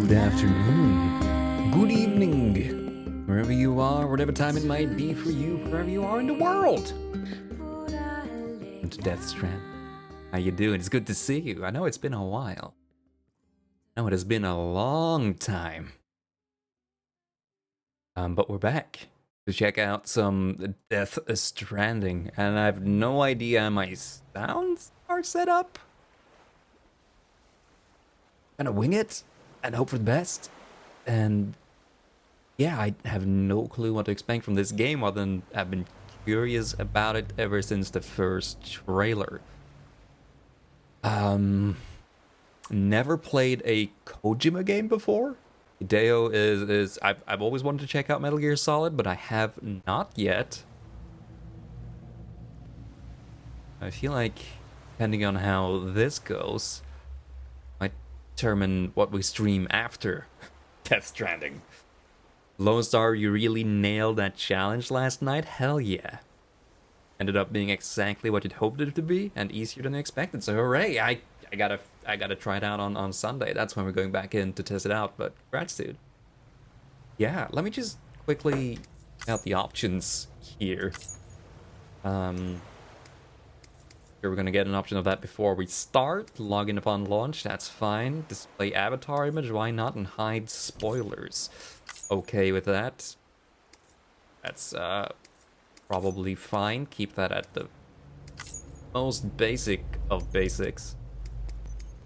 good afternoon, good evening, wherever you are, whatever time it might be for you, wherever you are in the world. Into Death Strand. How you doing? It's good to see you. I know it's been a while. I know it has been a long time. But we're back to check out some Death Stranding, and I have no idea how my sounds are set up. Gonna wing it and hope for the best. And yeah, I have no clue what to expect from this game other than I've been curious about it ever since the first trailer. Never played a Kojima game before. Hideo is I've always wanted to check out Metal Gear Solid, but I have not yet. I feel like, depending on how this goes, might determine what we stream after Death Stranding. Lone Star, you really nailed that challenge last night? Hell yeah. Ended up being exactly what you'd hoped it to be, and easier than expected, so hooray! I gotta try it out on Sunday. That's when we're going back in to test it out, but congrats, dude. Yeah, let me just quickly out the options here. We're gonna get an option of that before we start. Log in upon launch, that's fine. Display avatar image, why not? And hide spoilers. Okay with that. That's probably fine. Keep that at the most basic of basics.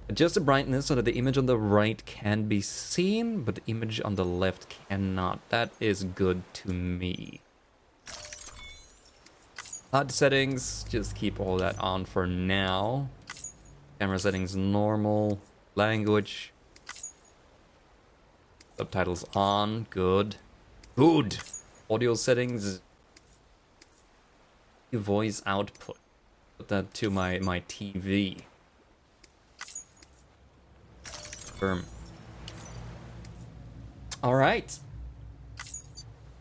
Adjust the brightness so that the image on the right can be seen, but the image on the left cannot. That is good to me. HUD settings, just keep all that on for now. Camera settings normal. Language. Subtitles on, good. Good! Audio settings. Voice output. Put that to my TV. Confirm. Alright.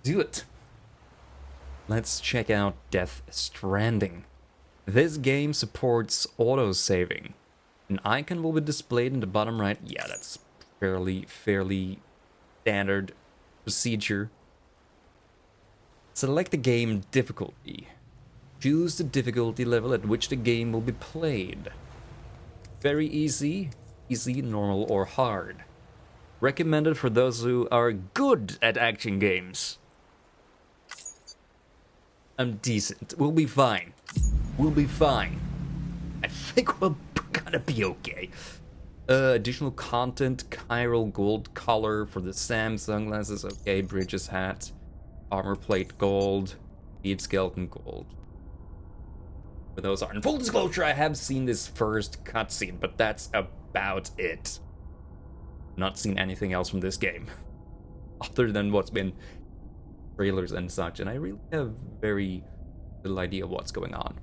Do it. Let's check out Death Stranding. This game supports auto-saving. An icon will be displayed in the bottom right. Yeah, that's fairly standard procedure. Select the game difficulty. Choose the difficulty level at which the game will be played. Very easy, normal, or hard. Recommended for those who are good at action games. I'm decent. We'll be fine. We'll be fine. I think we're gonna be okay. Additional content, chiral gold color for the Sam sunglasses. Okay, Bridges hat, armor plate gold, speed skeleton gold. But those are in full disclosure. I have seen this first cutscene, but that's about it. Not seen anything else from this game, other than what's been trailers and such, and I really have very little idea of what's going on.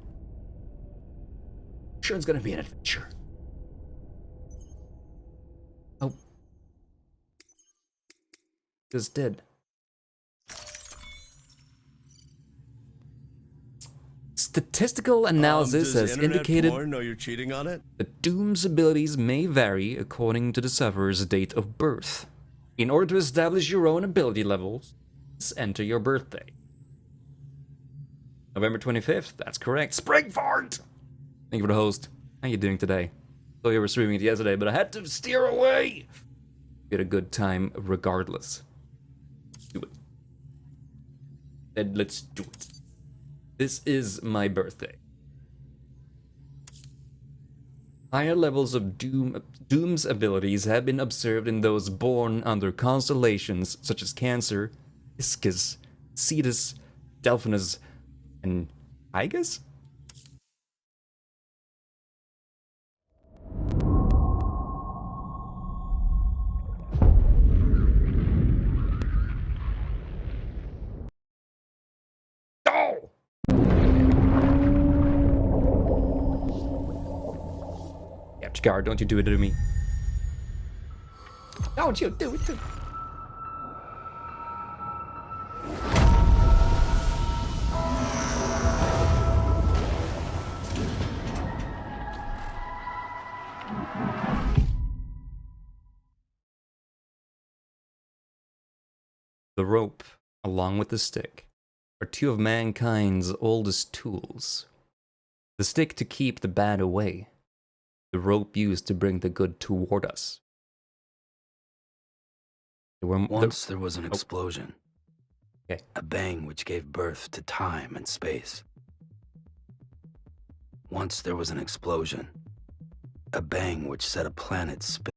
Sure, it's gonna be an adventure. Oh, just did. Statistical analysis has indicated know you're cheating on it? that Doom's abilities may vary according to the sufferer's date of birth. In order to establish your own ability levels, enter your birthday. November 25th, that's correct. Springford! Thank you for the host. How you doing today? So you were streaming it yesterday, but I had to steer away. We had a good time regardless. Do it. Then let's do it. This is my birthday. Higher levels of Doom's abilities have been observed in those born under constellations such as Cancer, Iscus, Cetus, Delphinus, and Igus? Oh! Yeah, Chikara, don't you do it to me. Don't you do it to me. The rope, along with the stick, are two of mankind's oldest tools. The stick to keep the bad away, the rope used to bring the good toward us. Once there was an Oh, explosion. okay. A bang which gave birth to time and space. Once there was an explosion. A bang which set a planet spinning.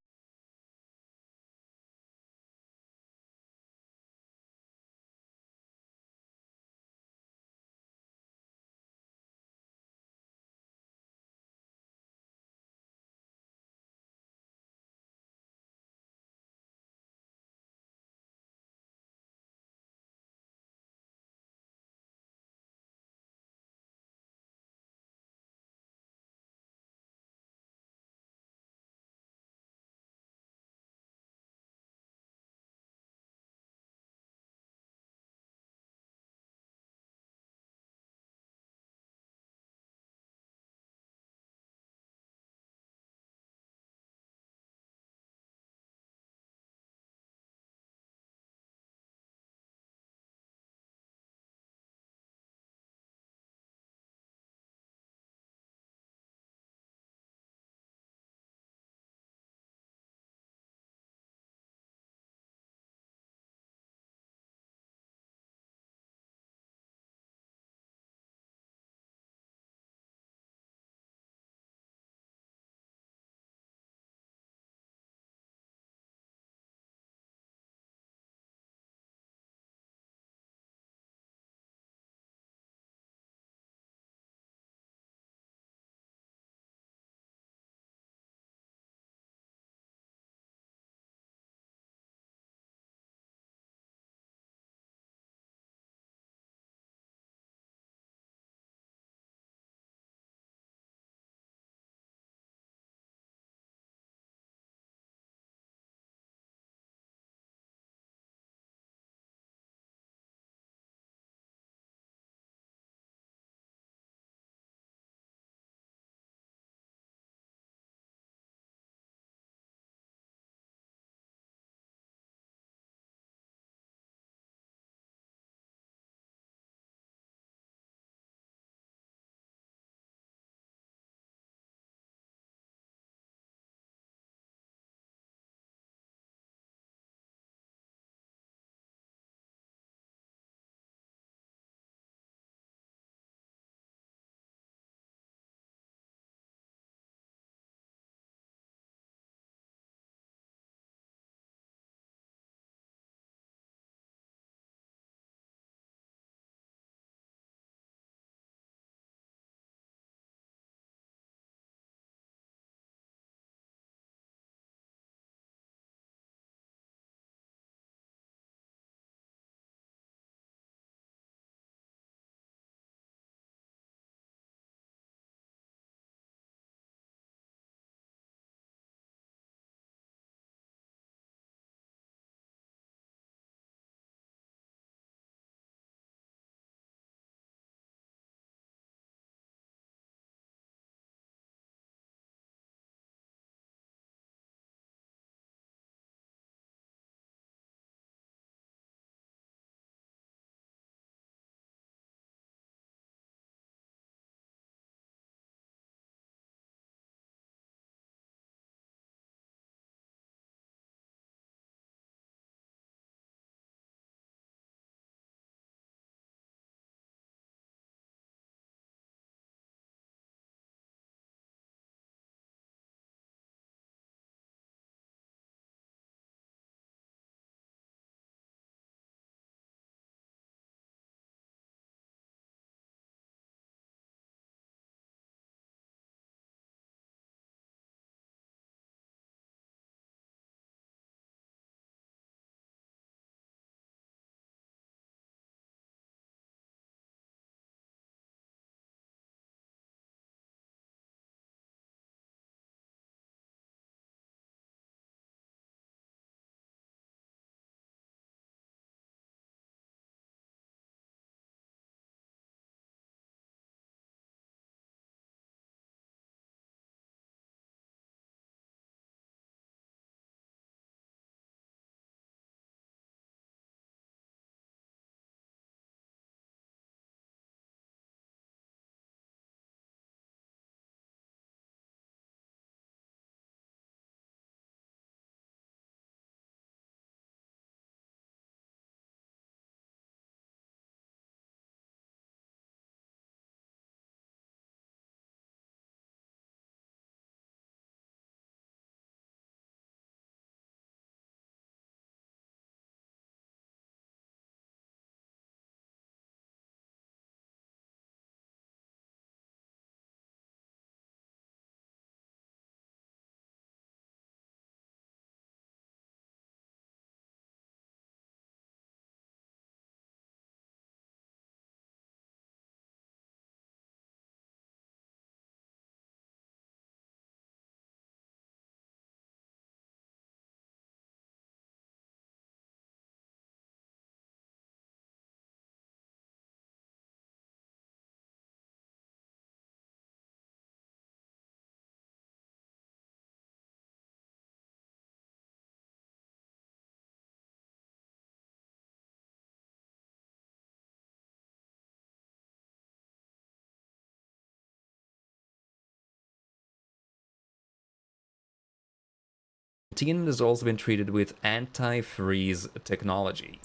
Tin has also been treated with anti-freeze technology.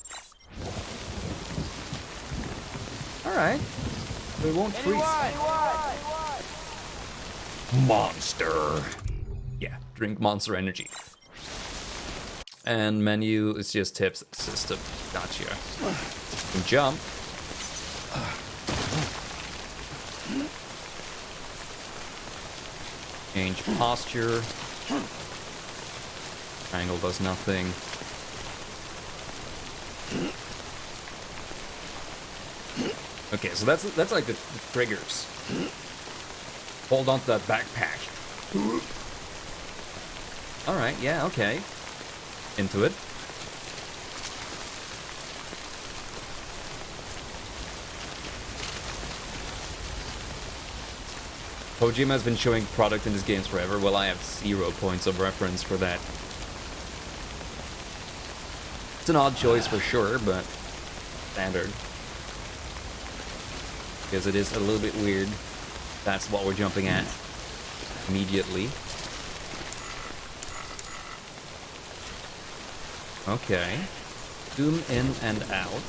Alright. We won't freeze. Monster! Yeah, drink Monster Energy. And menu is just tips system. Gotcha. You can jump. Change posture. Triangle does nothing. Okay, so that's like the triggers. Hold on to that backpack. Alright, yeah, okay. Into it. Kojima has been showing product in his games forever. Well, I have 0 points of reference for that. It's an odd choice for sure, but standard. Because it is a little bit weird. That's what we're jumping at immediately. Okay. Zoom in and out.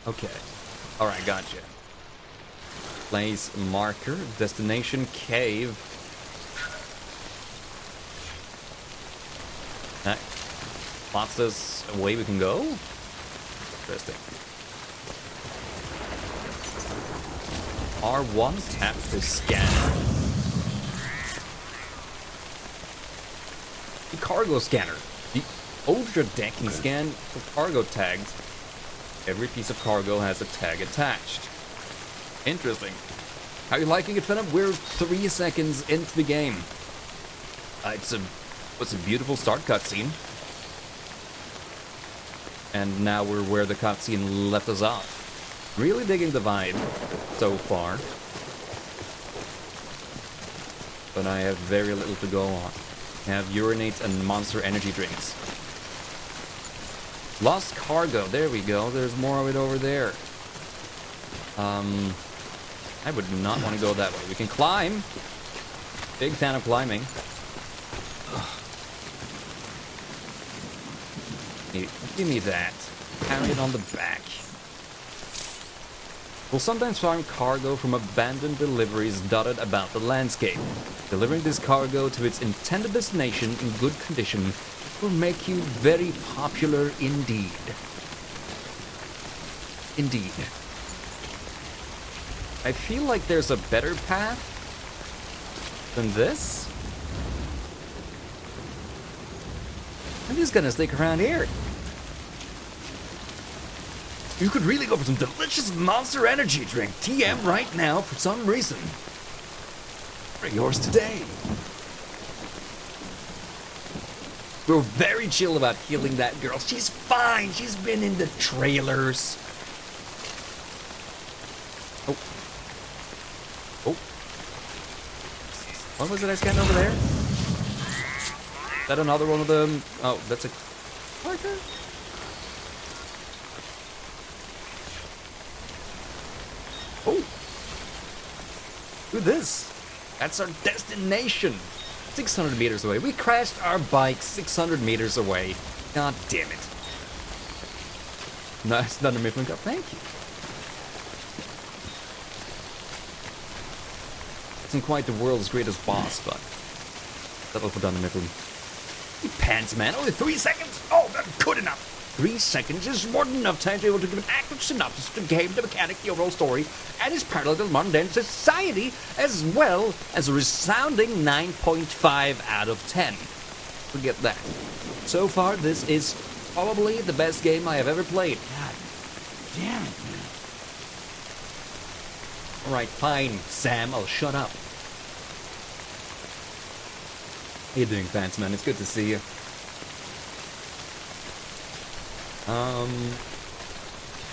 Okay. Alright, gotcha. Place marker. Destination cave. That plots us a way we can go? Interesting. R1, tap to scan. The cargo scanner. The ultra deck can scan for cargo tags. Every piece of cargo has a tag attached. Interesting. How are you liking it, Philip? We're 3 seconds into the game. It's a beautiful start cutscene. And now we're where the cutscene left us off. Really digging the vibe so far. But I have very little to go on. I have urinate and monster energy drinks. Lost cargo, there we go. There's more of it over there. I would not want to go that way. We can climb. Big fan of climbing. Give me that. Carry it on the back. We'll sometimes find cargo from abandoned deliveries dotted about the landscape. Delivering this cargo to its intended destination in good condition will make you very popular indeed. Indeed. I feel like there's a better path than this. I'm just gonna stick around here. You could really go for some delicious Monster Energy drink. TM right now for some reason. For yours today. We're very chill about healing that girl. She's fine. She's been in the trailers. Oh. Oh. What was it I scanned over there? Is that another one of them? Oh, that's a marker? Oh. Do this. That's our destination. 600 meters away. We crashed our bike 600 meters away. God damn it. Nice Thunder Mifflin Cup. Thank you. Isn't quite the world's greatest boss, but that'll for Thunder Mifflin. Pants, man. Only 3 seconds? Oh, that's good enough. 3 seconds is more than enough time to be able to give an accurate synopsis of the game, the mechanic, the overall story, and its parallel to modern society, as well as a resounding 9.5 out of 10. Forget that. So far, this is probably the best game I have ever played. God damn it, man. Alright, fine, Sam, I'll shut up. How you doing, fans, man? It's good to see you.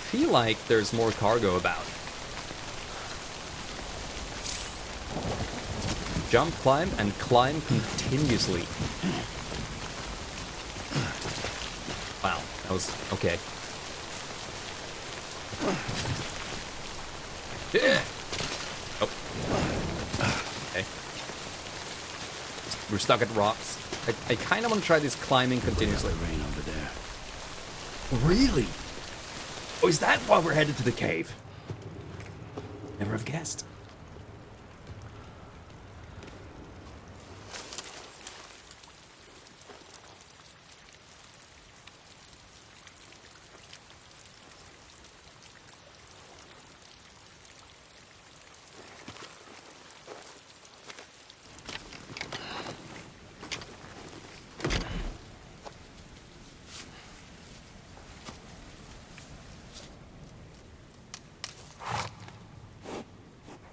Feel like there's more cargo about. Jump, climb, and climb continuously. Wow, that was okay. Yeah. Oh. Okay. We're stuck at rocks. I kind of want to try this climbing continuously. Rain over there. Really? Oh, is that why we're headed to the cave? Never have guessed.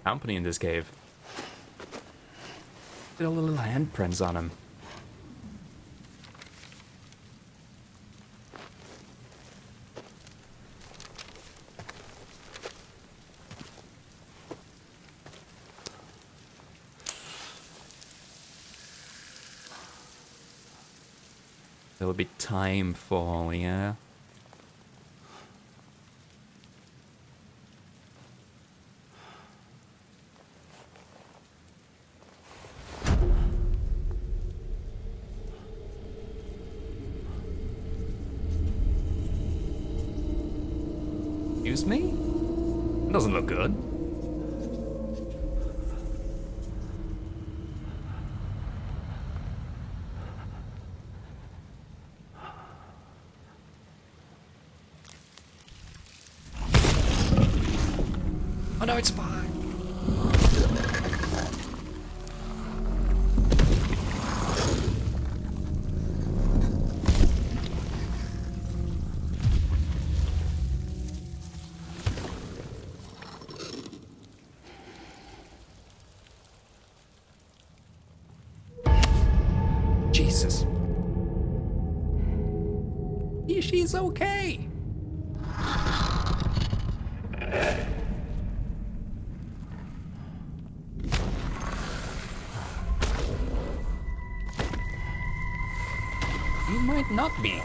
Company in this cave. Still little handprints on him. There will be time fall, yeah. Excuse me? Doesn't look good. Oh no, it's fine. Jesus. She's okay. You might not be.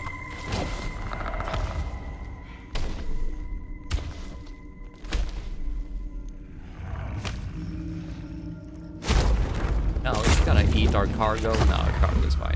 No, it's gonna eat our cargo. No, our cargo is fine.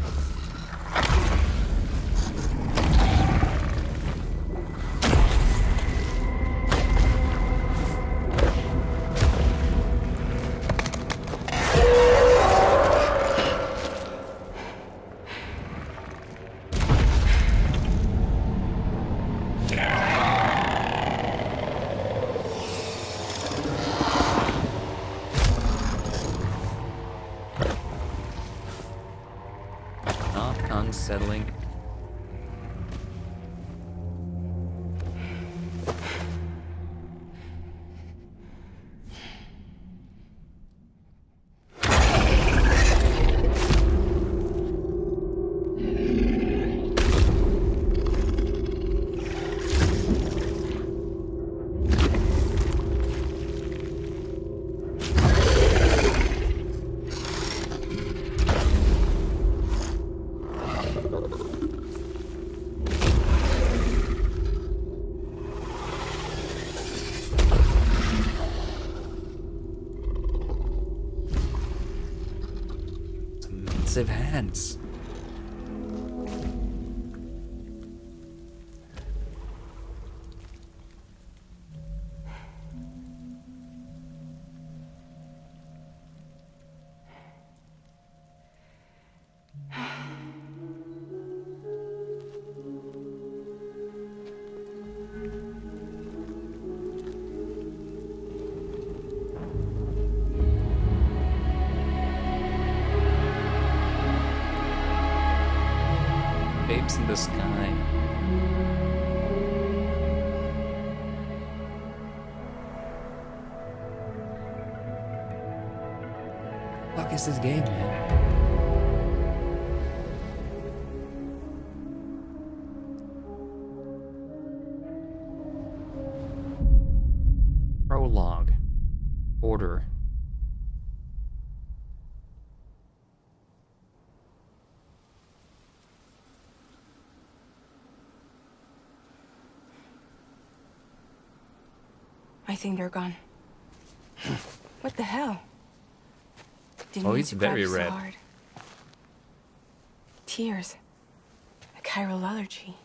Unsettling. Massive hands. Apes in the sky. Fuck is this game, man? Prologue. Order. I think they're gone. What the hell? Didn't Oh, mean he's to grab very you so red. hard. fears. A chiral allergy.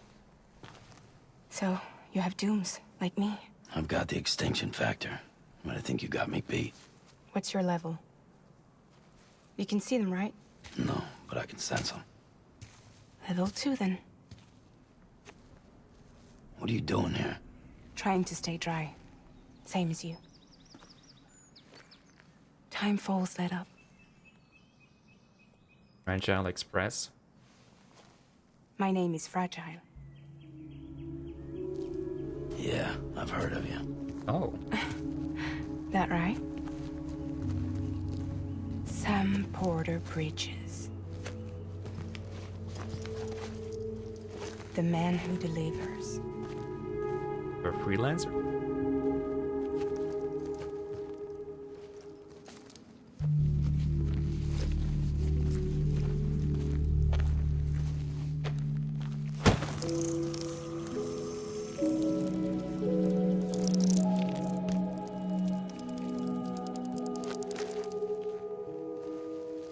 So, you have dooms, like me. I've got the extinction factor, but I think you got me beat. What's your level? You can see them, right? No, but I can sense them. Level 2, then. What are you doing here? Trying to stay dry. Same as you. Time falls let up. Fragile Express. My name is Fragile. Yeah, I've heard of you. Oh. That right? Sam Porter Bridges. The man who delivers. You're a freelancer?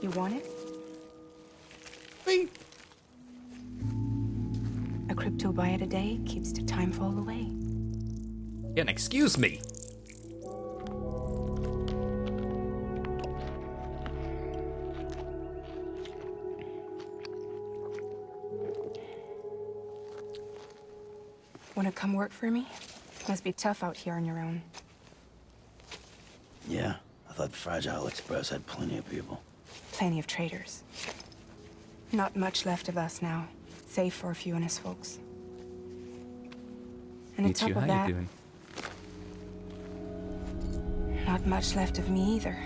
You want it? Wait. A crypto byte a day keeps the time fall away. Yeah, and excuse me. Wanna come work for me? Must be tough out here on your own. Yeah, I thought Fragile Express had plenty of people. Plenty of traitors. Not much left of us now, save for a few honest folks. And on You top two, of how that, you doing? not much left of me either.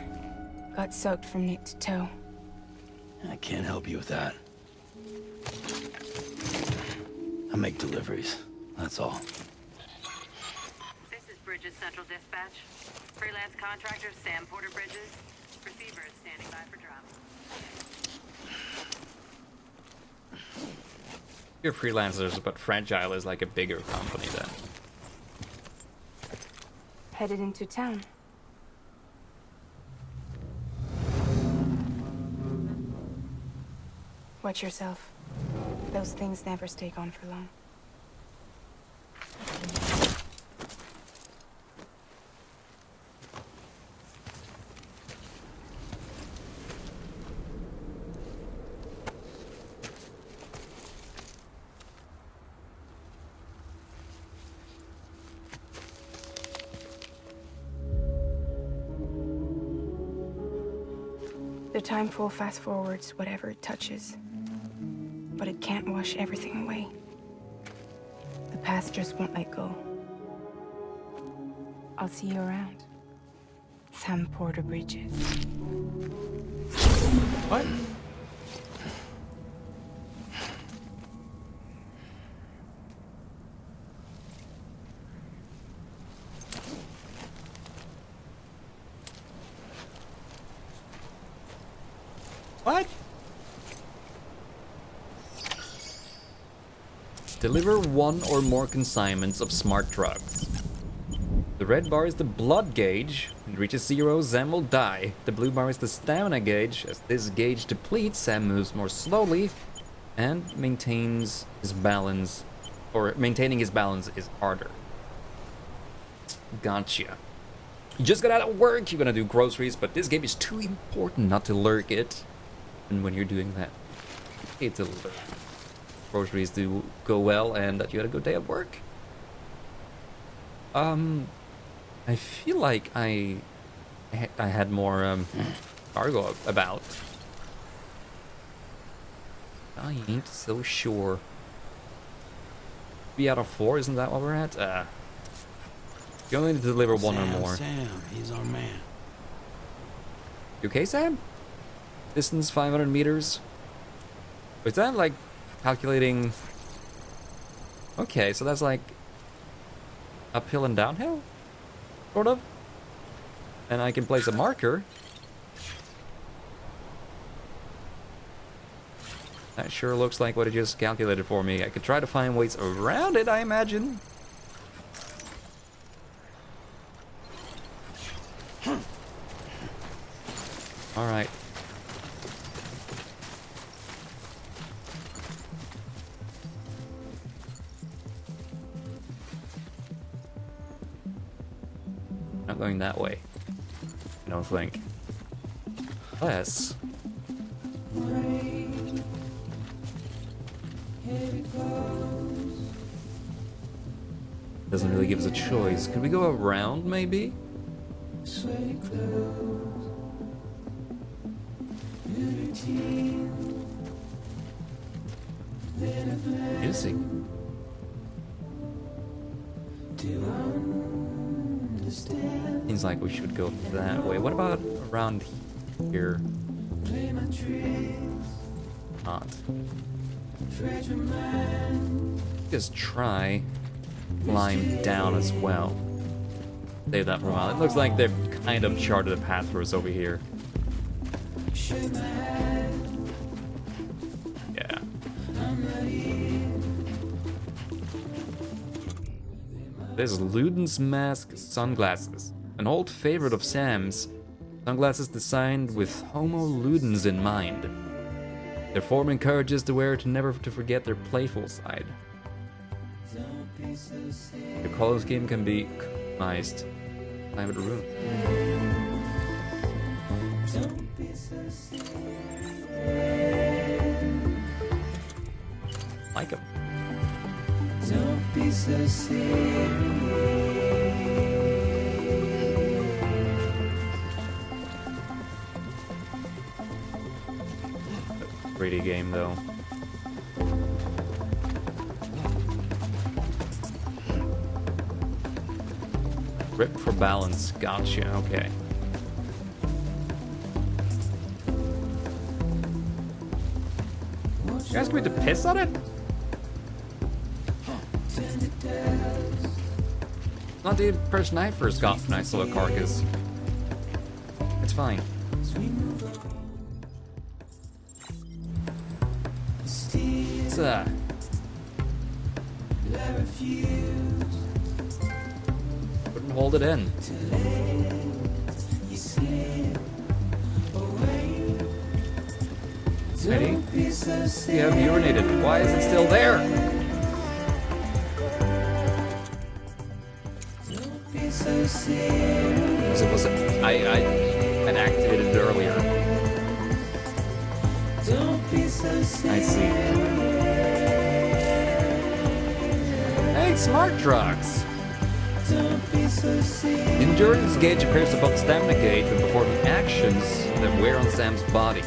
Got soaked from neck to toe. I can't help you with that. I make deliveries, that's all. This is Bridges Central Dispatch. Freelance contractor Sam Porter Bridges. Receiver is standing by for drop. You're freelancers, but Fragile is like a bigger company then. Headed into town. Watch yourself. Those things never stay gone for long. The timefall fast forwards whatever it touches. But it can't wash everything away. The past just won't let go. I'll see you around. Sam Porter Bridges. What? What? Deliver one or more consignments of smart drugs. The red bar is the blood gauge. When it reaches 0, Sam will die. The blue bar is the stamina gauge. As this gauge depletes, Sam moves more slowly and maintains his balance, or maintaining his balance is harder. Gotcha. You just got out of work, you're gonna do groceries, but this game is too important not to lurk it. And when you're doing that, it's a lurk. Groceries do go well and that you had a good day at work. I feel like I had more cargo about. I ain't so sure. 3 out of 4, isn't that what we're at? You only need to deliver one or more. Sam, he's our man. You okay, Sam? Distance 500 meters. Is that like calculating? Okay, so that's like uphill and downhill, sort of. And I can place a marker. That sure looks like what it just calculated for me. I could try to find ways around it, I imagine. All right. Not going that way. I don't think. Unless... Doesn't really give us a choice. Could we go around, maybe? Music. Seems like we should go that way. What about around here? Not. Just try climb down as well. Save that for a while. It looks like they've kind of charted a path for us over here. Yeah. There's Luden's mask sunglasses. An old favorite of Sam's. Sunglasses designed with Homo Ludens in mind. Their form encourages the wearer to never to forget their playful side. The color scheme can be customized. Climb the room. Like him. Don't be so serious. Pretty game though. Rip for balance. Gotcha. Okay. You guys going to piss on it? Not the impression I first got when I saw a carcass. It's fine. It's couldn't hold it in. Ready? You have urinated. Why is it still there? I had activated it earlier. I see. Hey, smart drugs. The endurance gauge appears above the stamina gauge when performing actions that wear on Sam's body.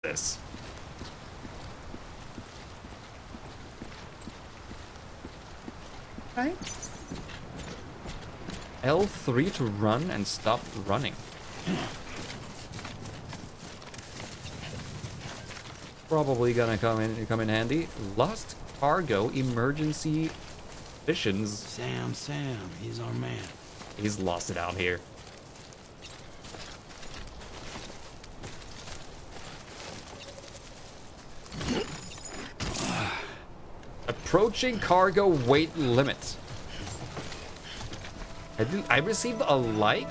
This. Right. L3 to run and stop running. Probably gonna come in handy. Lost cargo emergency missions. Sam, he's our man. He's lost it out here. Approaching cargo weight limit. I received a like.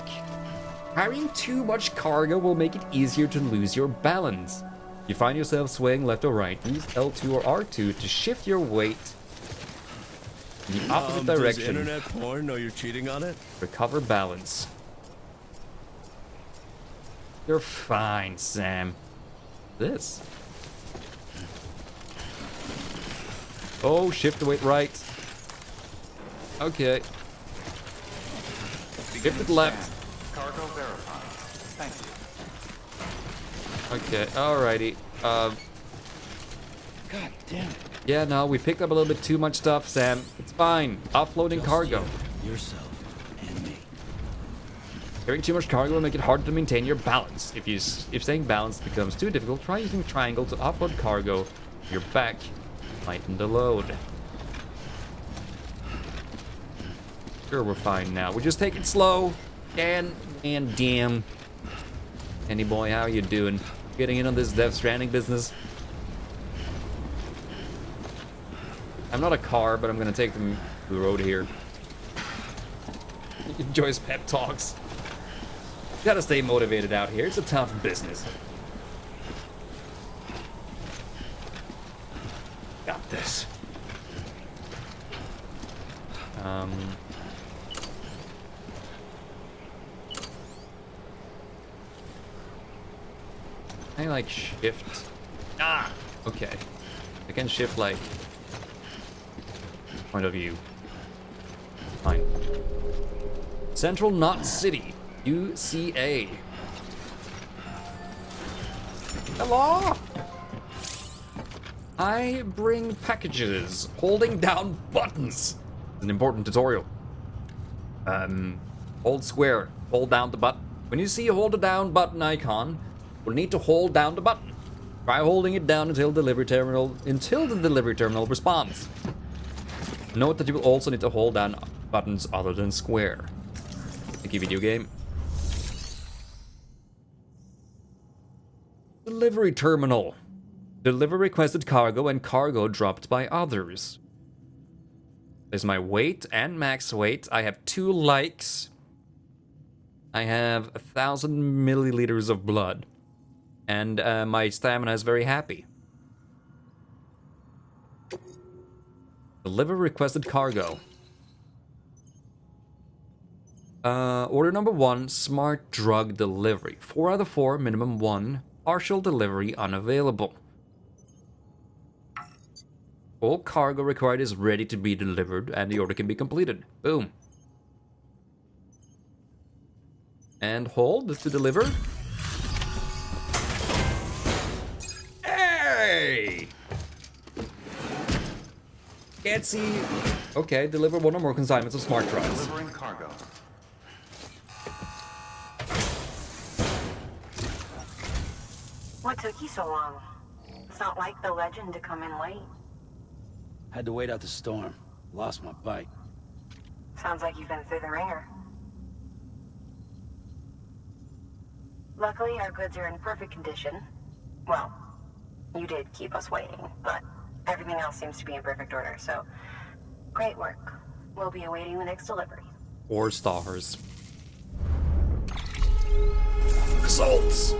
Carrying too much cargo will make it easier to lose your balance. You find yourself swaying left or right. Use L2 or R2 to shift your weight in the opposite direction. Does internet porn know you're cheating on it? Recover balance. You're fine, Sam. This. Oh, shift the weight right. Okay. Shift it left. Cargo verified. Thank you. Okay, alrighty. God damn it. Yeah, no, we picked up a little bit too much stuff, Sam. It's fine. Offloading Just cargo. you, yourself, and me. Carrying too much cargo will make it hard to maintain your balance. If staying balanced becomes too difficult, try using triangle to offload cargo. Your back, lighten the load. Sure, we're fine now. We just take it slow. And damn. Andy boy, how you doing? Getting in on this Death Stranding business? I'm not a car, but I'm gonna take them to the road here. He enjoys pep talks. Gotta stay motivated out here. It's a tough business. Got this. I like shift. Ah, okay. I can shift like point of view. Fine. Central Knot City, UCA. Hello. I bring packages, holding down buttons. An important tutorial. Hold square, hold down the button. When you see a hold down button icon, you'll need to hold down the button. Try holding it down until the delivery terminal responds. Note that you will also need to hold down buttons other than square. Thank you, video game. Delivery terminal. Deliver requested cargo and cargo dropped by others. There's my weight and max weight. I have 2 likes. I have 1,000 milliliters of blood. And my stamina is very happy. Deliver requested cargo. Order number 1, smart drug delivery. 4 out of 4, minimum 1. Partial delivery unavailable. All cargo required is ready to be delivered and the order can be completed. Boom. And hold to deliver. Hey! Can't see. Okay, deliver 1 or more consignments of smart drugs. Delivering cargo. What took you so long? It's not like the legend to come in late. Had to wait out the storm. Lost my bike. Sounds like you've been through the ringer. Luckily, our goods are in perfect condition. Well, you did keep us waiting, but everything else seems to be in perfect order, so great work. We'll be awaiting the next delivery. 4 stars. Results!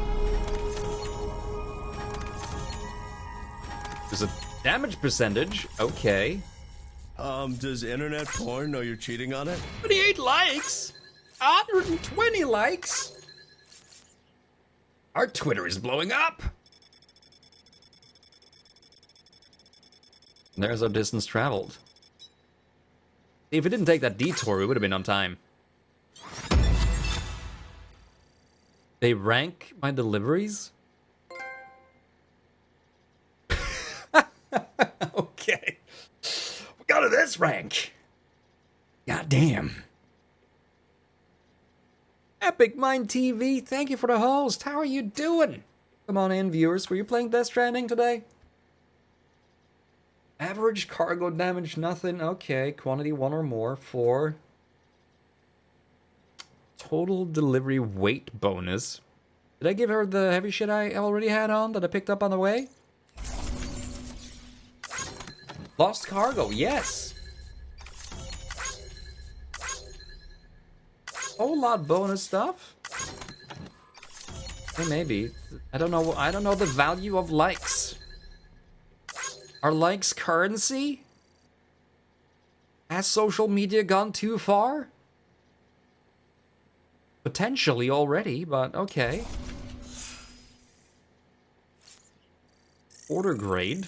There's a damage percentage. Okay. Does internet porn know you're cheating on it? 28 likes! 120 likes! Our Twitter is blowing up! There's our distance traveled. If we didn't take that detour, we would have been on time. They rank my deliveries? S rank. God damn. Epic Mind TV, thank you for the host. How are you doing? Come on in, viewers. Were you playing Death Stranding today? Average cargo damage, nothing. Okay, quantity 1 or more. 4. Total delivery weight bonus. Did I give her the heavy shit I already had on that I picked up on the way? Lost cargo, yes. Whole lot bonus stuff. Hey, maybe. I don't know the value of likes. Are likes currency? Has social media gone too far? Potentially already, but okay. Order grade.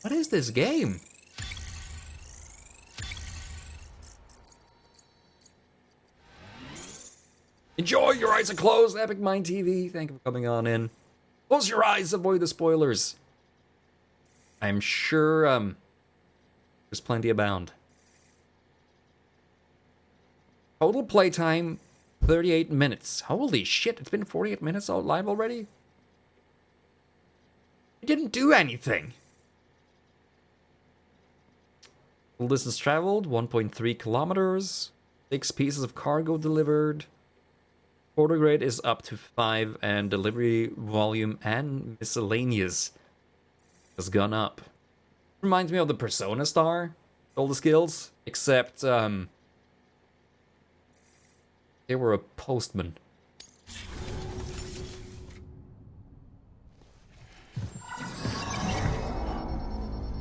What is this game? Enjoy, your eyes are closed, Epic Mind TV. Thank you for coming on in. Close your eyes, avoid the spoilers. I'm sure there's plenty abound. Total playtime 38 minutes. Holy shit, it's been 48 minutes live already? It didn't do anything. Full distance traveled, 1.3 kilometers. 6 pieces of cargo delivered. Order grade is up to 5, and delivery volume and miscellaneous has gone up. Reminds me of the Persona Star, all the skills, except they were a postman.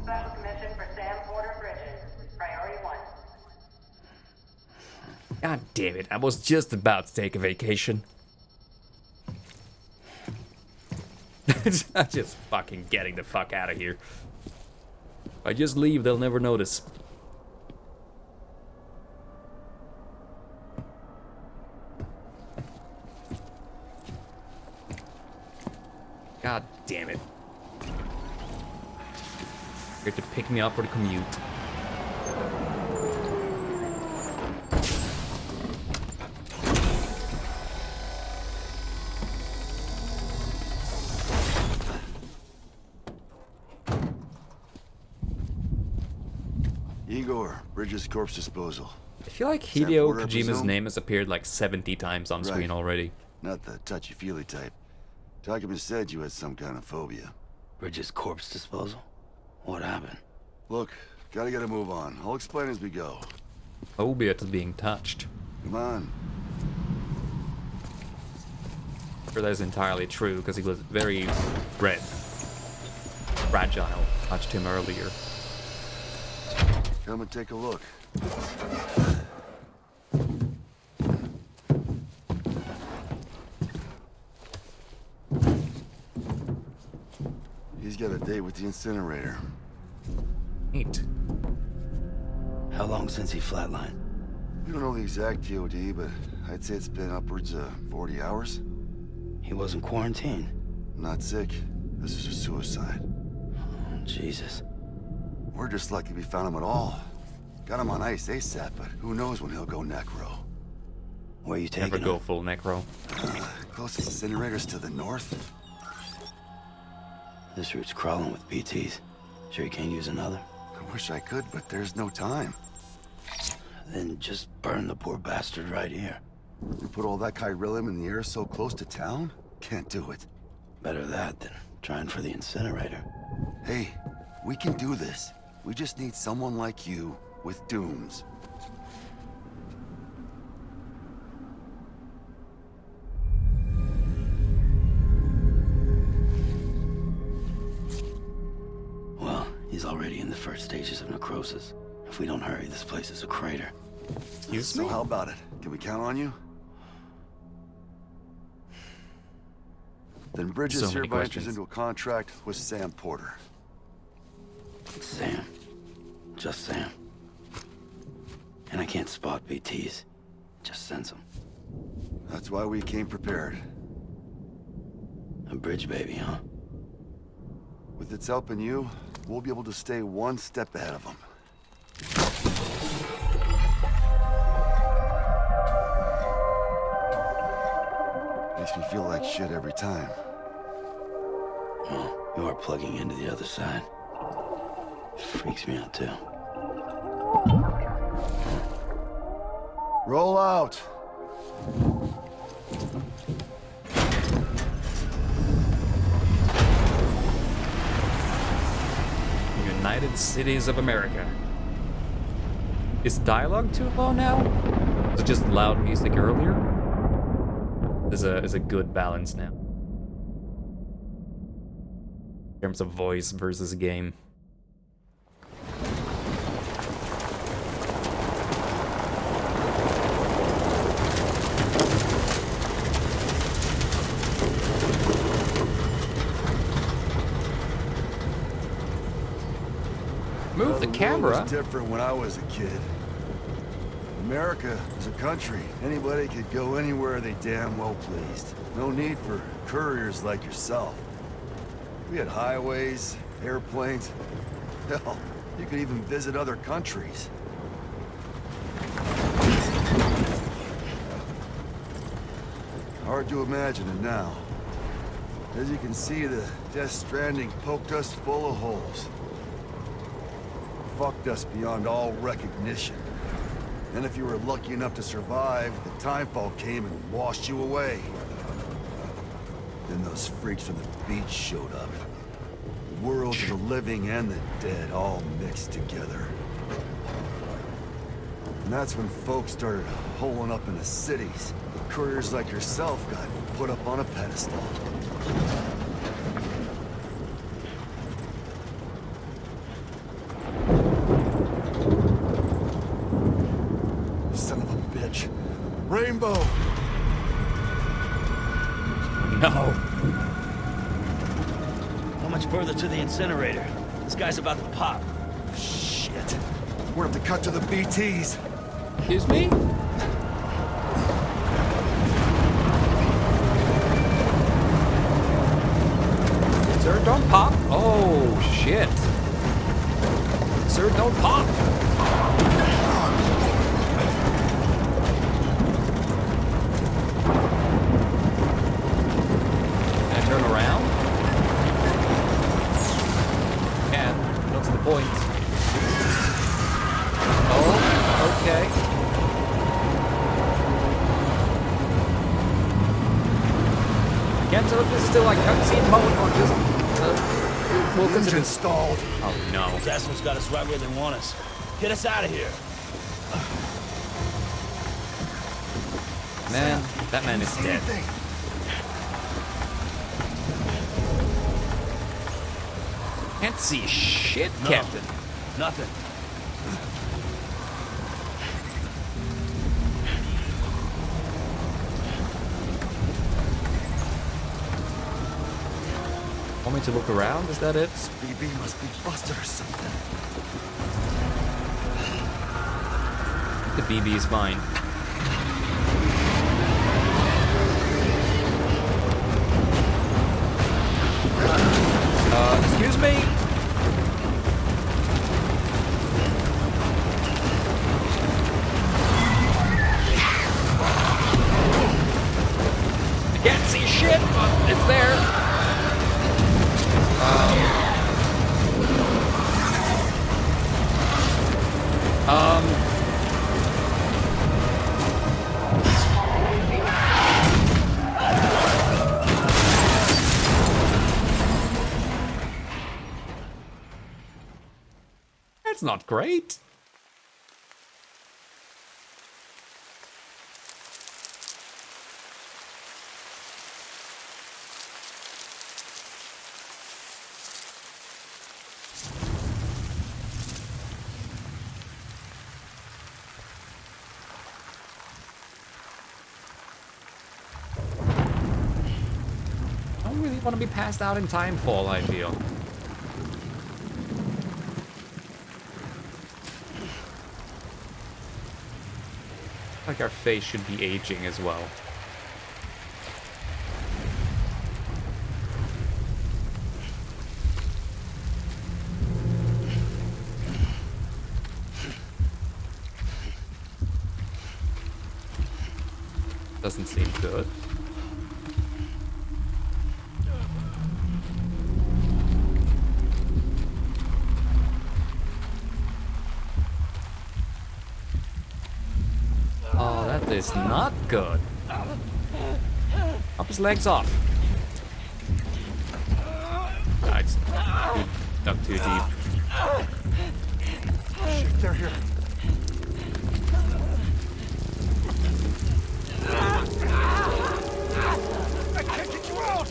Special commission for Sam Porter Bridges. Priority 1. God damn it, I was just about to take a vacation. I'm just fucking getting the fuck out of here. If I just leave, they'll never notice. God damn it. Here to pick me up for the commute. Igor, Bridges Corpse Disposal. I feel like Sam Hideo Porter, I Kojima's presume? name has appeared like 70 times on screen Right. already. Not the touchy-feely type. Document said you had some kind of phobia. Bridges corpse disposal? What happened? Look, gotta get a move on. I'll explain as we go. Phobia to being touched. Come on. I'm sure that is entirely true because he was very red. Fragile. Touched him earlier. Come and take a look. He's got a date with the incinerator. Neat. How long since he flatlined? We don't know the exact TOD, but I'd say it's been upwards of 40 hours. He wasn't quarantined. Not sick. This is a suicide. Oh, Jesus. We're just lucky we found him at all. Got him on ice ASAP, but who knows when he'll go necro. Where you taking Never go him? full necro. Closest incinerator's to the north. This route's crawling with BTs. Sure you can't use another? I wish I could, but there's no time. Then just burn the poor bastard right here. We put all that chiralium in the air so close to town? Can't do it. Better that than trying for the incinerator. Hey, we can do this. We just need someone like you with dooms. Well, he's already in the first stages of necrosis. If we don't hurry, this place is a crater. Excuse So me? how about it? Can we count on you? Then Bridges So many hereby enters questions. into a contract with Sam Porter. It's Sam. Just Sam. And I can't spot BTs. Just sense them. That's why we came prepared. A bridge baby, huh? With its helping you, we'll be able to stay one step ahead of them. Makes me feel like shit every time. Well, you are plugging into the other side. It freaks me out, too. Roll out! United Cities of America. Is dialogue too low now? Was it just loud music earlier? There's a good balance now. In terms of voice versus game. Move the camera. It was different when I was a kid. America was a country. Anybody could go anywhere they damn well pleased. No need for couriers like yourself. We had highways, airplanes. Hell, you could even visit other countries. Hard to imagine it now. As you can see, the Death Stranding poked us full of holes. Fucked us beyond all recognition. And if you were lucky enough to survive, the timefall came and washed you away. Then those freaks from the beach showed up. The worlds of the living and the dead all mixed together. And that's when folks started holing up in the cities. Couriers like yourself got put up on a pedestal. Son of a bitch. Rainbow! No. How much further to the incinerator? This guy's about to pop. Shit. We're gonna have to cut to the BTs. Excuse me? Sir, don't pop. Oh, shit. Sir, don't pop. Can I turn around? Can. What's the point? Oh, okay. Can't tell if this is still like cutscene mode or just we'll consider Installed. Oh no. Those assholes got us right where they want us. Get us out of here. Man, that man is dead. Can't see shit, No. Captain. Nothing. Want me to look around? Is that it? BB must be busted or something. The BB is fine. Excuse me? I can't see shit, but it's there. That's not great. I don't really want to be passed out in Timefall, I feel. Like our face should be aging as well. Doesn't seem good. Oh, that is not good. Up his legs off. Ah, it's dug too deep. Shit, they're here. I can't get you out!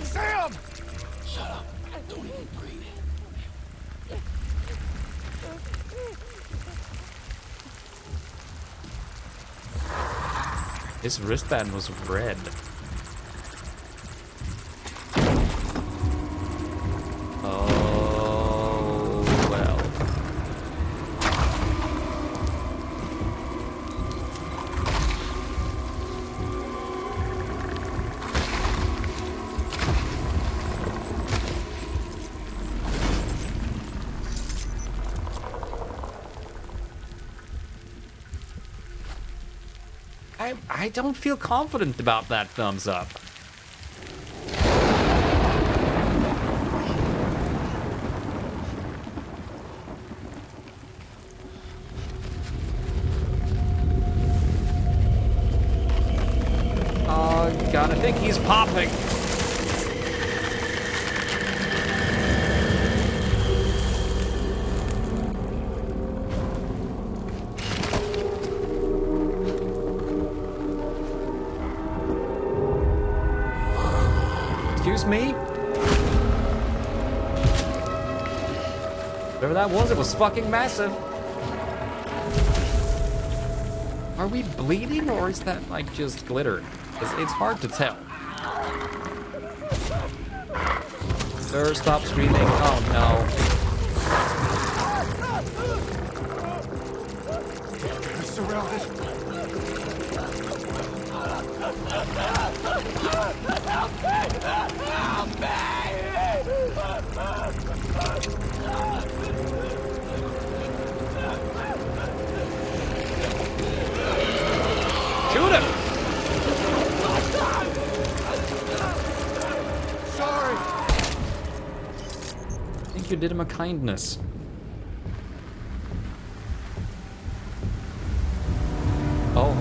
Sam! Shut up. Don't even breathe. His wristband was red. Oh, well. I don't feel confident about that thumbs up. Oh god, I think he's popping. Excuse me? Whatever that was, it was fucking massive. Are we bleeding or is that like just glitter? It's hard to tell. Sir, stop screaming. Oh no. We're surrounded. Shoot him! Sorry! I think you did him a kindness. Oh.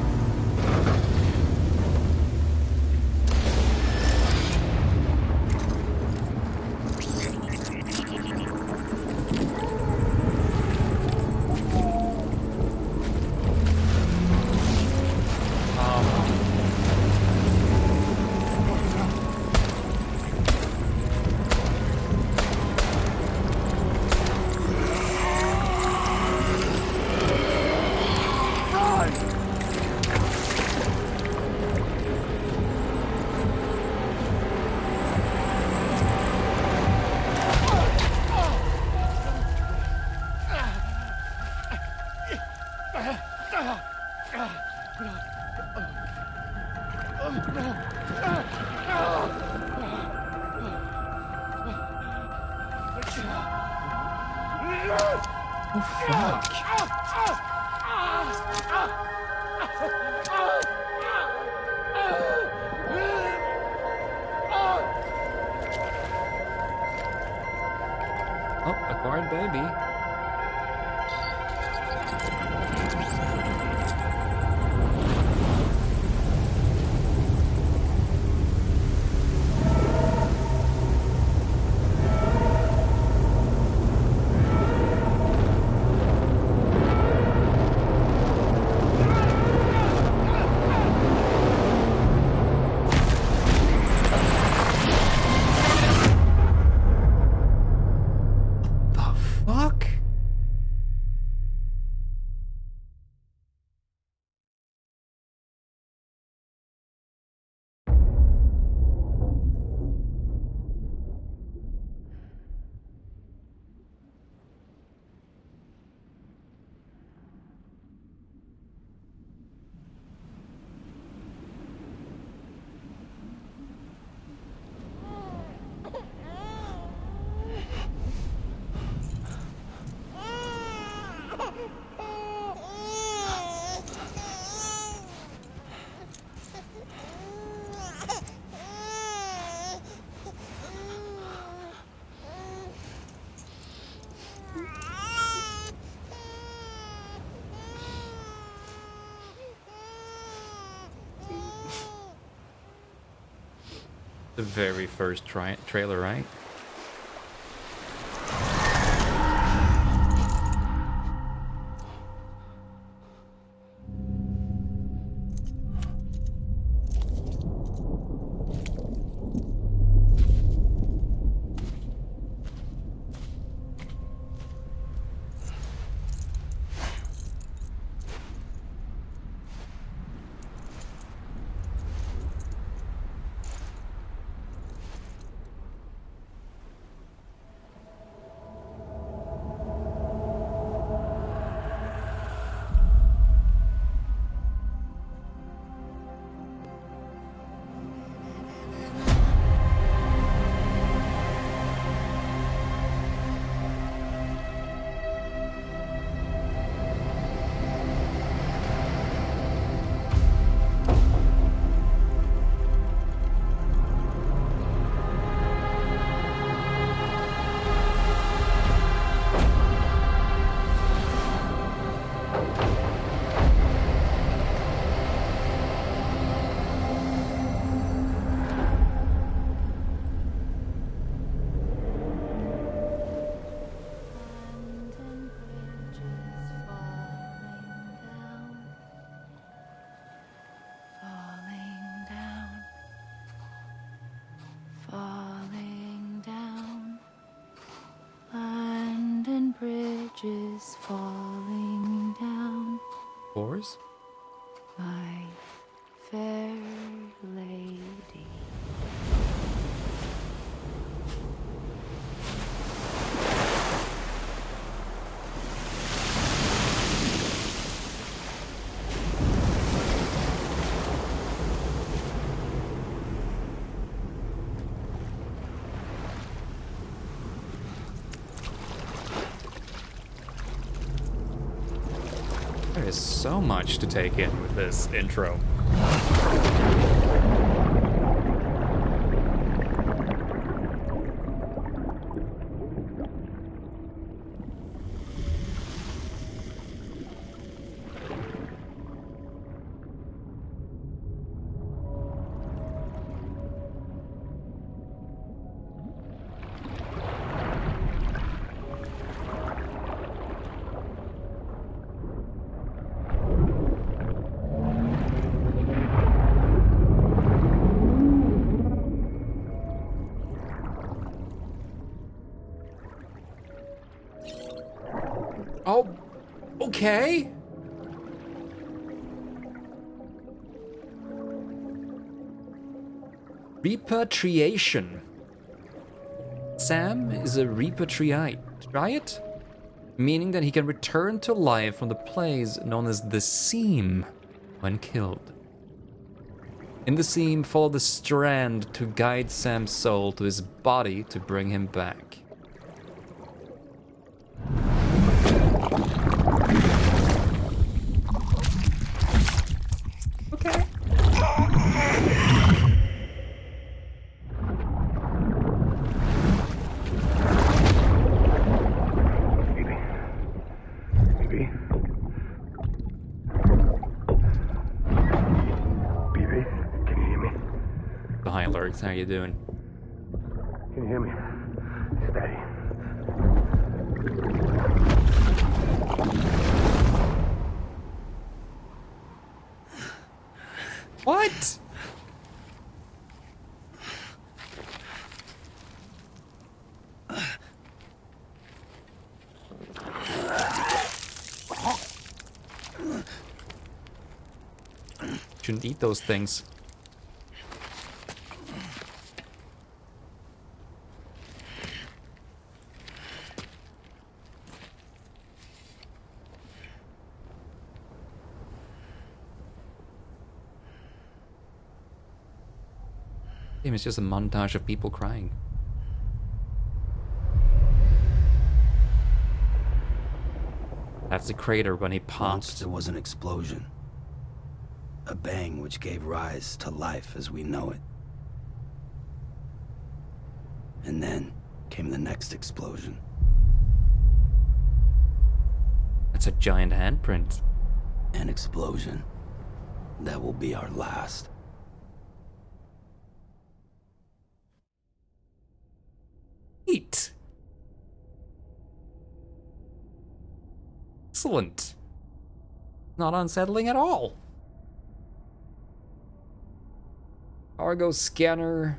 Oh, fuck. Oh, acquired baby. The very first trailer, right? Falling down, London Bridge is falling down, Boars? my fair lady. There is so much to take in with this intro. Oh, okay. Repatriation. Sam is a repatriate, meaning that he can return to life from the place known as the Seam when killed. In the Seam, follow the Strand to guide Sam's soul to his body to bring him back. Okay. Hi, Lurks, how you doing? Can you hear me? Steady. What? Shouldn't eat those things. It's just a montage of people crying. That's the crater when he Once popped. there was an explosion. A bang which gave rise to life as we know it. And then came the next explosion. That's a giant handprint. An explosion that will be our last. Neat. Excellent. Not unsettling at all. Cargo scanner.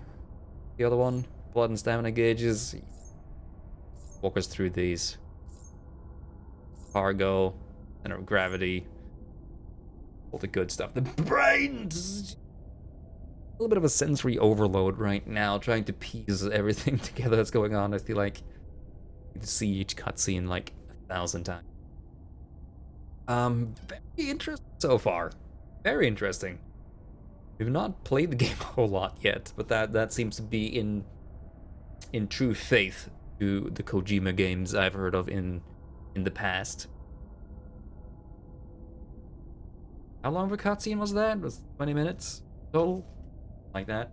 The other one. Blood and stamina gauges. Walk us through these. Cargo. Center of gravity. All the good stuff. The brains! A little bit of a sensory overload right now, trying to piece everything together that's going on. I feel like I need to see each cutscene like 1,000 times. Very interesting so far. Very interesting. We've not played the game a whole lot yet, but that seems to be in true faith to the Kojima games I've heard of in the past. How long of a cutscene was that? It was 20 minutes total? Like that.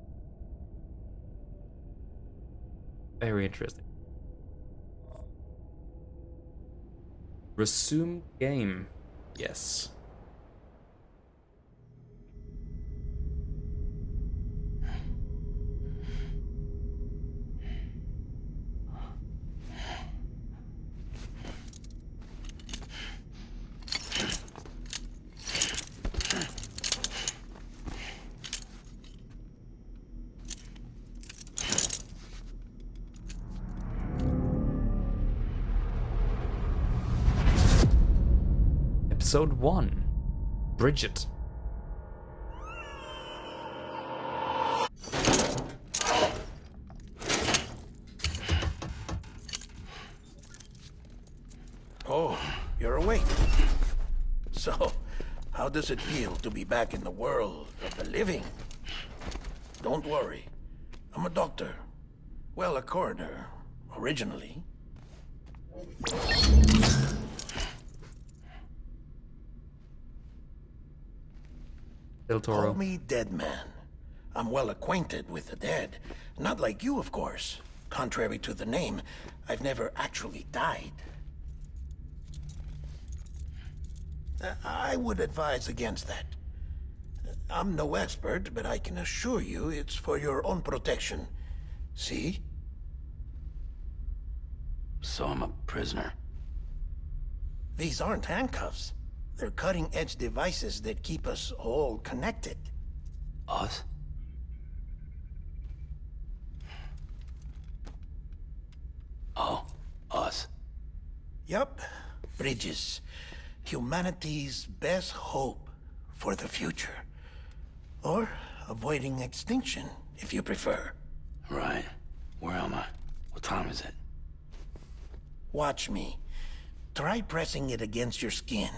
Very interesting. Resume game. Yes. Episode 1. Bridget. Oh, you're awake. So, how does it feel to be back in the world of the living? Don't worry. I'm a doctor. Well, a coroner, originally. Del Toro. Call me Dead Man. I'm well acquainted with the dead. Not like you, of course. Contrary to the name, I've never actually died. I would advise against that. I'm no expert, but I can assure you it's for your own protection. See? So I'm a prisoner. These aren't handcuffs. They're cutting-edge devices that keep us all connected. Us? Oh, us. Yup. Bridges. Humanity's best hope for the future. Or avoiding extinction, if you prefer. Right. Where am I? What time is it? Watch me. Try pressing it against your skin,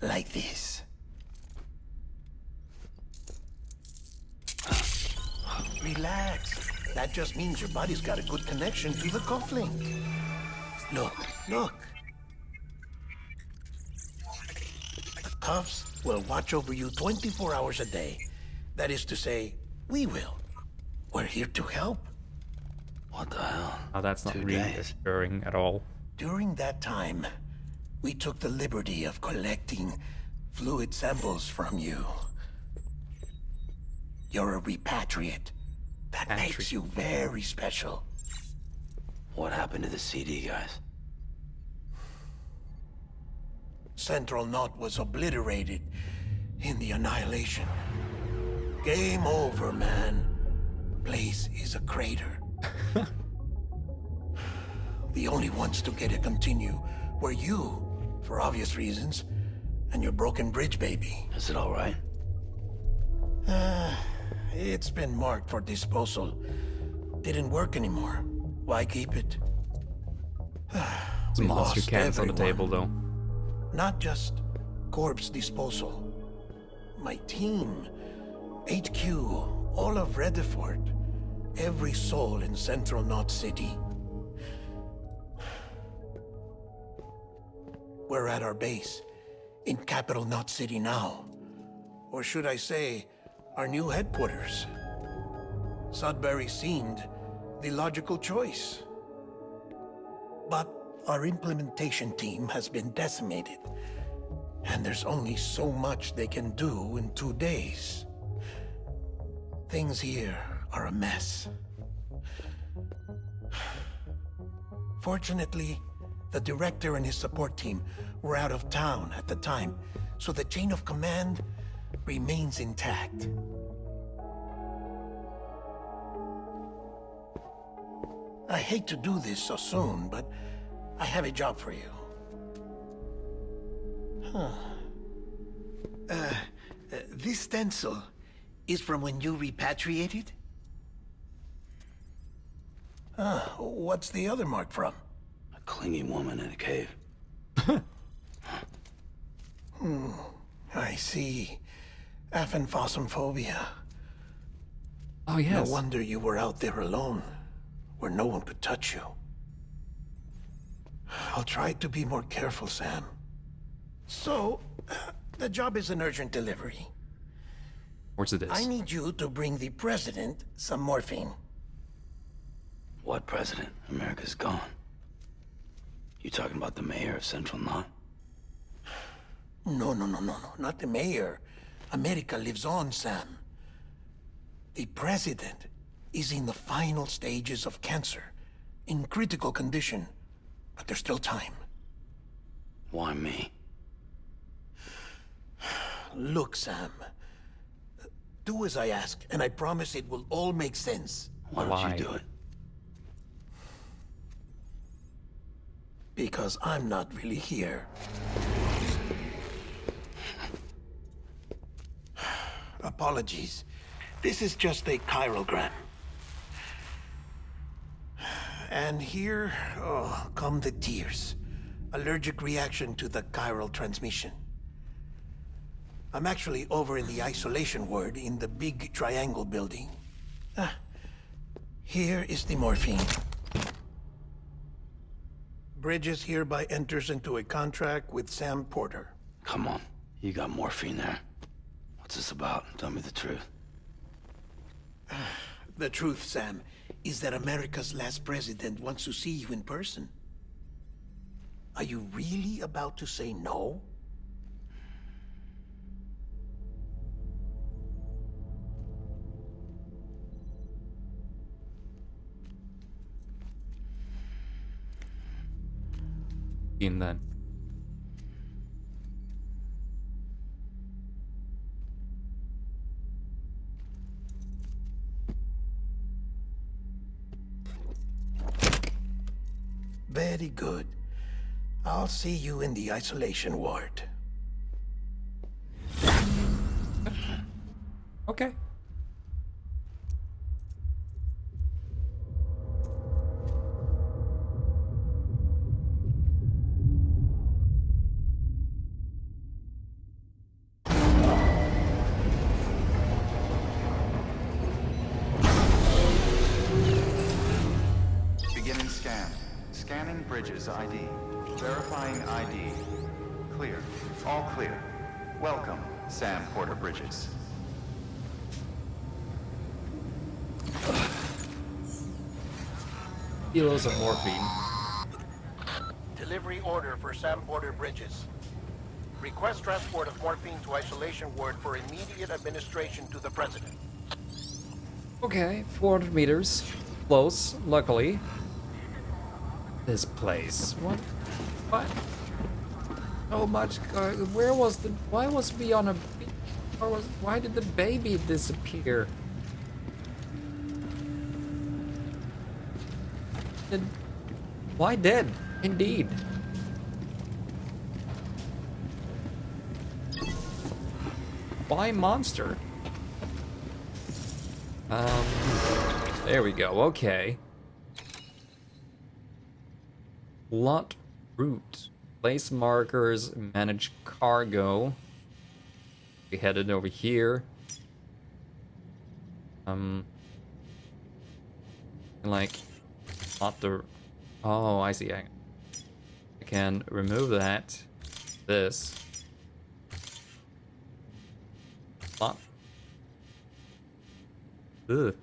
like this. Relax. That just means your body's got a good connection to the cufflink. Look, look. The cuffs will watch over you 24 hours a day. That is to say, we will. We're here to help. What the hell? Oh, that's not really assuring at all. During that time, we took the liberty of collecting fluid samples from you. You're a repatriate. That makes you very special. What happened to the CD guys? Central Knot was obliterated in the Annihilation. Game over, man. Place is a crater. The only ones to get to continue were you, for obvious reasons, and your broken bridge baby. Is it all right? It's been marked for disposal. Didn't work anymore. Why keep it? Some We monster lost cans on the everyone. table, though. Not just corpse disposal. My team, HQ, all of Redefort, every soul in Central Knot City. We're at our base, in Capital Knot City now. Or should I say, our new headquarters. Sudbury seemed the logical choice. But our implementation team has been decimated, and there's only so much they can do in 2 days. Things here are a mess. Fortunately, the director and his support team were out of town at the time, so the chain of command remains intact. I hate to do this so soon, but I have a job for you. This stencil is from when you repatriated? What's the other mark from? A clingy woman in a cave. I see. Aphanphosmphobia. Oh, yes. No wonder you were out there alone, where no one could touch you. I'll try to be more careful, Sam. So, the job is an urgent delivery. What's it is? I need you to bring the president some morphine. What president? America's gone. You talking about the mayor of Central Knot? No, not the mayor. America lives on, Sam. The president is in the final stages of cancer, in critical condition, but there's still time. Why me? Look, Sam. Do as I ask, and I promise it will all make sense. Why don't you do it? Because I'm not really here. Apologies. This is just a chiralgram. And here, come the tears. Allergic reaction to the chiral transmission. I'm actually over in the isolation ward in the big triangle building. Here is the morphine. Bridges hereby enters into a contract with Sam Porter. Come on, you got morphine there. What's this about? Tell me the truth. The truth, Sam, is that America's last president wants to see you in person. Are you really about to say no? In then. Very good. I'll see you in the isolation ward. Okay. Beginning scan. Scanning Bridges ID. Verifying ID. Clear. All clear. Welcome, Sam Porter Bridges. Kilos of morphine. Delivery order for Sam Porter Bridges. Request transport of morphine to isolation ward for immediate administration to the president. Okay, 400 meters. Close, luckily. This place. What? What? So much. Where was the. Why was we on a. Why did the baby disappear? Why dead? Indeed. Why monster? There we go. Okay. Plot route. Place markers. Manage cargo. We headed over here. Like, not the. Oh, I see. I can remove that. This. Not. Ugh.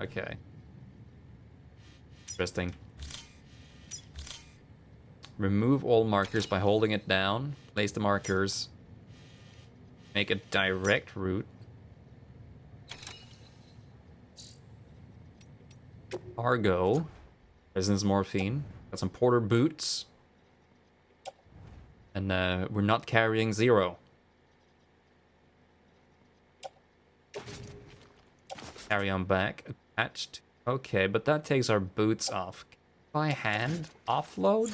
Okay. Interesting. Remove all markers by holding it down. Place the markers. Make a direct route. Cargo. Resistance morphine. Got some porter boots. And we're not carrying 0. Carry on back. Attached. Okay, but that takes our boots off. By hand offload?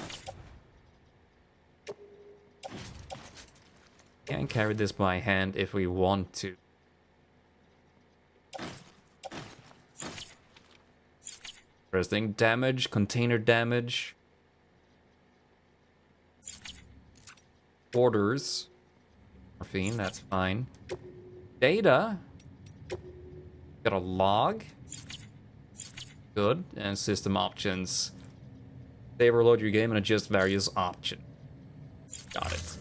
Can carry this by hand if we want to. Interesting. Damage, container damage. Orders. Morphine, that's fine. Data. Got a log. Good. And system options. Save or load your game and adjust various options. Got it.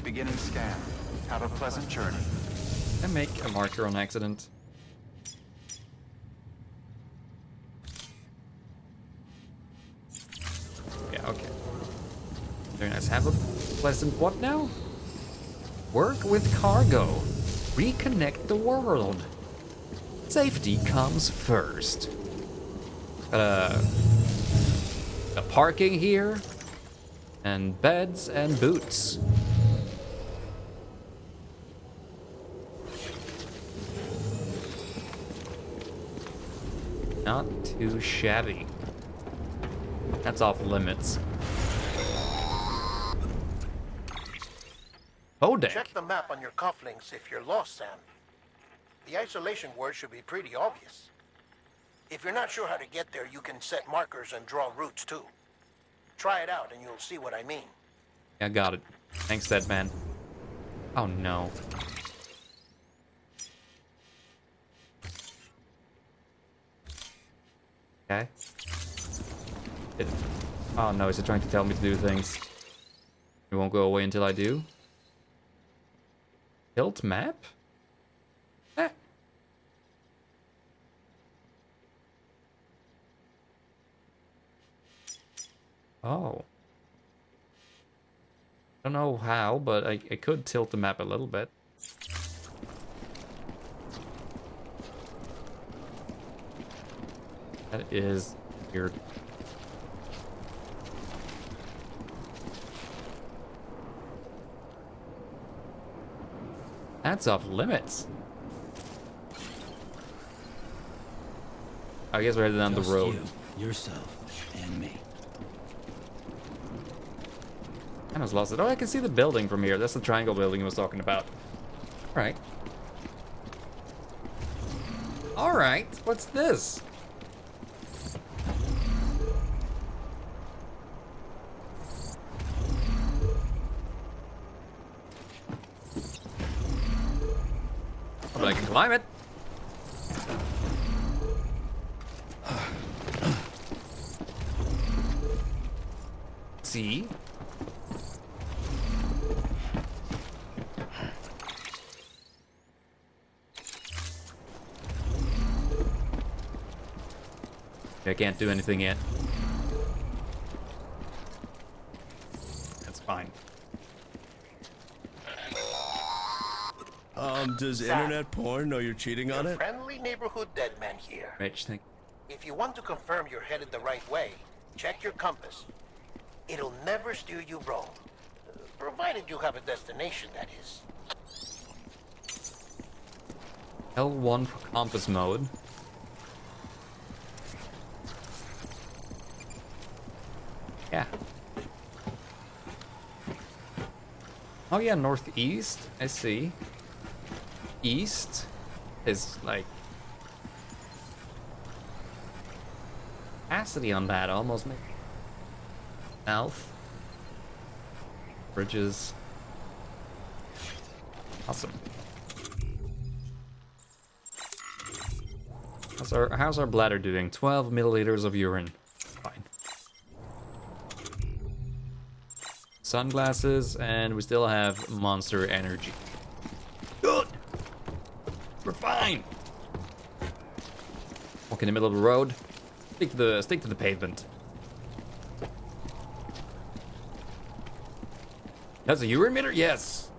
Beginning scan. Have a pleasant journey. Did I make a marker on accident? Yeah, okay. Very nice. Have a pleasant what now? Work with cargo. Reconnect the world. Safety comes first. A parking here. And beds and boots. Not too shabby. That's off limits. Deck. Check the map on your cufflinks if you're lost, Sam. The isolation word should be pretty obvious. If you're not sure how to get there, you can set markers and draw routes too. Try it out and you'll see what I mean. Yeah, got it. Thanks, Dead Man. Oh no. Okay. Oh no, is it trying to tell me to do things? It won't go away until I do. Tilt map? Eh. Oh. I don't know how, but I could tilt the map a little bit. That is weird. That's off limits. I guess we're headed down the road. You, yourself, and me. I almost lost it. Oh, I can see the building from here. That's the triangle building I was talking about. Alright. Alright, what's this? But I can climb it. See? I can't do anything yet. That's fine. Does internet porn know you're cheating on Your it? friendly neighborhood dead man here. Mitch, think. If you want to confirm you're headed the right way, check your compass. It'll never steer you wrong. Provided you have a destination, that is. L1 for compass mode. Yeah. Oh yeah, northeast. I see. East is like capacity on that almost. Maybe. South. Bridges. Awesome. How's our bladder doing? 12 milliliters of urine. Fine. Sunglasses, and we still have monster energy. Good. We're fine. Walk in the middle of the road. Stick to the pavement. That's a urine meter? Yes.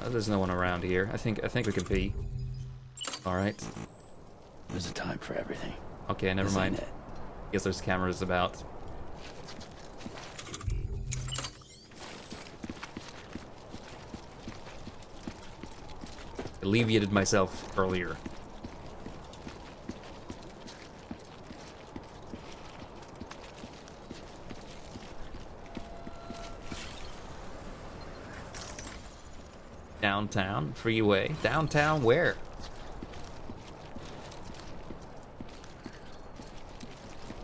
There's no one around here. I think we can pee. Alright. There's a time for everything. Okay, never This ain't mind. it. Guess there's cameras about. Alleviated myself earlier. Downtown, freeway. Downtown where?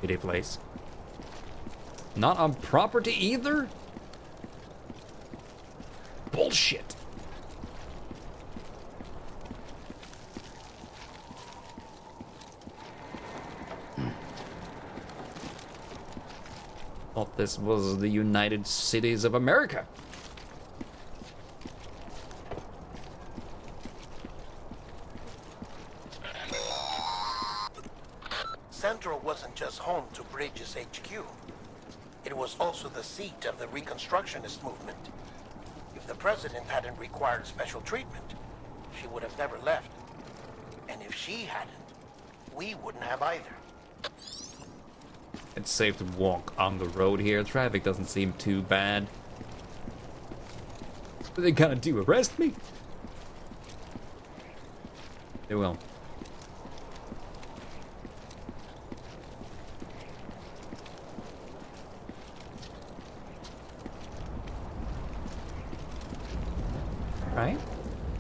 Payday place. Not on property either? Bullshit. Thought this was the United Cities of America. Central wasn't just home to Bridges HQ. It was also the seat of the Reconstructionist movement. If the president hadn't required special treatment, she would have never left. And if she hadn't, we wouldn't have either. It's safe to walk on the road here. Traffic doesn't seem too bad. What are they gonna do? Arrest me? They will. Right?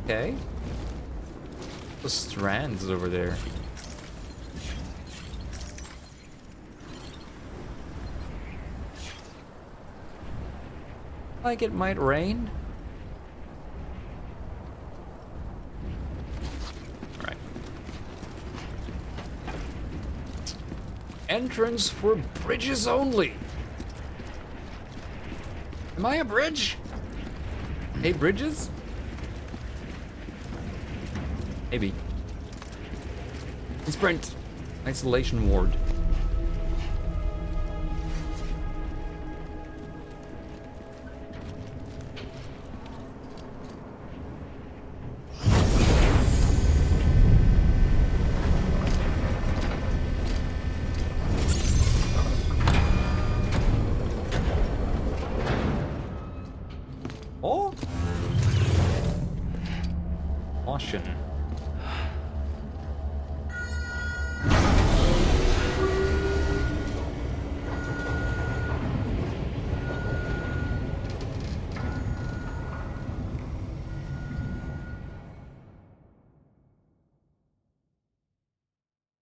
Okay. The strands over there. Like it might rain. Alright. Entrance for bridges only. Am I a bridge? Hey, bridges? Maybe. Sprint. Isolation ward. Oh. Caution.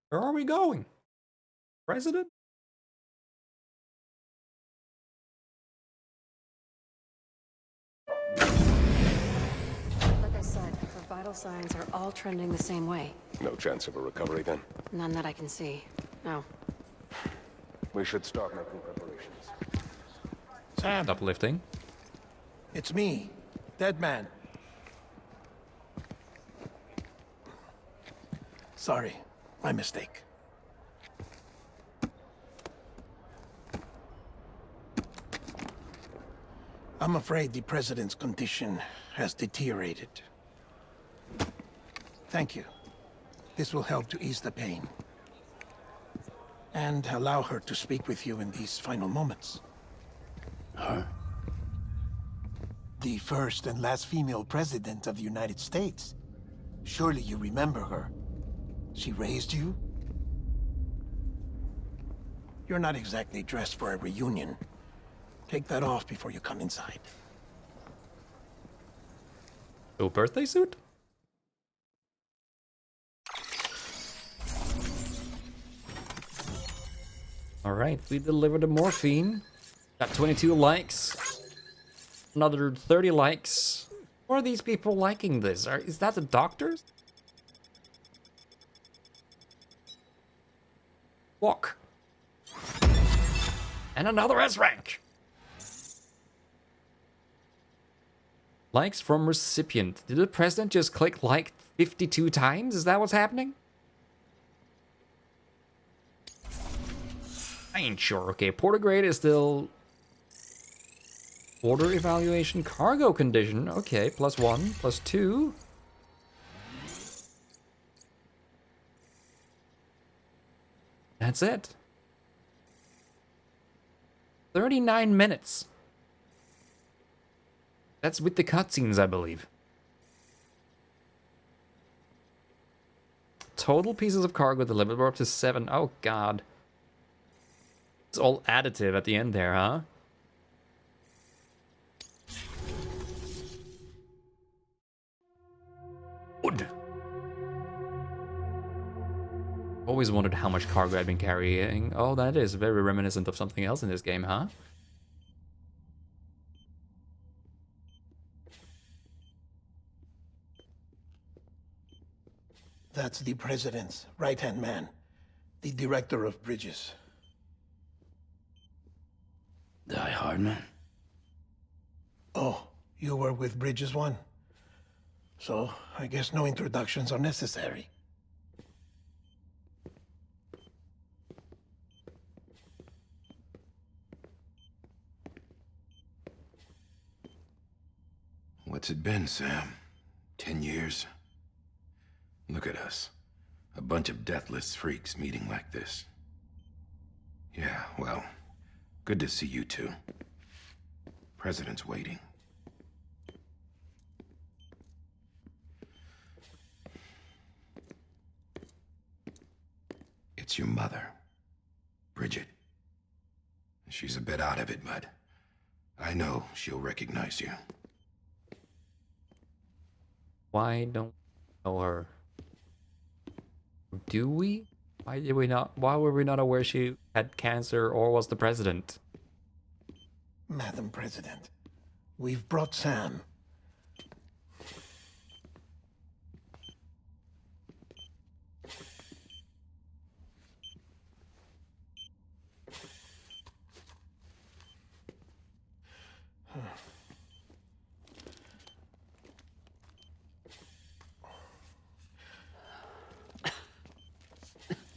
Where are we going? President? Like I said, her vital signs are all trending the same way. No chance of a recovery then? None that I can see. No. We should start making preparations. Sam, Uplifting. it's me, Dead Man. Sorry, my mistake. I'm afraid the president's condition has deteriorated. Thank you. This will help to ease the pain. And allow her to speak with you in these final moments. Her? The first and last female president of the United States. Surely you remember her. She raised you? You're not exactly dressed for a reunion. Take that off before you come inside. Oh, birthday suit? Alright, we delivered the morphine. Got 22 likes. Another 30 likes. Why are these people liking this? Is that the doctors? Walk. And another S rank. Likes from recipient. Did the president just click like 52 times? Is that what's happening? I ain't sure. Okay, Porter grade is still Order evaluation, cargo condition. Okay, +1, +2. That's it. 39 minutes. That's with the cutscenes, I believe. Total pieces of cargo delivered were up to 7. Oh, God. It's all additive at the end there, huh? Good. Always wondered how much cargo I'd been carrying. Oh, that is very reminiscent of something else in this game, huh? That's the president's right-hand man, the director of bridges. Die Hard man? Oh, you were with Bridges 1? So, I guess no introductions are necessary. What's it been, Sam? 10 years? Look at us. A bunch of deathless freaks meeting like this. Yeah, well, good to see you two. President's waiting. It's your mother, Bridget. She's a bit out of it, but I know she'll recognize you. Why don't we know her? Do we? Why did we not? Why were we not aware she had cancer or was the president? Madam President, we've brought Sam.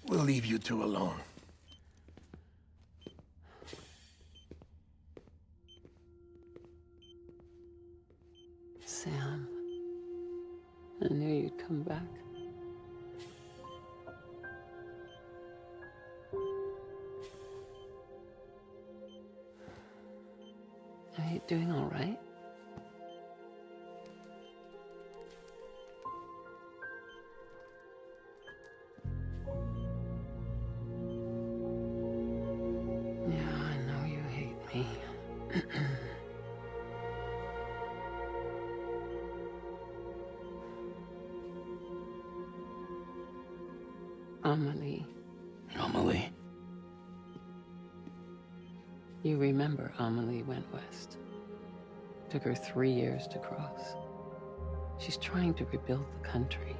We'll leave you two alone. Sam, I knew you'd come back. Are you doing all right? Amelie. Amelie? You remember Amelie went west. Took her 3 years to cross. She's trying to rebuild the country.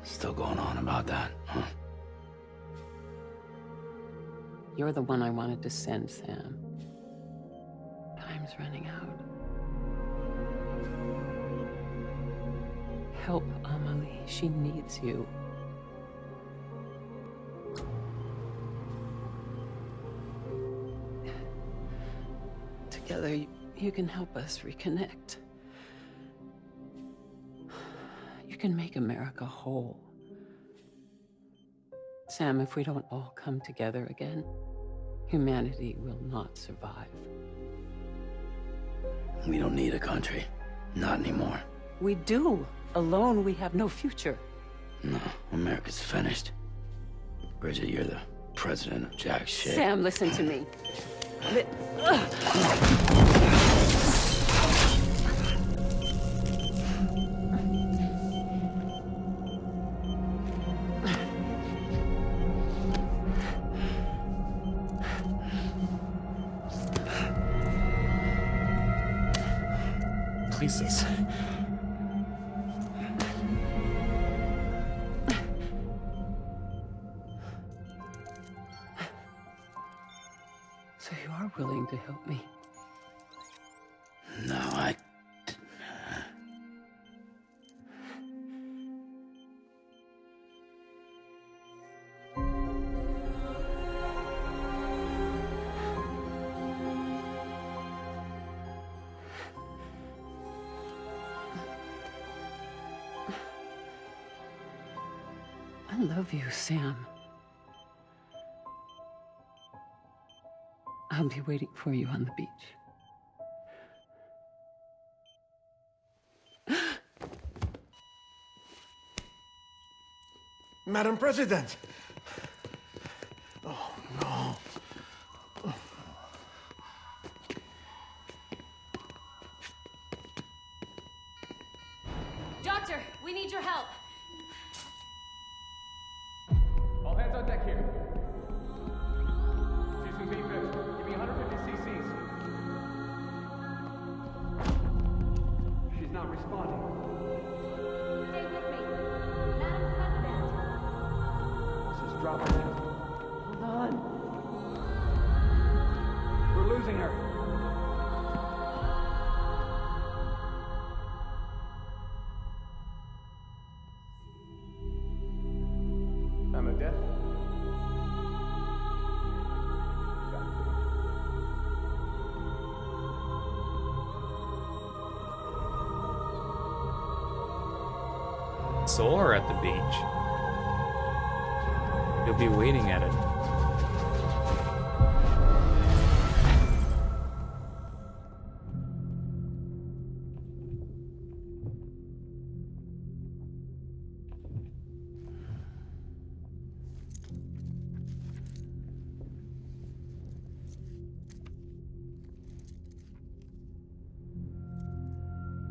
Still going on about that, huh? You're the one I wanted to send, Sam. Time's running out. Help Amelie. She needs you. Together, you can help us reconnect. You can make America whole. Sam, if we don't all come together again, humanity will not survive. We don't need a country. Not anymore. We do. Alone, we have no future. No, America's finished. Bridget, you're the president of jack shit. Sam, listen to me. Places. So you are willing to help me? No, I... love you, Sam. I'll be waiting for you on the beach. Madam President! Oh, no. Doctor, we need your help. All hands on deck here. Season B-Fifth, give me 150 cc's. She's not responding. Stay with me. Madam President. This is dropping. Hold on. We're losing her. I'm a death. Or at the beach. You'll be waiting at it.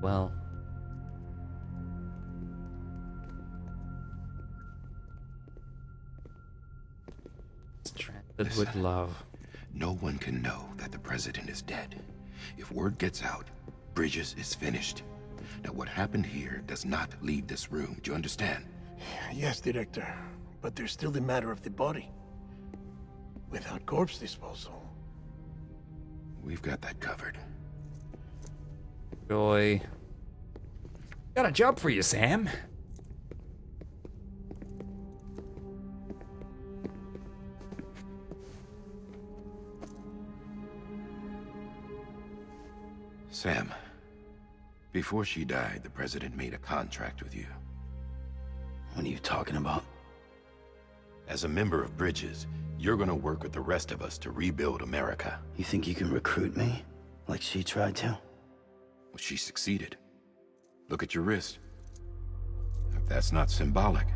Well, Stranded with love. No one can know that the president is dead. If word gets out, Bridges is finished. Now, what happened here does not leave this room. Do you understand? Yes, Director. But there's still the matter of the body. Without corpse disposal. We've got that covered. Joy. Got a job for you, Sam. Sam, before she died, the president made a contract with you. What are you talking about? As a member of Bridges, you're gonna work with the rest of us to rebuild America. You think you can recruit me? Like she tried to? Well, she succeeded. Look at your wrist. If that's not symbolic,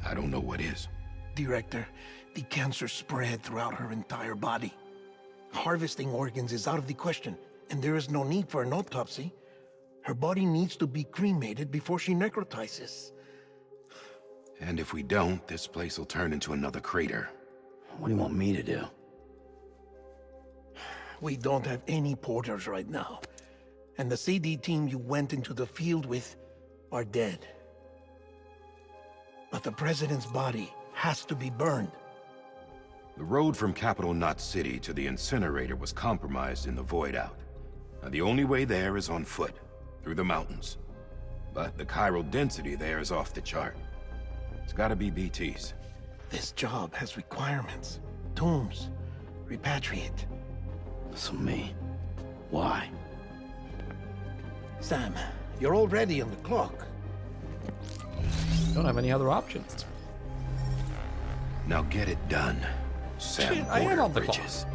I don't know what is. Director, the cancer spread throughout her entire body. Harvesting organs is out of the question, and there is no need for an autopsy. Her body needs to be cremated before she necrotizes. And if we don't, this place will turn into another crater. What do you want me to do? We don't have any porters right now. And the CD team you went into the field with are dead. But the president's body has to be burned. The road from Capital Knot City to the incinerator was compromised in the void out. Now, the only way there is on foot, through the mountains. But the chiral density there is off the chart. It's gotta be BTs. This job has requirements. Tombs. Repatriate. So me. Why? Sam, you're already on the clock. Don't have any other options. Now get it done, Sam. Shit, I am on the clock. Bridges.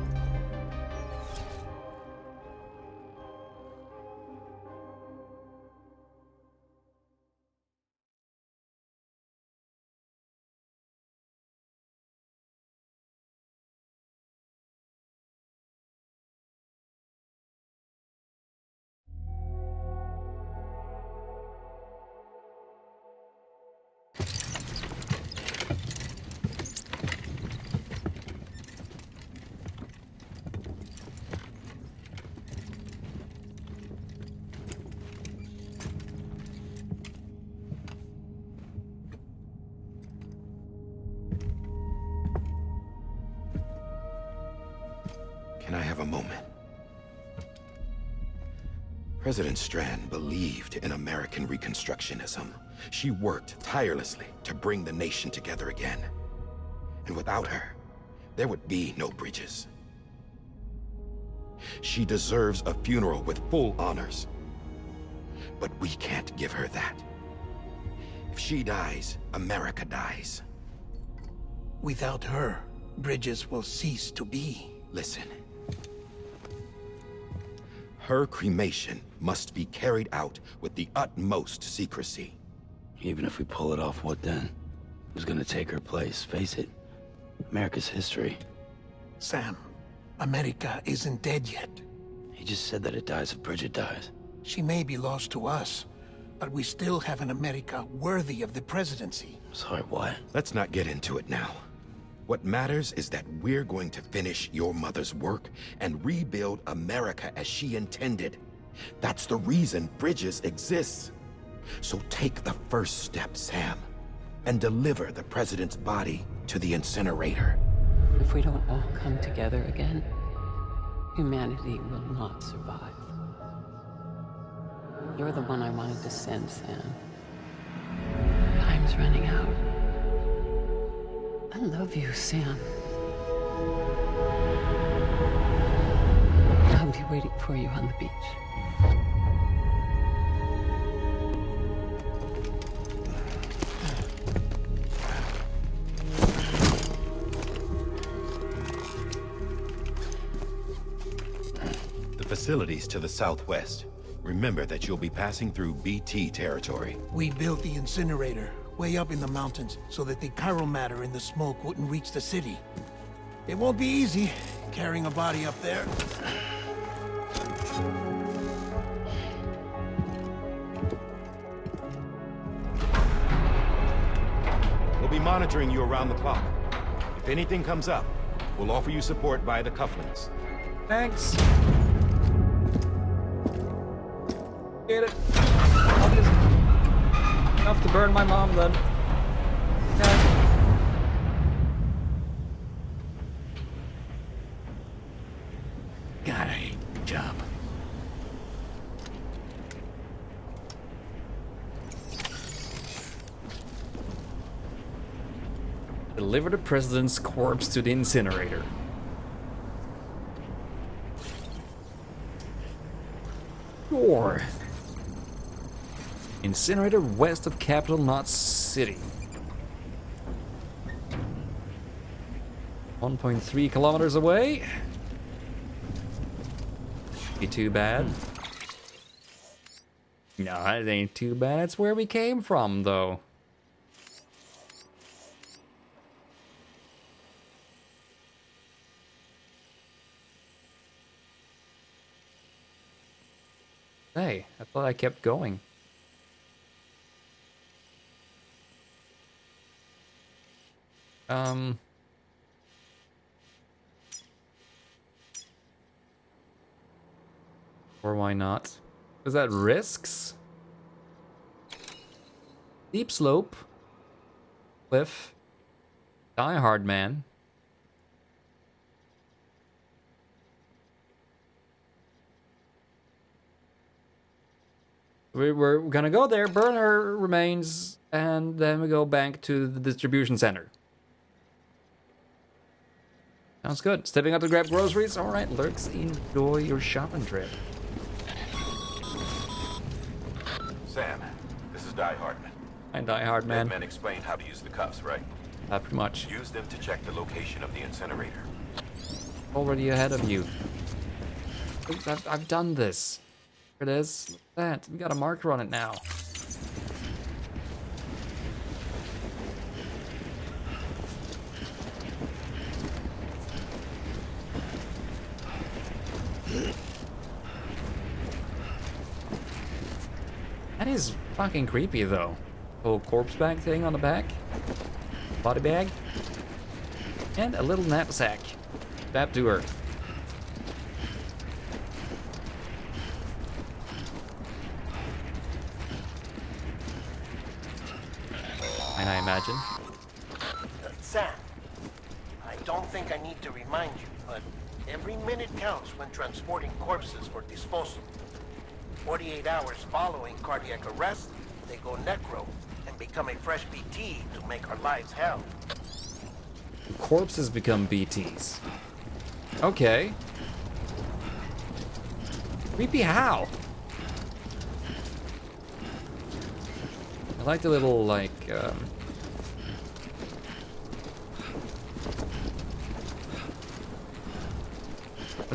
Can I have a moment? President Strand believed in American Reconstructionism. She worked tirelessly to bring the nation together again. And without her, there would be no Bridges. She deserves a funeral with full honors. But we can't give her that. If she dies, America dies. Without her, Bridges will cease to be. Listen. Her cremation must be carried out with the utmost secrecy. Even if we pull it off, what then? Who's gonna take her place? Face it, America's history. Sam, America isn't dead yet. He just said that it dies if Bridget dies. She may be lost to us, but we still have an America worthy of the presidency. Sorry, what? Let's not get into it now. What matters is that we're going to finish your mother's work and rebuild America as she intended. That's the reason Bridges exists. So take the first step, Sam, and deliver the president's body to the incinerator. If we don't all come together again, humanity will not survive. You're the one I wanted to send, Sam. Time's running out. I love you, Sam. I'll be waiting for you on the beach. The facilities to the southwest. Remember that you'll be passing through BT territory. We built the incinerator way up in the mountains so that the chiral matter in the smoke wouldn't reach the city. It won't be easy carrying a body up there. We'll be monitoring you around the clock. If anything comes up, we'll offer you support via the cufflinks. Thanks. Get it. Enough to burn my mom then. Okay. God, I hate the job. Deliver the president's corpse to the incinerator. Sure. Incinerator west of Capital Knot City. 1.3 kilometers away. Be too bad. No, it ain't too bad. It's where we came from, though. Hey, I thought I kept going. Or why not? Is that risks? Steep slope. Cliff. Die Hard Man. We're gonna go there, burn her remains, and then we go back to the distribution center. Sounds good. Stepping up to grab groceries. All right, Lurks, enjoy your shopping trip. Sam, this is Die Hardman. Hi, Die Hard Man. Men explained how to use the cuffs, right? Pretty much. Use them to check the location of the incinerator. Already ahead of you. I've done this. Here it is. Look at that. We got a marker on it now. That is fucking creepy, though. Little corpse bag thing on the back. Body bag. And a little knapsack. Strapped to her. And I imagine. Sam, I don't think I need to remind you, but every minute counts when transporting corpses for disposal. 48 hours following cardiac arrest, they go necro and become a fresh BT to make our lives hell. Corpses become BTs. Okay. Creepy how? I like the little, like,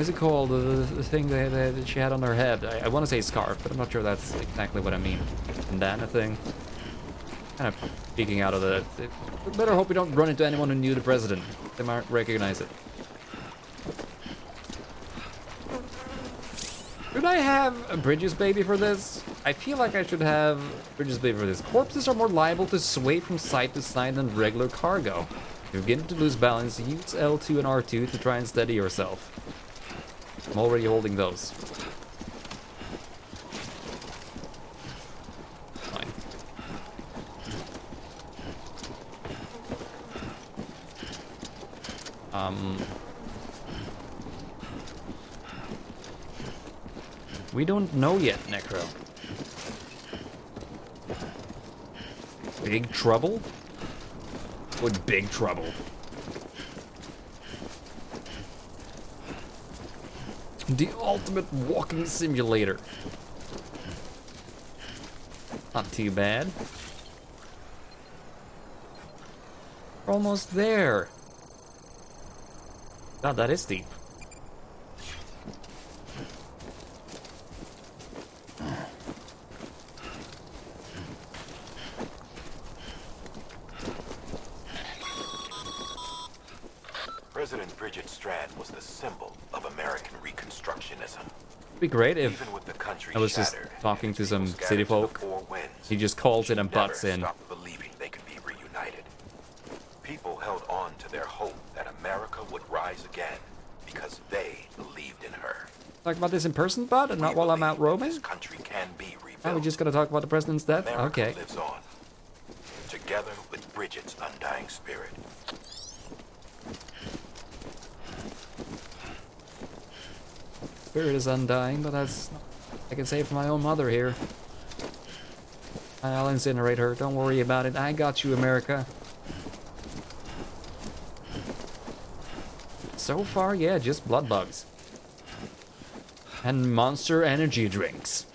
What's it called? The thing that she had on her head. I want to say scarf, but I'm not sure that's exactly what I mean. Bandana thing. Kind of peeking out of the... Better hope we don't run into anyone who knew the president. They might recognize it. Should I have a Bridges baby for this? I feel like I should have Bridges baby for this. Corpses are more liable to sway from side to side than regular cargo. If you're beginning to lose balance, use L2 and R2 to try and steady yourself. I'm already holding those. Fine. We don't know yet, Necro. Big trouble? What big trouble? The ultimate walking simulator. Not too bad. We're almost there. God, that is steep. President Bridget Strand was the symbol of American Reconstructionism. It'd be great if Even with the country I was just shattered, talking to some scattered city to the folk. four winds, He just calls it and she never butts in. stopped believing they could be reunited. People held on to their hope that America would rise again because they believed in her. Talk about this in person, bud, and not while I'm out roaming? This country can be rebuilt. Are we just gonna talk about the president's death? America Okay. lives on, together with Bridget's undying spirit. Spirit is undying, but that's... I can say for my own mother here. I'll incinerate her. Don't worry about it. I got you, America. So far, yeah, just blood bugs. And Monster energy drinks.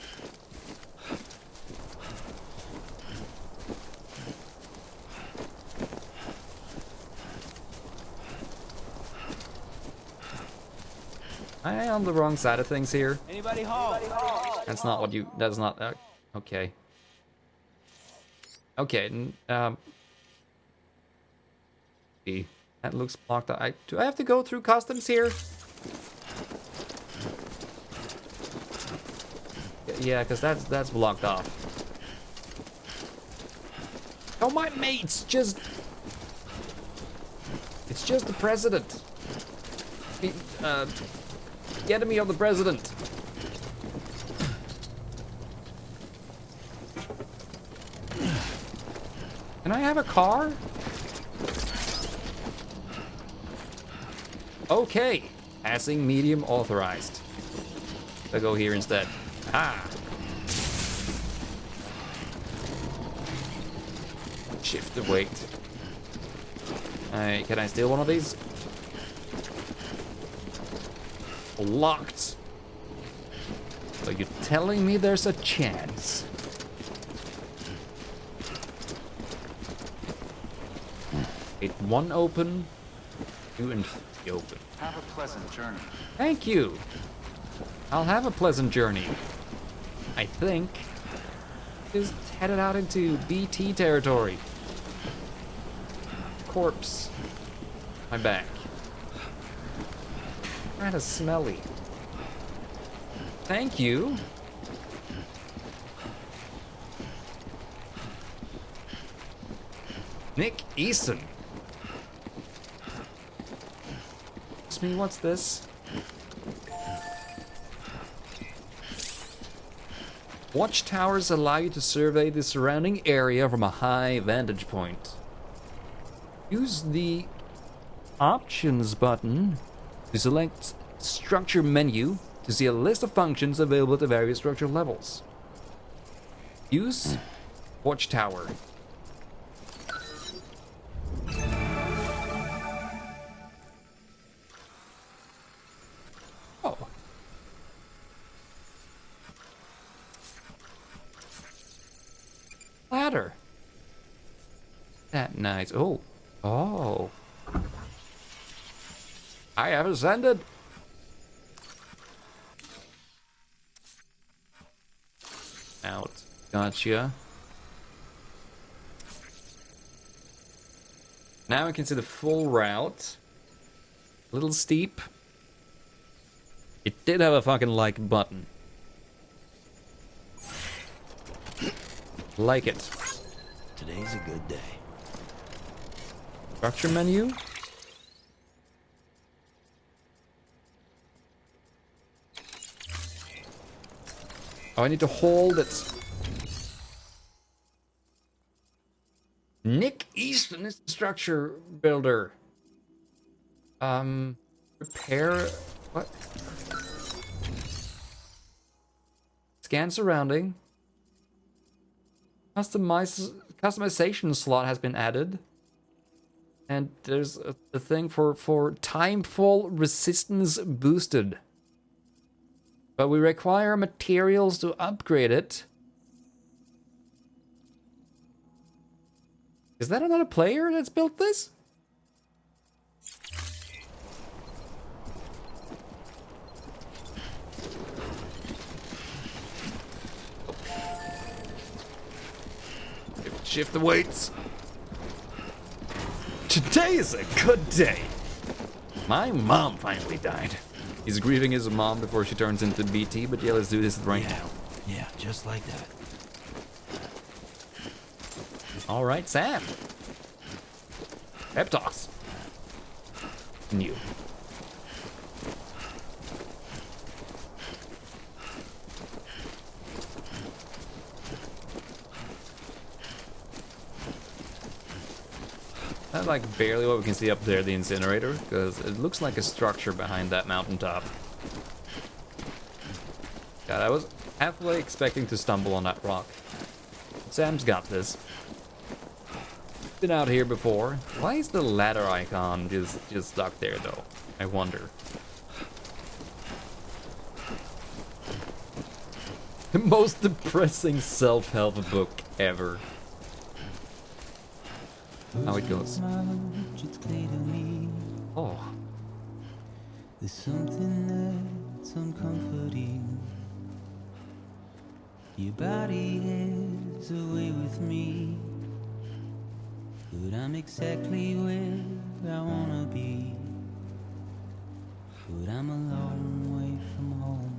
Am I on the wrong side of things here? Anybody home? That's not what you... That's not... okay. Okay, that looks blocked out. Do I have to go through customs here? Yeah, because that's blocked off. Oh, my mates, just... It's just the president. Get me on the president. Can I have a car? Okay. Passing medium authorized. I'll go here instead. Ah. Shift the weight. Alright, can I steal one of these? Locked. So you're telling me there's a chance? One open, 2 and 3 open. Have a pleasant journey. Thank you. I'll have a pleasant journey. I think. Just headed out into BT territory. Corpse. My back. Kinda smelly. Thank you. Nick Eason. Excuse me, what's this? Watchtowers allow you to survey the surrounding area from a high vantage point. Use the Options button to select Structure menu to see a list of functions available at the various structure levels. Use Watchtower. Oh. Ladder. That nice. Oh. Oh. I have ascended. Gotcha. Now we can see the full route. A little steep. It did have a fucking like button. Like it. Today's a good day. Structure menu. Oh, I need to hold it. Nick Easton is the structure builder. Repair. What? Scan surrounding. Customization slot has been added. And there's a thing for timefall resistance boosted. But we require materials to upgrade it. Is that another player that's built this? Shift the weights. Today is a good day. My mom finally died. He's grieving his mom before she turns into BT, but yeah, let's do this right now. Yeah, just like that. All right, Sam. Pep talks. New. That's like barely what we can see up there, the incinerator, because it looks like a structure behind that mountaintop. God, I was halfway expecting to stumble on that rock. Sam's got this. Been out here before. Why is the ladder icon just stuck there though? I wonder. The most depressing self-help book ever. How it goes. Oh. There's something that's uncomforting. Your body is away with me, but I'm exactly where I wanna be. But I'm a long way from home.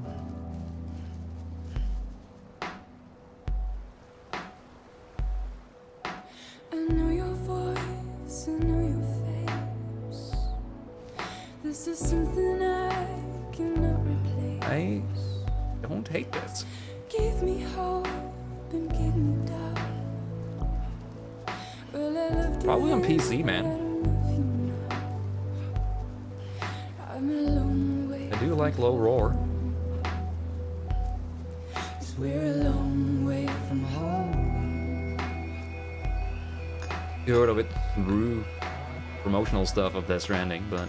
I know your voice, I know your face. This is something I cannot replace. I don't hate this. Give me hope and give me doubt. Well, I loved Probably on PC, man. I'm a long way. I do like low roar. 'Cause we're a long way from home. You heard of it through promotional stuff of Death Stranding, but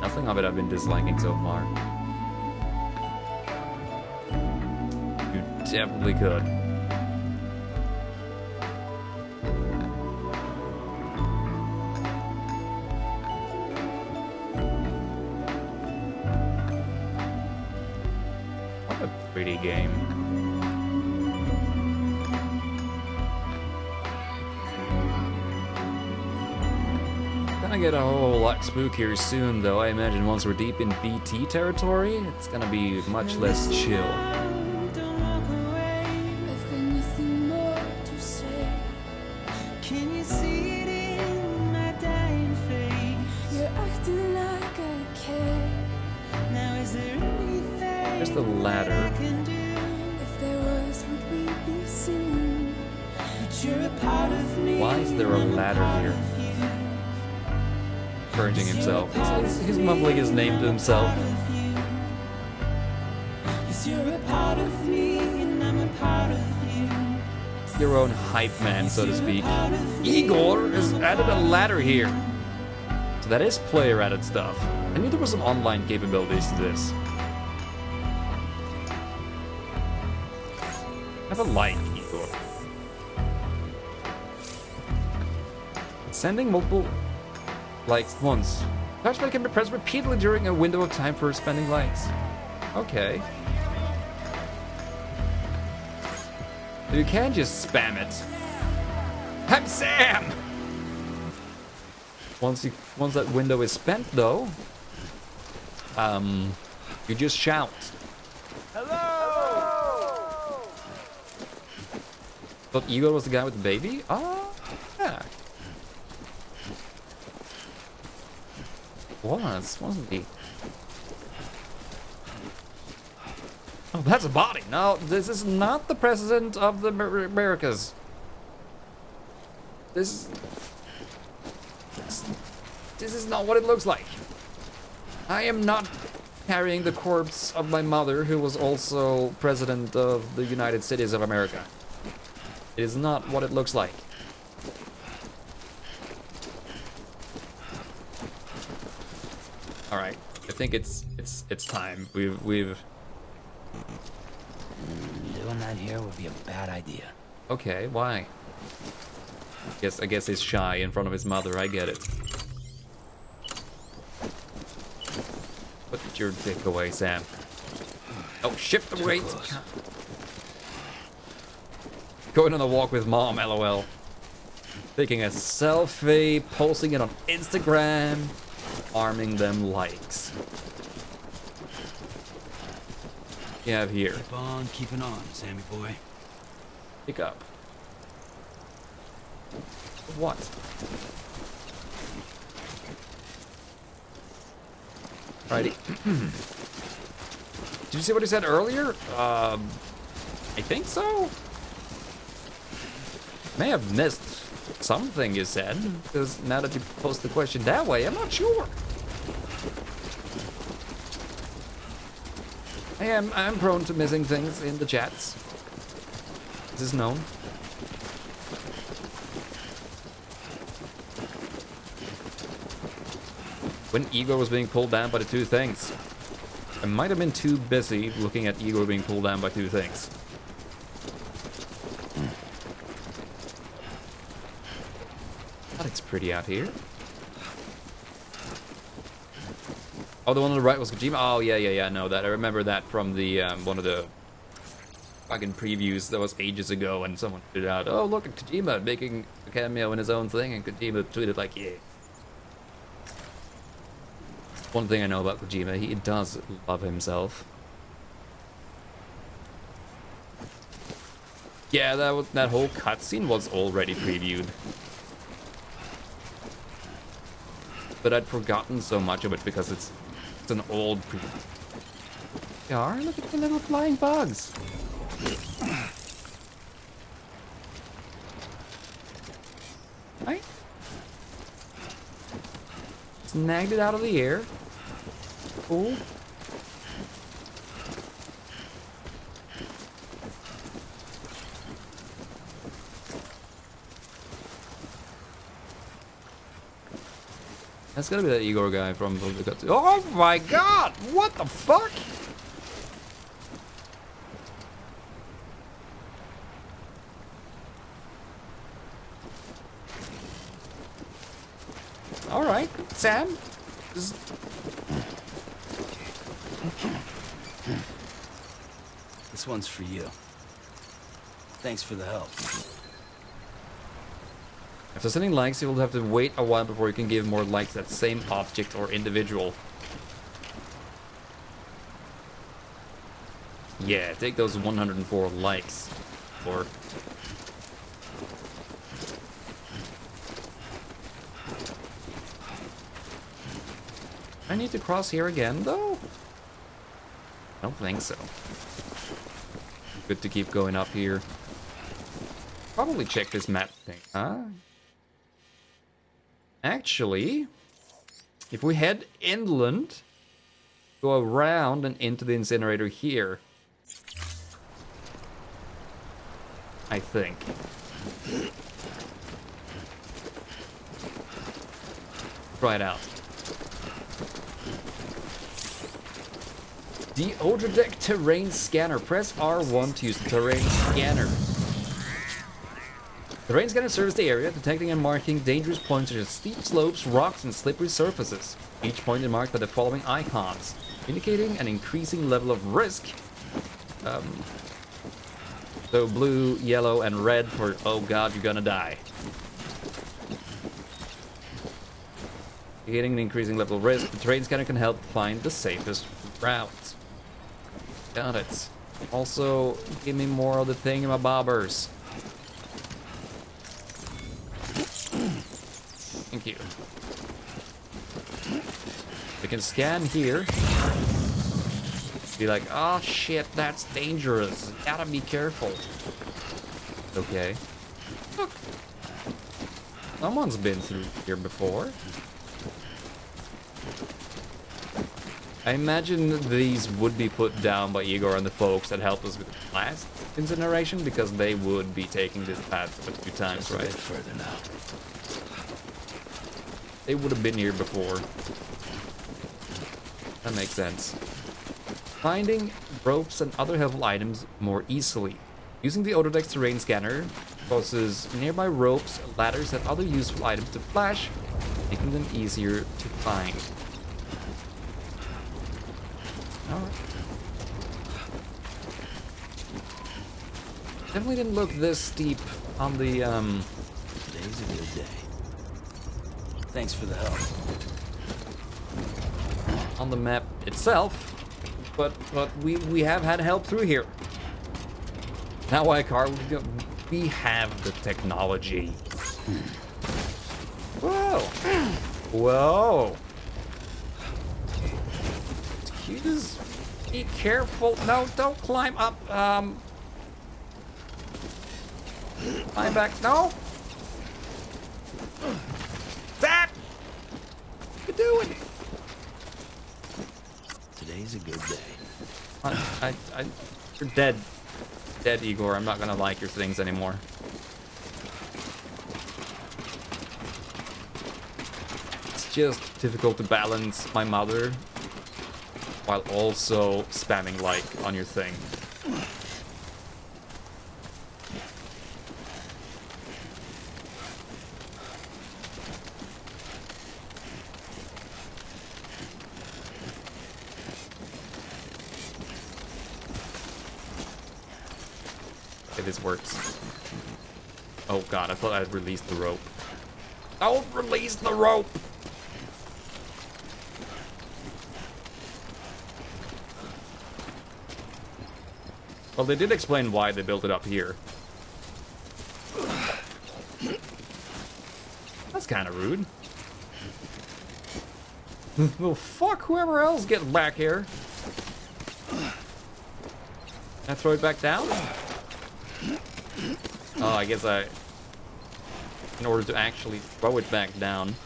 nothing of it I've been disliking so far. You definitely could. What a pretty game. Gonna get a whole lot spookier soon, though. I imagine once we're deep in BT territory, it's gonna be much less chill. I've got nothing more to say. Can you see it in my dying face? You're acting like I care. Now is there anything There's the ladder. I can do? If there was, would we be singing? But you're a part of me. Why is there a ladder here? Encouraging himself. He's mumbling his name to himself. You're a part of me, and I'm a part of you. Your own hype man, so to speak. Igor has added a ladder here. So that is player added stuff. I knew there was some online capabilities to this. Have a like, Igor. Sending multiple likes once. Touchpad can be pressed repeatedly during a window of time for spending likes. Okay. You can't just spam it. I'm Sam! Once that window is spent though, you just shout. Hello! Thought Igor was the guy with the baby? Oh, yeah. Wasn't he? Oh, that's a body. No, this is not the president of the Americas. This is not what it looks like. I am not carrying the corpse of my mother, who was also president of the United States of America. It is not what it looks like. All right, I think it's time. We've. Doing that here would be a bad idea. Okay, why? I guess he's shy in front of his mother. I get it. Put your dick away, Sam. Oh, shift the weight. Going on a walk with mom, lol. Taking a selfie, posting it on Instagram, arming them likes. You have here. Keep on keeping on, Sammy boy. Pick up. What? Righty. Did you see what he said earlier? I think so. May have missed something you said, because now that you posed the question that way, I'm not sure. I'm prone to missing things in the chats. This is known. When Igor was being pulled down by the two things. I might have been too busy looking at Igor being pulled down by two things. God, it's pretty out here. Oh, the one on the right was Kojima? Oh, yeah, I know that. I remember that from the, one of the fucking previews that was ages ago, and someone tweeted out, oh, look at Kojima making a cameo in his own thing, and Kojima tweeted like, yeah. One thing I know about Kojima, he does love himself. Yeah, that whole cutscene was already previewed. But I'd forgotten so much of it because it's an old preview. Yeah, look at the little flying bugs. Right? Snagged it out of the air. Cool. That's gotta be that Igor guy from the cutscene. Oh my god! What the fuck? Alright, Sam. This one's for you. Thanks for the help. After sending likes, you will have to wait a while before you can give more likes to that same object or individual. Yeah, take those 104 likes. Or... I need to cross here again, though? I don't think so. Good to keep going up here. Probably check this map thing, huh? Actually, if we head inland, go around and into the incinerator here. I think. Try it out. The Odradek terrain scanner. Press R1 to use the terrain scanner. The terrain scanner serves the area, detecting and marking dangerous points such as steep slopes, rocks, and slippery surfaces. Each point is marked by the following icons, indicating an increasing level of risk. So blue, yellow, and red for, oh god, you're gonna die. Getting an increasing level of risk, the terrain scanner can help find the safest route. Got it. Also, give me more of the thingamabobbers. Thank you. We can scan here. Be like, oh shit, that's dangerous. Gotta be careful. Okay. Look. Someone's been through here before. I imagine these would be put down by Igor and the folks that helped us with the last incineration, because they would be taking this path a few times, right? A bit further now. They would have been here before. That makes sense. Finding ropes and other helpful items more easily. Using the Autodex terrain scanner causes nearby ropes, ladders, and other useful items to flash, making them easier to find. Alright. Definitely didn't look this steep on the Today's a good day. Thanks for the help. On the map itself, but we have had help through here. Now why car? We have the technology. Whoa! Whoa! Excuse. Be careful. No, don't climb up. Climb back. No. That. What you doing? Today's a good day. You're dead. Dead, Igor. I'm not gonna like your things anymore. It's just difficult to balance my mother while also spamming like on your thing. Okay, this works. Oh god, I thought I'd released the rope. Don't release the rope! Well, they did explain why they built it up here. That's kind of rude. Well, fuck whoever else gets back here. Can I throw it back down? Oh, I guess in order to actually throw it back down,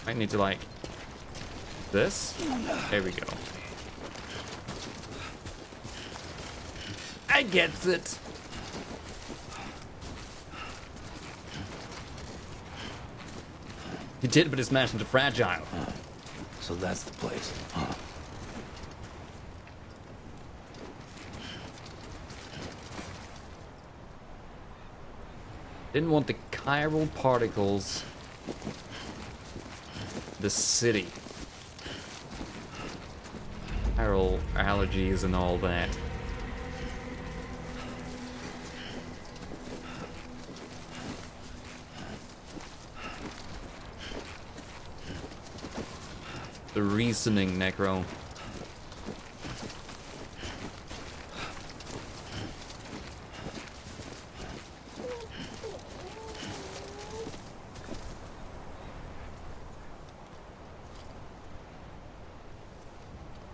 I need to like this. There we go. I gets it. He did, but it's smashed into fragile. So that's the place. Huh. Didn't want the chiral particles. The city. Chiral allergies and all that. The reasoning, Necro.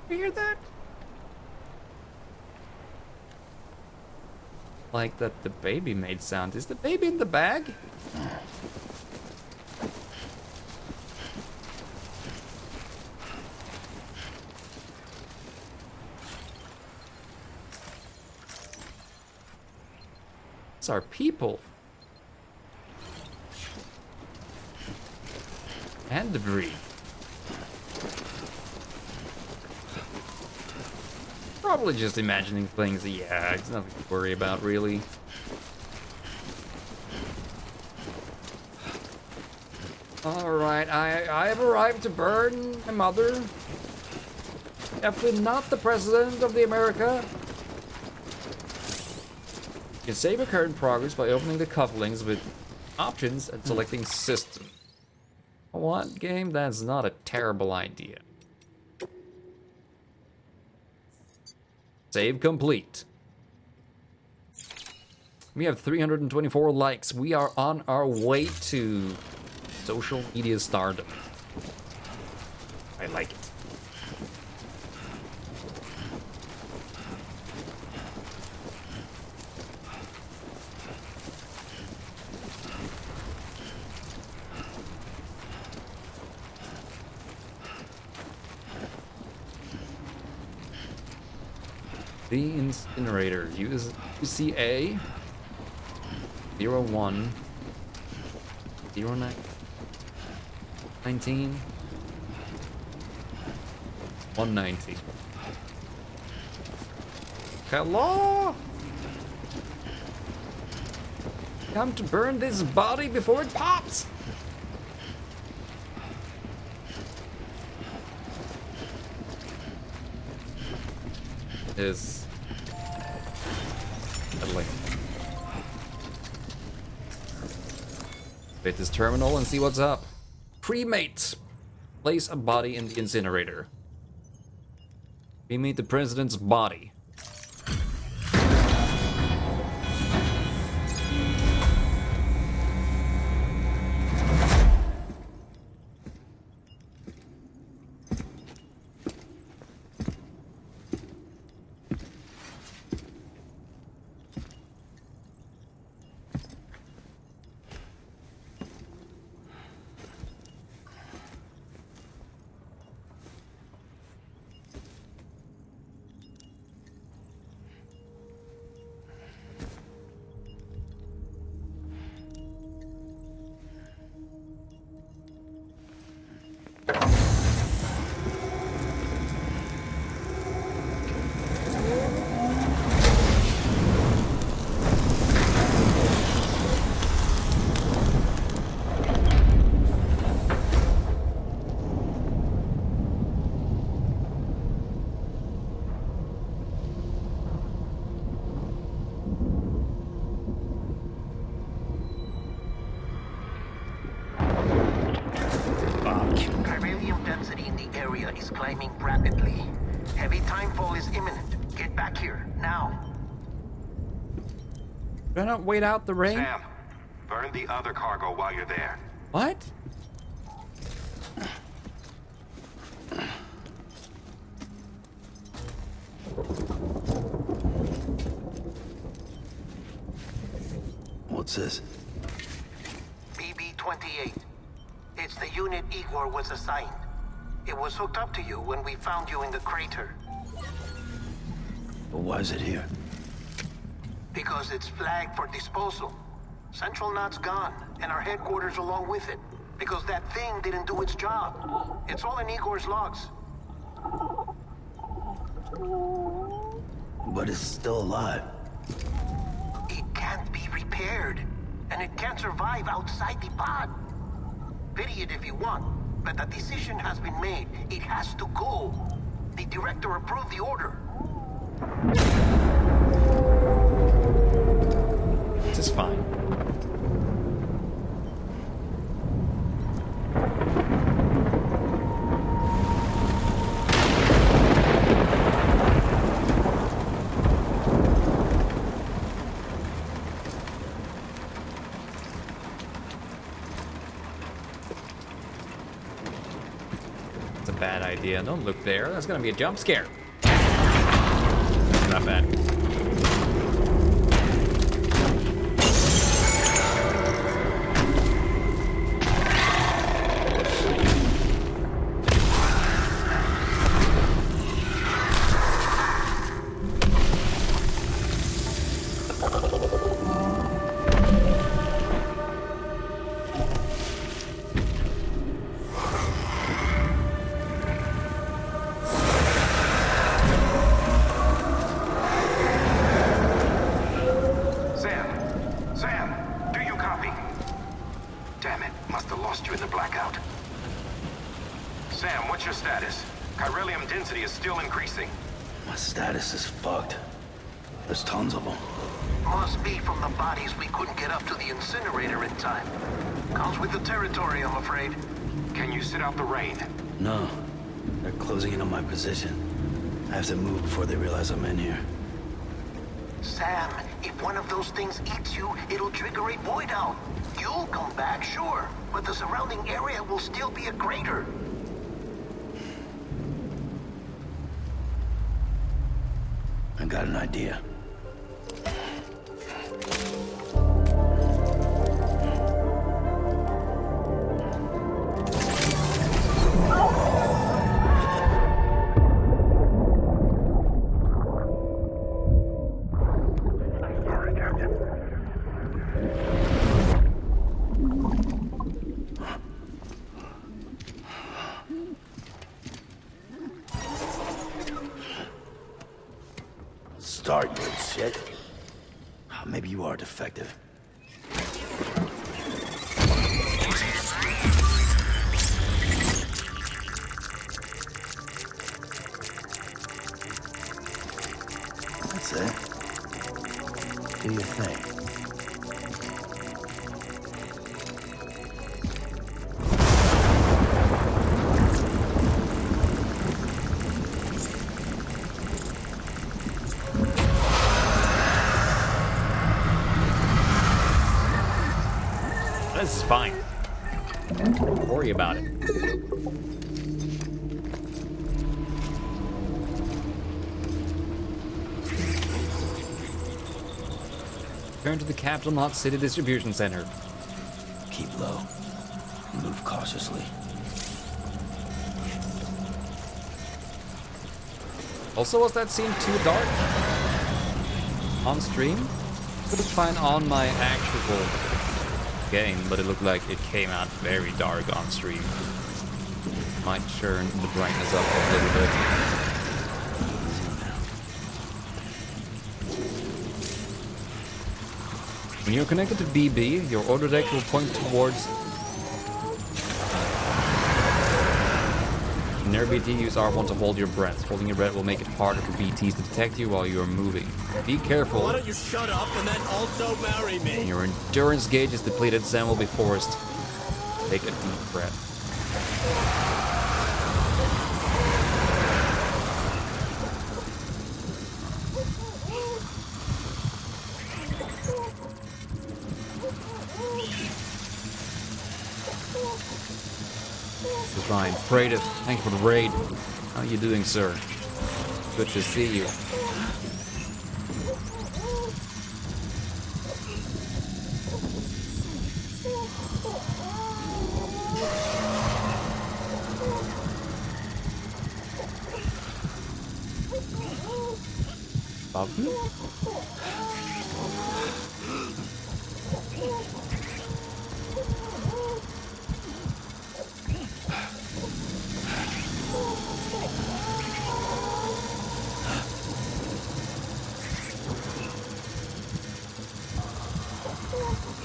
You hear that? Like that the baby made sound. Is the baby in the bag? It's our people. And debris. Probably just imagining things. Yeah, it's nothing to worry about, really. Alright, I have arrived to burn my mother. Definitely not the president of the America. You can save your current progress by opening the cufflinks with options and selecting system. What game? That's not a terrible idea. Save complete. We have 324 likes. We are on our way to social media stardom. I like it. The incinerator. UCA 01 09 19 190. Hello? Come to burn this body before it pops. Is pedaling. Hit this terminal and see what's up. Cremate. Place a body in the incinerator. Cremate the president's body. Chiralium density in the area is climbing rapidly. Heavy timefall is imminent. Get back here, now. Do not wait out the rain? Sam, burn the other cargo while you're there. What? What's this? BB-28. It's the unit Igor was assigned. It was hooked up to you when we found you in the crater. But why is it here? Because it's flagged for disposal. Central Knot's gone, and our headquarters along with it. Because that thing didn't do its job. It's all in Igor's logs. But it's still alive. It can't be repaired, and it can't survive outside the pod. Pity it if you want, but the decision has been made. It has to go. The director approved the order. This is fine. It's a bad idea. Don't look there. That's gonna be a jump scare. Not bad. Chiralium density is still increasing. My status is fucked. There's tons of them. Must be from the bodies we couldn't get up to the incinerator in time. Comes with the territory, I'm afraid. Can you sit out the rain? No. They're closing in on my position. I have to move before they realize I'm in here. Sam, if one of those things eats you, it'll trigger a void out. You'll come back, sure, but the surrounding area will still be a crater. I got an idea. Start, you shit. Maybe you are defective. That's it. Do your thing. This is fine. Don't worry about it. Return to the Capital Knot City Distribution Center. Keep low. Move cautiously. Also, was that scene too dark? On stream? Couldn't find on my actual game, but it looked like it came out very dark on stream. Might turn the brightness up a little bit. When you're connected to BB, your auto deck will point towards near BT. Use R1 to hold your breath. Holding your breath will make it harder for BTs to detect you while you are moving. Be careful. Why don't you shut up and then also marry me? When your endurance gauge is depleted, Sam will be forced to take a deep breath. Fine. Praetor, thank you for the raid. How are you doing, sir? Good to see you. Above me?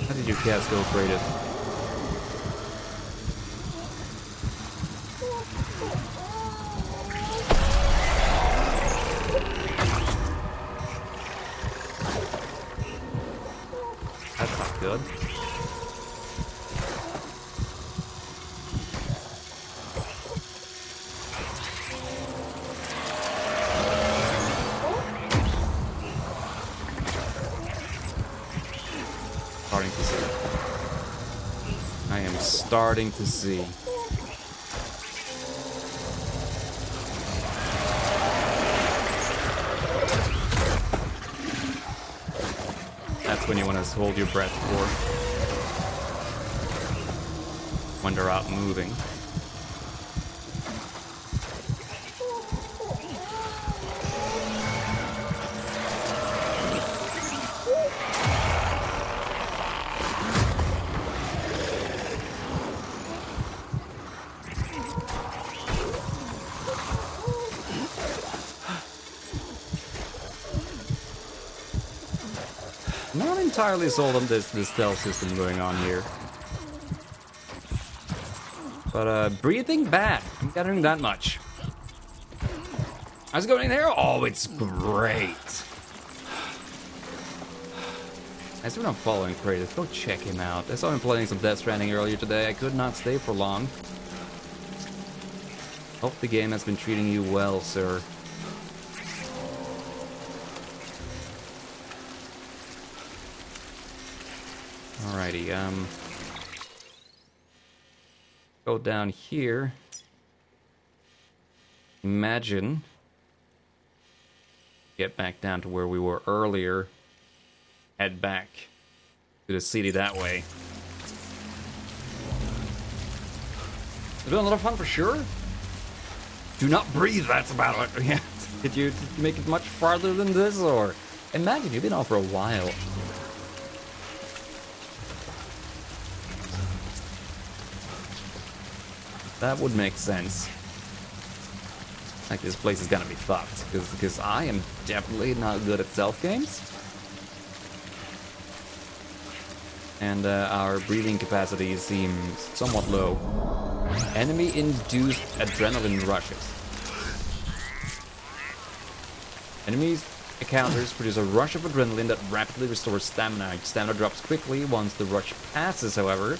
How did your cats go creative? That's not good. Starting to see. I am starting to see. That's when you want to hold your breath for when they're out moving. Not entirely sold on this stealth system going on here. But breathing bad. I'm gathering that much. How's it going in there? Oh, it's great. As we're not following Prey, let's go check him out. I saw him playing some Death Stranding earlier today. I could not stay for long. Hope the game has been treating you well, sir. Alrighty, go down here. Imagine. Get back down to where we were earlier. Head back to the city that way. It's been a lot of fun for sure. Do not breathe, that's about it. Yeah. Did you make it much farther than this, or? Imagine you've been on for a while. That would make sense. Like, this place is gonna be fucked, because I am definitely not good at stealth games. And our breathing capacity seems somewhat low. Enemy-induced adrenaline rushes. Enemies encounters produce a rush of adrenaline that rapidly restores stamina. Stamina drops quickly once the rush passes, however.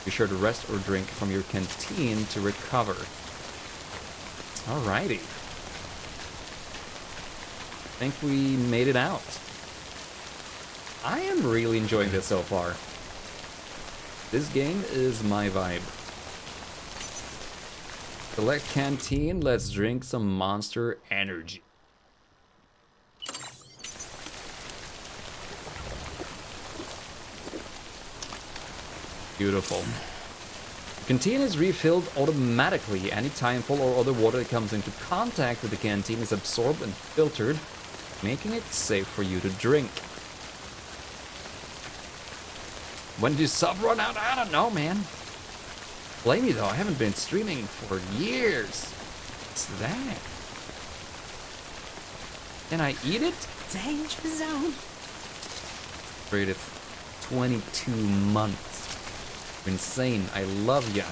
Be sure to rest or drink from your canteen to recover. Alrighty. I think we made it out. I am really enjoying this so far. This game is my vibe. Select canteen, let's drink some Monster Energy. Beautiful. The canteen is refilled automatically. Any time full or other water that comes into contact with the canteen is absorbed and filtered, making it safe for you to drink. When did your sub run out? I don't know, man. Blame me though, I haven't been streaming for years. What's that? Can I eat it? Danger zone. Rated 22 months. Insane, I love ya.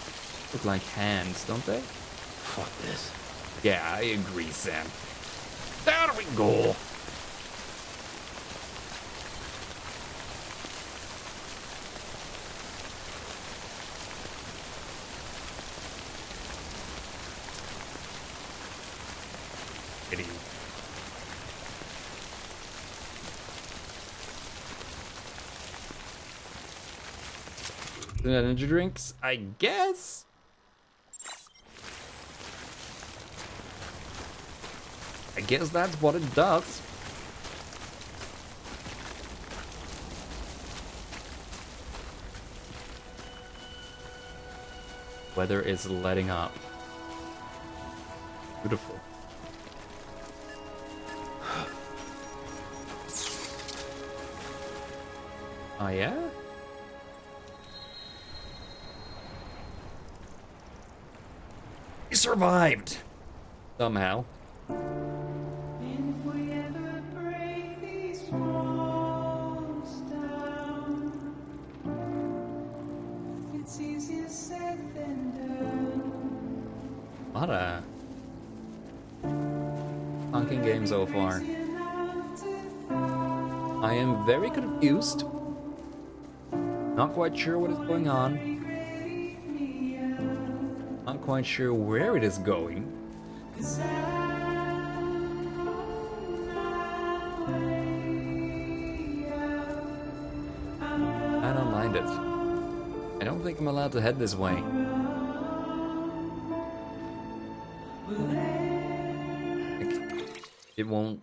Look like hands, don't they? Fuck this. Yeah, I agree, Sam. There we go. Idiot. Energy drinks, I guess. I guess that's what it does. Weather is letting up. Beautiful. Oh yeah? We survived! Somehow. What a funking game so far. I am very confused. Not quite sure what is going on. Not quite sure where it is going. I don't mind it. I don't think I'm allowed to head this way. It won't.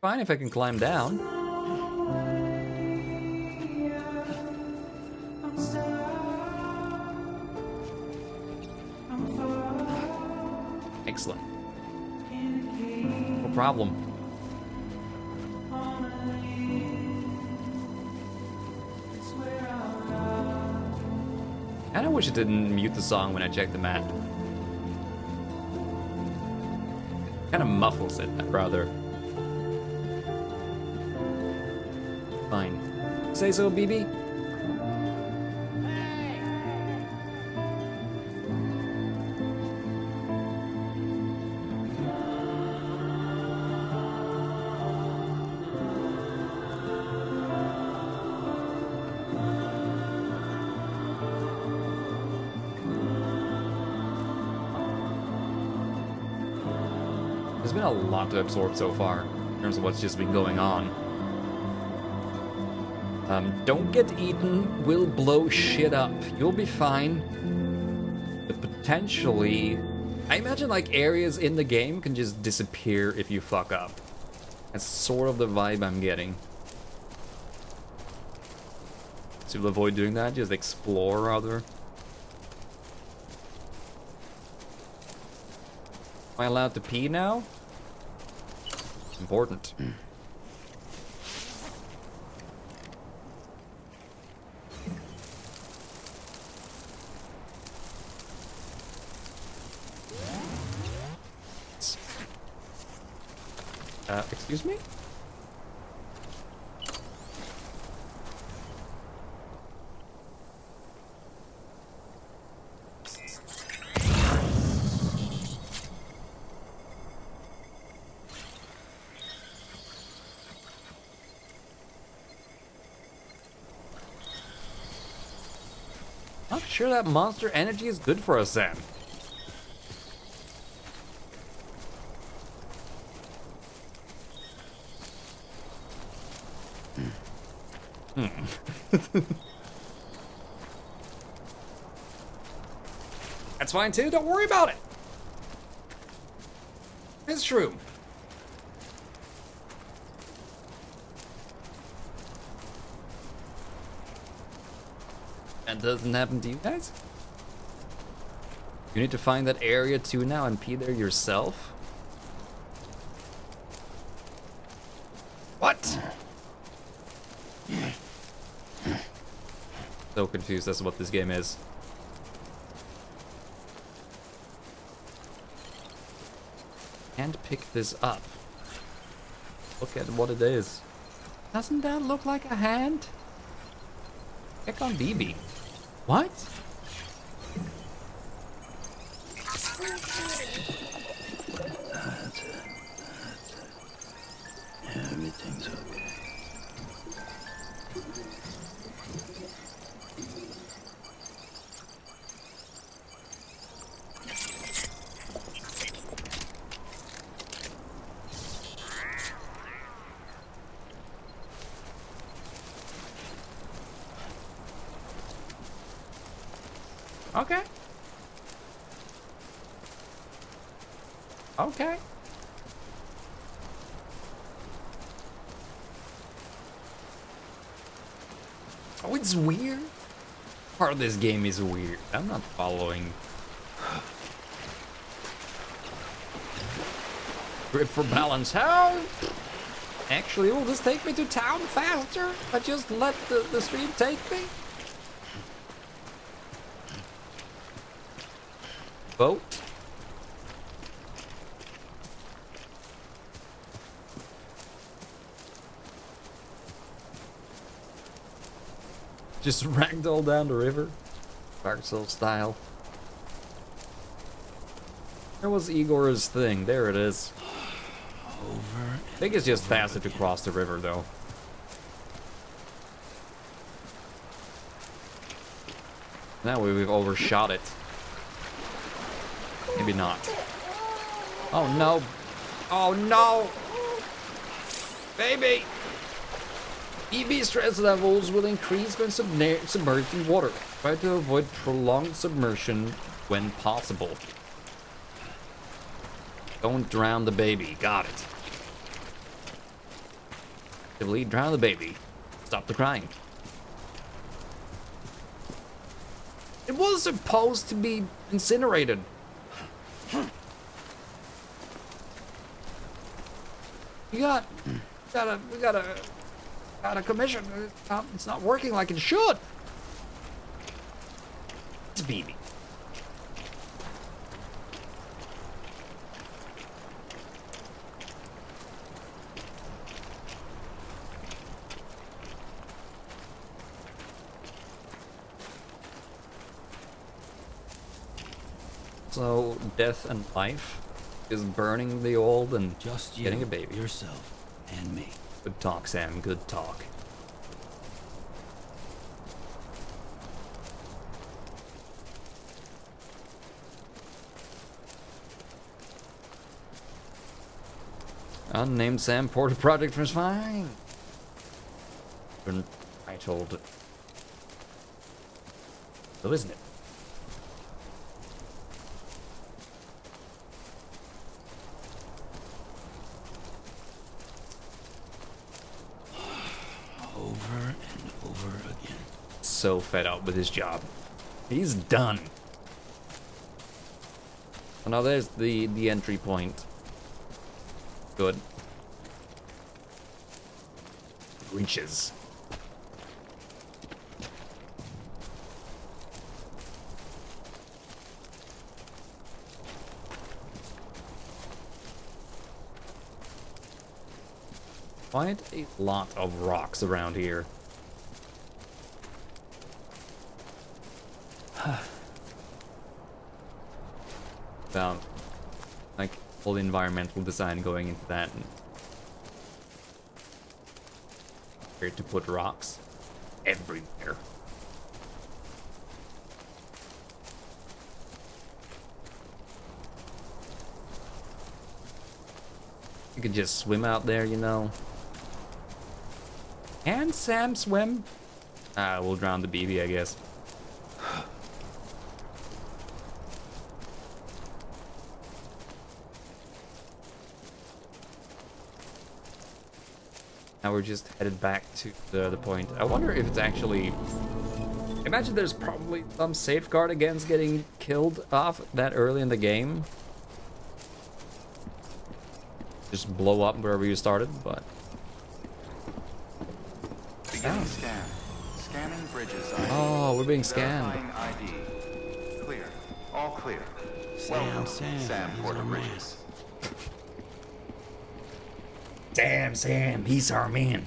Fine if I can climb down. Excellent. No problem. I kinda wish it didn't mute the song when I check the map. Kinda muffles it, rather. Fine. Say so, BB? There's been a lot to absorb so far in terms of what's just been going on. Don't get eaten, will blow shit up. You'll be fine. But potentially, I imagine like areas in the game can just disappear if you fuck up. That's sort of the vibe I'm getting. So you'll avoid doing that, just explore rather. Am I allowed to pee now? Important. Excuse me? Not sure that monster energy is good for us, Sam. That's fine too, don't worry about it. It's true. That doesn't happen to you guys? You need to find that area too now and pee there yourself? What? So confused as to what this game is. Can't pick this up. Look at what it is. Doesn't that look like a hand? Check on BB. What? That's it. Yeah, everything's okay. Okay. Okay. Oh, it's weird. Part of this game is weird. I'm not following. Grip for balance. How? Actually, will this take me to town faster? I just let the stream take me? Boat. Just ragdoll down the river. Dark Souls style. Where was Igor's thing? There it is. I think it's just faster to cross the river though. Now we've overshot it. Maybe not. Oh no. Oh no. Baby. EB stress levels will increase when submerged in water. Try to avoid prolonged submersion when possible. Don't drown the baby. Got it. Actively drown the baby. Stop the crying. It was supposed to be incinerated. We got a commission. It's not working like it should. It's BB. So death and life is burning the old and just getting a baby. Yourself and me. Good talk, Sam. Good talk. Unnamed Sam Porter project was fine. Been titled. So isn't it? Over and over again. So fed up with his job. He's done. Oh, now there's the entry point. Good. Reaches. Quite a lot of rocks around here. About like all the environmental design going into that, and where to put rocks everywhere. You could just swim out there, you know. Can Sam swim? We'll drown the BB, I guess. Now we're just headed back to the point. I wonder if it's actually... Imagine there's probably some safeguard against getting killed off that early in the game. Just blow up wherever you started, but... Beginning scan. Scanning bridges ID. Oh, we're being scanned. Verifying ID. Clear. All clear. Welcome, Sam Porter Bridges. Damn, Sam, he's our man.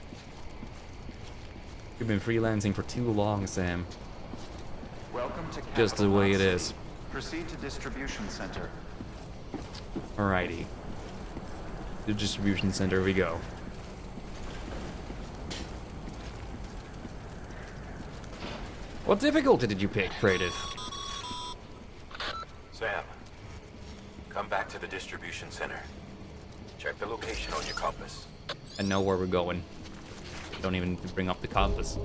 You've been freelancing for too long, Sam. Welcome to Just the way it is. Proceed to distribution center. Alrighty. The distribution center we go. What difficulty did you pick, Creative? Sam, come back to the distribution center. Check the location on your compass. I know where we're going. Don't even need to bring up the compass.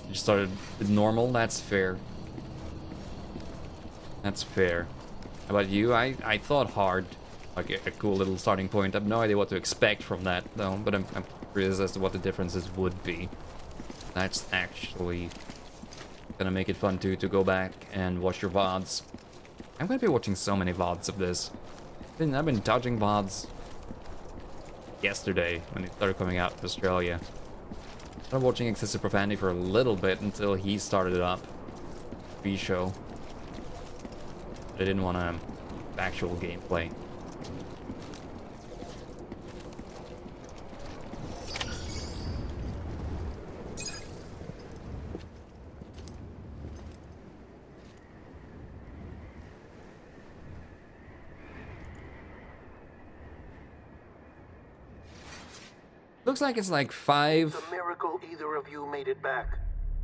You started with normal, that's fair. That's fair. How about you? I thought hard. Like a cool little starting point. I have no idea what to expect from that though, but I'm curious as to what the differences would be. That's actually gonna make it fun too, to go back and watch your VODs. I'm gonna be watching so many VODs of this. I've been dodging VODs yesterday when it started coming out in Australia. I started watching Excessive Profanity for a little bit until he started it up. Pre-show. I didn't want to actual gameplay. Looks like it's like 5. It's a miracle either of you made it back.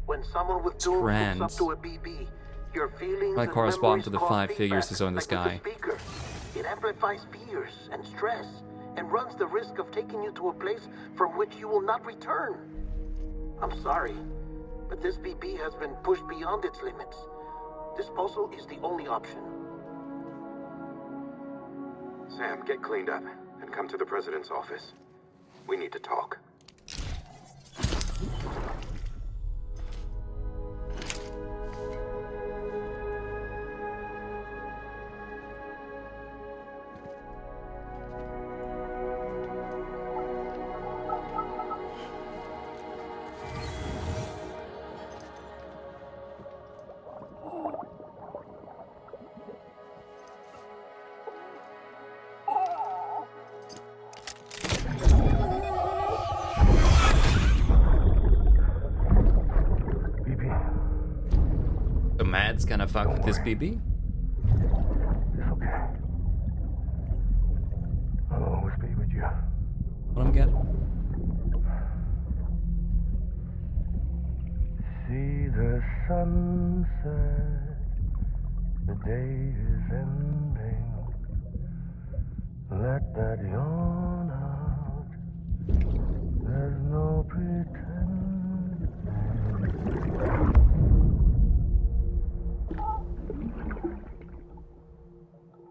When someone with doom hooks up to a BB, your feelings might correspond to the 5 figures you saw in the sky. It amplifies fears and stress and runs the risk of taking you to a place from which you will not return. I'm sorry, but this BB has been pushed beyond its limits. Disposal is the only option. Sam, get cleaned up and come to the president's office. We need to talk. Mad's gonna fuck with this BB? It's okay. I'll always be with you. What I'm getting? See the sunset. The day is ending. Let that yawn out. There's no pretending.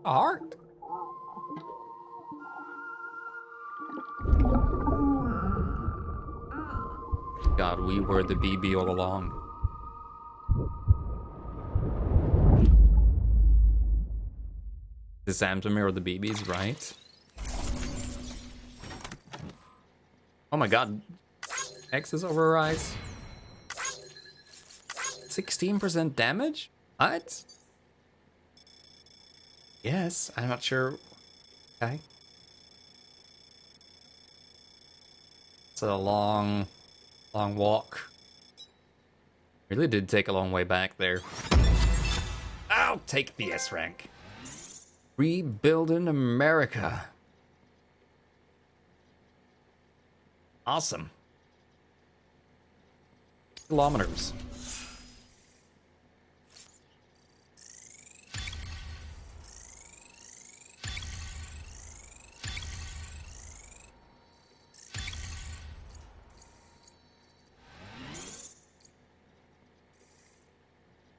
Art? God, we were the BB all along. The Samsung or the BBs, right? Oh my god. X is overrise. 16% damage? What? Yes, I'm not sure. Okay. It's a long walk. Really did take a long way back there. I'll take the S rank. Rebuilding America. Awesome. Kilometers.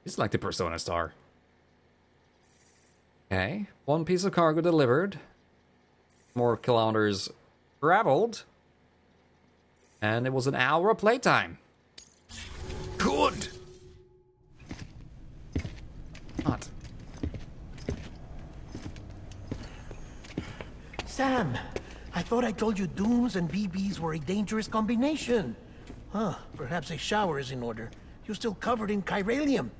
It's like the Persona Star. Okay, 1 piece of cargo delivered. More kilometers traveled. And it was an hour of playtime. Good! What? Sam, I thought I told you Dooms and BBs were a dangerous combination. Huh, perhaps a shower is in order. You're still covered in chiralium.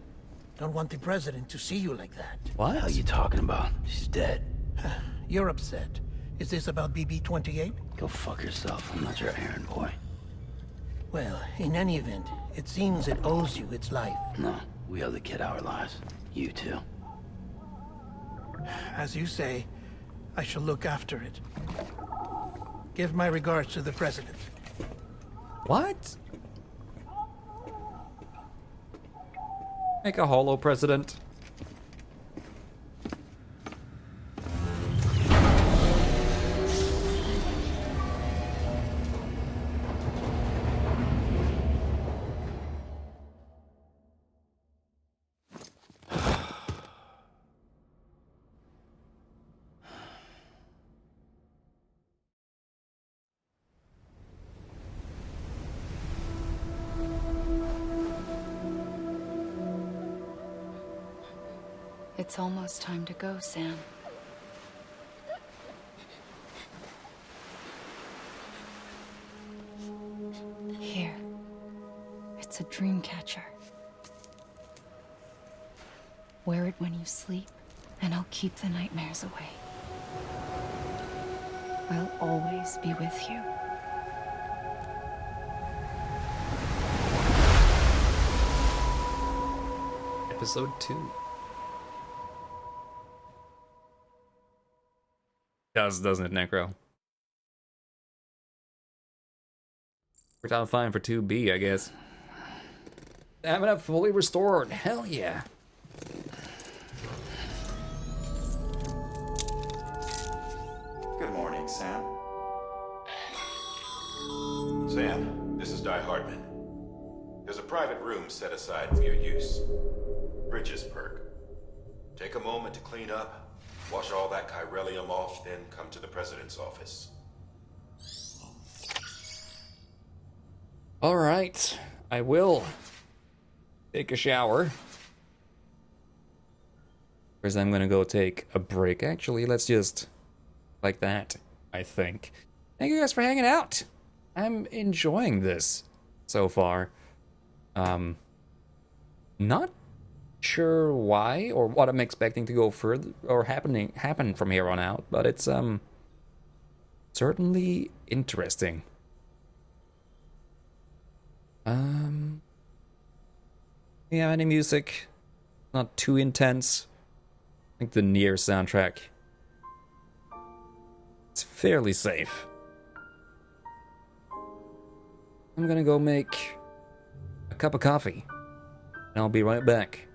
Don't want the president to see you like that. What the hell are you talking about? She's dead. You're upset. Is this about BB-28? Go fuck yourself. I'm not your errand boy. Well, in any event, it seems it owes you its life. No, we owe the kid our lives. You too. As you say, I shall look after it. Give my regards to the president. What? Make a holo president. It's almost time to go, Sam. Here. It's a dream catcher. Wear it when you sleep, and I'll keep the nightmares away. I'll always be with you. Episode 2. Doesn't it, Necro? Worked out fine for 2B, I guess. Stamina fully restored. Hell yeah. Good morning, Sam. Sam, this is Di Hardman. There's a private room set aside for your use. Bridges perk. Take a moment to clean up. Wash all that chiralium off, then come to the president's office. Alright, I will take a shower. First, I'm gonna go take a break. Actually, let's just like that, I think. Thank you guys for hanging out. I'm enjoying this so far. Not sure why or what I'm expecting to go further or happen from here on out, but it's certainly interesting. Yeah, any music, not too intense. I think the Nier soundtrack, it's fairly safe. I'm gonna go make a cup of coffee, and I'll be right back.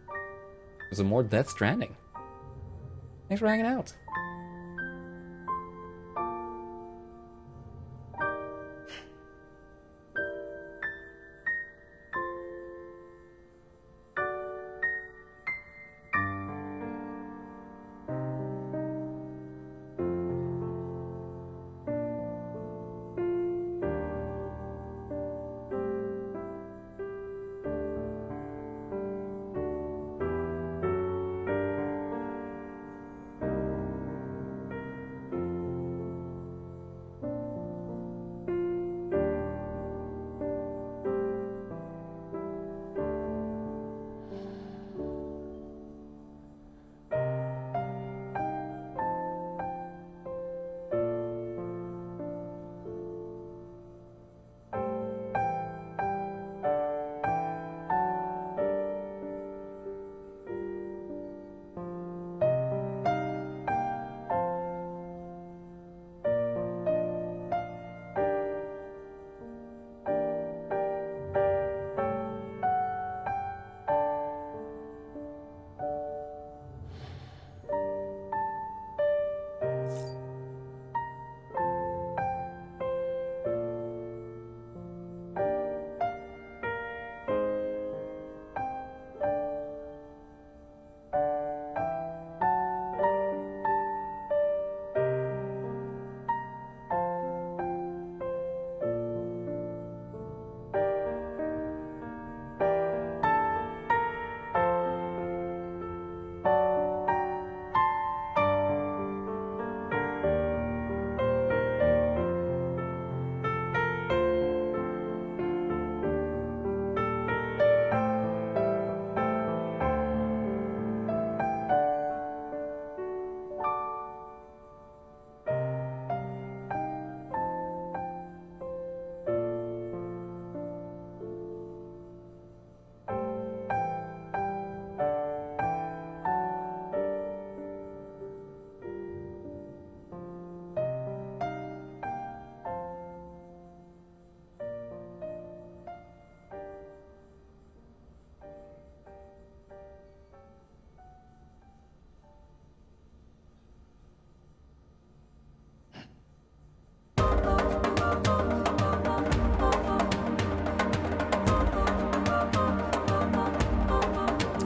There's some more Death Stranding. Thanks for hanging out.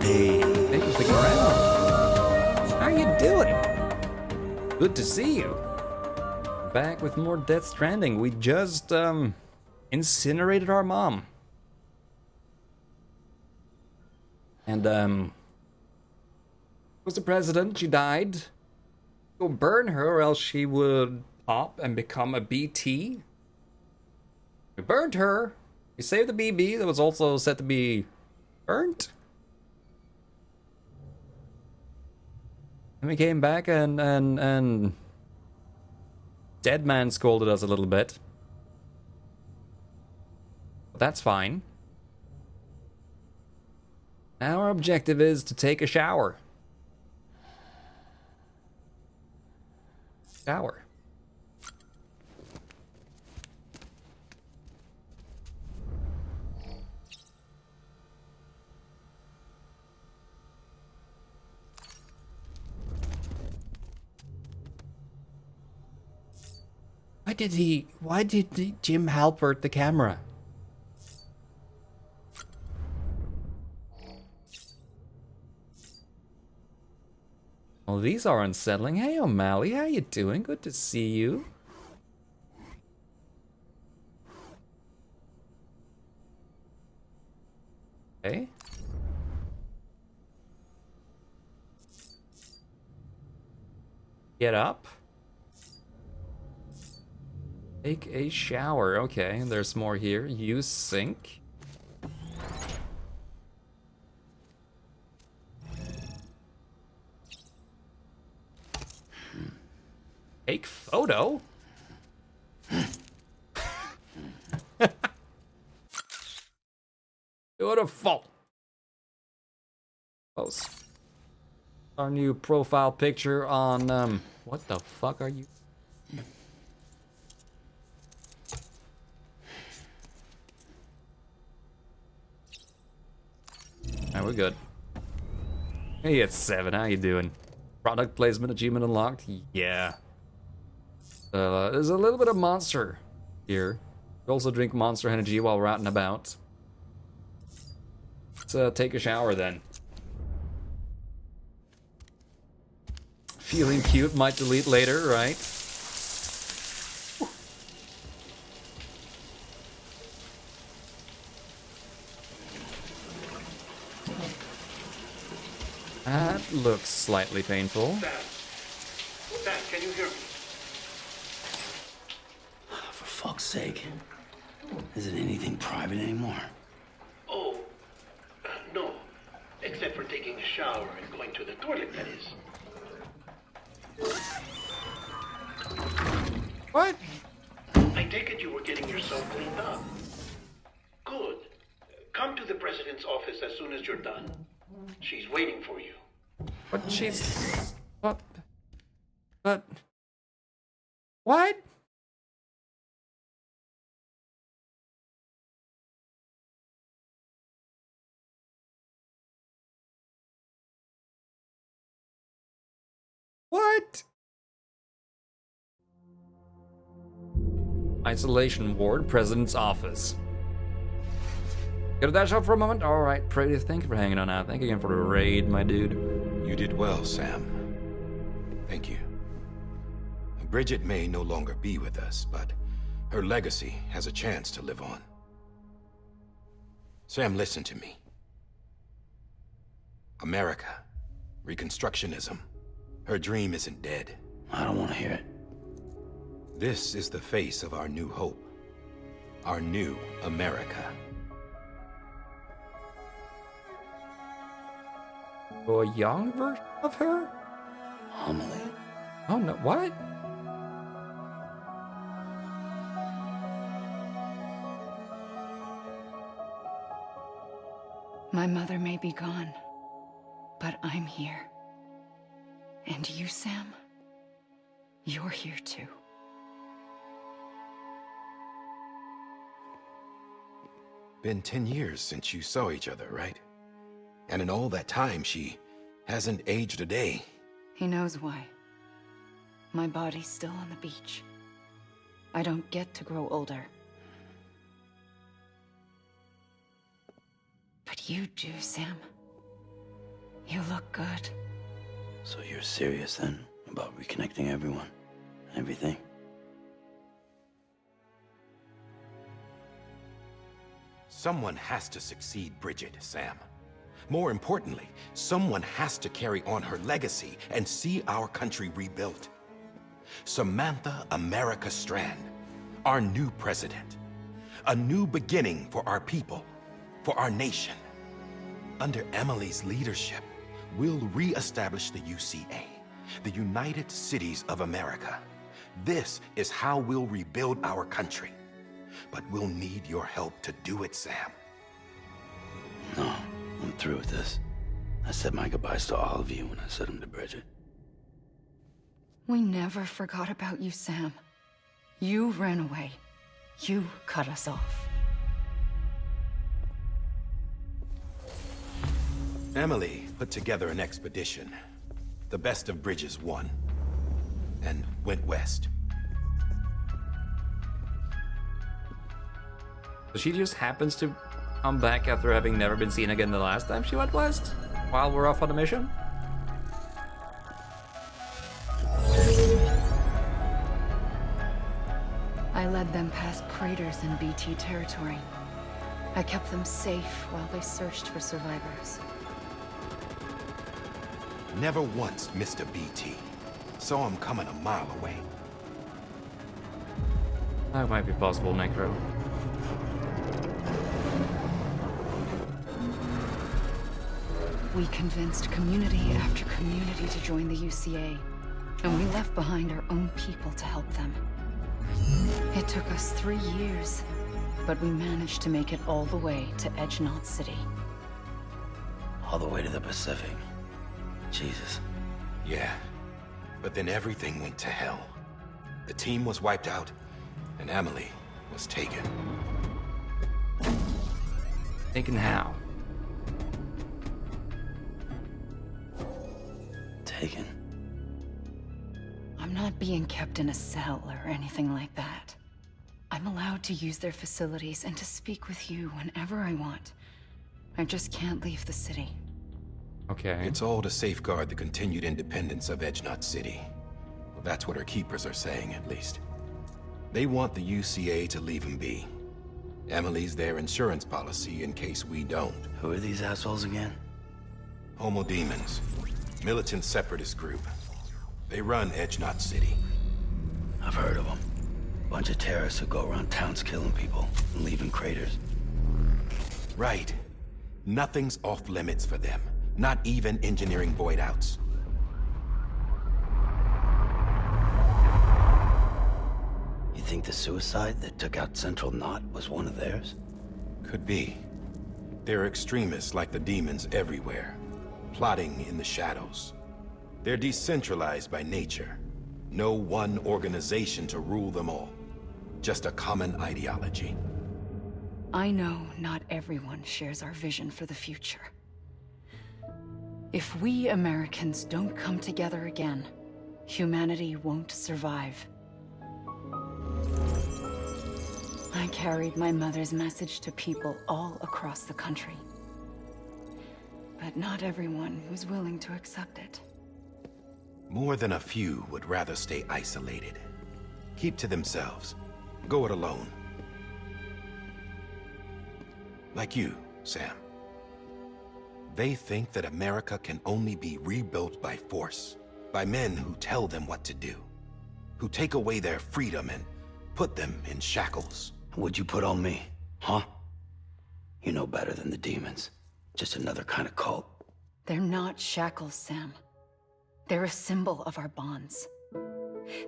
Hey, thanks for sticking around. How you doing? Good to see you. Back with more Death Stranding. We just, incinerated our mom. And, was the president, she died. Go burn her or else she would pop and become a BT. We burned her. We saved the BB that was also set to be burnt. And we came back and Dead Man scolded us a little bit. But that's fine. Now our objective is to take a shower. Shower. Why did Jim Halpert the camera? Well, these are unsettling. Hey, O'Malley, how you doing? Good to see you. Okay. Get up. Take a shower. Okay, there's more here. Use sink. Take photo? Beautiful. Post our new profile picture on, what the fuck are you? Alright, we're good. Hey, it's 7. How you doing? Product placement achievement unlocked? Yeah. There's a little bit of monster here. You also drink Monster Energy while we're out and about. Let's take a shower then. Feeling cute, might delete later, right? That looks slightly painful. Sam, can you hear me? For fuck's sake. Is it anything private anymore? Oh, no. Except for taking a shower and going to the toilet, that is. What? I take it you were getting yourself cleaned up. Good. Come to the president's office as soon as you're done. She's waiting for you. But she's... What? But... What? What? Isolation ward, president's office. Go to that shop for a moment? Alright, Pretty, thank you for hanging on out. Thank you again for the raid, my dude. You did well, Sam. Thank you. Bridget may no longer be with us, but her legacy has a chance to live on. Sam, listen to me. America. Reconstructionism. Her dream isn't dead. I don't want to hear it. This is the face of our new hope. Our new America. A young version of her? Amelie. Oh no, what? My mother may be gone, but I'm here. And you, Sam, you're here too. Been 10 years since you saw each other, right? And in all that time, she hasn't aged a day. He knows why. My body's still on the beach. I don't get to grow older. But you do, Sam. You look good. So you're serious then about reconnecting everyone? Everything? Someone has to succeed Bridget, Sam. More importantly, someone has to carry on her legacy and see our country rebuilt. Samantha America Strand, our new president. A new beginning for our people, for our nation. Under Emily's leadership, we'll re-establish the UCA, the United Cities of America. This is how we'll rebuild our country. But we'll need your help to do it, Sam. No, I'm through with this. I said my goodbyes to all of you when I said them to Bridget. We never forgot about you, Sam. You ran away. You cut us off. Emily put together an expedition. The best of Bridges won. And went west. So she just happens to come back after having never been seen again the last time she went west? While we're off on a mission? I led them past craters in BT territory. I kept them safe while they searched for survivors. Never once missed a BT. Saw him coming a mile away. That might be possible, Necro. We convinced community after community to join the UCA, and we left behind our own people to help them. It took us 3 years, but we managed to make it all the way to Edge Knot City. All the way to the Pacific. Jesus. Yeah, but then everything went to hell. The team was wiped out, and Emily was taken. Taken how? Taken? I'm not being kept in a cell or anything like that. I'm allowed to use their facilities and to speak with you whenever I want. I just can't leave the city. Okay. It's all to safeguard the continued independence of Edge Knot City. Well, that's what our keepers are saying, at least. They want the UCA to leave him be. Emily's their insurance policy in case we don't. Who are these assholes again? Homo Demons. Militant separatist group. They run Edge Knot City. I've heard of them. Bunch of terrorists who go around towns killing people and leaving craters. Right. Nothing's off limits for them. Not even engineering void outs. You think the suicide that took out Central Knot was one of theirs? Could be. There are extremists like the demons everywhere, plotting in the shadows. They're decentralized by nature. No one organization to rule them all. Just a common ideology. I know not everyone shares our vision for the future. If we Americans don't come together again, humanity won't survive. I carried my mother's message to people all across the country. But not everyone was willing to accept it. More than a few would rather stay isolated. Keep to themselves. Go it alone. Like you, Sam. They think that America can only be rebuilt by force, by men who tell them what to do, who take away their freedom and put them in shackles. What'd you put on me, huh? You know better than the demons. Just another kind of cult. They're not shackles, Sam. They're a symbol of our bonds.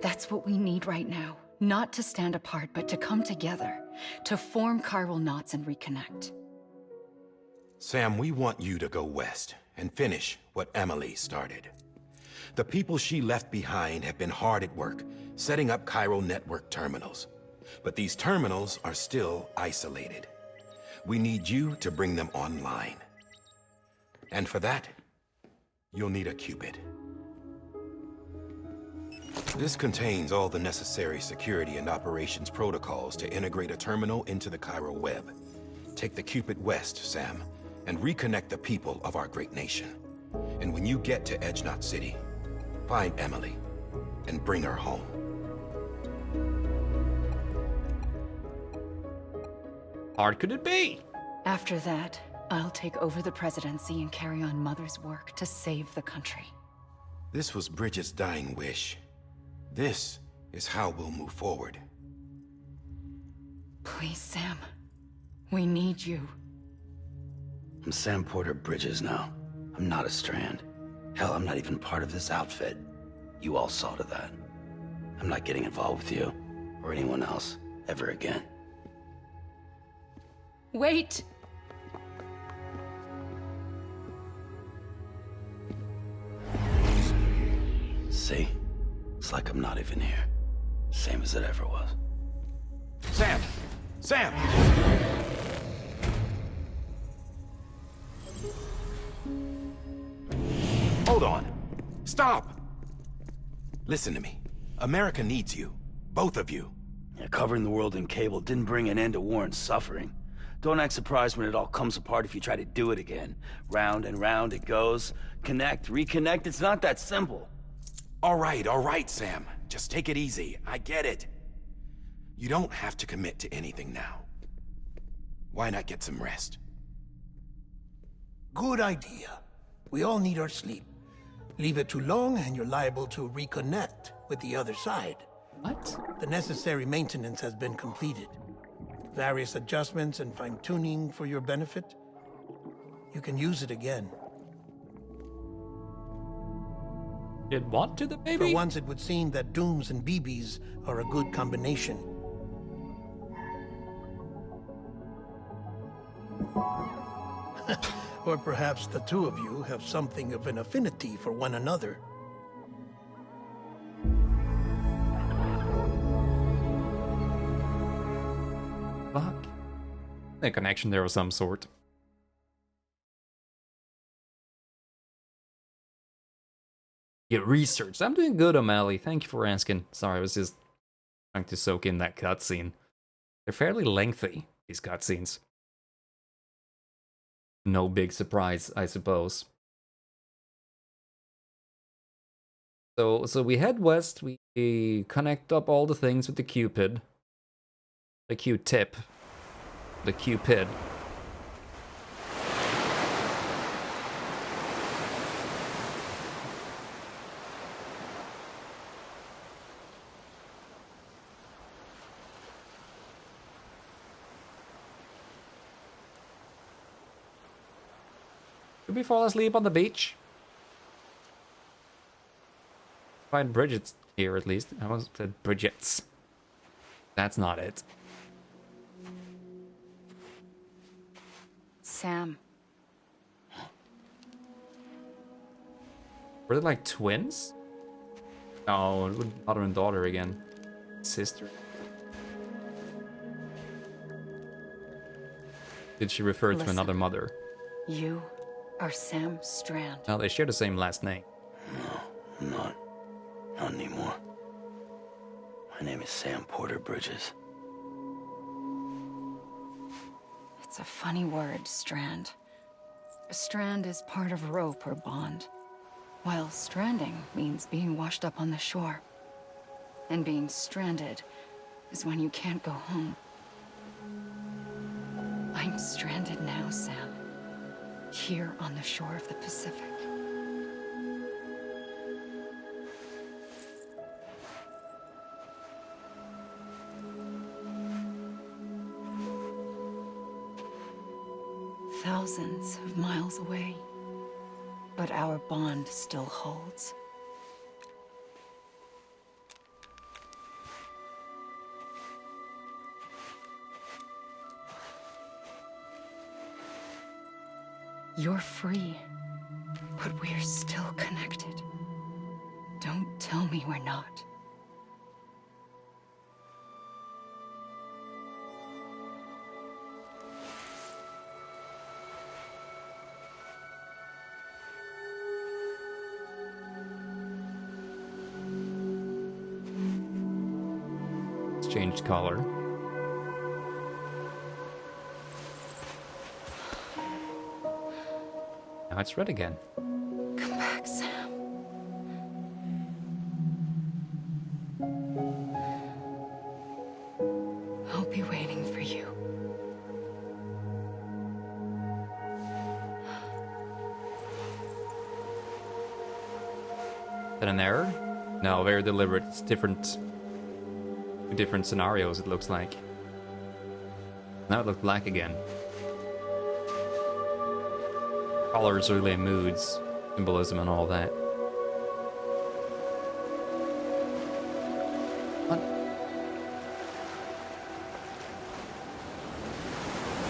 That's what we need right now. Not to stand apart, but to come together, to form chiral knots and reconnect. Sam, we want you to go west and finish what Emily started. The people she left behind have been hard at work, setting up chiral network terminals. But these terminals are still isolated. We need you to bring them online. And for that, you'll need a Cupid. This contains all the necessary security and operations protocols to integrate a terminal into the chiral web. Take the Cupid west, Sam, and reconnect the people of our great nation. And when you get to Edge Knot City, find Emily and bring her home. Hard could it be? After that, I'll take over the presidency and carry on Mother's work to save the country. This was Bridget's dying wish. This is how we'll move forward. Please, Sam. We need you. I'm Sam Porter Bridges now. I'm not a Strand. Hell, I'm not even part of this outfit. You all saw to that. I'm not getting involved with you or anyone else ever again. Wait! See? It's like I'm not even here. Same as it ever was. Sam! Sam! Hold on. Stop! Listen to me. America needs you. Both of you. Yeah, covering the world in cable didn't bring an end to war and suffering. Don't act surprised when it all comes apart if you try to do it again. Round and round it goes. Connect, reconnect, it's not that simple. All right, Sam. Just take it easy. I get it. You don't have to commit to anything now. Why not get some rest? Good idea. We all need our sleep. Leave it too long and you're liable to reconnect with the other side. What? The necessary maintenance has been completed. Various adjustments and fine-tuning for your benefit. You can use it again. Did what to the baby? For once, it would seem that Dooms and BBs are a good combination. Or perhaps the two of you have something of an affinity for one another. Fuck. A connection there of some sort. Get researched. I'm doing good, O'Malley. Thank you for asking. Sorry, I was just trying to soak in that cutscene. They're fairly lengthy, these cutscenes. No big surprise, I suppose. So we head west. We connect up all the things with the Cupid. The Q-tip. The Cupid. Did we fall asleep on the beach? Find Bridget's here at least. I almost said Bridget's. That's not it. Sam. Were they like twins? No, it would be mother and daughter again. Sister? Did she refer to another mother? You are Sam Strand. No, they share the same last name. No, I'm not. Not anymore. My name is Sam Porter Bridges. It's a funny word, Strand. A strand is part of rope or bond, while stranding means being washed up on the shore. And being stranded is when you can't go home. I'm stranded now, Sam. Here on the shore of the Pacific. Thousands of miles away, but our bond still holds. You're free, but we're still connected. Don't tell me we're not. It's changed color. Now it's red again. Come that an error? No, very deliberate. It's different scenarios, it looks like. Now it looks black again. Colors relay moods, symbolism, and all that. What?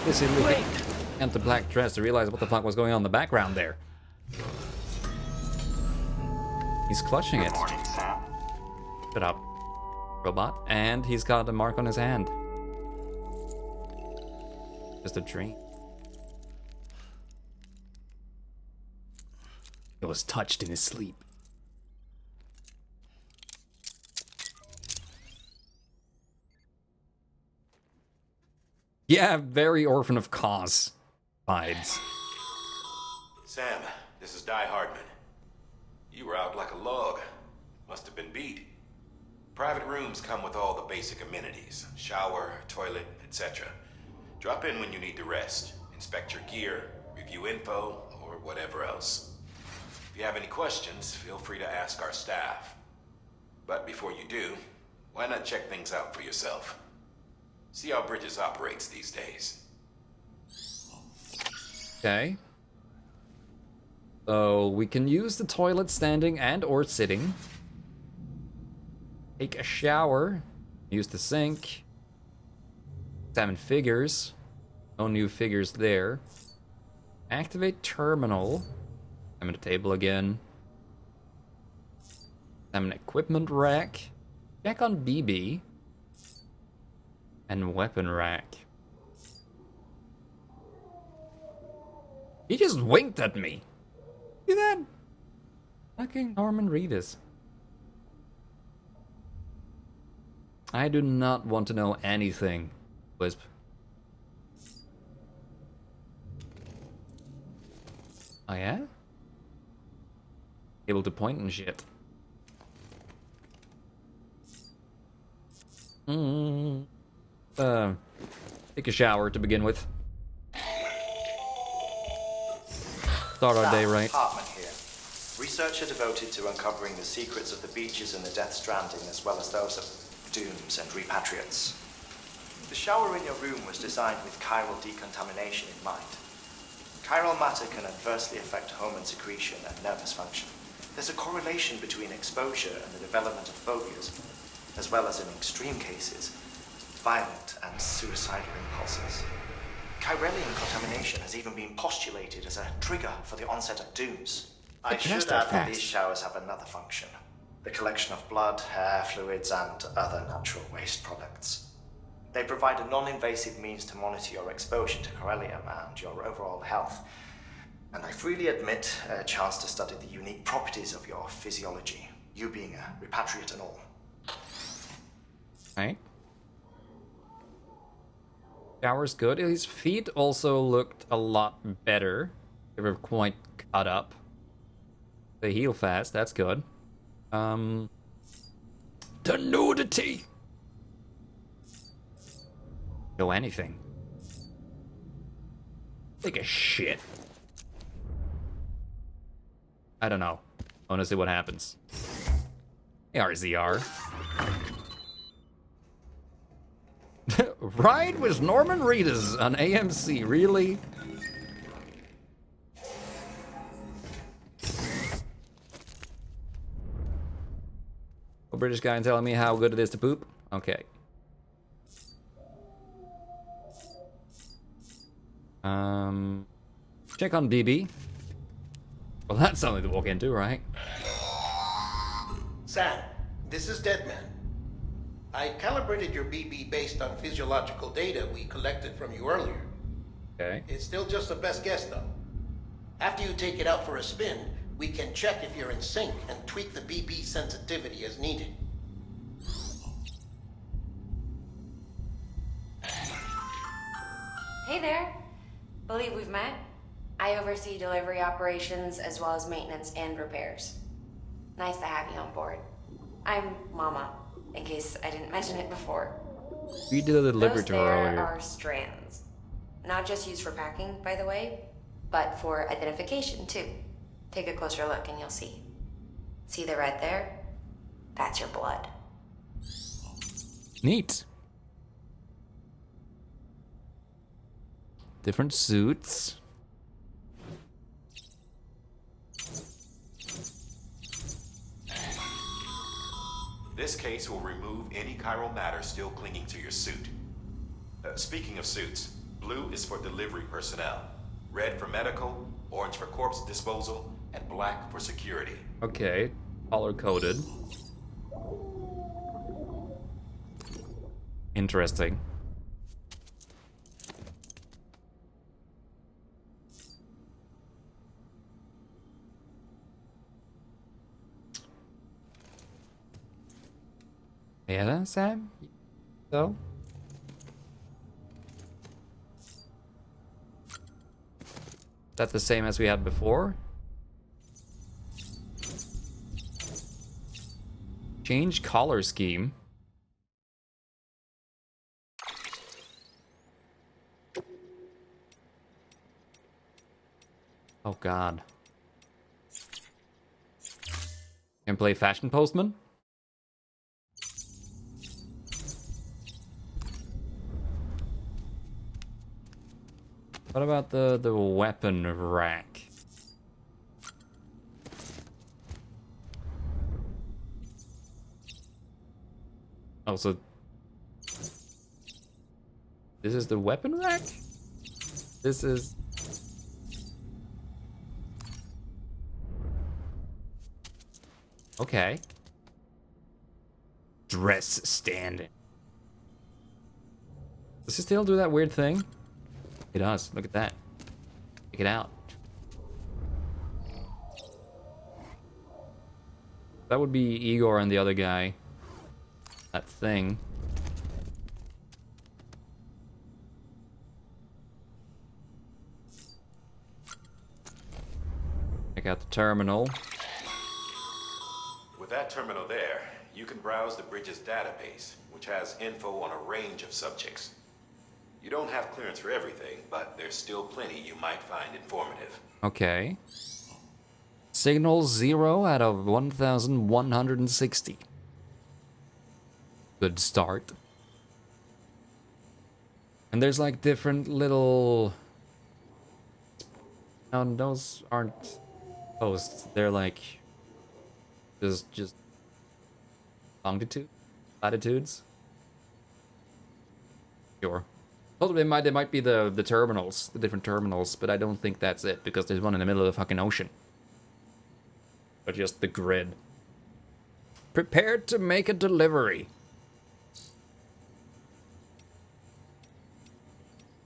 This is looking at the black dress to realize what the fuck was going on in the background there. He's clutching it. Good morning, Sam. Shut up, robot. And he's got a mark on his hand. Just a dream. He was touched in his sleep. Yeah, very Orphan of Cause vibes. Sam, this is Di Hardman. You were out like a log. Must have been beat. Private rooms come with all the basic amenities. Shower, toilet, etc. Drop in when you need to rest. Inspect your gear, review info, or whatever else. If you have any questions, feel free to ask our staff. But before you do, why not check things out for yourself? See how Bridges operates these days. Okay. So we can use the toilet standing and or sitting. Take a shower. Use the sink. Examine figures. No new figures there. Activate terminal. Examine the table again. Examine equipment rack. Check on BB. And weapon rack. He just winked at me. See that? Fucking Norman Reedus. I do not want to know anything, Wisp. Oh yeah? Able to point and shit. Take a shower to begin with. Start our day right. Hartman here. Researcher devoted to uncovering the secrets of the beaches in the Death Stranding, as well as those of dooms and repatriates. The shower in your room was designed with chiral decontamination in mind. Chiral matter can adversely affect hormone secretion and nervous function. There's a correlation between exposure and the development of phobias, as well as in extreme cases, violent and suicidal impulses. Chiralian contamination has even been postulated as a trigger for the onset of dooms. I should add that these showers have another function: the collection of blood, hair, fluids, and other natural waste products. They provide a non-invasive means to monitor your exposure to chiralium and your overall health. And I freely admit a chance to study the unique properties of your physiology, you being a repatriate and all. Right. Shower's good. His feet also looked a lot better. They were quite cut up. They heal fast, that's good. The nudity! Show anything. Take a shit. I don't know. I wanna see what happens. RZR. Ride with Norman Reedus on AMC, really? A British guy telling me how good it is to poop? Okay. Check on BB. Well, that's something to walk into, right? Sam, this is Deadman. I calibrated your BB based on physiological data we collected from you earlier. Okay. It's still just a best guess, though. After you take it out for a spin, we can check if you're in sync and tweak the BB sensitivity as needed. Hey there. Believe we've met. I oversee delivery operations as well as maintenance and repairs. Nice to have you on board. I'm Mama, in case I didn't mention it before. We did a delivery Those to her there earlier. are strands. Not just used for packing, by the way, but for identification too. Take a closer look and you'll see. See the red there? That's your blood. Neat. Different suits. This case will remove any chiral matter still clinging to your suit. Speaking of suits, blue is for delivery personnel, red for medical, orange for corpse disposal, and black for security. Okay, color-coded. Interesting. Yeah, Sam? So? Is that the same as we had before? Change color scheme. Oh god. Can play Fashion Postman? What about the weapon rack? Oh, so this is the weapon rack? This is... Okay. Dress stand. Does it still do that weird thing? It does. Look at that. Check it out. That would be Igor and the other guy. That thing. Check out the terminal. With that terminal there, you can browse the bridge's database, which has info on a range of subjects. You don't have clearance for everything, but there's still plenty you might find informative. Okay. Signal 0 out of 1,160. Good start. And there's like different little... No, those aren't posts. They're like... Just... longitude? Latitudes? Sure. Well, they might be the terminals, the different terminals, but I don't think that's it, because there's one in the middle of the fucking ocean. But just the grid. Prepared to make a delivery.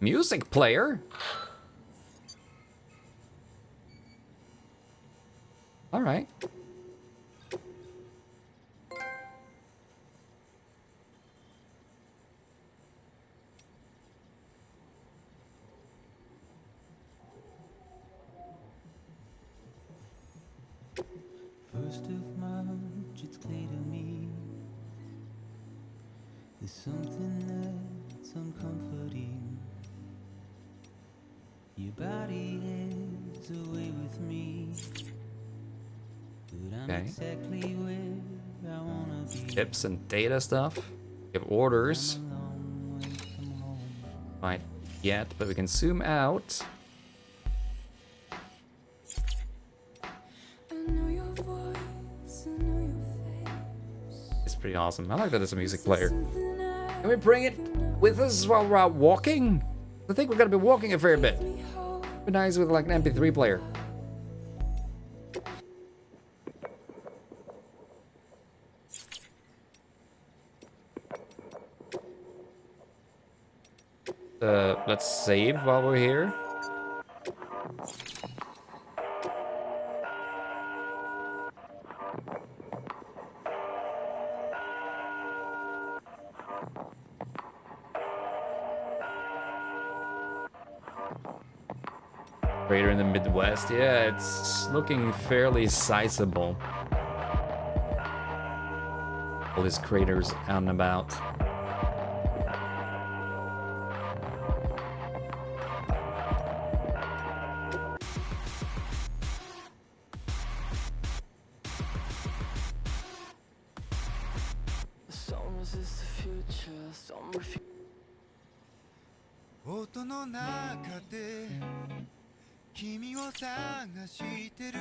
Music player? Alright. First of March, it's clear to me there's something that's uncomforting. Your body is away with me, but I'm Okay. exactly where I wanna be. Chips and data stuff. We have orders. Quite yet, but we can zoom out. It's pretty awesome. I like that it's a music player. Can we bring it with us while we're out walking? I think we're gonna be walking a fair bit. Be nice with like an MP3 player. Let's save while we're here. Crater in the Midwest, yeah, it's looking fairly sizable. All these craters out and about. don't refuse. 音の中で君を探してる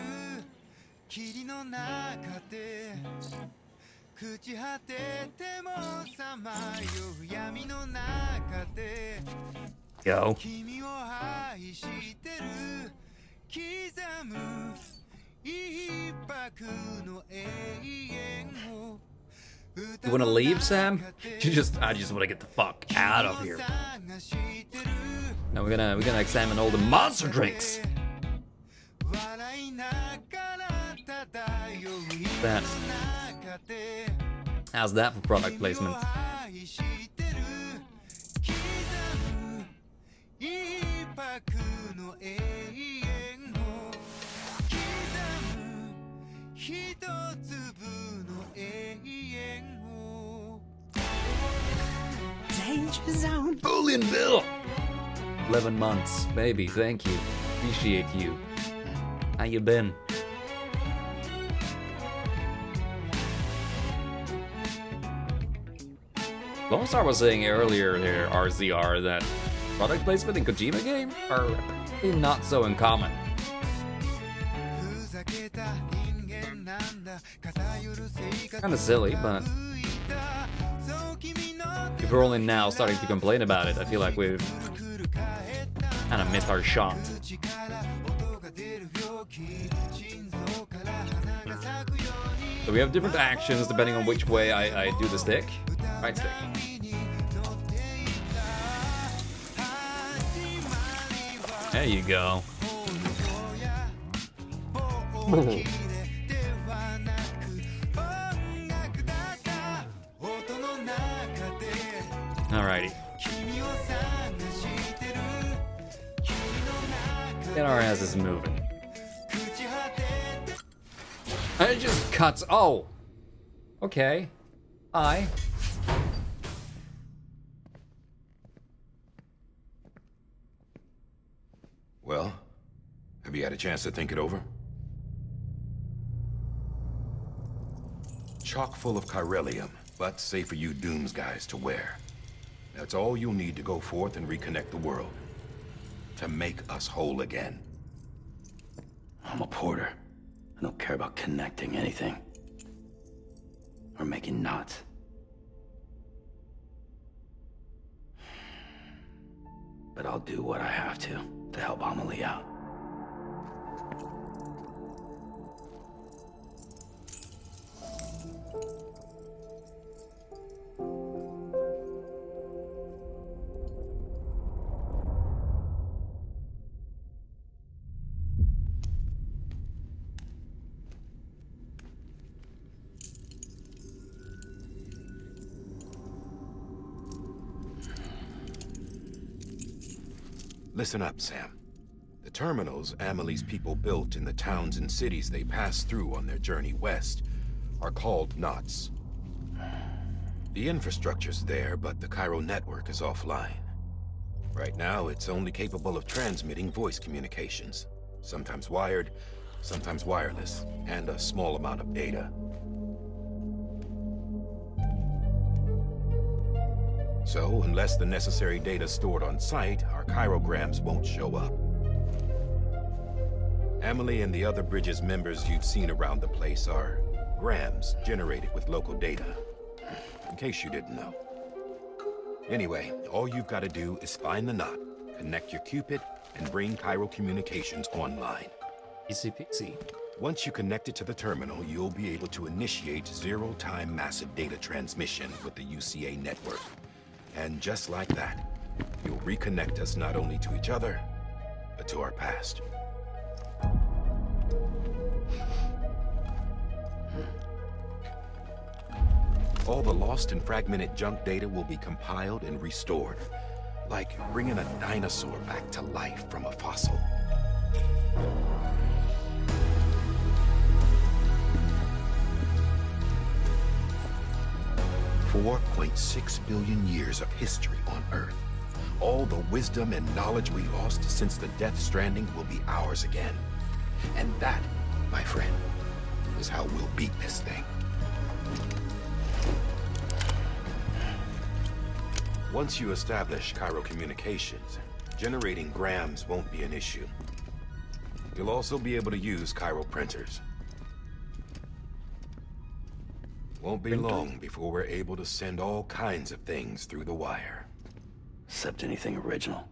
霧の中で朽ち果ててもさまよう闇の中で Yo. 君を愛してる刻む一泊の永遠を You wanna leave, Sam? I just wanna get the fuck out of here. Now we're gonna examine all the monster drinks. That. How's that for product placement? Danger zone. Bouillonville! 11 months. Baby, thank you. Appreciate you. How you been? Lone Star was saying earlier here, RZR, that product placement in Kojima game are not so uncommon. Kinda silly, but if we're only now starting to complain about it, I feel like we've kind of missed our shot. So we have different actions depending on which way I do the stick. Right stick. There you go. Alrighty. Get our asses moving. And it just cuts. Oh. Okay. Hi. Well, have you had a chance to think it over? Chock full of chiralium, but safe for you Dooms guys to wear. That's all you'll need to go forth and reconnect the world. To make us whole again. I'm a porter. I don't care about connecting anything. Or making knots. But I'll do what I have to help Amelie out. Listen up, Sam. The terminals Amelie's people built in the towns and cities they passed through on their journey west are called knots. The infrastructure's there, but the Cairo network is offline. Right now, it's only capable of transmitting voice communications. Sometimes wired, sometimes wireless, and a small amount of data. So, unless the necessary data stored on site, our chirograms won't show up. Amelie and the other Bridges members you've seen around the place are grams generated with local data. In case you didn't know. Anyway, all you've got to do is find the knot, connect your Cupid, and bring Cairo communications online. Easy peasy. Once you connect it to the terminal, you'll be able to initiate zero-time massive data transmission with the UCA network. And just like that, you'll reconnect us not only to each other, but to our past. All the lost and fragmented junk data will be compiled and restored, like bringing a dinosaur back to life from a fossil. $4.6 billion years of history on Earth. All the wisdom and knowledge we lost since the Death Stranding will be ours again. And that, my friend, is how we'll beat this thing. Once you establish Cairo communications, generating grams won't be an issue. You'll also be able to use Cairo printers. Won't be long before we're able to send all kinds of things through the wire. Except anything original.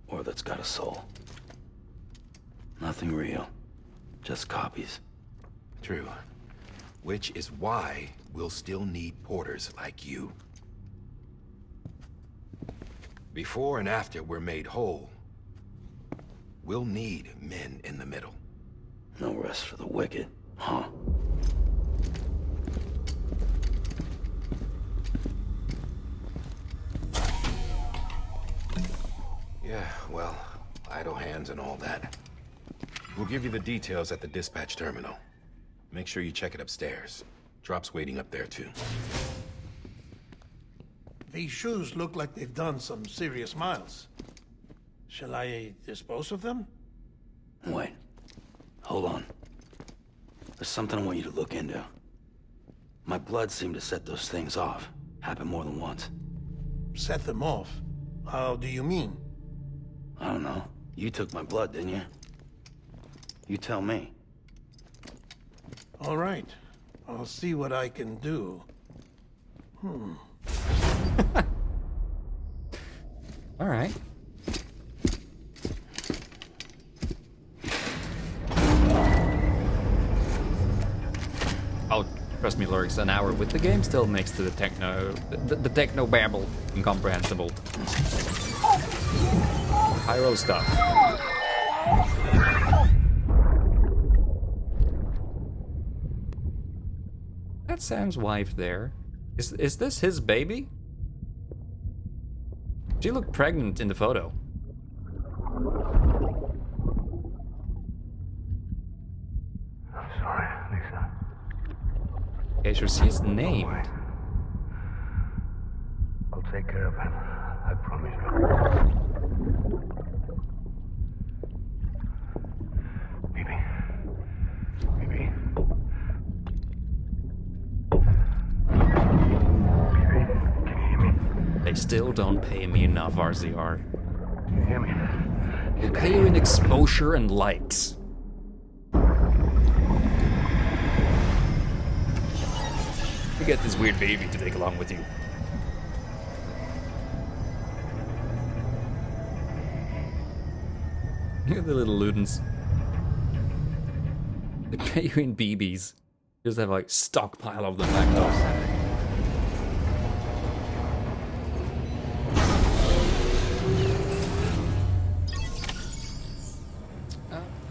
Or that's got a soul. Nothing real. Just copies. True. Which is why we'll still need porters like you. Before and after we're made whole, we'll need men in the middle. No rest for the wicked, huh? Yeah, well, idle hands and all that. We'll give you the details at the dispatch terminal. Make sure you check it upstairs. Drop's waiting up there, too. These shoes look like they've done some serious miles. Shall I dispose of them? Wait. Hold on. There's something I want you to look into. My blood seemed to set those things off. Happened more than once. Set them off? How do you mean? I don't know. You took my blood, didn't you? You tell me. All right. I'll see what I can do. All right. Oh, trust me, Lurks, an hour with the game still makes the techno babble incomprehensible. Pyro stuff. That's Sam's wife there. Is this his baby? She looked pregnant in the photo. I'm sorry, Lisa. Okay, so she's named. I'll take care of him. I promise you. Baby. Baby. They still don't pay me enough, RZR. Can you hear me? We'll pay you in exposure and likes. You get this weird baby to take along with you. Look at the little Ludens. They pay you in BBs. Just have like stockpile of them back there.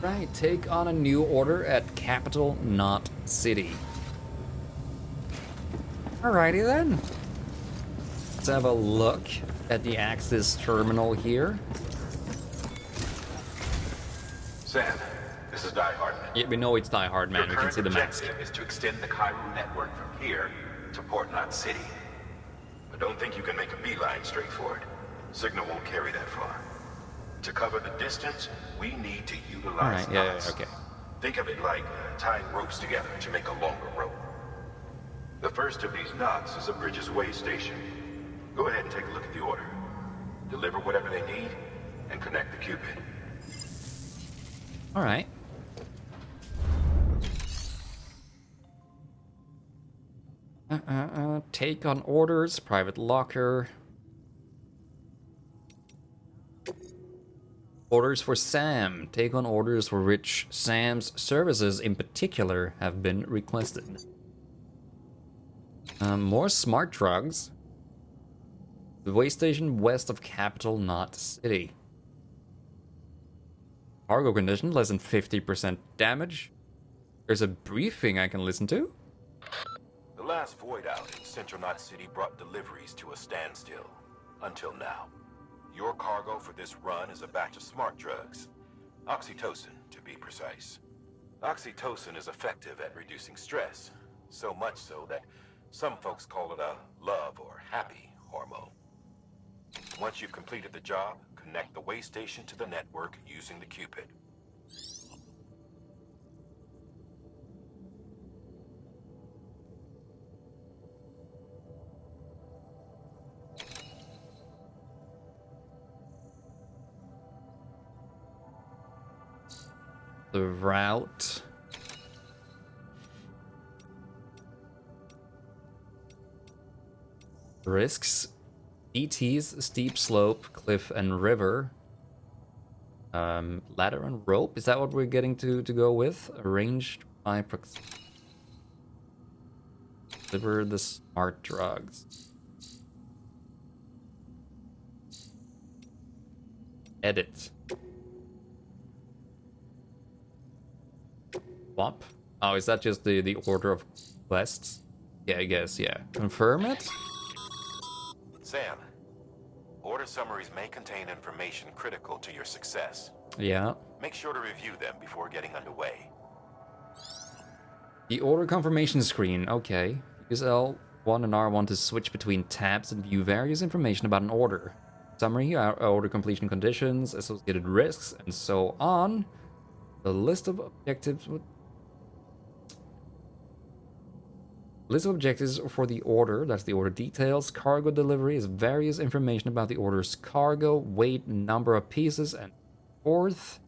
Right, take on a new order at Capital Knot City. Alrighty then. Let's have a look at the Axis terminal here. Sam, this is Die Hard. Yeah, we know it's Die Hard, man. We can see the mask. Your current objective is to extend the Cairo network from here to Port Knot City. But don't think you can make a beeline straight for it. Signal won't carry that far. To cover the distance, we need to utilize knots. Okay. Think of it like tying ropes together to make a longer rope. The first of these knots is a Bridges way station. Go ahead and take a look at the order. Deliver whatever they need, and connect the Cupid. All right. Take on orders, private locker. Orders for Sam. Take on orders for which Sam's services in particular have been requested. More smart drugs. The way station west of Capital Knot City. Cargo condition, less than 50% damage. There's a briefing I can listen to. The last void out in Central Knot City brought deliveries to a standstill. Until now. Your cargo for this run is a batch of smart drugs. Oxytocin, to be precise. Oxytocin is effective at reducing stress. So much so that some folks call it a love or happy hormone. Once you've completed the job, connect the way station to the network using the Cupid. the route. Risks. ETs, steep slope, cliff and river. Ladder and rope. Is that what we're getting to go with? Arranged by proximity. Deliver the smart drugs. Edit. Swap. Oh, is that just the order of quests? Yeah, I guess, yeah. Confirm it? Sam, order summaries may contain information critical to your success. Yeah. Make sure to review them before getting underway. The order confirmation screen. Okay. Use L1 and R1 to switch between tabs and view various information about an order. Summary, order completion conditions, associated risks, and so on. The list of objectives would... List of objectives for the order, that's the order details. Cargo delivery is various information about the order's cargo, weight, number of pieces, and forth.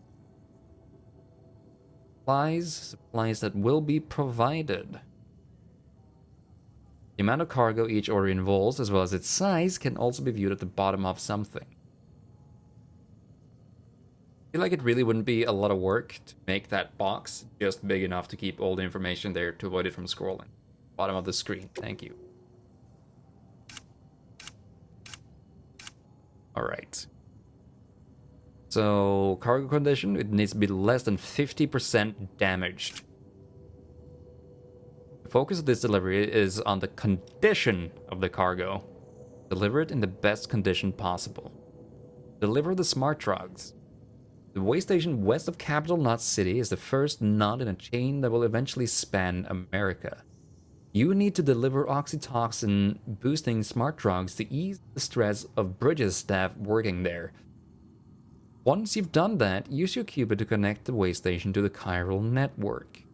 Supplies that will be provided. The amount of cargo each order involves, as well as its size, can also be viewed at the bottom of something. I feel like it really wouldn't be a lot of work to make that box just big enough to keep all the information there to avoid it from scrolling. Bottom of the screen, thank you. Alright. So, cargo condition, it needs to be less than 50% damaged. The focus of this delivery is on the condition of the cargo. Deliver it in the best condition possible. Deliver the smart drugs. The way station west of Capital Knot City is the first knot in a chain that will eventually span America. You need to deliver oxytocin boosting smart drugs to ease the stress of Bridges staff working there. Once you've done that, use your Cupid to connect the way station to the chiral network.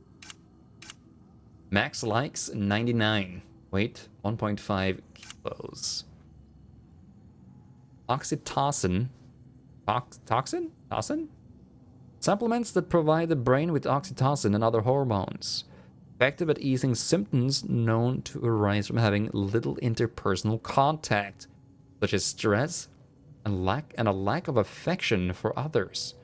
Max likes 99. Weight 1.5 kilos. Oxytocin. Toxin? Supplements that provide the brain with oxytocin and other hormones. Effective at easing symptoms known to arise from having little interpersonal contact, such as stress and a lack of affection for others.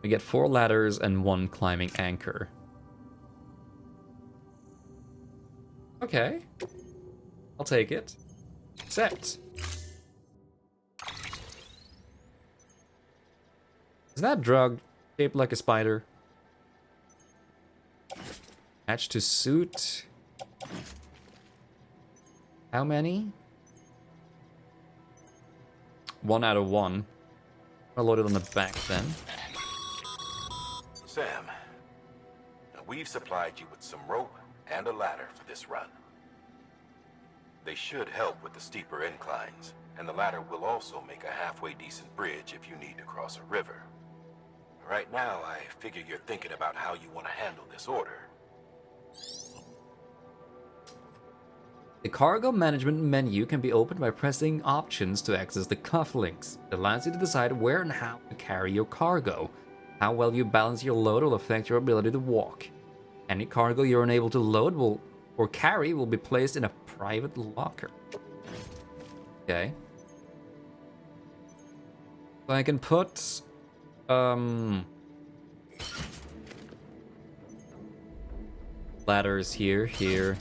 We get 4 ladders and 1 climbing anchor. Okay. I'll take it. Accept. Is that drug shaped like a spider? Match to suit. How many? 1 out of 1. I'll load it on the back then. Sam, we've supplied you with some rope and a ladder for this run. They should help with the steeper inclines, and the ladder will also make a halfway decent bridge if you need to cross a river. Right now, I figure you're thinking about how you want to handle this order. The cargo management menu can be opened by pressing options to access the cufflinks. It allows you to decide where and how to carry your cargo. How well you balance your load will affect your ability to walk. Any cargo you're unable to load or carry will be placed in a private locker. Okay. So I can put ladders here, here.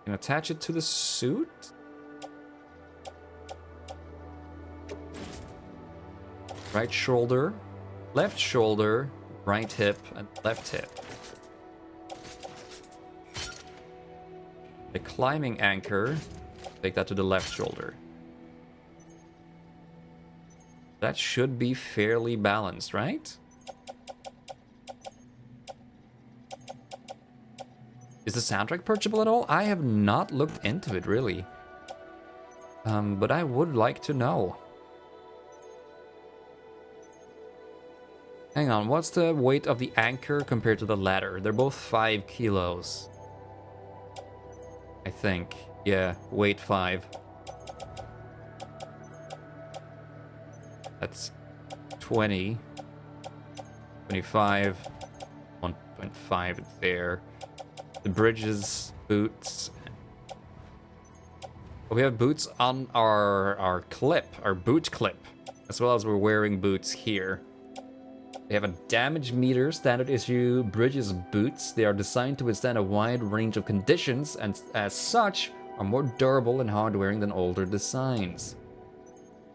Can attach it to the suit? Right shoulder, left shoulder, right hip, and left hip. The climbing anchor, take that to the left shoulder. That should be fairly balanced, right? Is the soundtrack purchasable at all? I have not looked into it, really. But I would like to know. Hang on, what's the weight of the anchor compared to the ladder? They're both 5 kilos. I think. Yeah, weight 5. That's 20. 25. 1.5 there. The bridges, boots. We have boots on our clip, our boot clip, as well as we're wearing boots here. They have a damage meter, standard issue bridges boots. They are designed to withstand a wide range of conditions and as such are more durable and hard wearing than older designs.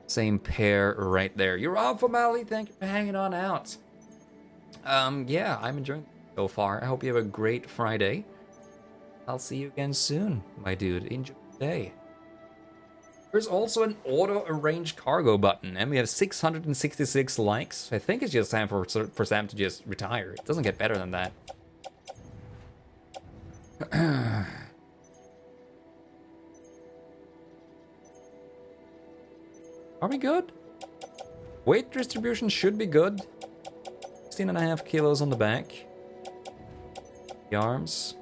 Same pair right there. You're off, O'Malley. Thank you for hanging on out. Yeah, I'm enjoying it so far. I hope you have a great Friday. I'll see you again soon, my dude. Enjoy the day. There's also an auto-arrange cargo button, and we have 666 likes. I think it's just time for Sam to just retire. It doesn't get better than that. Are we good? Weight distribution should be good. 16.5 kilos on the back. The arms.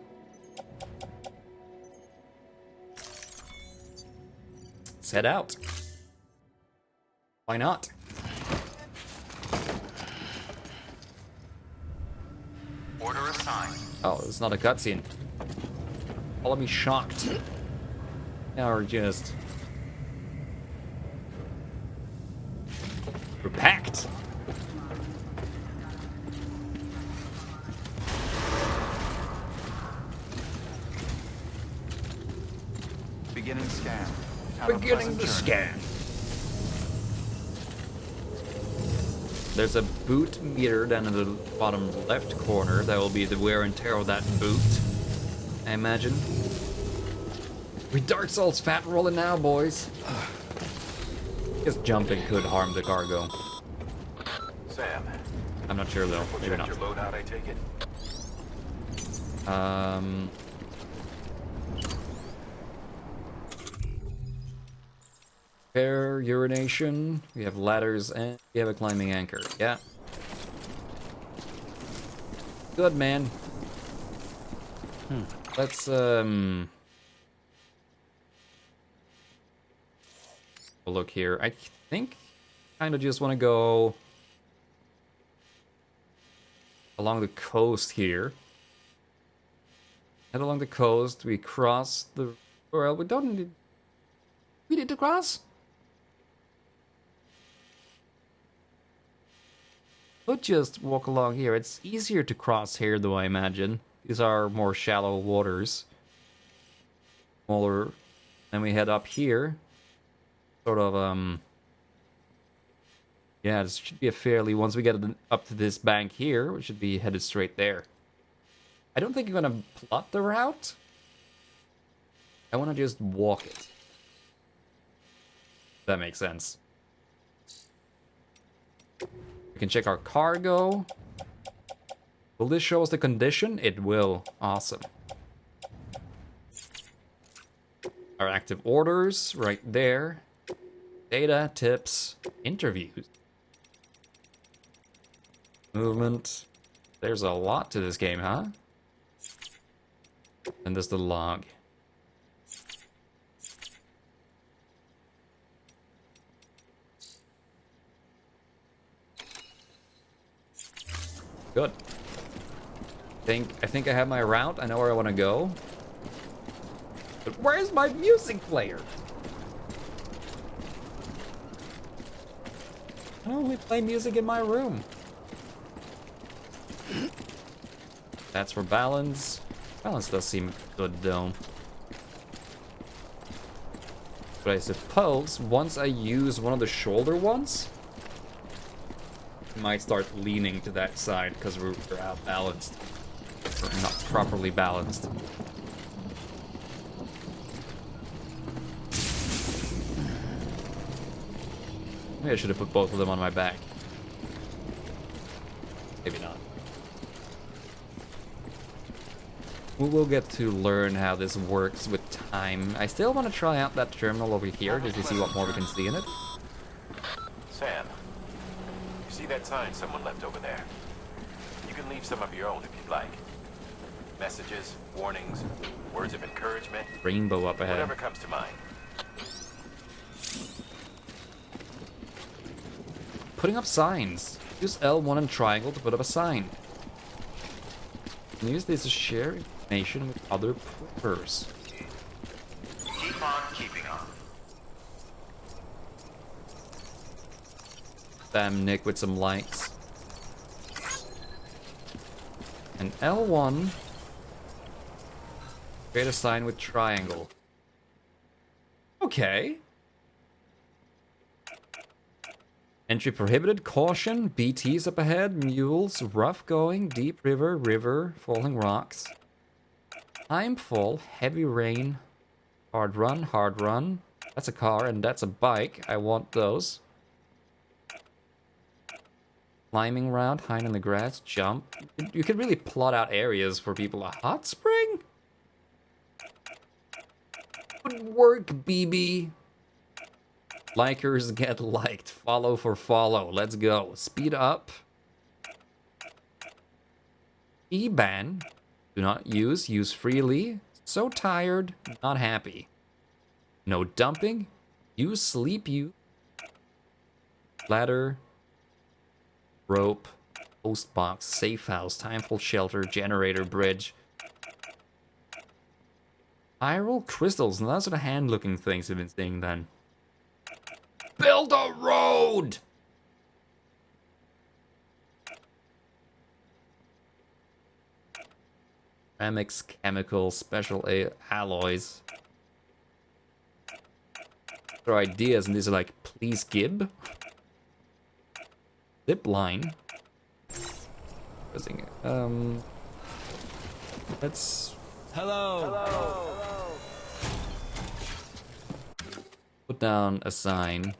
Let's head out. Why not? Order assigned. Oh, it's not a cutscene. Follow me shocked. Now we're just... We're packed. Beginning scan. Beginning the scan. There's a boot meter down in the bottom left corner. That will be the wear and tear of that boot, I imagine. We Dark Souls fat rolling now, boys. Guess jumping could harm the cargo. Sam. I'm not sure though. Maybe not. Your loadout, I take it. Repair, urination. We have ladders and we have a climbing anchor. Yeah. Good, man. Let's look here. I think kind of just want to go along the coast here. Head along the coast. We cross the... Well, we don't need... We need to cross? We'll just walk along here. It's easier to cross here, though, I imagine. These are more shallow waters. Smaller. Then we head up here. Sort of, yeah, this should be a fairly... Once we get up to this bank here, we should be headed straight there. I don't think I'm gonna plot the route. I want to just walk it. That makes sense. We can check our cargo. Will this show us the condition? It will. Awesome. Our active orders right there. Data, tips, interviews. Movement. There's a lot to this game, huh? And there's the log. Good. I think I have my route. I know where I want to go. But where's my music player? I don't only play music in my room. That's for balance. Balance does seem good though. But I suppose once I use one of the shoulder ones, I might start leaning to that side because we're out balanced. Or not properly balanced. Maybe I should have put both of them on my back. Maybe not. We will get to learn how this works with time. I still want to try out that terminal over here just to see what more we can see in it. Sam, you see that sign someone left over there? You can leave some of your own if you'd like. Messages, warnings, words of encouragement. Rainbow up ahead. Whatever comes to mind. Putting up signs. Use L1 and triangle to put up a sign. And use this to share information with other players. Keep on keeping on. Spam Nick with some likes. And L1. Create a sign with triangle. Okay. Entry prohibited, caution, BTs up ahead, mules, rough going, deep river, river, falling rocks. Time full, heavy rain, hard run, hard run. That's a car and that's a bike. I want those. Climbing route, hide in the grass, jump. You could really plot out areas for people. A hot spring? Would work, BB. Likers get liked. Follow for follow. Let's go. Speed up. E-ban. Do not use. Use freely. So tired. Not happy. No dumping. Use sleep. You. Ladder. Rope. Post box. Safe house. Timeful shelter. Generator bridge. Spiral crystals. And those are the hand-looking things we've been seeing then. Build a road! Ceramics, chemicals, special alloys. There are ideas, and these are like, please gib. Zip line. Let's. Hello. Put down a sign.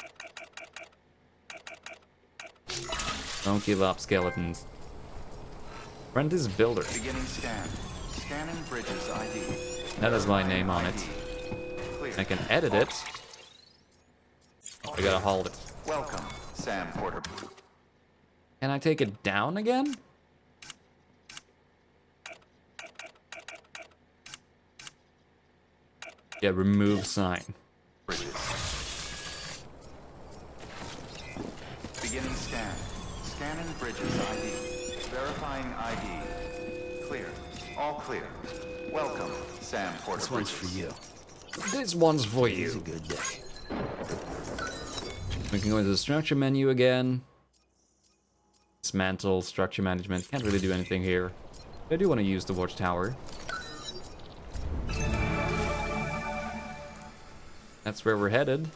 Don't give up, skeletons. Apprentice Builder. Beginning scan. Scanning bridges ID. That has my name on it. I can edit it. I gotta hold it. Welcome, Sam Porter. Can I take it down again? Yeah, remove sign. Bridges. Beginning scan. Scanning bridges ID. Verifying ID. Clear. All clear. Welcome, Sam Porter. This one's for you. This one's for you. It's a good day. We can go into the structure menu again. Dismantle, structure management. Can't really do anything here. But I do want to use the watchtower. That's where we're headed.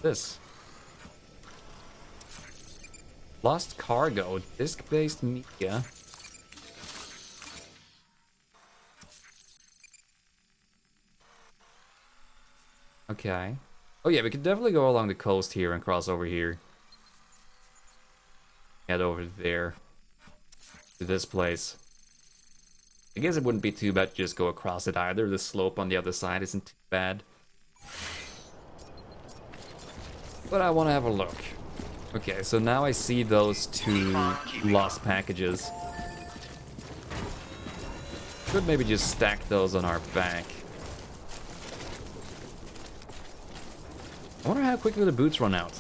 This. Lost cargo, disk-based media. Okay. Oh yeah, we could definitely go along the coast here and cross over here. Head over there. To this place. I guess it wouldn't be too bad to just go across it either. The slope on the other side isn't too bad. But I want to have a look. Okay, so now I see those two lost packages. Could maybe just stack those on our back. I wonder how quickly the boots run out.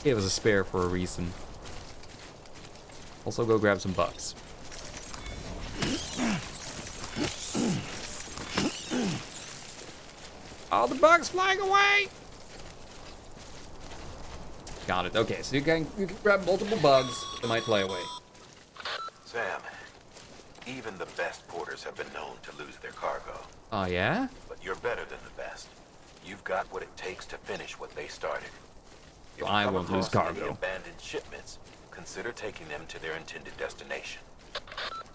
Gave us a spare for a reason. Also go grab some bucks. All the bugs flying away! Got it. Okay, so you can grab multiple bugs that might fly away. Sam, even the best porters have been known to lose their cargo. Oh, yeah? But you're better than the best. You've got what it takes to finish what they started. If I you come won't lose across any cargo. abandoned shipments, consider taking them to their intended destination.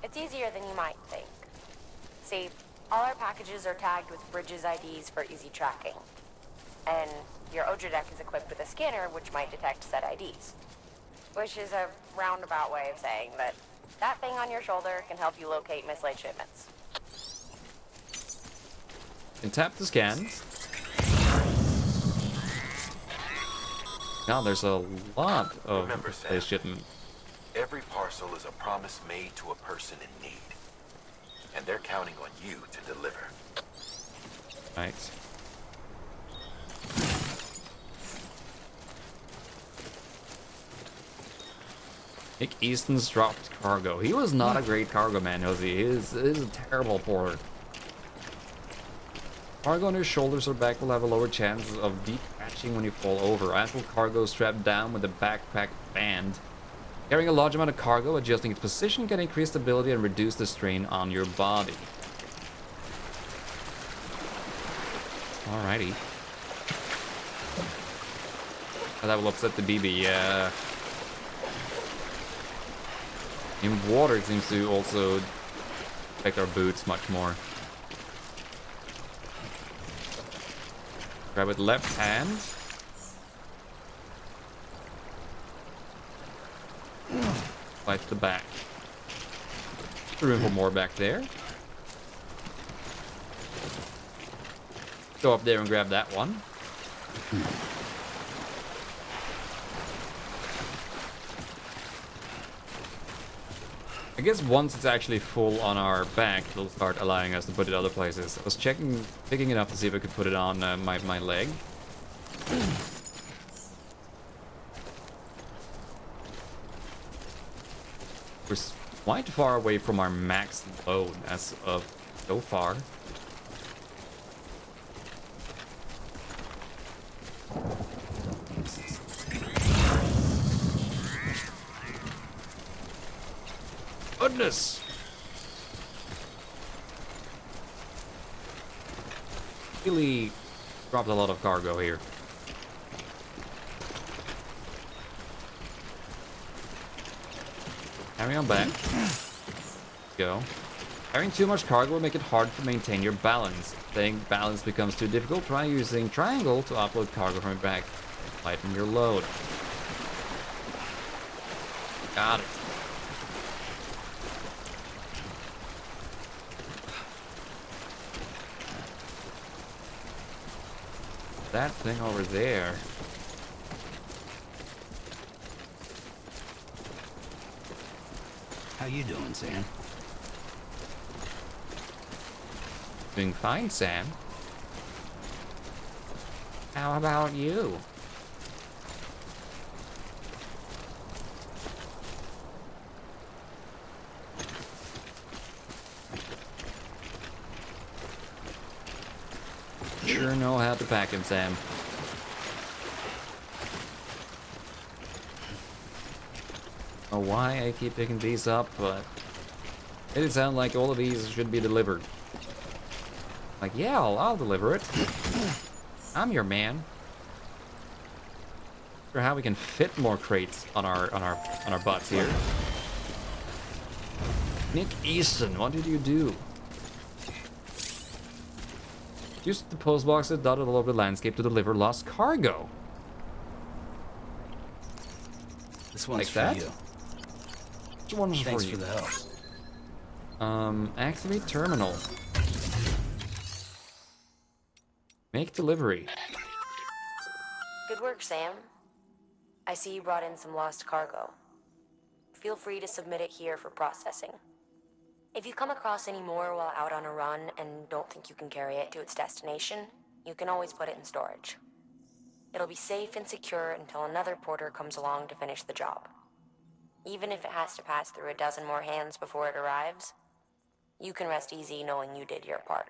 It's easier than you might think. See, all our packages are tagged with Bridges IDs for easy tracking. And your Odra deck is equipped with a scanner which might detect said IDs. Which is a roundabout way of saying that that thing on your shoulder can help you locate mislaid shipments. And tap the scan. Now there's a lot of Remember, Sam, place shipment. Every parcel is a promise made to a person in need. And they're counting on you to deliver. Right. Nick Easton's dropped cargo. He was not a great cargo man, was he? He is a terrible porter. Cargo on your shoulders or back will have a lower chance of detaching when you fall over, as will cargo strapped down with a backpack band. Carrying a large amount of cargo, adjusting its position can increase stability and reduce the strain on your body. Alrighty. That will upset the BB, yeah. In water, it seems to also affect our boots much more. Grab it left hand. Slide to the back. Room for more back there. Go up there and grab that one. I guess once it's actually full on our back, it'll start allowing us to put it other places. I was picking it up to see if I could put it on my leg. We're quite far away from our max load as of so far. Goodness! Really dropped a lot of cargo here. Carry on back. Go. Carrying too much cargo will make it hard to maintain your balance. If staying balance becomes too difficult, try using triangle to offload cargo from your back. Lighten your load. Got it. That thing over there. How you doing, Sam? Doing fine, Sam. How about you? Sure know how to pack him, Sam. Oh, why I keep picking these up, but it did sound like all of these should be delivered. Like, yeah, I'll deliver it. I'm your man. For how we can fit more crates on our butts here. Nick Easton, what did you do? Use the post boxes dotted all over the landscape to deliver lost cargo. This one's like for that? you. Which one's Thanks for you? for the help. Activate terminal. Make delivery. Good work, Sam. I see you brought in some lost cargo. Feel free to submit it here for processing. If you come across any more while out on a run and don't think you can carry it to its destination, you can always put it in storage. It'll be safe and secure until another porter comes along to finish the job. Even if it has to pass through a dozen more hands before it arrives, you can rest easy knowing you did your part.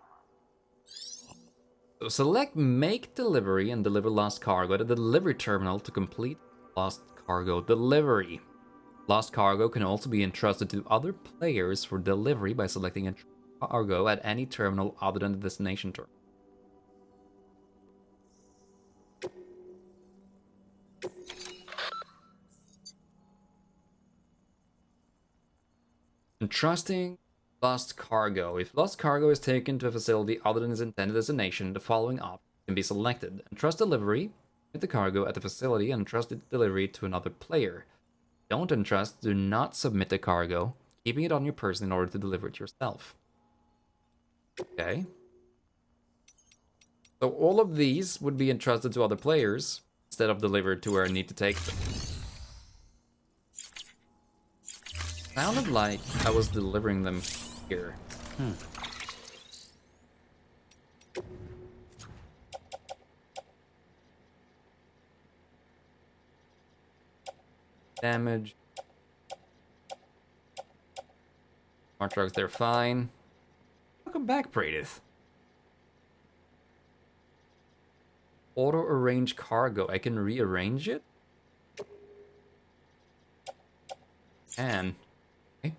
So select Make Delivery and deliver lost cargo at the delivery terminal to complete lost cargo delivery. Lost cargo can also be entrusted to other players for delivery by selecting a cargo at any terminal other than the destination terminal. Entrusting lost cargo. If lost cargo is taken to a facility other than its intended destination, the following options can be selected. Entrust delivery with the cargo at the facility and entrust its delivery to another player. Don't entrust, do not submit the cargo, keeping it on your person in order to deliver it yourself. Okay. So all of these would be entrusted to other players instead of delivered to where I need to take them. Sounded like I was delivering them here. Damage. Smart trucks, they're fine. Welcome back, Praedith. Auto arrange cargo. I can rearrange it? And okay.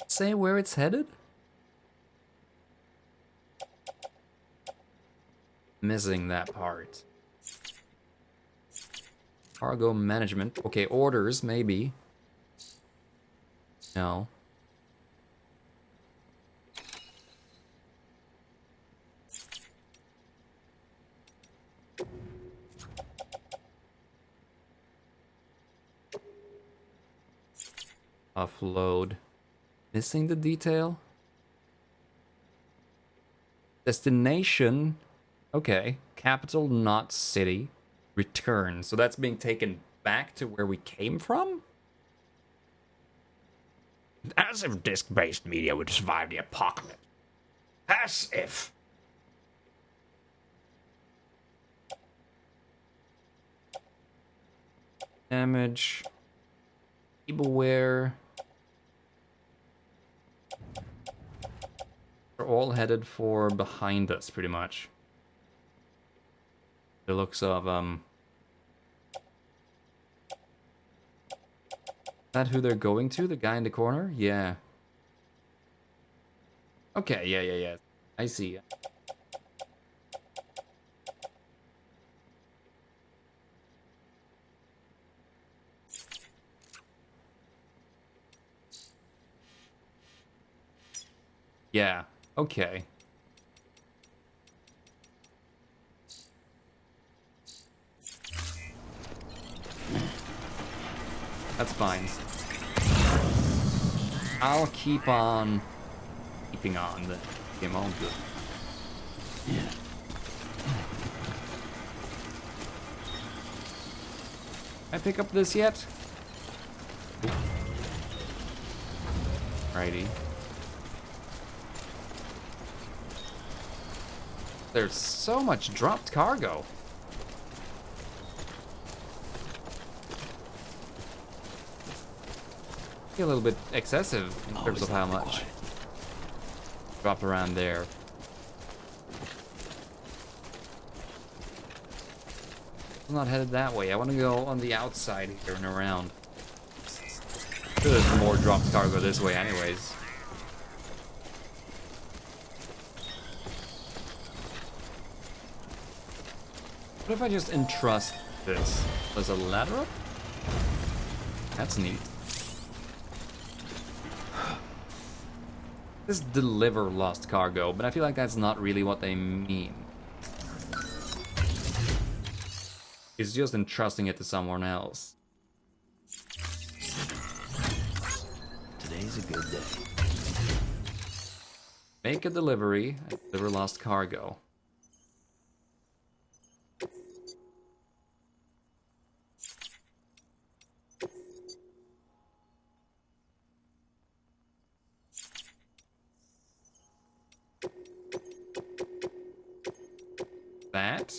Say where it's headed? Missing that part. Cargo management. Okay, orders, maybe. No. Offload. Missing the detail? Destination. Okay. Capital, not city. Return. So that's being taken back to where we came from? As if disc-based media would survive the apocalypse. As if. Damage. Tableware. We're all headed for behind us, pretty much. The looks of, Is that who they're going to? The guy in the corner? Yeah. Okay, yeah. I see. Yeah, okay. That's fine. I'll keep on keeping on the game all good. Yeah. I pick up this yet? Righty. There's so much dropped cargo. A little bit excessive in terms of how much dropped around there. I'm not headed that way. I want to go on the outside here and around. Sure, there's more dropped cargo this way anyways. What if I just entrust this? There's a ladder up? That's neat. This deliver lost cargo, but I feel like that's not really what they mean. It's just entrusting it to someone else. Today's a good day. Make a delivery and deliver lost cargo. That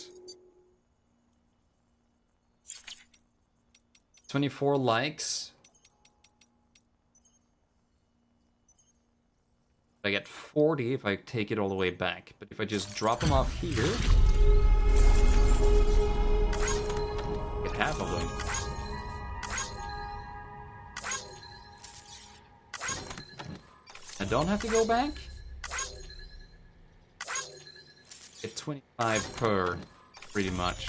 24 likes. I get 40 if I take it all the way back, but if I just drop them off here, get half of them. I don't have to go back. Get 25 per, pretty much.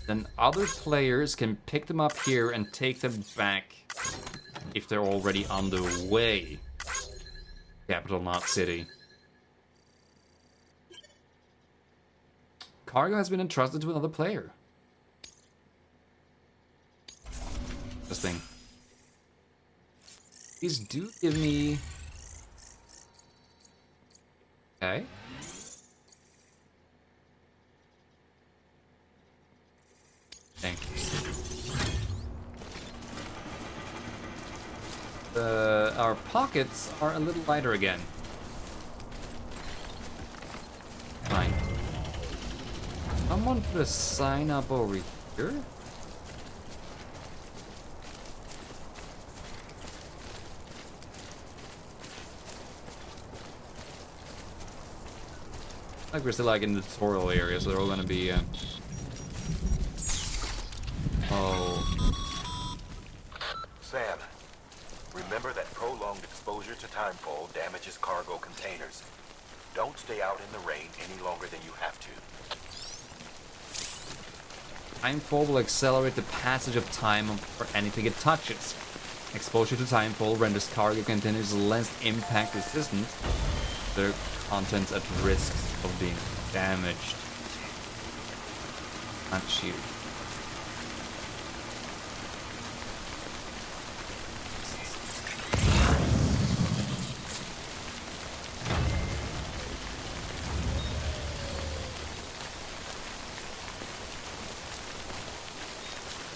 Then other players can pick them up here and take them back if they're already on the way. Capital, not city. cargo has been entrusted to another player. Interesting. These do give me... Okay. Thank you. Our pockets are a little lighter again. Fine. Someone put a sign up over here? Like we're still like in the tutorial area, so they're all gonna be Oh. Sam, remember that prolonged exposure to timefall damages cargo containers. Don't stay out in the rain any longer than you have to. Timefall will accelerate the passage of time for anything it touches. Exposure to timefall renders cargo containers less impact resistant. Their contents at risk of being damaged. Can't shoot.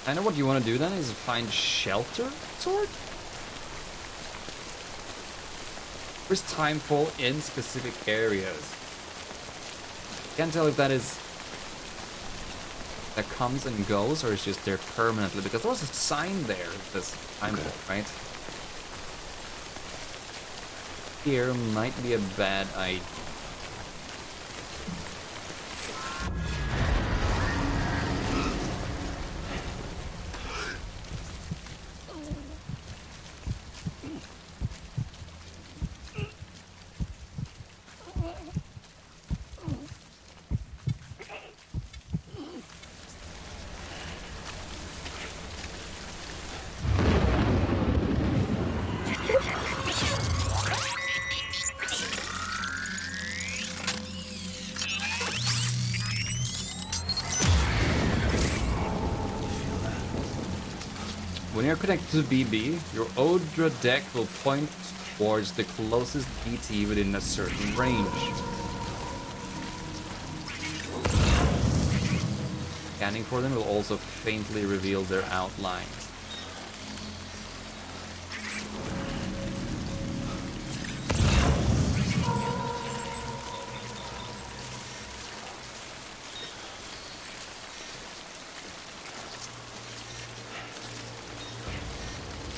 I know what you want to do then is find shelter, sort? Where's timefall in specific areas? Can't tell if that is... that comes and goes, or it's just there permanently, because there was a sign there that says timefall, right? Here might be a bad idea. When you're connected to BB, your Odra deck will point towards the closest BT within a certain range. Scanning for them will also faintly reveal their outlines.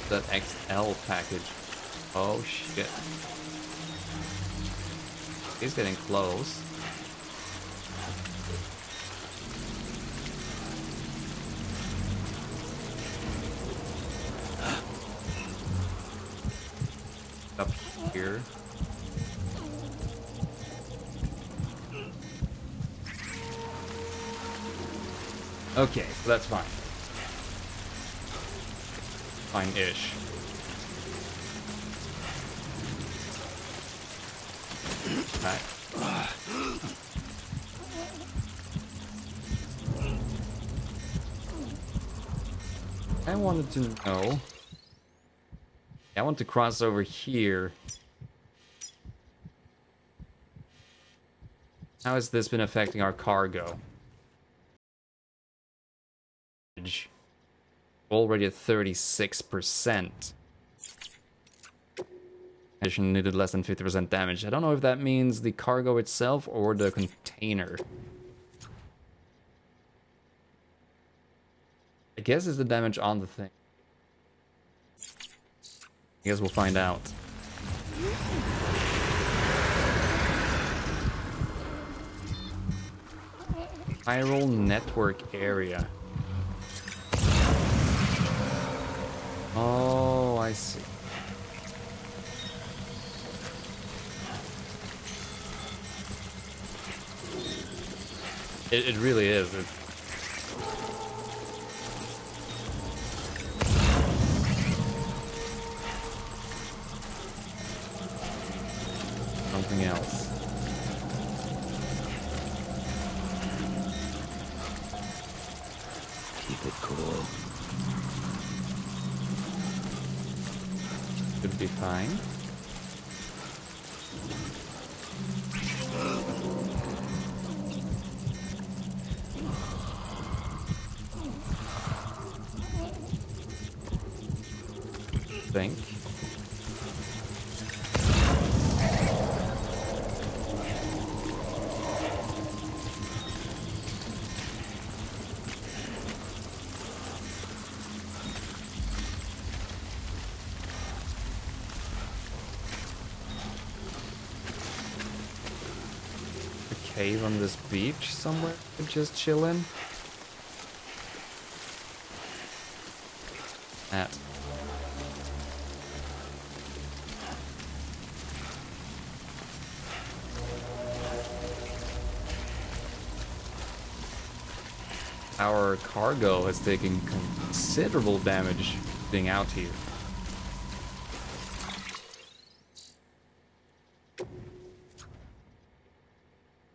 That XL package. Oh shit. He's getting close. Up here. Okay, so that's fine. Fine-ish. Right. I wanted to know. I want to cross over here. How has this been affecting our cargo? Already at 36%. Addition needed less than 50% damage. I don't know if that means the cargo itself or the container. I guess it's the damage on the thing. I guess we'll find out. Chiral network area. Oh, I see. It really is. Something else. keep it cool. Should be fine. Think. Cave on this beach somewhere to just chill in. That. Our cargo has taken considerable damage being out here.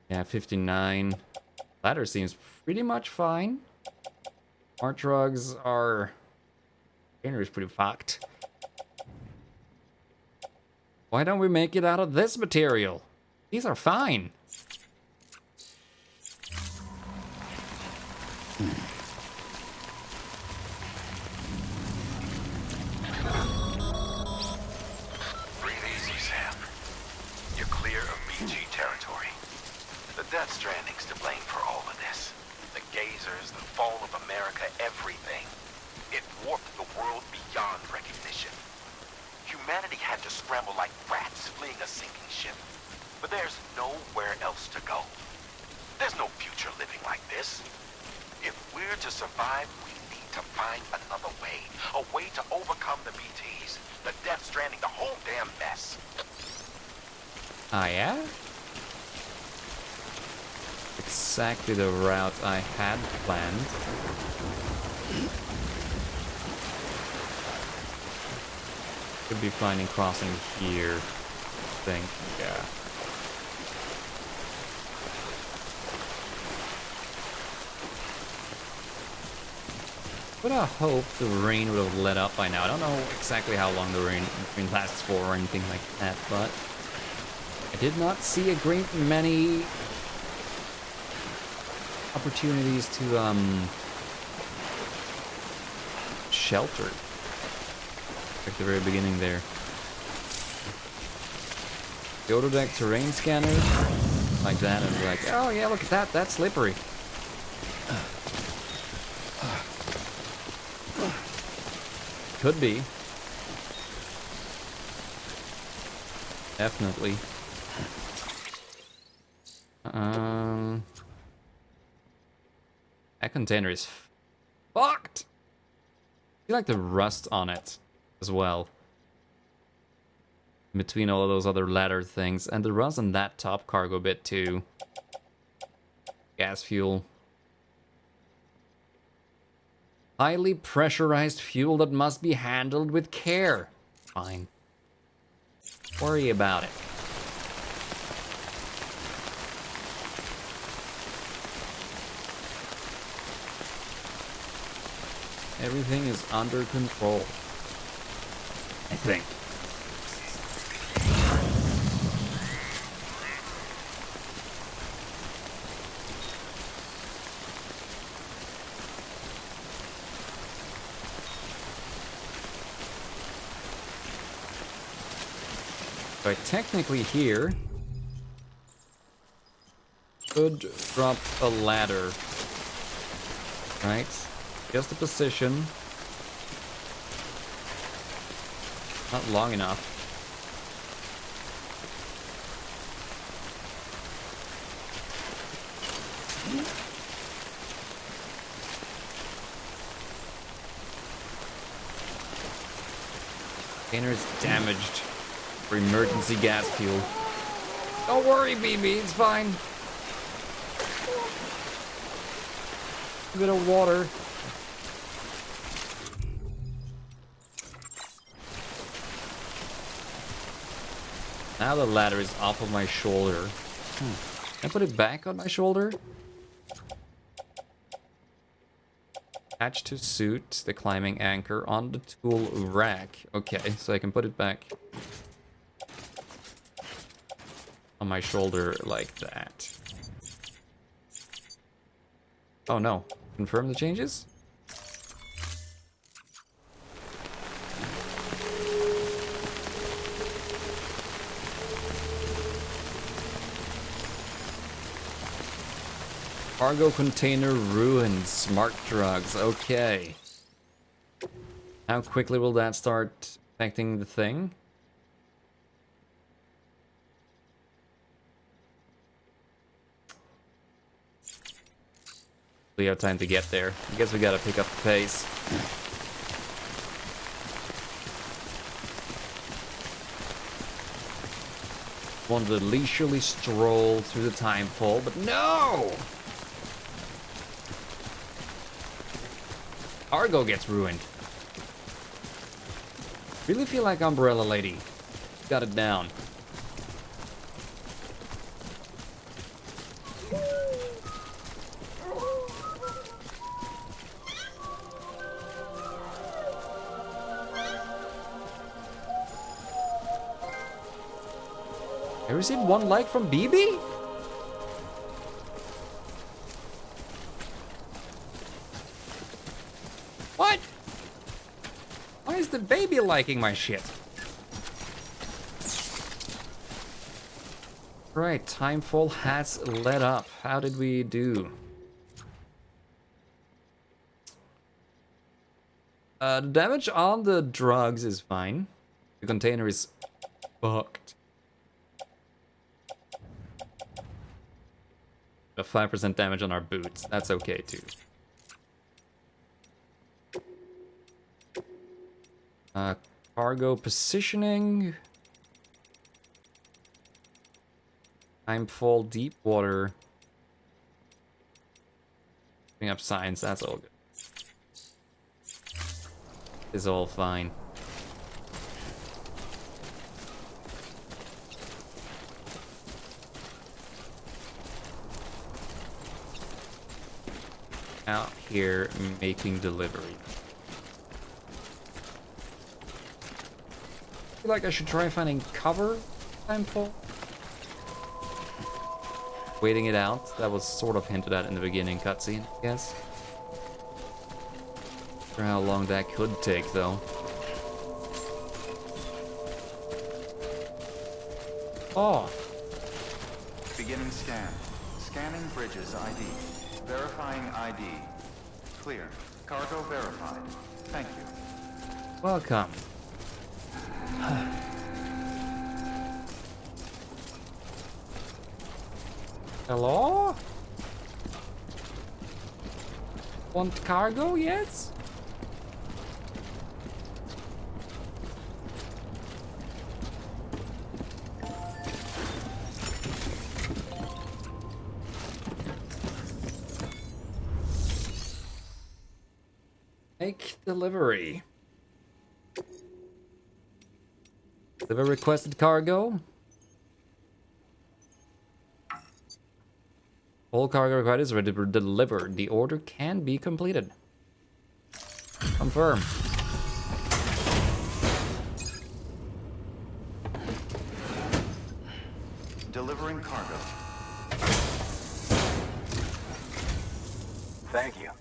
Yeah, 59. Ladder seems pretty much fine. Our drugs are... Is pretty fucked. Why don't we make it out of this material? These are fine. Breathe easy, Sam. You're clear of BG territory. The Death Stranding's to blame for all of this. The gazers, the fall of America, everything. It warped the world beyond recognition. Humanity had to scramble like rats fleeing a sinking ship. But there's nowhere else to go. There's no future living like this. If we're to survive, we need to find another way. A way to overcome the BTs, the Death Stranding, the whole damn mess. Ah, yeah? Exactly the route I had planned. Could be finding crossing here, I think, yeah. Would have hoped the rain would have let up by now. I don't know exactly how long the rain lasts for or anything like that, but I did not see a great many opportunities to shelter. At the very beginning there. Go to that terrain scanner like that and be like, oh yeah, look at that, that's slippery. Could be. Definitely. That container is fucked. I feel like the rust on it as well. In between all of those other ladder things. And the rust on that top cargo bit too. Gas fuel. Highly pressurized fuel that must be handled with care. Fine. Worry about it. Everything is under control. I think. But technically here could drop a ladder, right? Just a position. Not long enough. Container is damaged for emergency gas fuel. Don't worry, BB, it's fine. A bit of water. Now the ladder is off of my shoulder. Can I put it back on my shoulder? Attach to suit the climbing anchor on the tool rack. Okay, so I can put it back on my shoulder like that. Oh no. Confirm the changes? Cargo container ruined. Smart drugs. Okay. How quickly will that start affecting the thing? We have time to get there. I guess we gotta pick up the pace. Wanted to leisurely stroll through the time fall, but no! Cargo gets ruined. Really feel like Umbrella Lady got it down. I received 1 like from BB? What? Why is the baby liking my shit? Right, timefall has let up. How did we do? The damage on the drugs is fine. The container is fucked. A 5% damage on our boots. That's okay too. Cargo positioning. Timefall, deep water. Picking up signs, that's all good. Is all fine. Out here making delivery. I feel like I should try finding cover. Timefall. Waiting it out. That was sort of hinted at in the beginning cutscene, I guess. Not sure how long that could take though. Oh. Beginning scan. Scanning bridges ID. Verifying ID. Clear. Cargo verified. Thank you. Welcome. Hello? Want cargo, yes? Make delivery. Deliver requested cargo. All cargo required is ready to deliver. The order can be completed. Confirm. Delivering cargo. Thank you.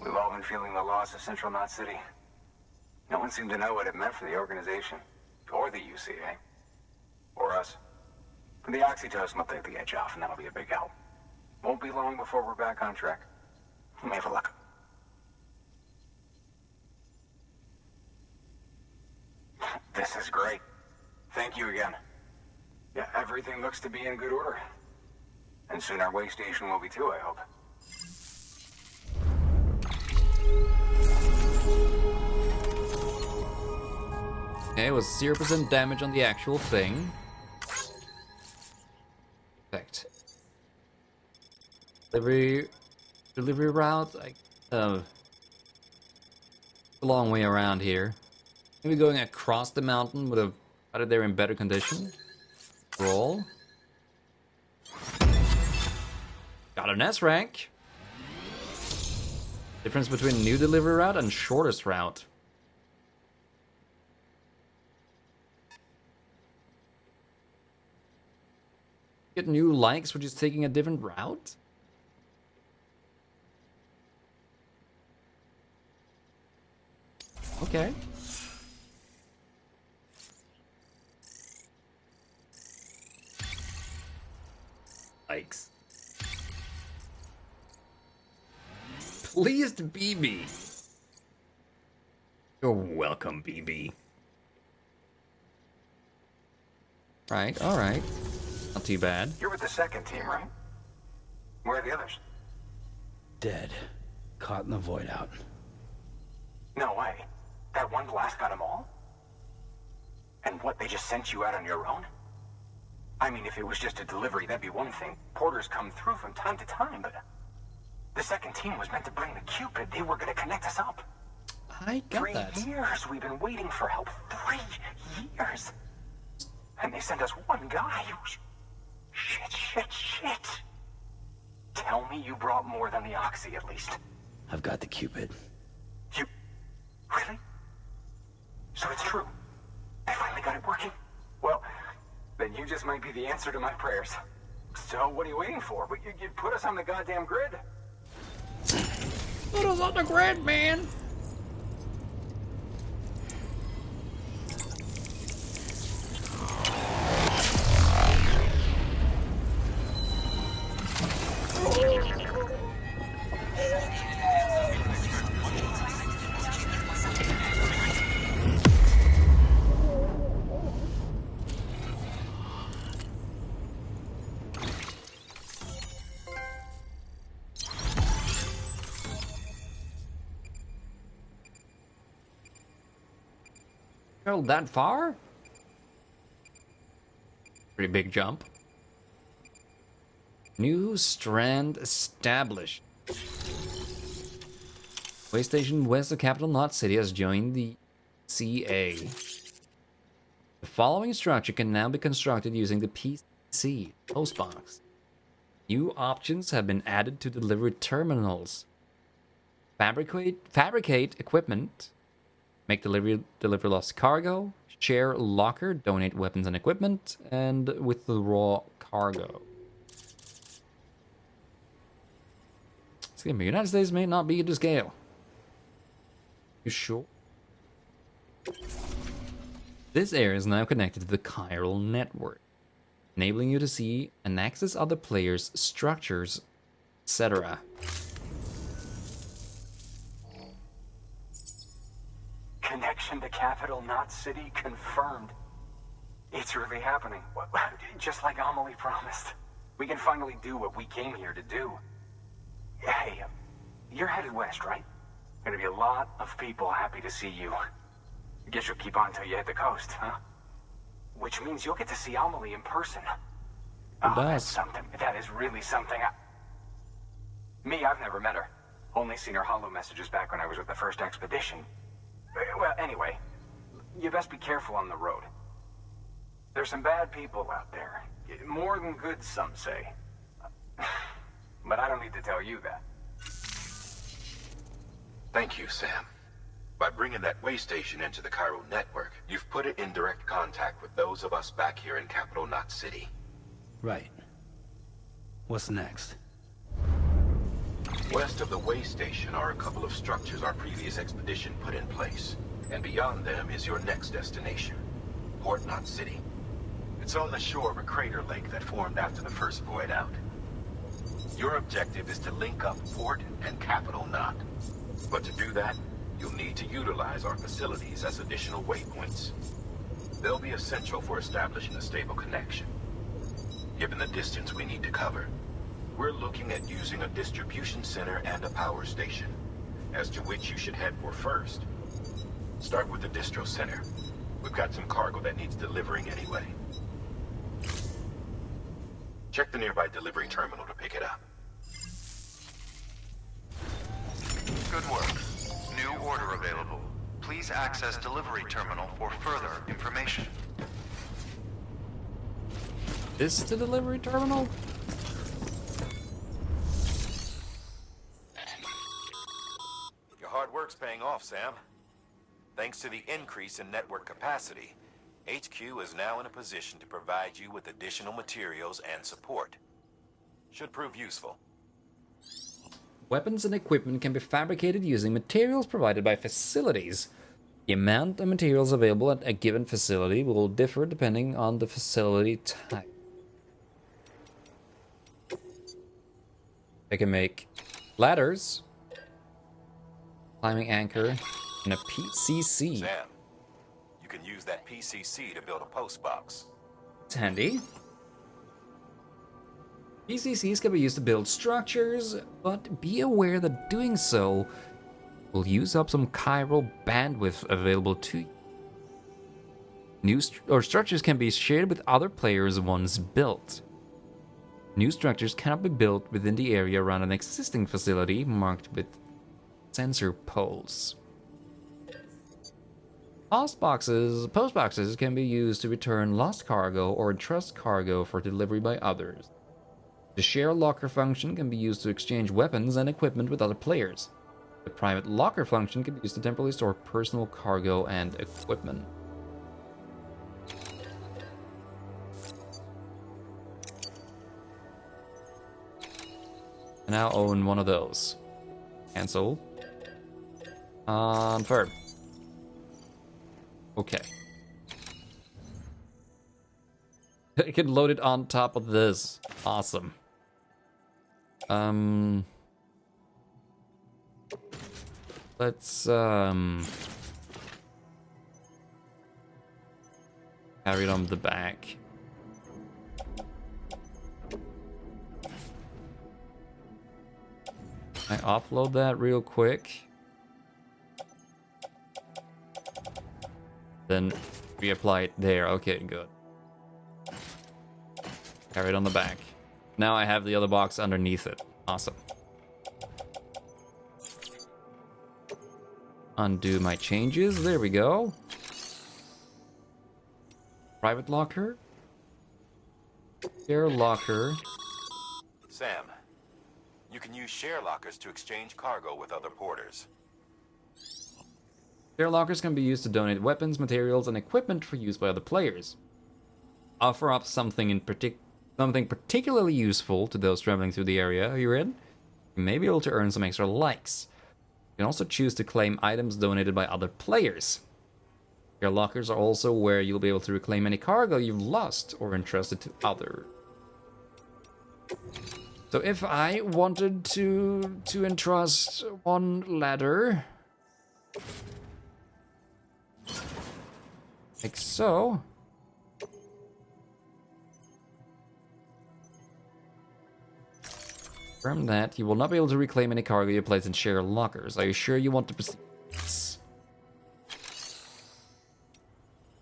We've all been feeling the loss of Central Knot City. No one seemed to know what it meant for the organization, or the UCA, or us. The oxytocin will take the edge off, and that'll be a big help. Won't be long before we're back on track. Let me have a look. This is great. Thank you again. Yeah, everything looks to be in good order. And soon our way station will be too, I hope. Okay, it was 0% damage on the actual thing. Perfect. Delivery route, a long way around here. Maybe going across the mountain would have got it there in better condition. Roll. Got an S rank. Difference between new delivery route and shortest route. Get new likes for just taking a different route? Okay. Likes. Pleased BB. You're welcome, BB. Right, alright. Not too bad. You're with the second team, right? Where are the others? Dead. Caught in the void out. No way. That one blast got them all? And what, they just sent you out on your own? I mean, if it was just a delivery, that'd be one thing. Porters come through from time to time, but the second team was meant to bring the Cupid. They were going to connect us up. I got that. 3 years we've been waiting for help. 3 years. And they sent us one guy. Shit. Tell me you brought more than the Oxy, at least. I've got the Cupid. You... Really? So it's true. They finally got it working? Well, then you just might be the answer to my prayers. So what are you waiting for? You put us on the goddamn grid. Put us on the grid, man! Go that far? Pretty big jump. New strand established. Way station west of capital Knot City has joined the CA. The following structure can now be constructed using the PC postbox. New options have been added to delivery terminals. Fabricate equipment. Make deliver lost cargo. Share locker. Donate weapons and equipment. And withdraw cargo. The United States may not be to scale. You sure? This area is now connected to the chiral network, enabling you to see and access other players' structures, etc. Connection to capital Knot City confirmed. It's really happening. Just like Amelie promised. We can finally do what we came here to do. Hey, you're headed west, right? Gonna be a lot of people happy to see you. Guess you'll keep on till you hit the coast, huh? Which means you'll get to see Amelie in person. Oh, that's something. That is really something. Me, I've never met her. Only seen her holo messages back when I was with the first expedition. Well, anyway, you best be careful on the road. There's some bad people out there. More than good, some say. But I don't need to tell you that. Thank you, Sam. By bringing that way station into the chiral network, you've put it in direct contact with those of us back here in capital Knot City. Right. What's next? West of the way station are a couple of structures our previous expedition put in place. And beyond them is your next destination, Port Knot City. It's on the shore of a crater lake that formed after the first void out. Your objective is to link up Port and Capital Knot. But to do that, you'll need to utilize our facilities as additional waypoints. They'll be essential for establishing a stable connection. Given the distance we need to cover, we're looking at using a distribution center and a power station, as to which you should head for first. Start with the distro center. We've got some cargo that needs delivering anyway. Check the nearby delivery terminal to pick it up. Good work. New order available. Please access delivery terminal for further information. This the delivery terminal? work's paying off, Sam. Thanks to the increase in network capacity, HQ is now in a position to provide you with additional materials and support. Should prove useful. Weapons and equipment can be fabricated using materials provided by facilities. The amount of materials available at a given facility will differ depending on the facility type. I can make ladders, climbing anchor, and a PCC. Sam, you can use that PCC to build a post box. It's handy. PCCs can be used to build structures, but be aware that doing so will use up some chiral bandwidth available to you. Structures can be shared with other players once built. New structures cannot be built within the area around an existing facility marked with sensor poles. Post boxes can be used to return lost cargo or entrust cargo for delivery by others. The share locker function can be used to exchange weapons and equipment with other players. The private locker function can be used to temporarily store personal cargo and equipment. I now own one of those. Cancel. Confirm. Okay. I can load it on top of this. Awesome. Let's carry it on the back. I offload that real quick. Then reapply it there. Okay, good. Carry it on the back. Now I have the other box underneath it. Awesome. Undo my changes. There we go. Private locker. Share locker. Sam, you can use share lockers to exchange cargo with other porters. Share lockers can be used to donate weapons, materials, and equipment for use by other players. Offer up something particularly useful to those traveling through the area you're in. You may be able to earn some extra likes. You can also choose to claim items donated by other players. Your lockers are also where you'll be able to reclaim any cargo you've lost or entrusted to others. So if I wanted to entrust one ladder, like so, from that, you will not be able to reclaim any cargo you place in share lockers. Are you sure you want to proceed? Yes.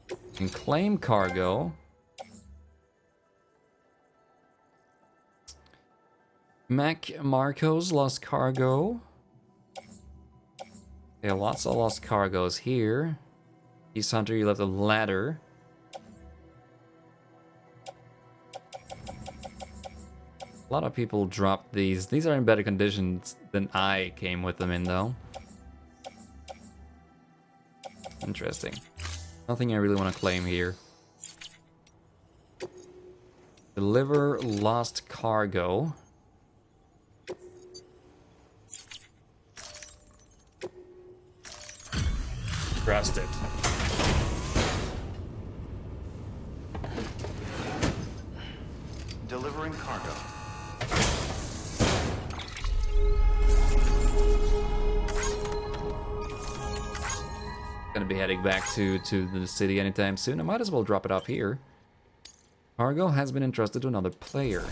You can claim cargo. Mac Marcos lost cargo. Okay, lots of lost cargoes here. East Hunter, you left a ladder. A lot of people dropped these. These are in better conditions than I came with them in, though. Interesting. Nothing I really want to claim here. Deliver lost cargo. Trust it. Delivering cargo. Gonna be heading back to the city anytime soon. I might as well drop it off here. Cargo has been entrusted to another player.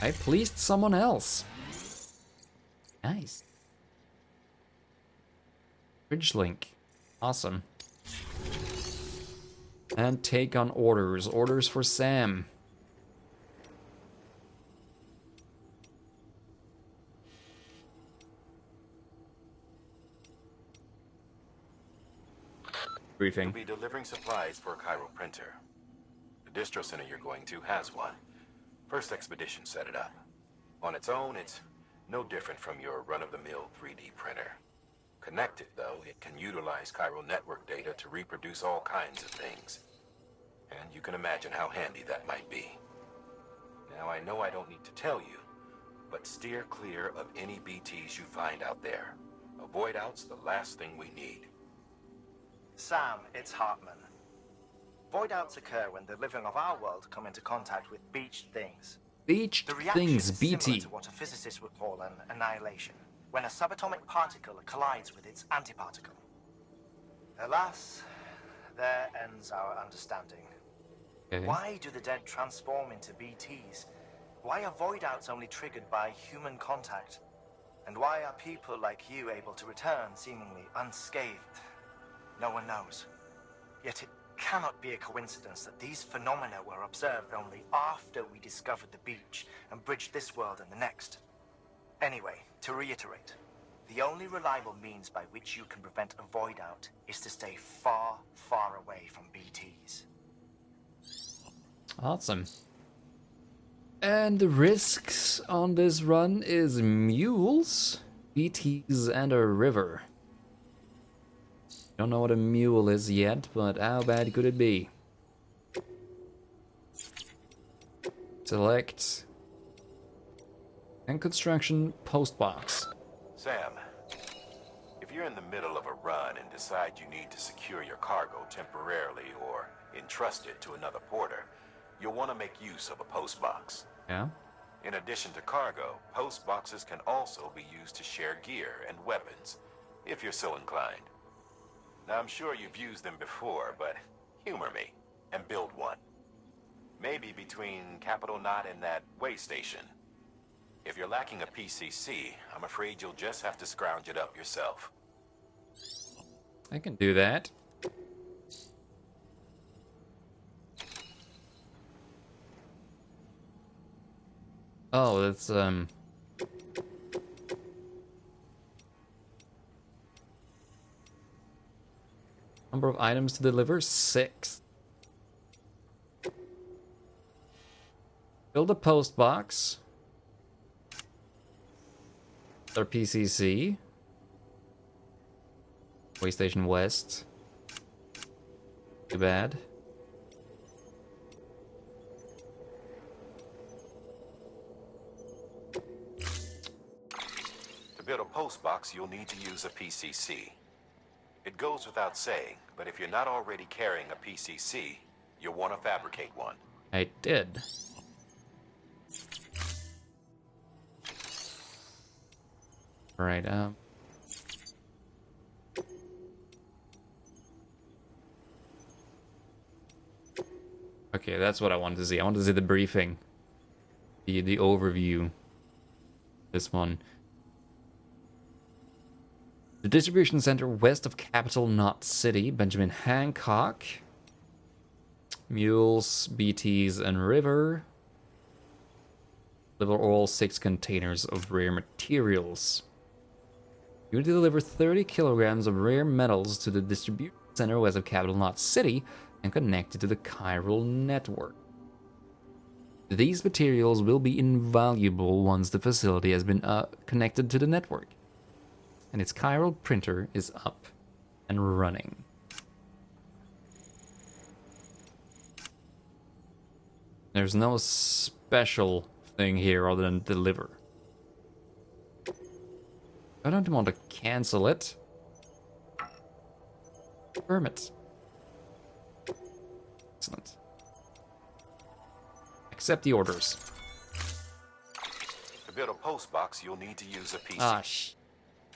I pleased someone else. Nice. Bridge link. Awesome. And take on orders. Orders for Sam. Briefing. You'll be delivering supplies for a chiral printer. The distro center you're going to has one. First expedition set it up. On its own, it's no different from your run-of-the-mill 3D printer. Connected, though, it can utilize chiral network data to reproduce all kinds of things. And you can imagine how handy that might be. Now, I know I don't need to tell you, but steer clear of any BTs you find out there. Avoid out's the last thing we need. Sam, it's Hartman. Void outs occur when the living of our world come into contact with beached things. Beached The reaction things, is similar BT. to what a physicist would call an annihilation, when a subatomic particle collides with its antiparticle. Alas, there ends our understanding. Okay. Why do the dead transform into BTs? Why are void outs only triggered by human contact? And why are people like you able to return seemingly unscathed? No one knows. Yet it cannot be a coincidence that these phenomena were observed only after we discovered the beach and bridged this world and the next. Anyway, to reiterate, the only reliable means by which you can prevent a void out is to stay far, far away from BTs. Awesome. And the risks on this run is mules, BTs, and a river. Don't know what a mule is yet, but how bad could it be? Select. And construction postbox. Sam, if you're in the middle of a run and decide you need to secure your cargo temporarily or entrust it to another porter, you'll want to make use of a postbox. Yeah? In addition to cargo, postboxes can also be used to share gear and weapons, if you're so inclined. Now, I'm sure you've used them before, but humor me and build one. Maybe between Capital Knot and that way station. If you're lacking a PCC, I'm afraid you'll just have to scrounge it up yourself. I can do that. Oh, that's number of items to deliver, 6. Build a post box. Our PCC. Waystation West. Too bad. To build a postbox, you'll need to use a PCC. It goes without saying, but if you're not already carrying a PCC, you'll want to fabricate one. I did. Right, okay, that's what I wanted to see. I wanted to see the briefing. The overview. This one. The distribution center west of Capital Knot City, Benjamin Hancock. Mules, BTs, and river. Deliver all 6 containers of rare materials. You need to deliver 30 kilograms of rare metals to the distribution center west of Capital Knot City and connect it to the chiral network. These materials will be invaluable once the facility has been connected to the network and its chiral printer is up and running. There's no special thing here other than deliver. I don't want to cancel it. Permit. Excellent. Accept the orders. To build a postbox, you'll need to use a PC. Ah,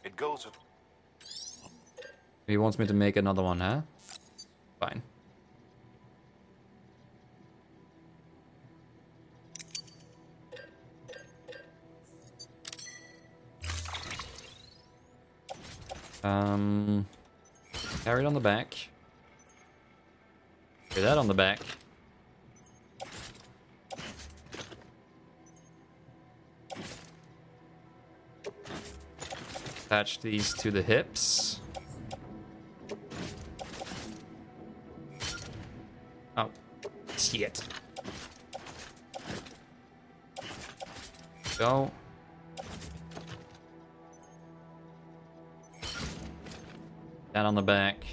It goes with... He wants me to make another one, huh? Fine. Carry it on the back. Carry that on the back. Attach these to the hips. Oh, shit. Go. That on the back.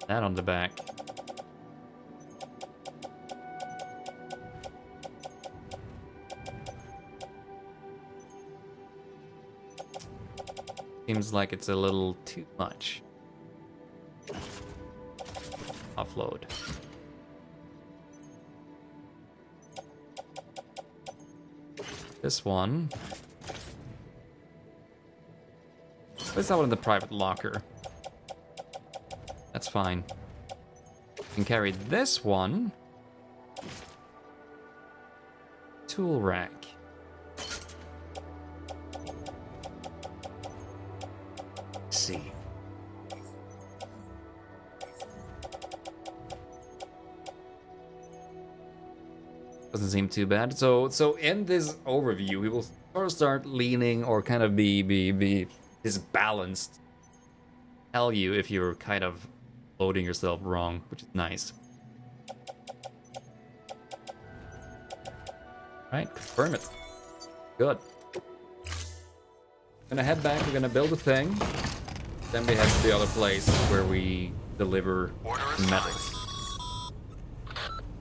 That on the back. Seems like it's a little too much. Offload. This one. Place that one in the private locker. That's fine. You can carry this one. Tool rack. Let's see. Doesn't seem too bad. So in this overview, we will sort of start leaning or kind of be disbalanced. Tell you if you're kind of loading yourself wrong, which is nice. Right, confirm it. Good. Gonna head back, we're gonna build a thing. Then we head to the other place where we deliver metals.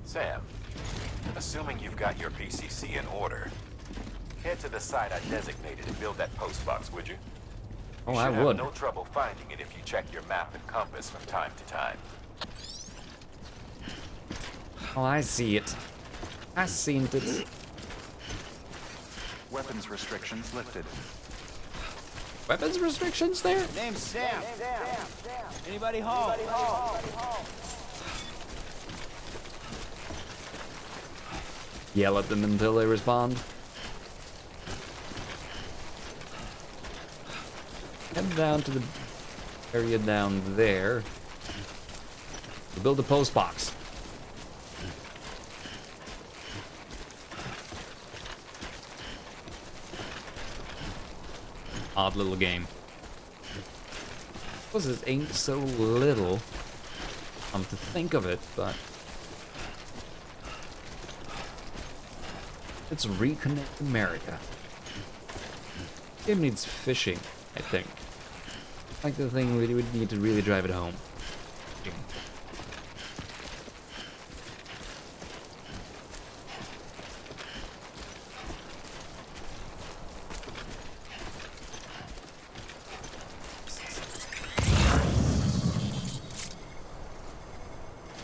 Sam, assuming you've got your PCC in order, head to the site I designated and build that post box, would you? Oh, You I should would. have no trouble finding it if you check your map and compass from time to time. Oh, I see it. I seen it. Weapons restrictions lifted. Weapons restrictions there? Name's Sam. Anybody home? Yell at them until they respond. Head down to the area down there. To build a post box. Odd little game. I suppose this ain't so little. Come to think of it, but let's reconnect America. Game needs fishing, I think. Like the thing we would need to really drive it home.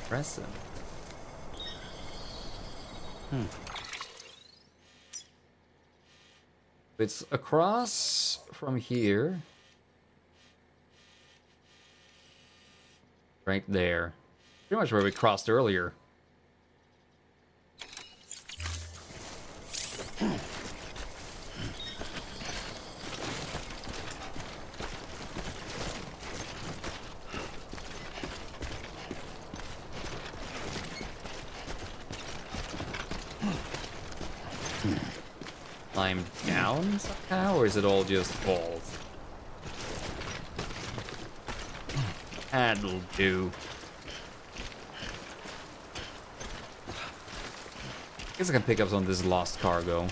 Impressive. It's across from here. Right there. Pretty much where we crossed earlier. Climb down somehow, or is it all just falls? That'll do. Guess I can pick up some of this lost cargo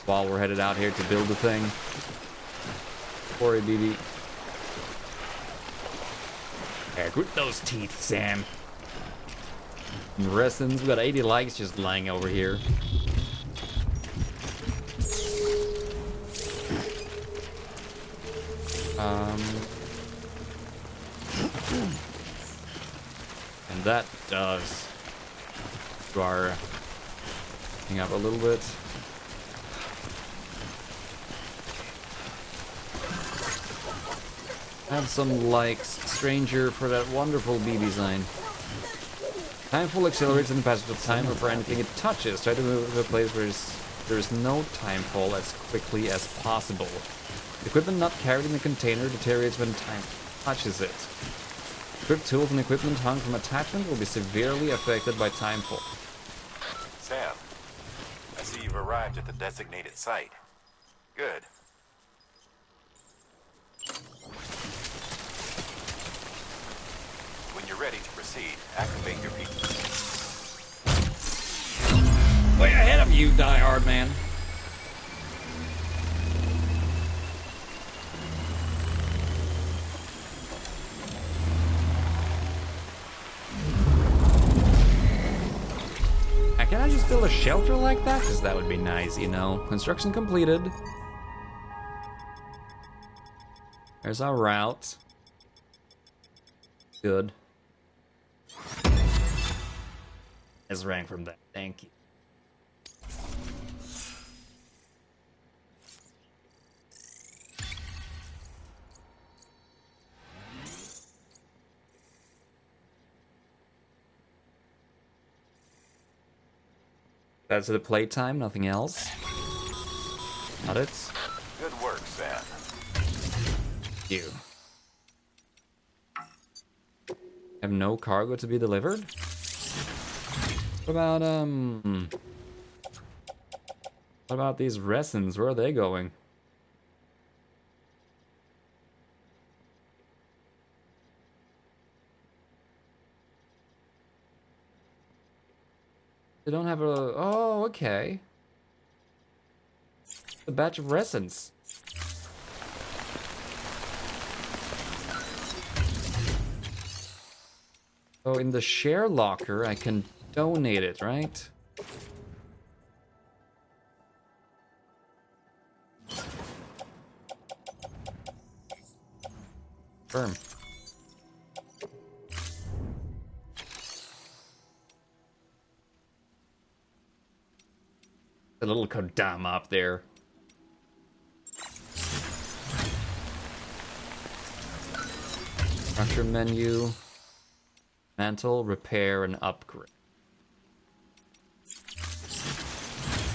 while we're headed out here to build the thing. Sorry, BB. Yeah, grit those teeth, Sam. Resins, we got 80 likes just lying over here. And that does our hang up a little bit. Have some likes, stranger, for that wonderful BB sign. Timefall accelerates in the passage of time, or for anything it touches. Try to move to a place where there is no timefall as quickly as possible. Equipment not carried in the container deteriorates when time touches it. Equipped tools and equipment hung from attachment will be severely affected by timefall. Sam, I see you've arrived at the designated site. Good. you're ready to proceed, activate your PC. Way ahead of you, Die Hard man. Can I just build a shelter like that? Because that would be nice, you know. Construction completed. There's our route. Good. Let's rank from that. Thank you. That's the playtime, nothing else. Not it. Good work, Sam. You. Have no cargo to be delivered? What about these resins? Where are they going? They don't have a... Oh, okay. A batch of resins. So in the share locker, I can donate it, right? Firm. A little Kodama up there. Structure menu. Mantle, repair, and upgrade.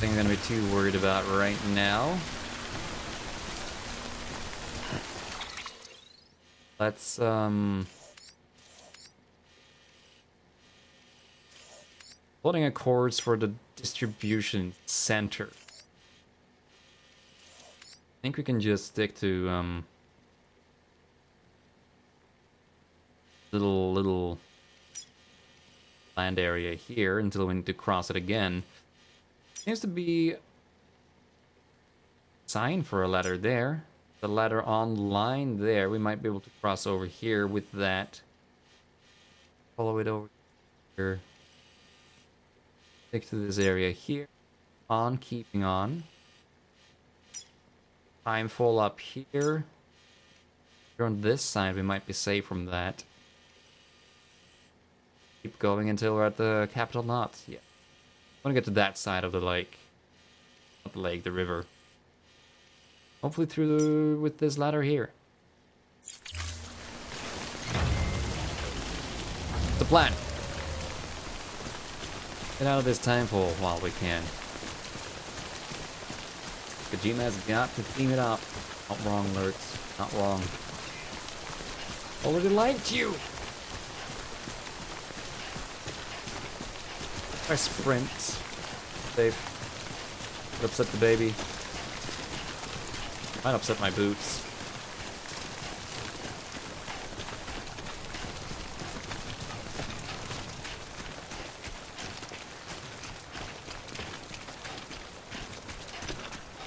Thing I'm gonna be too worried about right now. Let's plotting a course for the distribution center. I think we can just stick to little land area here until we need to cross it again. Seems to be a sign for a ladder there. The ladder online there. We might be able to cross over here with that. Follow it over here. Stick to this area here. On, keeping on. Timefall up here. If you're on this side, we might be safe from that. Keep going until we're at the capital knot. Yeah. I want to get to that side of the lake. Not the lake, the river. Hopefully through with this ladder here. The plan. Get out of this timefall while we can. Kojima's got to team it up. Not wrong, Lurks. Not wrong. Already liked you. I sprint. Safe. Could upset the baby. Might upset my boots.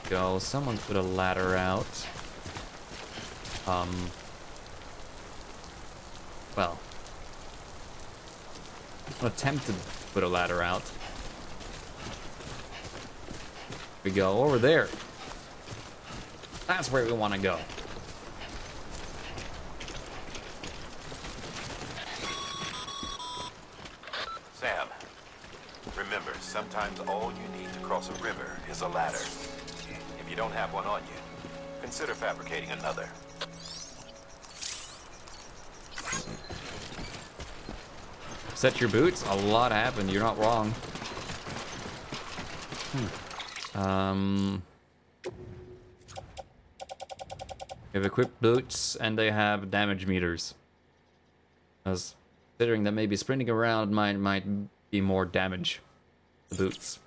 Go. Someone put a ladder out. Well. I'm attempted to put a ladder out. We go over there. That's where we want to go. Sam, remember, sometimes all you need to cross a river is a ladder. If you don't have one on you, consider fabricating another. Set your boots. A lot happened. You're not wrong. We have equipped boots and they have damage meters. I was considering that maybe sprinting around might be more damage. The boots.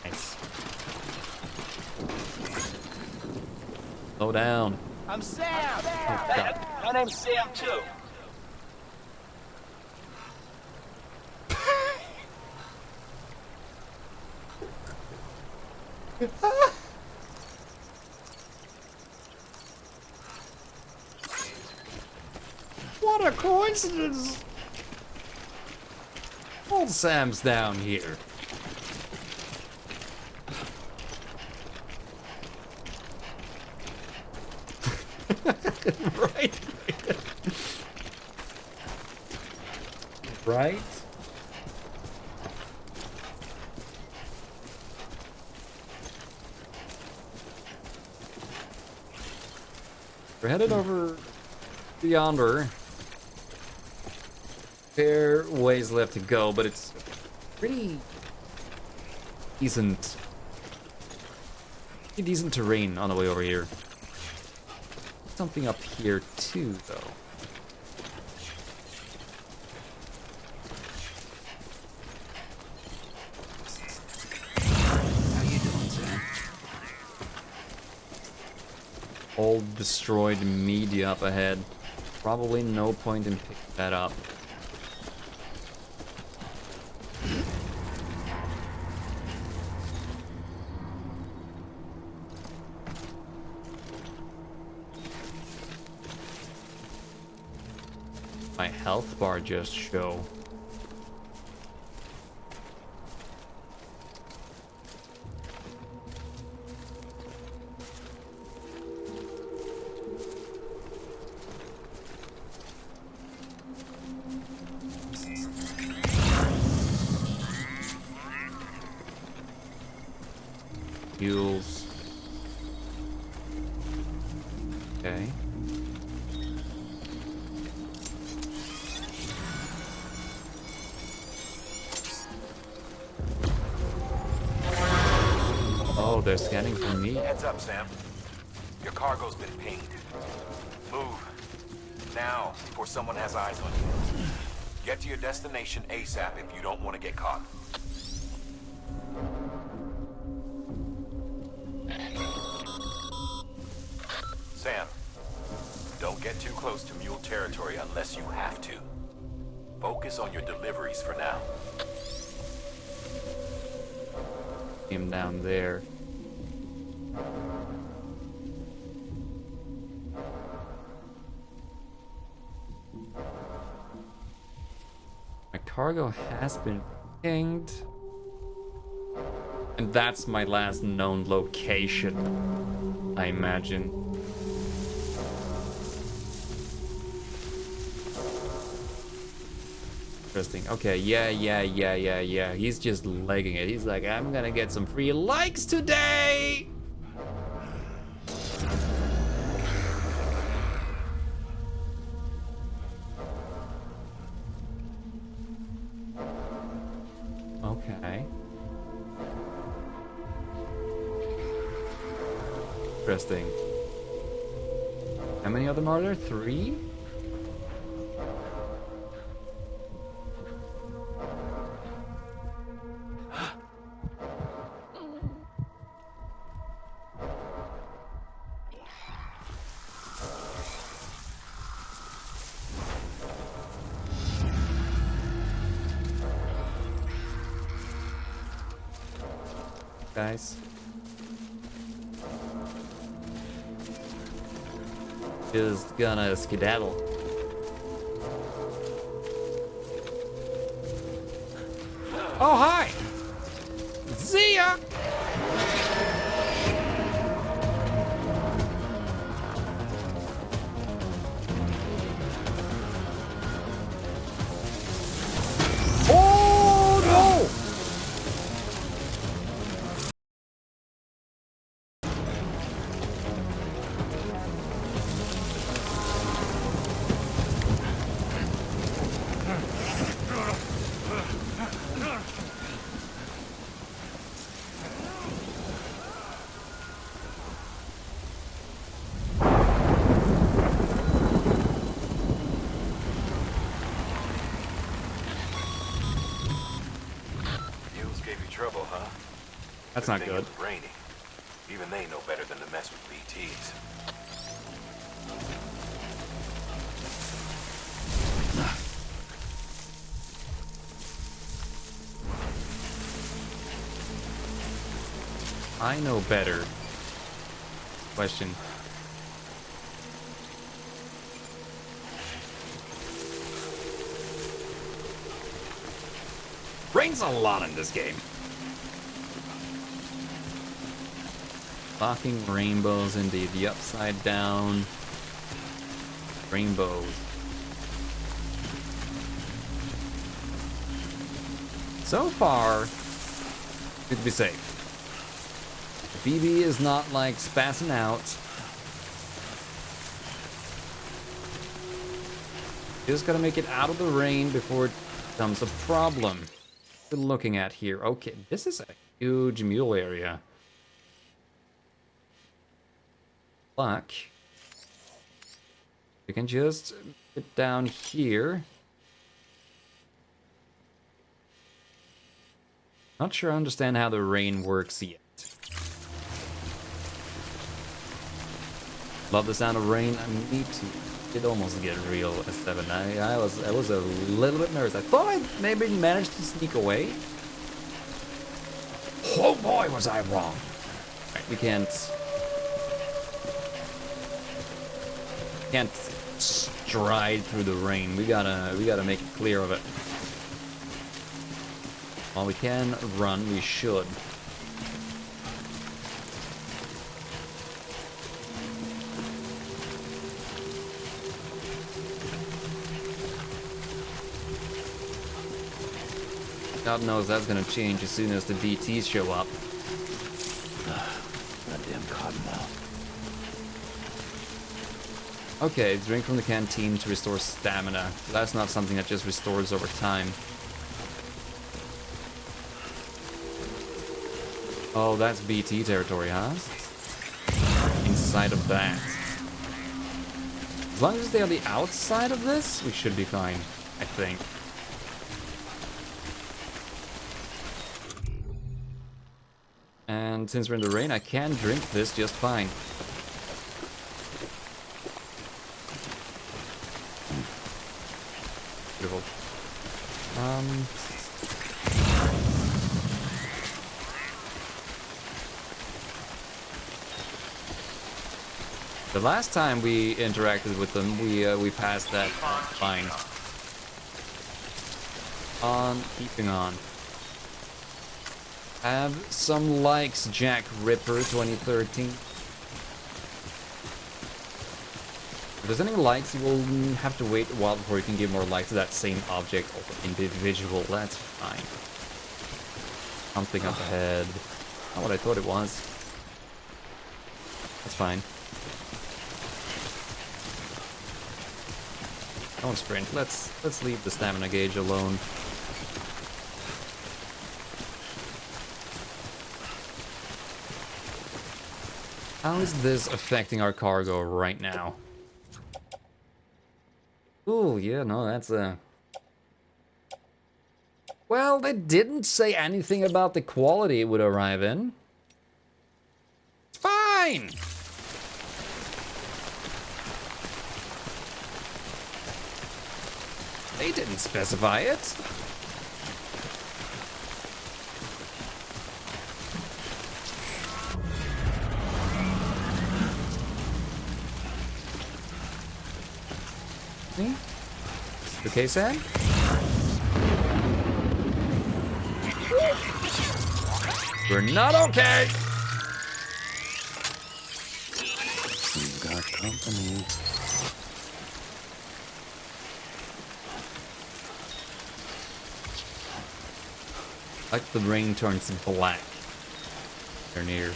Nice. Slow down. I'm Sam. Oh, God. My name's Sam too. What a coincidence! Old Sam's down here. Right? Right? We're headed over yonder. Fair ways left to go, but it's pretty decent terrain on the way over here. Something up here too, though. How you doing, Sam? Old destroyed media up ahead. Probably no point in picking that up. My health bar just show. Fuels. Okay. Oh, they're scanning for me. Heads up, Sam. Your cargo's been pinged. Move. Now, before someone has eyes on you. Get to your destination ASAP if you don't want to get caught. Sam, don't get too close to mule territory unless you have to. Focus on your deliveries for now. Him down there. My cargo has been pinged. And that's my last known location, I imagine. Interesting. Okay, yeah. He's just legging it. He's like, I'm gonna get some free likes today! Okay. Interesting. How many of them are there? 3? Guys. Just gonna skedaddle. Oh, hi! See ya! Oh, no! Mules gave you trouble, huh? That's not good. It was raining. Even they know better than to mess with BTs. I know better. Question. Rains a lot in this game. Fucking rainbows indeed. The upside down rainbows. So far, should be safe. BB is not like spazzing out. Just gotta make it out of the rain before it becomes a problem. What we're looking at here. Okay, this is a huge mule area. Fuck. We can just get down here. Not sure I understand how the rain works yet. Love the sound of rain. I need to. It almost get real at 7. I was a little bit nervous. I thought I maybe managed to sneak away. Oh boy, was I wrong. Right, we can't stride through the rain. We gotta make it clear of it. While we can run, we should. God knows that's gonna change as soon as the BTs show up. Goddamn cottonmouth. Okay, drink from the canteen to restore stamina. That's not something that just restores over time. Oh, that's BT territory, huh? Inside of that. As long as we stay on the outside of this, we should be fine, I think. And since we're in the rain, I can drink this just fine. Beautiful. The last time we interacted with them, we passed that line. Keeping on. Have some likes, Jack Ripper 2013. If there's any likes, you will have to wait a while before you can give more likes to that same object or individual. That's fine. Something up ahead. Not what I thought it was. That's fine. Don't sprint. Let's leave the stamina gauge alone. How is this affecting our cargo right now? Ooh, yeah, no, that's a... Well, they didn't say anything about the quality it would arrive in. It's fine! They didn't specify it. Okay, Sam? We're not okay! We've got company. Like the rain turns black. They're near.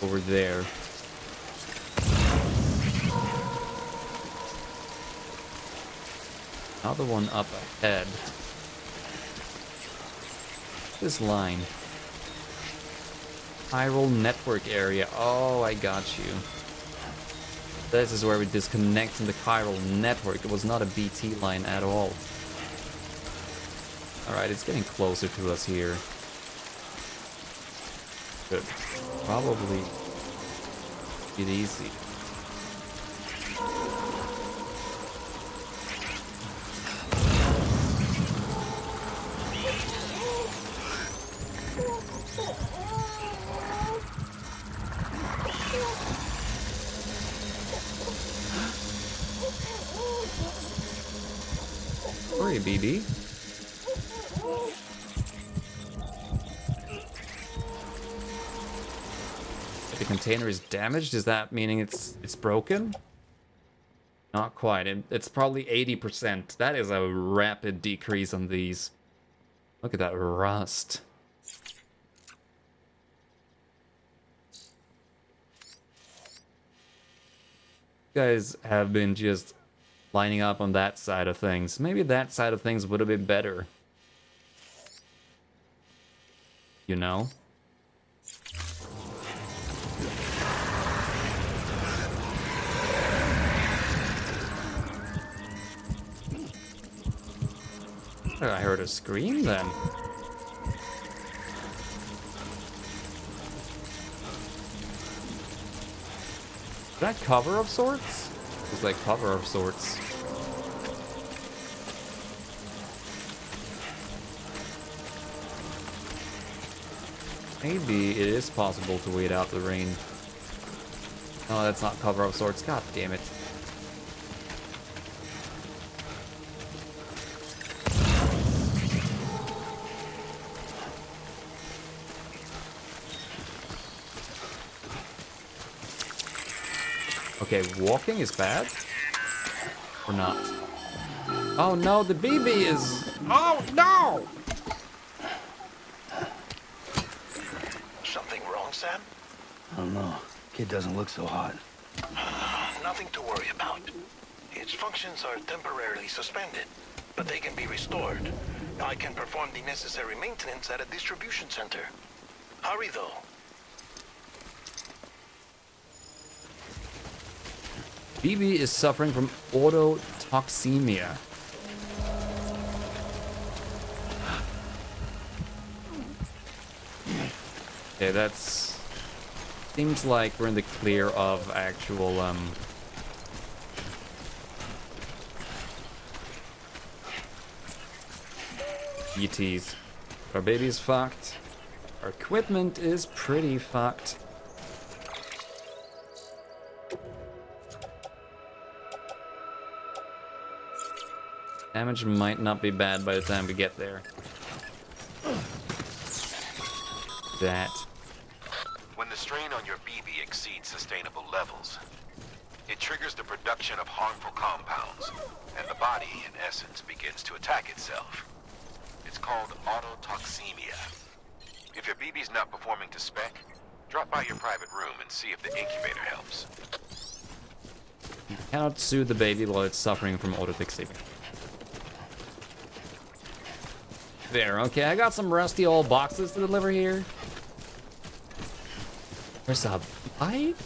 Over there. Another one up ahead. This line. Chiral network area. Oh, I got you. This is where we disconnect from the chiral network. It was not a BT line at all. Alright, it's getting closer to us here. Could probably be easy. Sorry, BB. The container is damaged. Is that meaning it's broken? Not quite. It's probably 80%. That is a rapid decrease on these. Look at that rust. You guys have been just lining up on that side of things. Maybe that side of things would have been better. You know? I heard a scream then. Is that cover of sorts? It's like cover of sorts. Maybe it is possible to wait out the rain. No, that's not cover of sorts. God damn it. Okay, walking is bad? Or not? Oh no, the BB is... Oh no! Something wrong, Sam? I don't know. Kid doesn't look so hot. Nothing to worry about. Its functions are temporarily suspended, but they can be restored. I can perform the necessary maintenance at a distribution center. Hurry, though. BB is suffering from autotoxemia. Okay, that's... Seems like we're in the clear of actual, ETs. Our baby is fucked. Our equipment is pretty fucked. Damage might not be bad by the time we get there. That. When the strain on your BB exceeds sustainable levels, it triggers the production of harmful compounds, and the body, in essence, begins to attack itself. It's called autotoxemia. If your BB's not performing to spec, drop by your private room and see if the incubator helps. You cannot soothe the baby while it's suffering from autotoxemia. There, okay, I got some rusty old boxes to deliver here. There's a bike?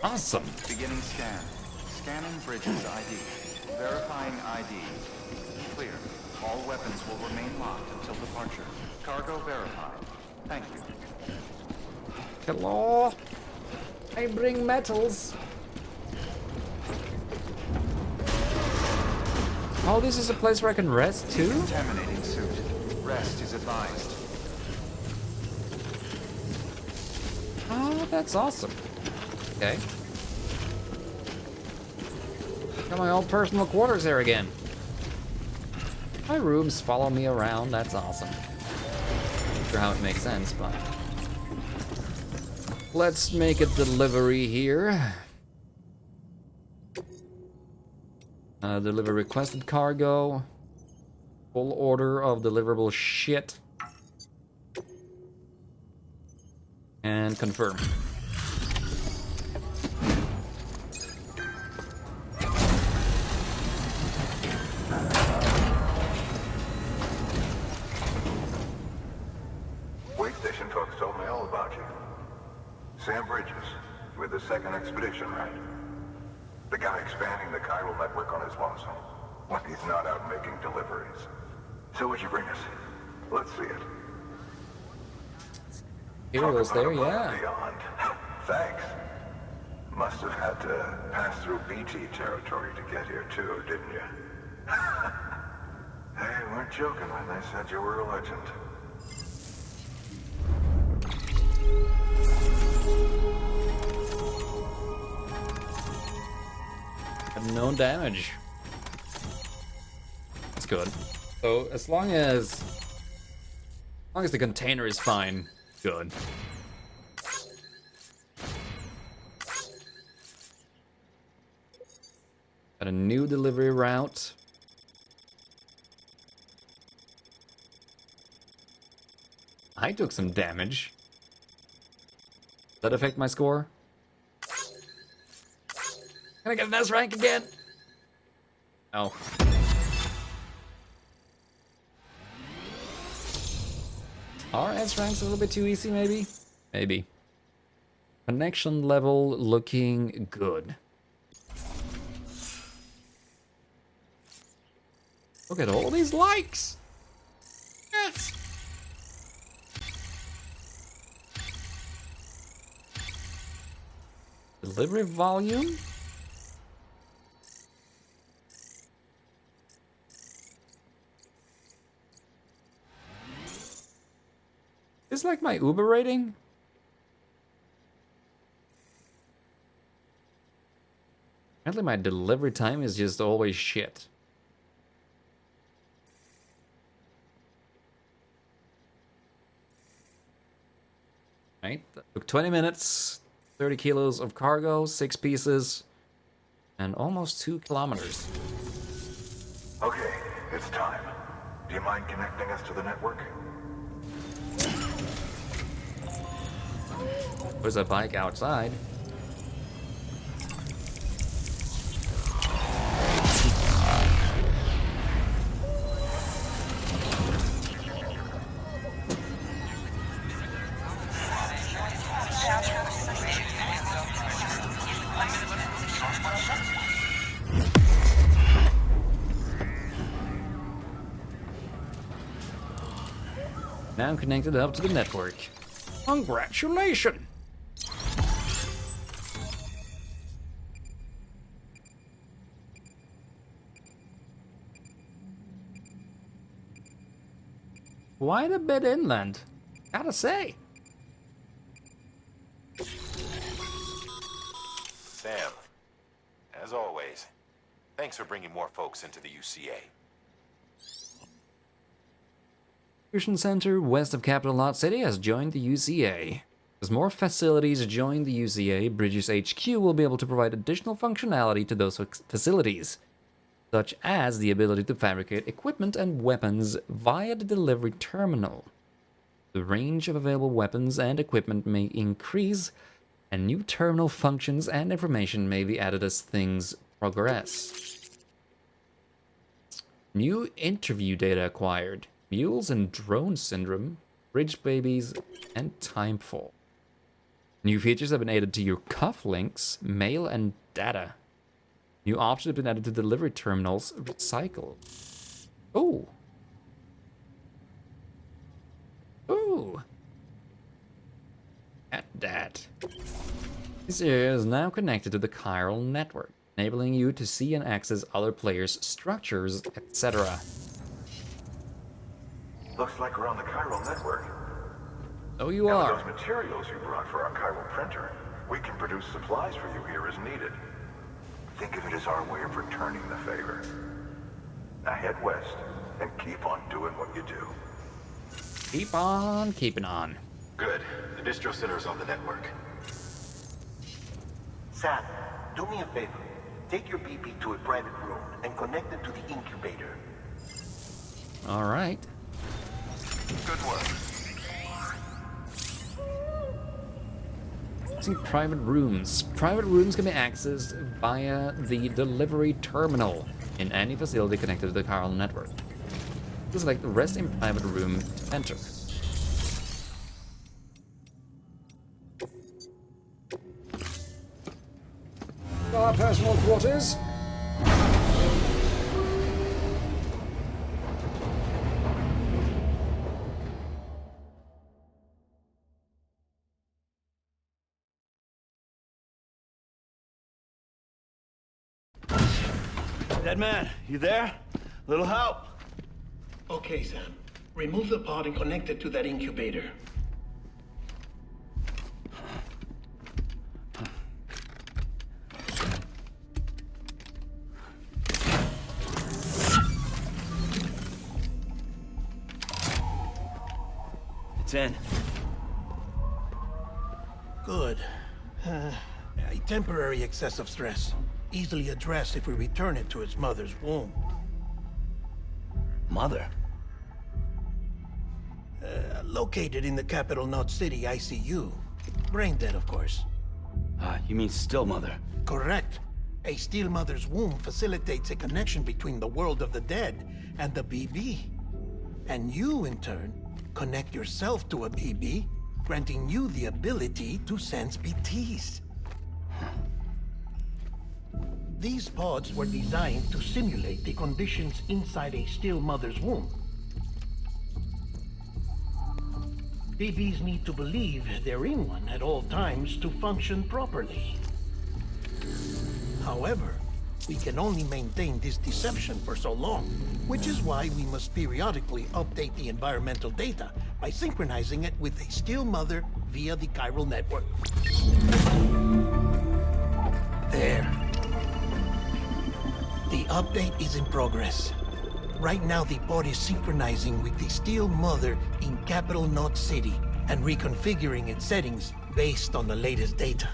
Awesome. Beginning scan. Scanning Bridges ID. Verifying ID. Clear. All weapons will remain locked until departure. Cargo verified. Thank you. Hello. I bring metals. Oh, this is a place where I can rest too? Contaminating suit. Rest is advised. Oh, that's awesome. Okay. Got my own personal quarters here again. My rooms follow me around, that's awesome. Not sure how it makes sense, but... Let's make a delivery here. Deliver requested cargo. Full order of deliverable shit. And confirm. Wait Station folks told me all about you. Sam Bridges, with the 2nd Expedition, right? The guy expanding the chiral network on his lonesome, when he's not out making deliveries. So what'd you bring us? Let's see it. Heroes there, yeah. Beyond. Thanks. Must have had to pass through BT territory to get here too, didn't you? They weren't joking when they said you were a legend. No damage. That's good. So as long as the container is fine, good. Got a new delivery route. I took some damage. Does that affect my score? Can I get an S rank again? No. Are S ranks a little bit too easy, maybe? Maybe. Connection level looking good. Look at all these likes! Yes! Delivery volume? Is like my Uber rating? Apparently my delivery time is just always shit. Right, that took 20 minutes, 30 kilos of cargo, 6 pieces, and almost 2 kilometers. Okay, it's time. Do you mind connecting us to the network? There's a bike outside. Now connected up to the network. Congratulations! Quite a bit inland, gotta say. Sam, as always, thanks for bringing more folks into the UCA. Distribution center west of Capital Knot City has joined the UCA. As more facilities join the UCA, Bridges HQ will be able to provide additional functionality to those facilities, such as the ability to fabricate equipment and weapons via the delivery terminal. The range of available weapons and equipment may increase, and new terminal functions and information may be added as things progress. New interview data acquired. Mules and drone syndrome, bridge babies, and timefall. New features have been added to your cufflinks, mail, and data. New options have been added to delivery terminals, recycle. Oh. Oh. At that. This area is now connected to the chiral network, enabling you to see and access other players' structures, etc. Looks like we're on the chiral network. Oh, you and are. Those materials you brought for our chiral printer, we can produce supplies for you here as needed. Think of it as our way of returning the favor. Now head west and keep on doing what you do. Keep on keeping on. Good. The distro center is on the network. Sam, do me a favor. Take your BP to a private room and connect it to the incubator. All right. Good work. See private rooms. Private rooms can be accessed via the delivery terminal in any facility connected to the chiral network. Select the rest in private room to enter. Our personal quarters. Dead man, you there? Little help? Okay, Sam. Remove the pod and connect it to that incubator. It's in. Good. A temporary excessive stress. Easily addressed if we return it to its mother's womb. Mother? Located in the capital Knot City ICU. Brain dead, of course. You mean still mother? Correct. A still mother's womb facilitates a connection between the world of the dead and the BB. And you, in turn, connect yourself to a BB, granting you the ability to sense BTs. These pods were designed to simulate the conditions inside a still mother's womb. BBs need to believe they're in one at all times to function properly. However, we can only maintain this deception for so long, which is why we must periodically update the environmental data by synchronizing it with a still mother via the chiral network. There. The update is in progress. Right now, the pod is synchronizing with the still mother in capital Knot City and reconfiguring its settings based on the latest data.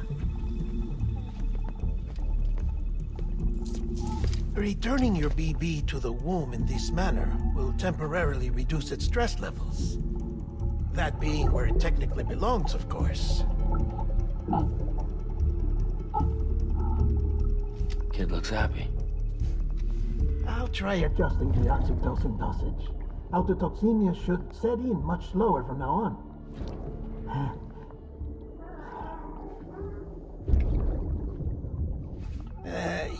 Returning your BB to the womb in this manner will temporarily reduce its stress levels. That being where it technically belongs, of course. Kid looks happy. I'll try adjusting the oxytocin dosage. Autotoxemia should set in much slower from now on.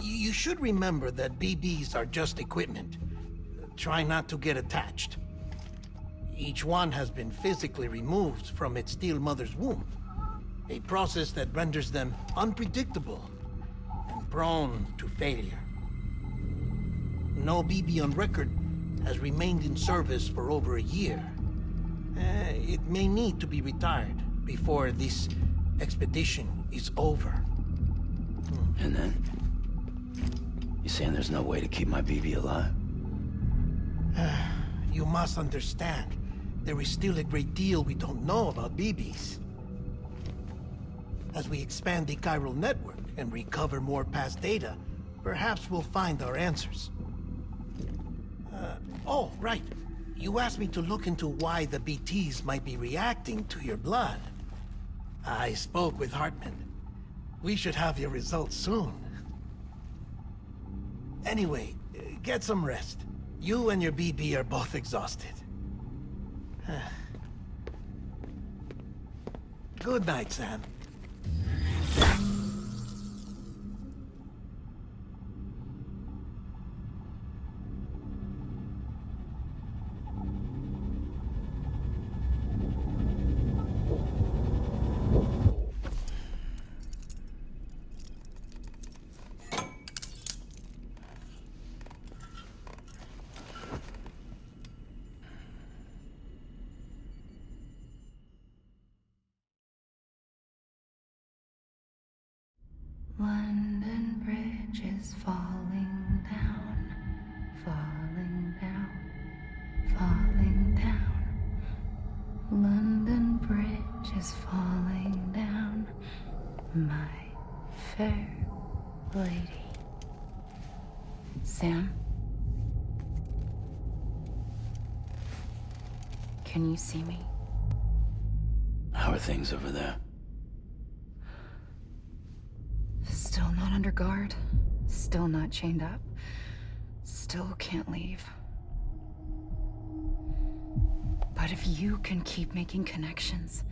You should remember that BBs are just equipment. Try not to get attached. Each one has been physically removed from its still mother's womb. A process that renders them unpredictable and prone to failure. No BB on record has remained in service for over a year. It may need to be retired before this expedition is over. And then? You saying there's no way to keep my BB alive? You must understand, there is still a great deal we don't know about BBs. As we expand the chiral network and recover more past data, perhaps we'll find our answers. Oh, right. You asked me to look into why the BTs might be reacting to your blood. I spoke with Hartman. We should have your results soon. Anyway, get some rest. You and your BB are both exhausted. Good night, Sam. London Bridge is falling down, falling down, falling down. London Bridge is falling down, my fair lady. Sam? Can you see me? How are things over there? Still not under guard, still not chained up, still can't leave. But if you can keep making connections,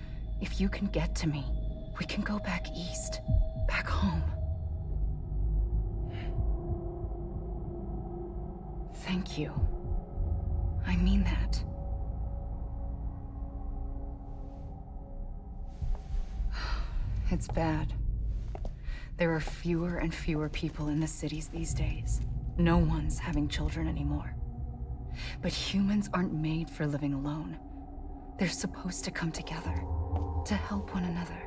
if you can get to me, we can go back east, back home. Thank you. I mean that. It's bad. There are fewer and fewer people in the cities these days. No one's having children anymore. But humans aren't made for living alone. They're supposed to come together, to help one another.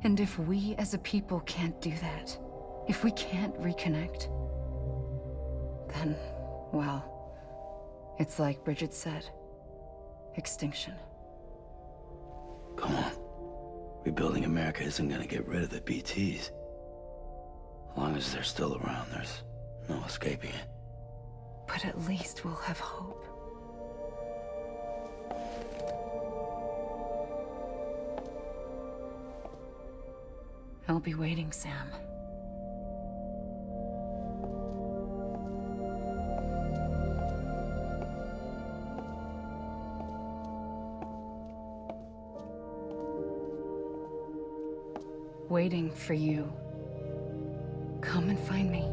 And if we as a people can't do that, if we can't reconnect, then, well, it's like Bridget said, extinction. Come on. Rebuilding America isn't gonna get rid of the BTs. As long as they're still around, there's no escaping it. But at least we'll have hope. I'll be waiting, Sam. Waiting for you. Come and find me.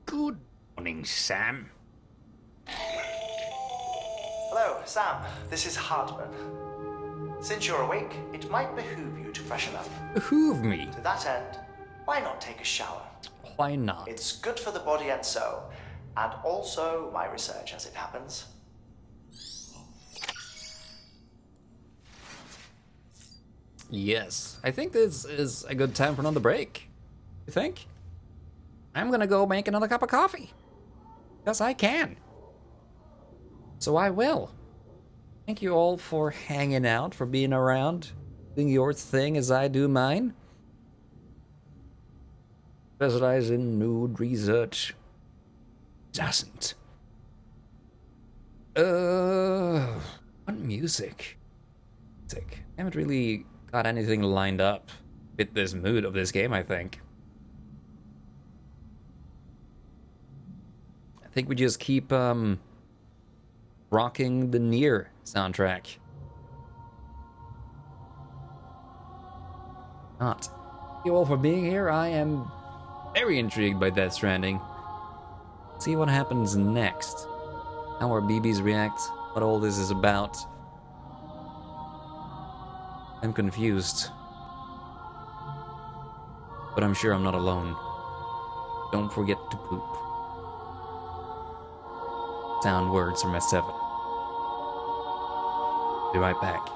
Good morning, Sam. Hello, Sam. This is Hartman. Since you're awake, it might behoove you to freshen up. Behoove me? To that end, why not take a shower? Why not? It's good for the body and soul, and also my research as it happens. Yes, I think this is a good time for another break. You think? I'm gonna go make another cup of coffee. Yes, I can. So I will. Thank you all for hanging out, for being around, doing your thing as I do mine. Specialize in nude research. Doesn't. What music? I haven't really got anything lined up with this mood of this game, I think. I think we just keep rocking the Nier soundtrack. Not. Thank you all for being here. I am very intrigued by Death Stranding. See what happens next. How our BBs react, what all this is about. I'm confused. But I'm sure I'm not alone. Don't forget to poop. Sound words from S7. Be right back.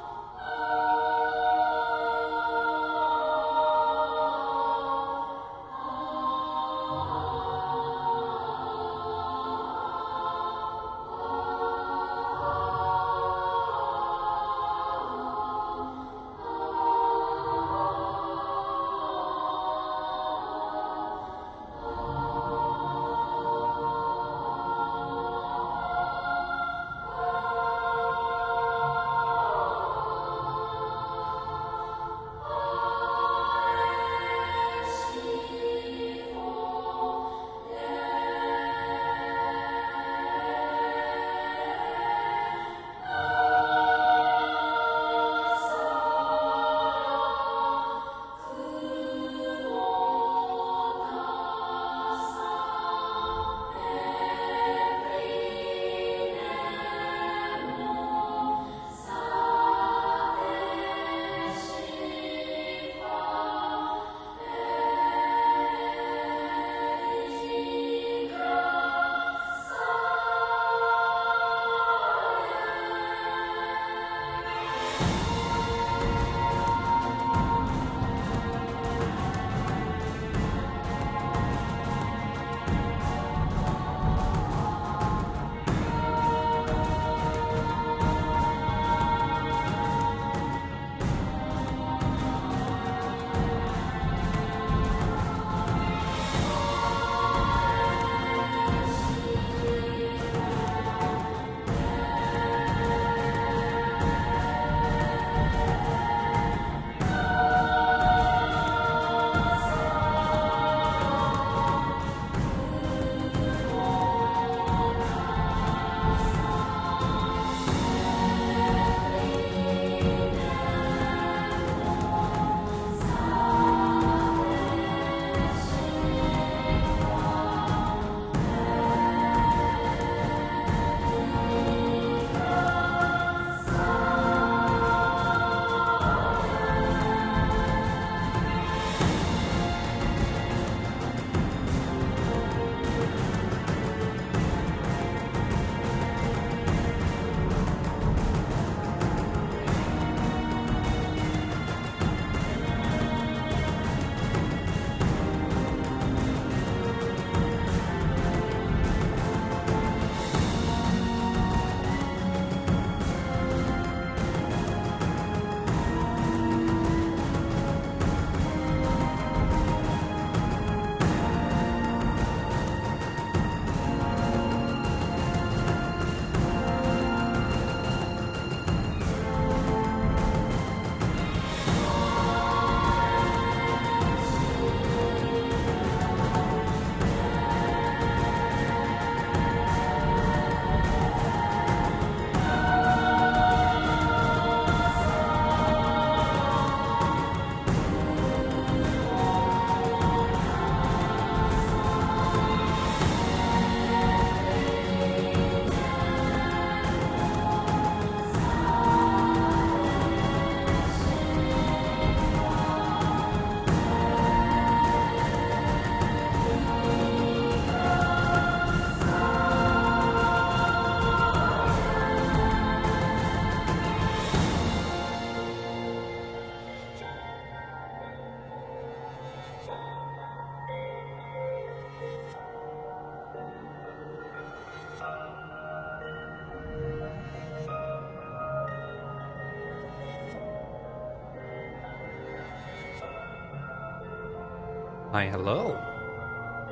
Hi, hello.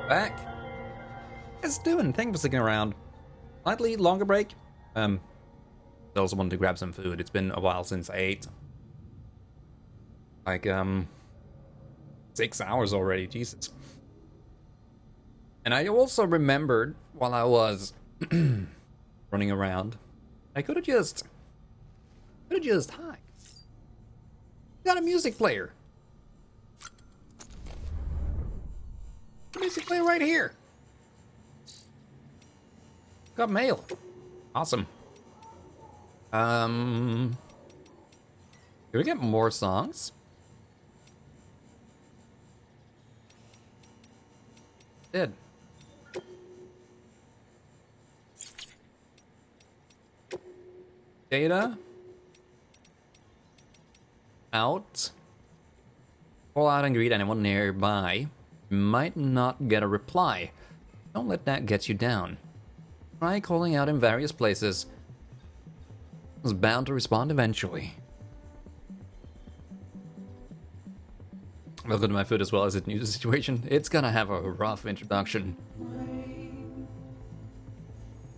Back. What's doing? Thank you for sticking around. Slightly longer break. I also wanted to grab some food. It's been a while since I ate. Like, 6 hours already, Jesus. And I also remembered while I was running around, I could have just hi. Got a music player. Music player right here. Got mail. Awesome. Can we get more songs? Did. Data. Out. Call out and greet anyone nearby. You might not get a reply. Don't let that get you down. Try calling out in various places. It's bound to respond eventually. Welcome to my food as well as its new situation. It's gonna have a rough introduction.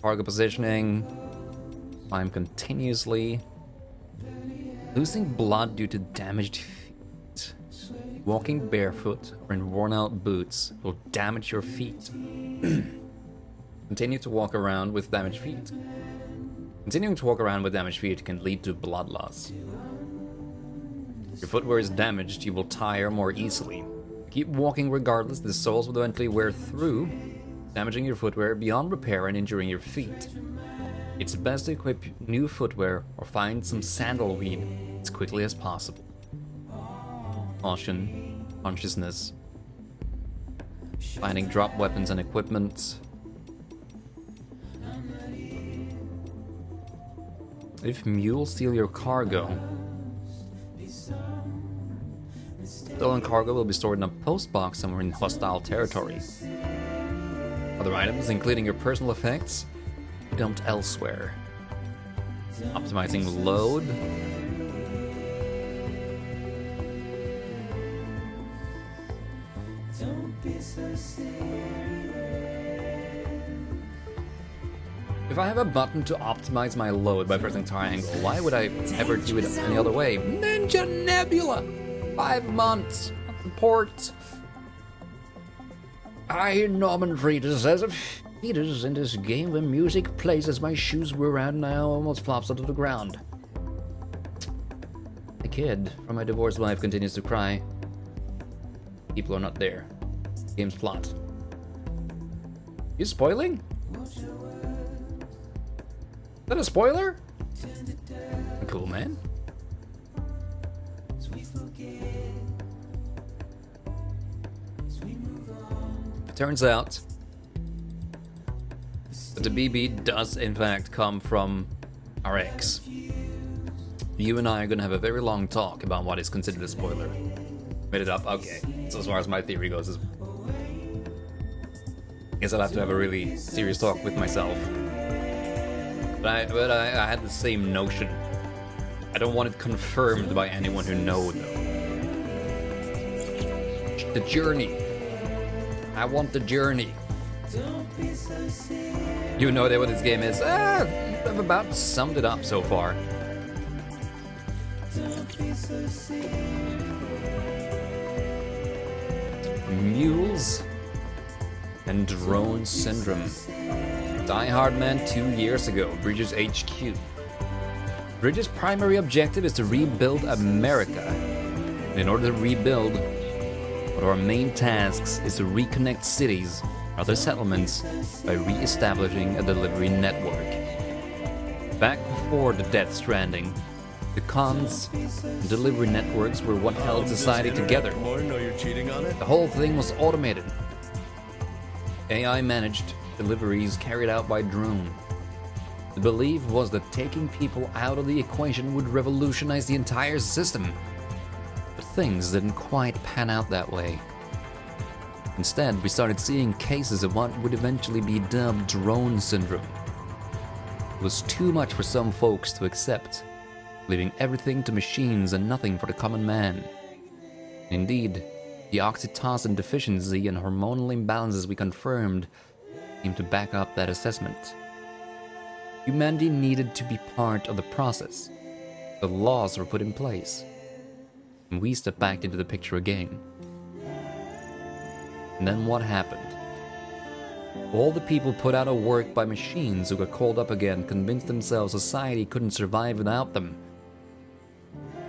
Cargo positioning. Climb continuously. Losing blood due to damaged feet. Walking barefoot or in worn out boots will damage your feet. Continue to walk around with damaged feet. Continuing to walk around with damaged feet can lead to blood loss. If your footwear is damaged, you will tire more easily. Keep walking regardless, the soles will eventually wear through, damaging your footwear beyond repair and injuring your feet. It's best to equip new footwear or find some sandalweed as quickly as possible. Caution, consciousness, finding drop weapons and equipment. If mules steal your cargo, stolen cargo will be stored in a post box somewhere in hostile territory. Other items, including your personal effects, dumped elsewhere. Optimizing load. If I have a button to optimize my load by pressing triangle, why would I ever do it any other way? Ninja Nebula! 5 months of support. I hear Norman Reedus says of fetus in this game when music plays as my shoes wear out and I almost flops onto the ground. The kid from my divorced wife continues to cry. People are not there. Game's plot. You spoiling? Is that a spoiler? Cool, man. Turns out that the BB does in fact come from our ex. You and I are gonna have a very long talk about what is considered a spoiler. Made it up? Okay. So as far as my theory goes, I guess I'll have to have a really serious talk with myself. But I had the same notion. I don't want it confirmed by anyone who knows, though. The journey. I want the journey. You know what this game is? I've about summed it up so far. Mules and drone syndrome. Die Hard Man 2 years ago, Bridges HQ. Bridges' primary objective is to rebuild America. In order to rebuild, one of our main tasks is to reconnect cities and other settlements by re-establishing a delivery network. Back before the Death Stranding, the cons and delivery networks were what held society together. The whole thing was automated. AI managed deliveries carried out by drone. The belief was that taking people out of the equation would revolutionize the entire system. But things didn't quite pan out that way. Instead, we started seeing cases of what would eventually be dubbed drone syndrome. It was too much for some folks to accept, leaving everything to machines and nothing for the common man. Indeed, The oxytocin deficiency and hormonal imbalances we confirmed seemed to back up that assessment. Humanity needed to be part of the process. The laws were put in place. And we stepped back into the picture again. And then what happened? All the people put out of work by machines who got called up again convinced themselves society couldn't survive without them.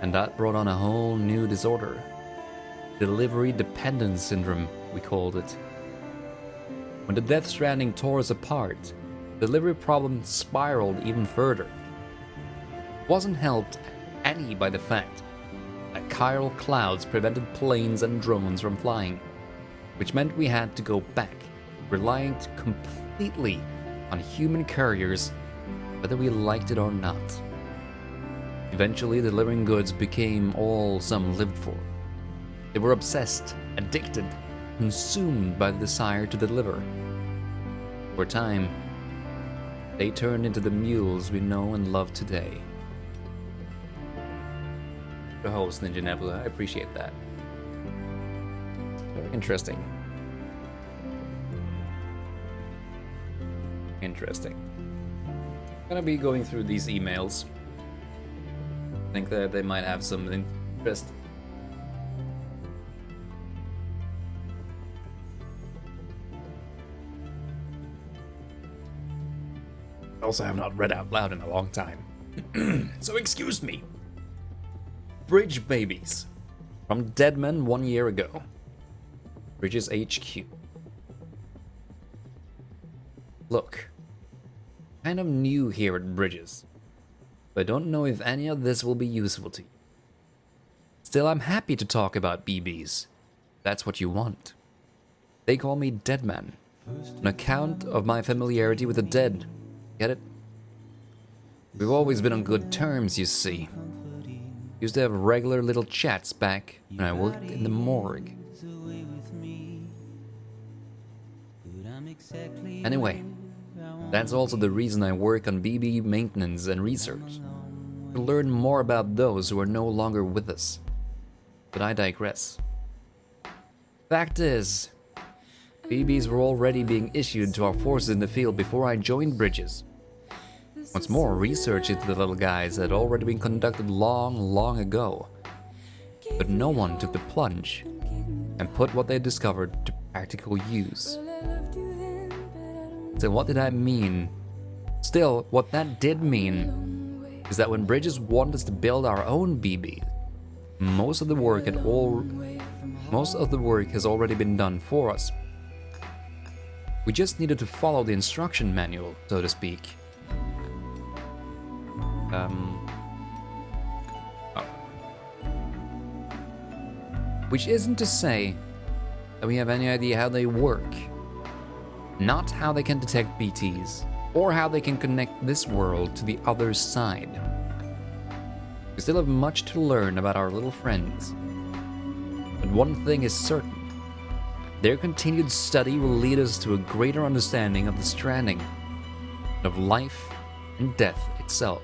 And that brought on a whole new disorder. Delivery dependence syndrome, we called it. When the Death Stranding tore us apart, the delivery problem spiraled even further. It wasn't helped any by the fact that chiral clouds prevented planes and drones from flying, which meant we had to go back, relying completely on human couriers, whether we liked it or not. Eventually, delivering goods became all some lived for. They were obsessed, addicted, consumed by the desire to deliver. Over time, they turned into the mules we know and love today. The host, Ninja Nebula, I appreciate that. Very interesting. Interesting. I'm gonna be going through these emails. I think that they might have some interest. Also, I have not read out loud in a long time. So excuse me. Bridge babies. From Deadman 1 year ago. Bridges HQ. Look. Kind of new here at Bridges. But I don't know if any of this will be useful to you. Still, I'm happy to talk about BBs. That's what you want. They call me Deadman. An account of my familiarity with the dead. Get it? We've always been on good terms, you see. Used to have regular little chats back when I worked in the morgue. Anyway, that's also the reason I work on BB maintenance and research. To learn more about those who are no longer with us. But I digress. Fact is, BBs were already being issued to our forces in the field before I joined Bridges. What's more, research into the little guys had already been conducted long ago. But no one took the plunge and put what they discovered to practical use. So what did that mean? Still, what that did mean is that when Bridges wanted us to build our own BB, most of the work has already been done for us. We just needed to follow the instruction manual, so to speak. Which isn't to say that we have any idea how they work. Not how they can detect BTs, or how they can connect this world to the other side. We still have much to learn about our little friends. But one thing is certain. Their continued study will lead us to a greater understanding of the Stranding, of life and death itself.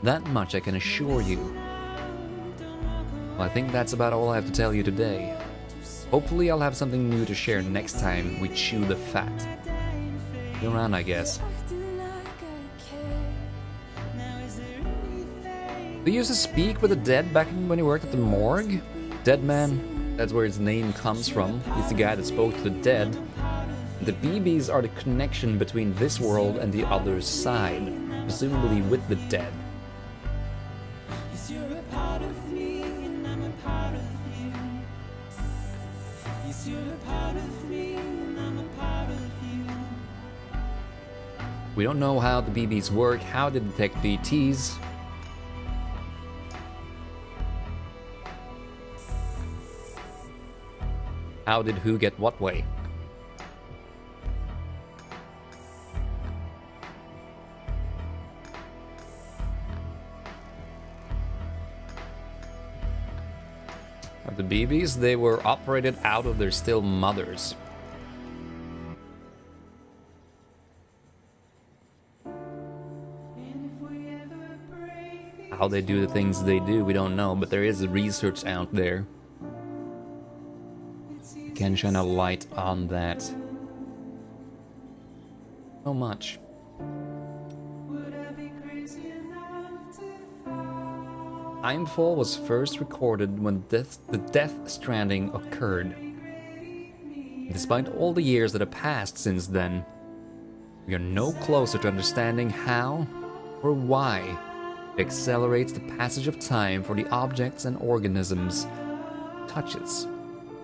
That much I can assure you. Well, I think that's about all I have to tell you today. Hopefully I'll have something new to share next time we chew the fat. Be around, I guess. We used to speak with the dead back when he worked at the morgue. Deadman, that's where his name comes from. He's the guy that spoke to the dead. The BBs are the connection between this world and the other side, presumably with the dead. We don't know how the BBs work, how they detect BTs. How did who get what way? The BBs, they were operated out of their still mothers. How they do the things they do, we don't know, but there is research out there. can shine a light on that. So much. Timefall was first recorded when the Death Stranding occurred. Despite all the years that have passed since then, we are no closer to understanding how or why it accelerates the passage of time for the objects and organisms it touches,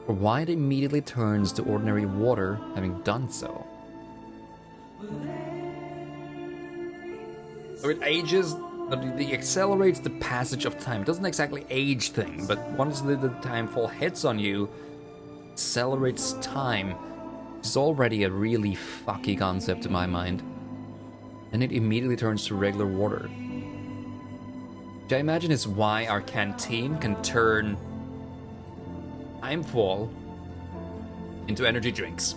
or why it immediately turns to ordinary water having done so. So it ages, but it accelerates the passage of time. It doesn't exactly age thing, but once the timefall hits on you, it accelerates time. It's already a really fucky concept to my mind. And it immediately turns to regular water. Which I imagine is why our canteen can turn timefall into energy drinks.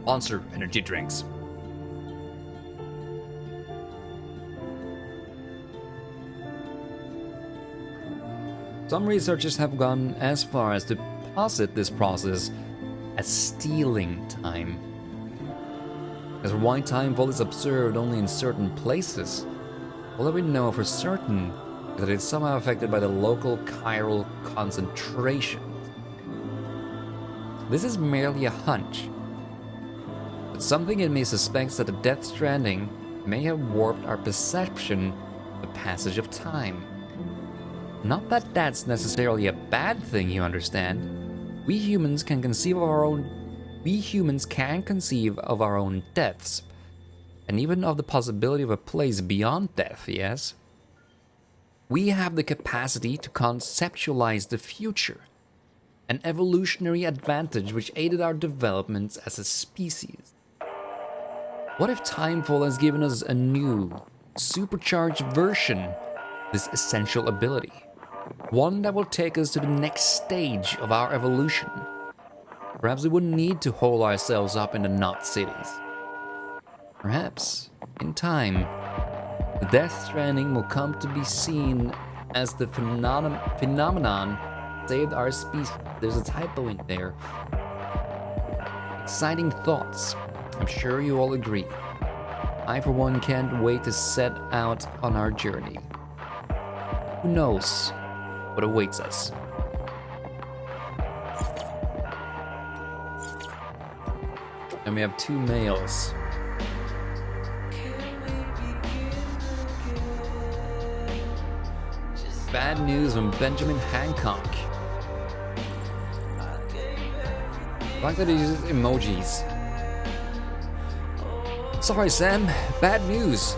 Monster energy drinks. Some researchers have gone as far as to posit this process as stealing time. As for why timefall is observed only in certain places, all that we know for certain is that it's somehow affected by the local chiral concentration. This is merely a hunch, but something in me suspects that the Death Stranding may have warped our perception of the passage of time. Not that that's necessarily a bad thing, you understand. We humans can conceive of our own deaths, and even of the possibility of a place beyond death, yes? We have the capacity to conceptualize the future, an evolutionary advantage which aided our development as a species. What if timefall has given us a new, supercharged version of this essential ability? One that will take us to the next stage of our evolution. Perhaps we wouldn't need to hole ourselves up in the knot cities. Perhaps, in time, the Death Stranding will come to be seen as the phenomenon that saved our species. There's a typo in there. Exciting thoughts. I'm sure you all agree. I, for one, can't wait to set out on our journey. Who knows what awaits us? And we have 2 males. Bad news from Benjamin Hancock. I like that he uses emojis. Sorry, Sam. Bad news.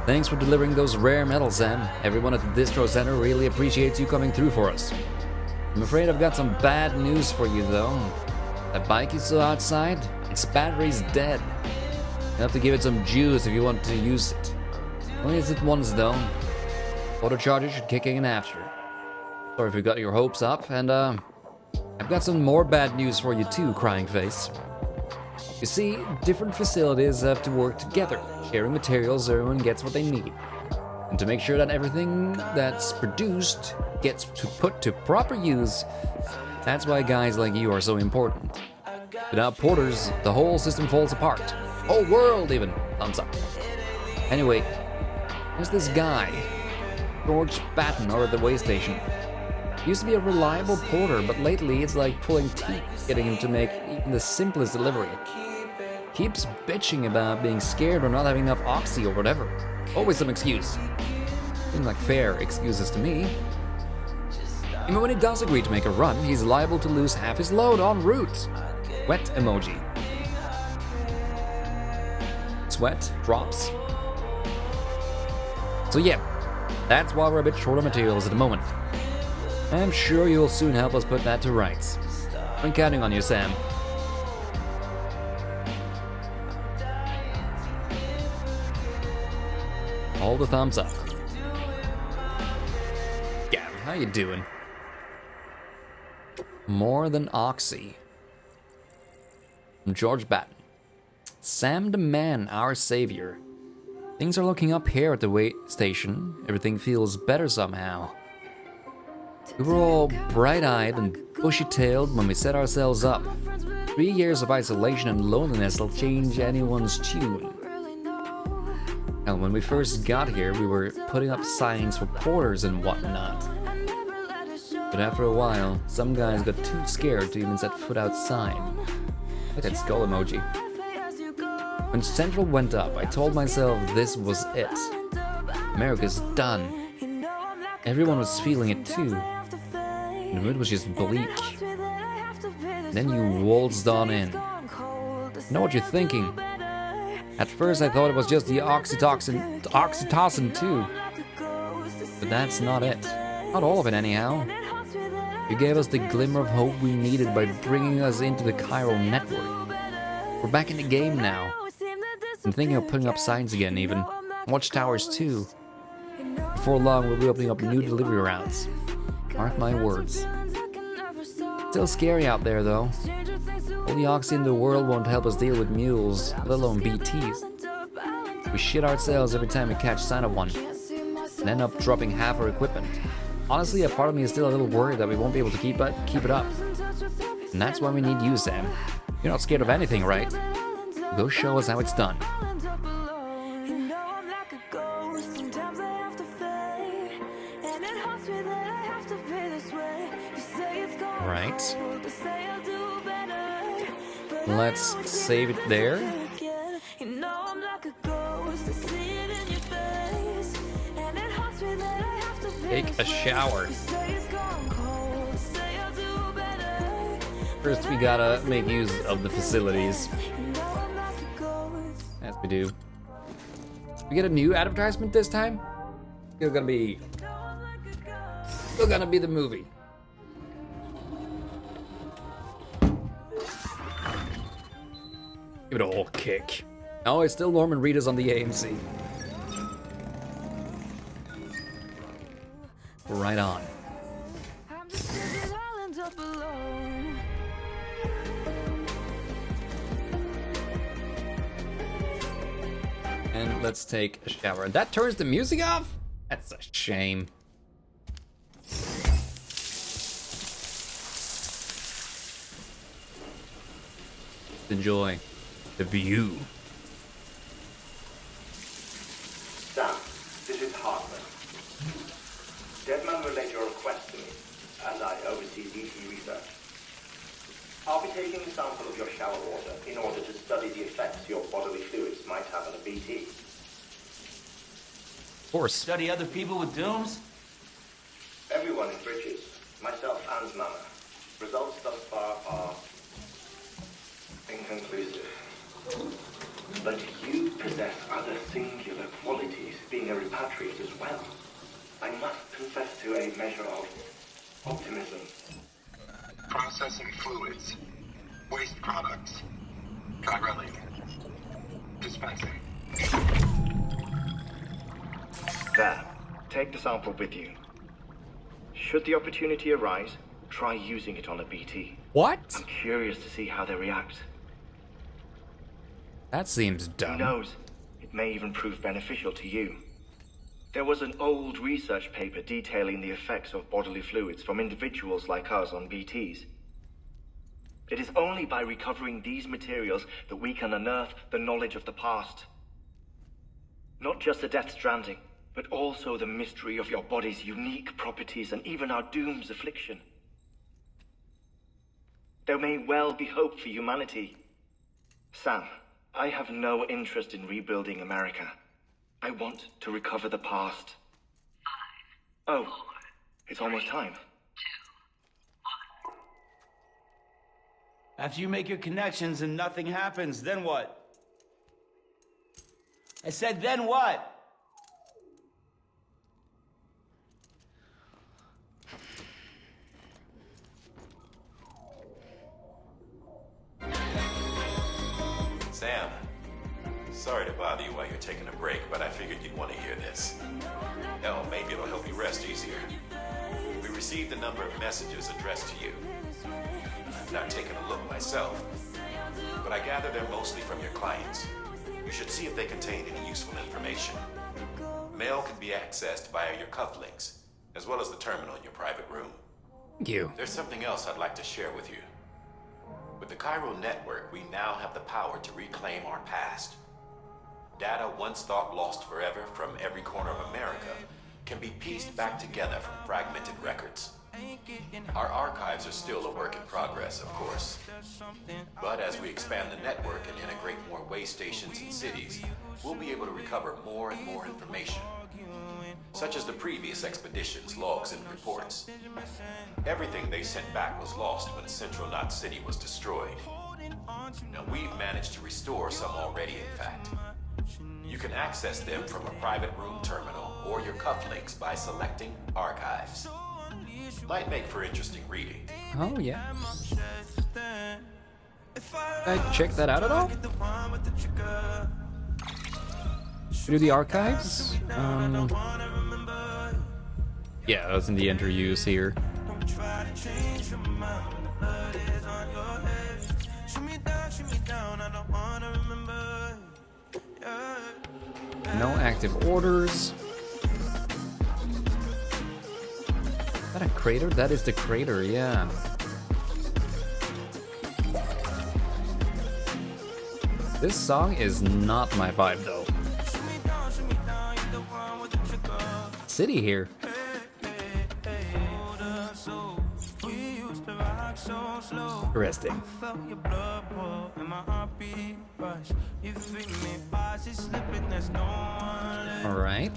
Thanks for delivering those rare metals, Sam. Everyone at the Distro Center really appreciates you coming through for us. I'm afraid I've got some bad news for you, though. That bike you saw outside, its battery's dead. You'll have to give it some juice if you want to use it. Only use it once, though. Auto charger should kick in after. Sorry if you got your hopes up, and I've got some more bad news for you too, Crying Face. You see, different facilities have to work together, sharing materials so everyone gets what they need. And to make sure that everything that's produced gets put to proper use, that's why guys like you are so important. Without porters, the whole system falls apart. Whole world even. Thumbs up. Anyway, there's this guy, George Batten, over at the way station. He used to be a reliable porter, but lately it's like pulling teeth getting him to make even the simplest delivery. Keeps bitching about being scared or not having enough oxy or whatever. Always some excuse. Seems like fair excuses to me. Even when he does agree to make a run, he's liable to lose half his load en route. Wet emoji. Sweat drops. So yeah, that's why we're a bit short of materials at the moment. I'm sure you'll soon help us put that to rights. I'm counting on you, Sam. All the thumbs up. Gavin, how you doing? More than Oxy. From George Batten. Sam the man, our savior. Things are looking up here at the way station. Everything feels better somehow. We were all bright-eyed and bushy-tailed when we set ourselves up. 3 years of isolation and loneliness will change anyone's tune. And when we first got here, we were putting up signs for porters and whatnot. But after a while, some guys got too scared to even set foot outside. Look at that skull emoji. When Central went up, I told myself this was it. America's done. Everyone was feeling it too. The mood was just bleak. Then you waltzed on in. I know what you're thinking. At first I thought it was just the oxytocin too. But that's not it. Not all of it anyhow. You gave us the glimmer of hope we needed by bringing us into the chiral network. We're back in the game now. I'm thinking of putting up signs again even. Watchtowers too. Before long we'll be opening up new delivery routes. Mark my words. Still scary out there though. All the oxy in the world won't help us deal with mules, let alone BTs. We shit ourselves every time we catch sign of one, and end up dropping half our equipment. Honestly, a part of me is still a little worried that we won't be able to keep it up. And that's why we need you, Sam. You're not scared of anything, right? Go show us how it's done. Right. Let's save it there. Take a shower. First, we gotta make use of the facilities. As we do. We get a new advertisement this time? Still gonna be the movie. Give it a whole kick. Oh, it's still Norman Reedus on the AMC. Right on. And let's take a shower. That turns the music off? That's a shame. Enjoy the view. Sam, this is Hartman. Deadman relayed your request to me, as I oversee BT research. I'll be taking a sample of your shower water in order to study the effects your bodily fluids might have on a BT. Of course. Study other people with dooms? Everyone in Bridges, myself and Mama. Results thus far are inconclusive. But you possess other singular qualities, being a repatriate as well. I must confess to a measure of optimism. Processing fluids. Waste products. Chiralic. Dispensing. There. Take the sample with you. Should the opportunity arise, try using it on a BT. What? I'm curious to see how they react. That seems dumb. Who knows? It may even prove beneficial to you. There was an old research paper detailing the effects of bodily fluids from individuals like us on BTs. It is only by recovering these materials that we can unearth the knowledge of the past. Not just the Death Stranding, but also the mystery of your body's unique properties and even our doom's affliction. There may well be hope for humanity. Sam, I have no interest in rebuilding America. I want to recover the past. 5, oh, 4, it's almost time. 2, 1. After you make your connections and nothing happens, then what? I said, then what? Sam, sorry to bother you while you're taking a break, but I figured you'd want to hear this. Hell, maybe it'll help you rest easier. We received a number of messages addressed to you. I've not taken a look myself, but I gather they're mostly from your clients. You should see if they contain any useful information. Mail can be accessed via your cufflinks, as well as the terminal in your private room. Thank you. There's something else I'd like to share with you. With the Chiral network, we now have the power to reclaim our past. Data once thought lost forever from every corner of America can be pieced back together from fragmented records. Our archives are still a work in progress, of course. But as we expand the network and integrate more way stations and cities, we'll be able to recover more and more information, such as the previous expedition's logs and reports. Everything they sent back was lost when Central Knot City was destroyed. Now we've managed to restore some already, in fact. You can access them from a private room terminal or your cufflinks by selecting Archives. Might make for interesting reading. Oh, yeah. I check that out at all? Do the archives? Yeah, that's in the interviews here. No active orders. Is that a crater? That is the crater, yeah. This song is not my vibe though. City here. Interesting. All right.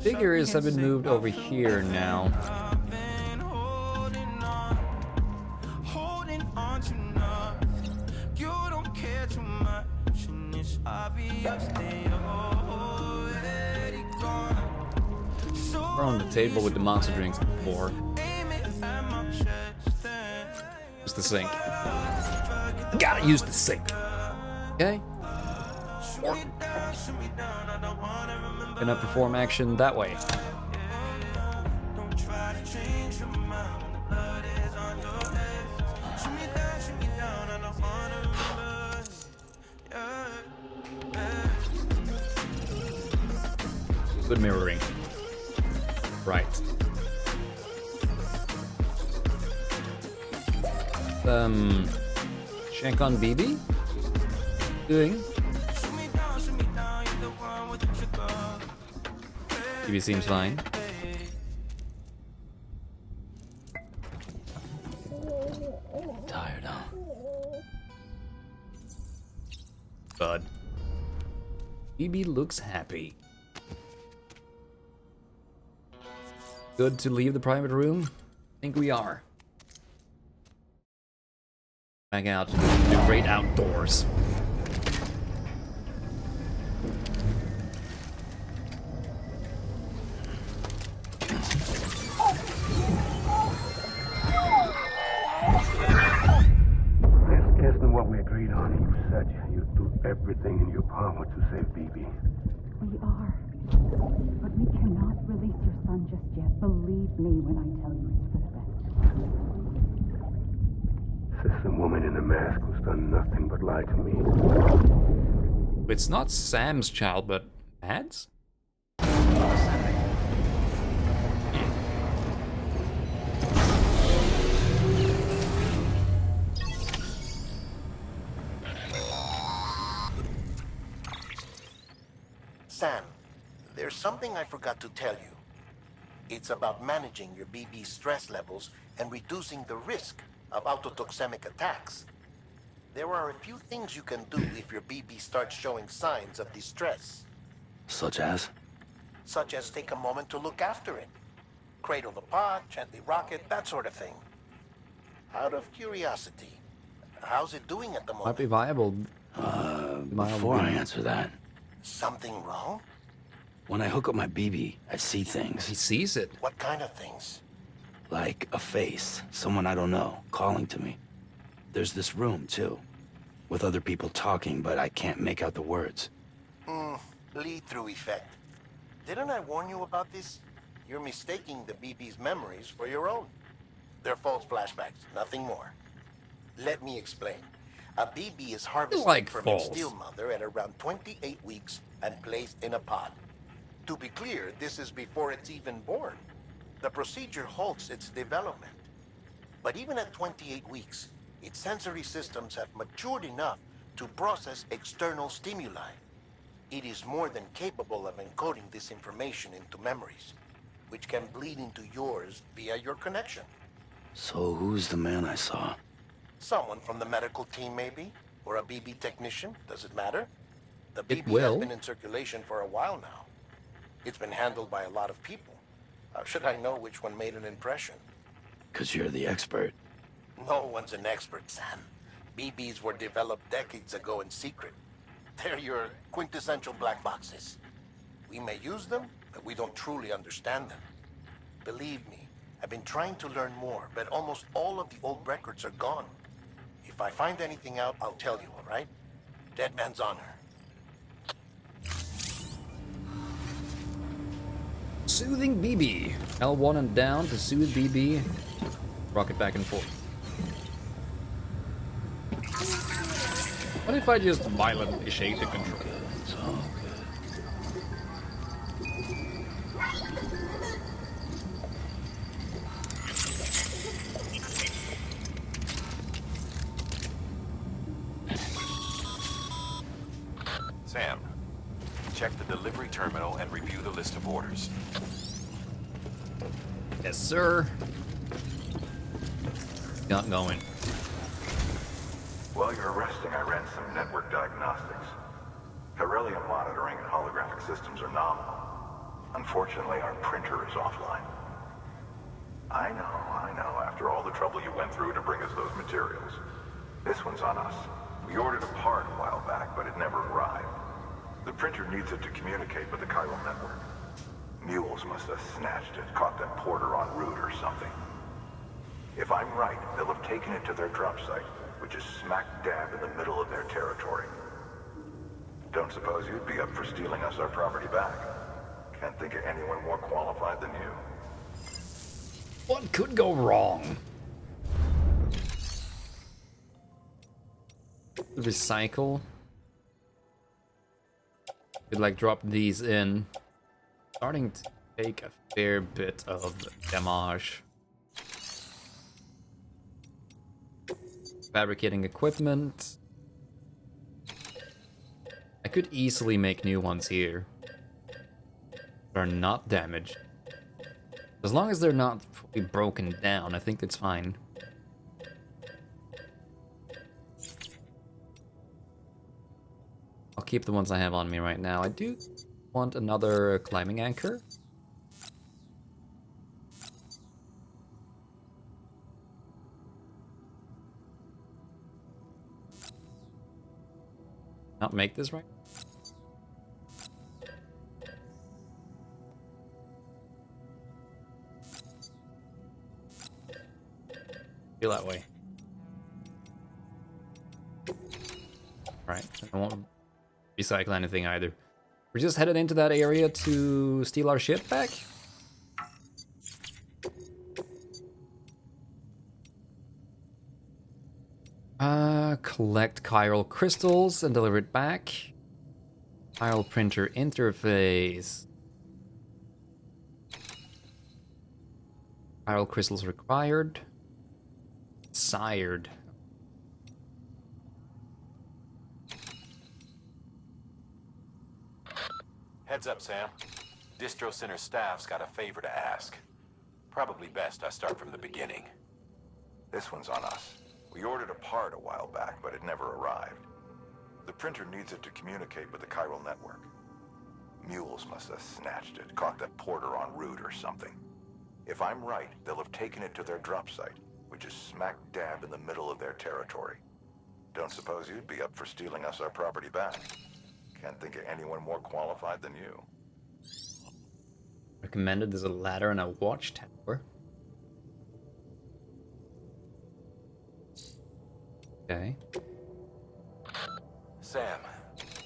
Figures have been moved over here now. We're on the table with the monster drinks before. Use the sink. Gotta use the sink. Okay. Gonna perform action that way. Good mirroring. Right. Check on BB. Doing. BB seems fine. Tired, huh? Bud. BB looks happy. Good to leave the private room? I think we are. Back out to the great outdoors. This isn't what we agreed on. You said you'd do everything in your power to save BB. We are. But we cannot release your son just yet. Believe me when I tell you it's for the best. This woman in the mask who's done nothing but lie to me. It's not Sam's child, but Dad's? Sam, there's something I forgot to tell you. It's about managing your BB stress levels and reducing the risk of autotoxemic attacks. There are a few things you can do if your BB starts showing signs of distress. Such as? Such as take a moment to look after it. Cradle the pod, gently rock it, that sort of thing. Out of curiosity, how's it doing at the moment? Might be viable. Before I answer that, Something wrong? when I hook up my BB, I see things. He sees it. What kind of things? Like a face, someone I don't know, calling to me. There's this room, too, with other people talking, but I can't make out the words. Lead-through effect. Didn't I warn you about this? You're mistaking the BB's memories for your own. They're false flashbacks, nothing more. Let me explain. A BB is harvested Like from false. its steel mother at around 28 weeks and placed in a pod. To be clear, this is before it's even born. The procedure halts its development. But even at 28 weeks, its sensory systems have matured enough to process external stimuli. It is more than capable of encoding this information into memories, which can bleed into yours via your connection. So who's the man I saw? Someone from the medical team, maybe? Or a BB technician? Does it matter? The It BB has will. been in circulation for a while now. It's been handled by a lot of people. How should I know which one made an impression? 'Cause you're the expert. No one's an expert, Sam. BBs were developed decades ago in secret. They're your quintessential black boxes. We may use them, but we don't truly understand them. Believe me, I've been trying to learn more, but almost all of the old records are gone. If I find anything out, I'll tell you, all right? Dead man's honor. Soothing BB. L1 and down to soothe BB. Rocket back and forth. What if I just violently shake the controller? Sam, check the delivery terminal and review the list of orders. Yes, sir. Not going. While you're resting, I ran some network diagnostics. Beryllium monitoring and holographic systems are nominal. Unfortunately, our printer is offline. I know. After all the trouble you went through to bring us those materials. This one's on us. We ordered a part a while back, but it never arrived. The printer needs it to communicate with the chiral network. Mules must have snatched it, caught that porter en route or something. If I'm right, they'll have taken it to their drop site, which is smack dab in the middle of their territory. Don't suppose you'd be up for stealing us our property back? Can't think of anyone more qualified than you. What could go wrong? Recycle. Could like drop these in. Starting to take a fair bit of damage. Fabricating equipment. I could easily make new ones here. They're not damaged. As long as they're not fully broken down, I think that's fine. I'll keep the ones I have on me right now. I do want another climbing anchor. Not make this right? Feel that way. Alright, I won't recycle anything either. We're just headed into that area to steal our ship back. Collect chiral crystals and deliver it back. Chiral printer interface. Chiral crystals required. Sired. Heads up, Sam. Distro Center staff's got a favor to ask. Probably best I start from the beginning. This one's on us. We ordered a part a while back, but it never arrived. The printer needs it to communicate with the chiral network. Mules must have snatched it, caught that porter en route or something. If I'm right, they'll have taken it to their drop site, which is smack dab in the middle of their territory. Don't suppose you'd be up for stealing us our property back? Can't think of anyone more qualified than you. Recommended there's a ladder and a watchtower. Okay. Sam,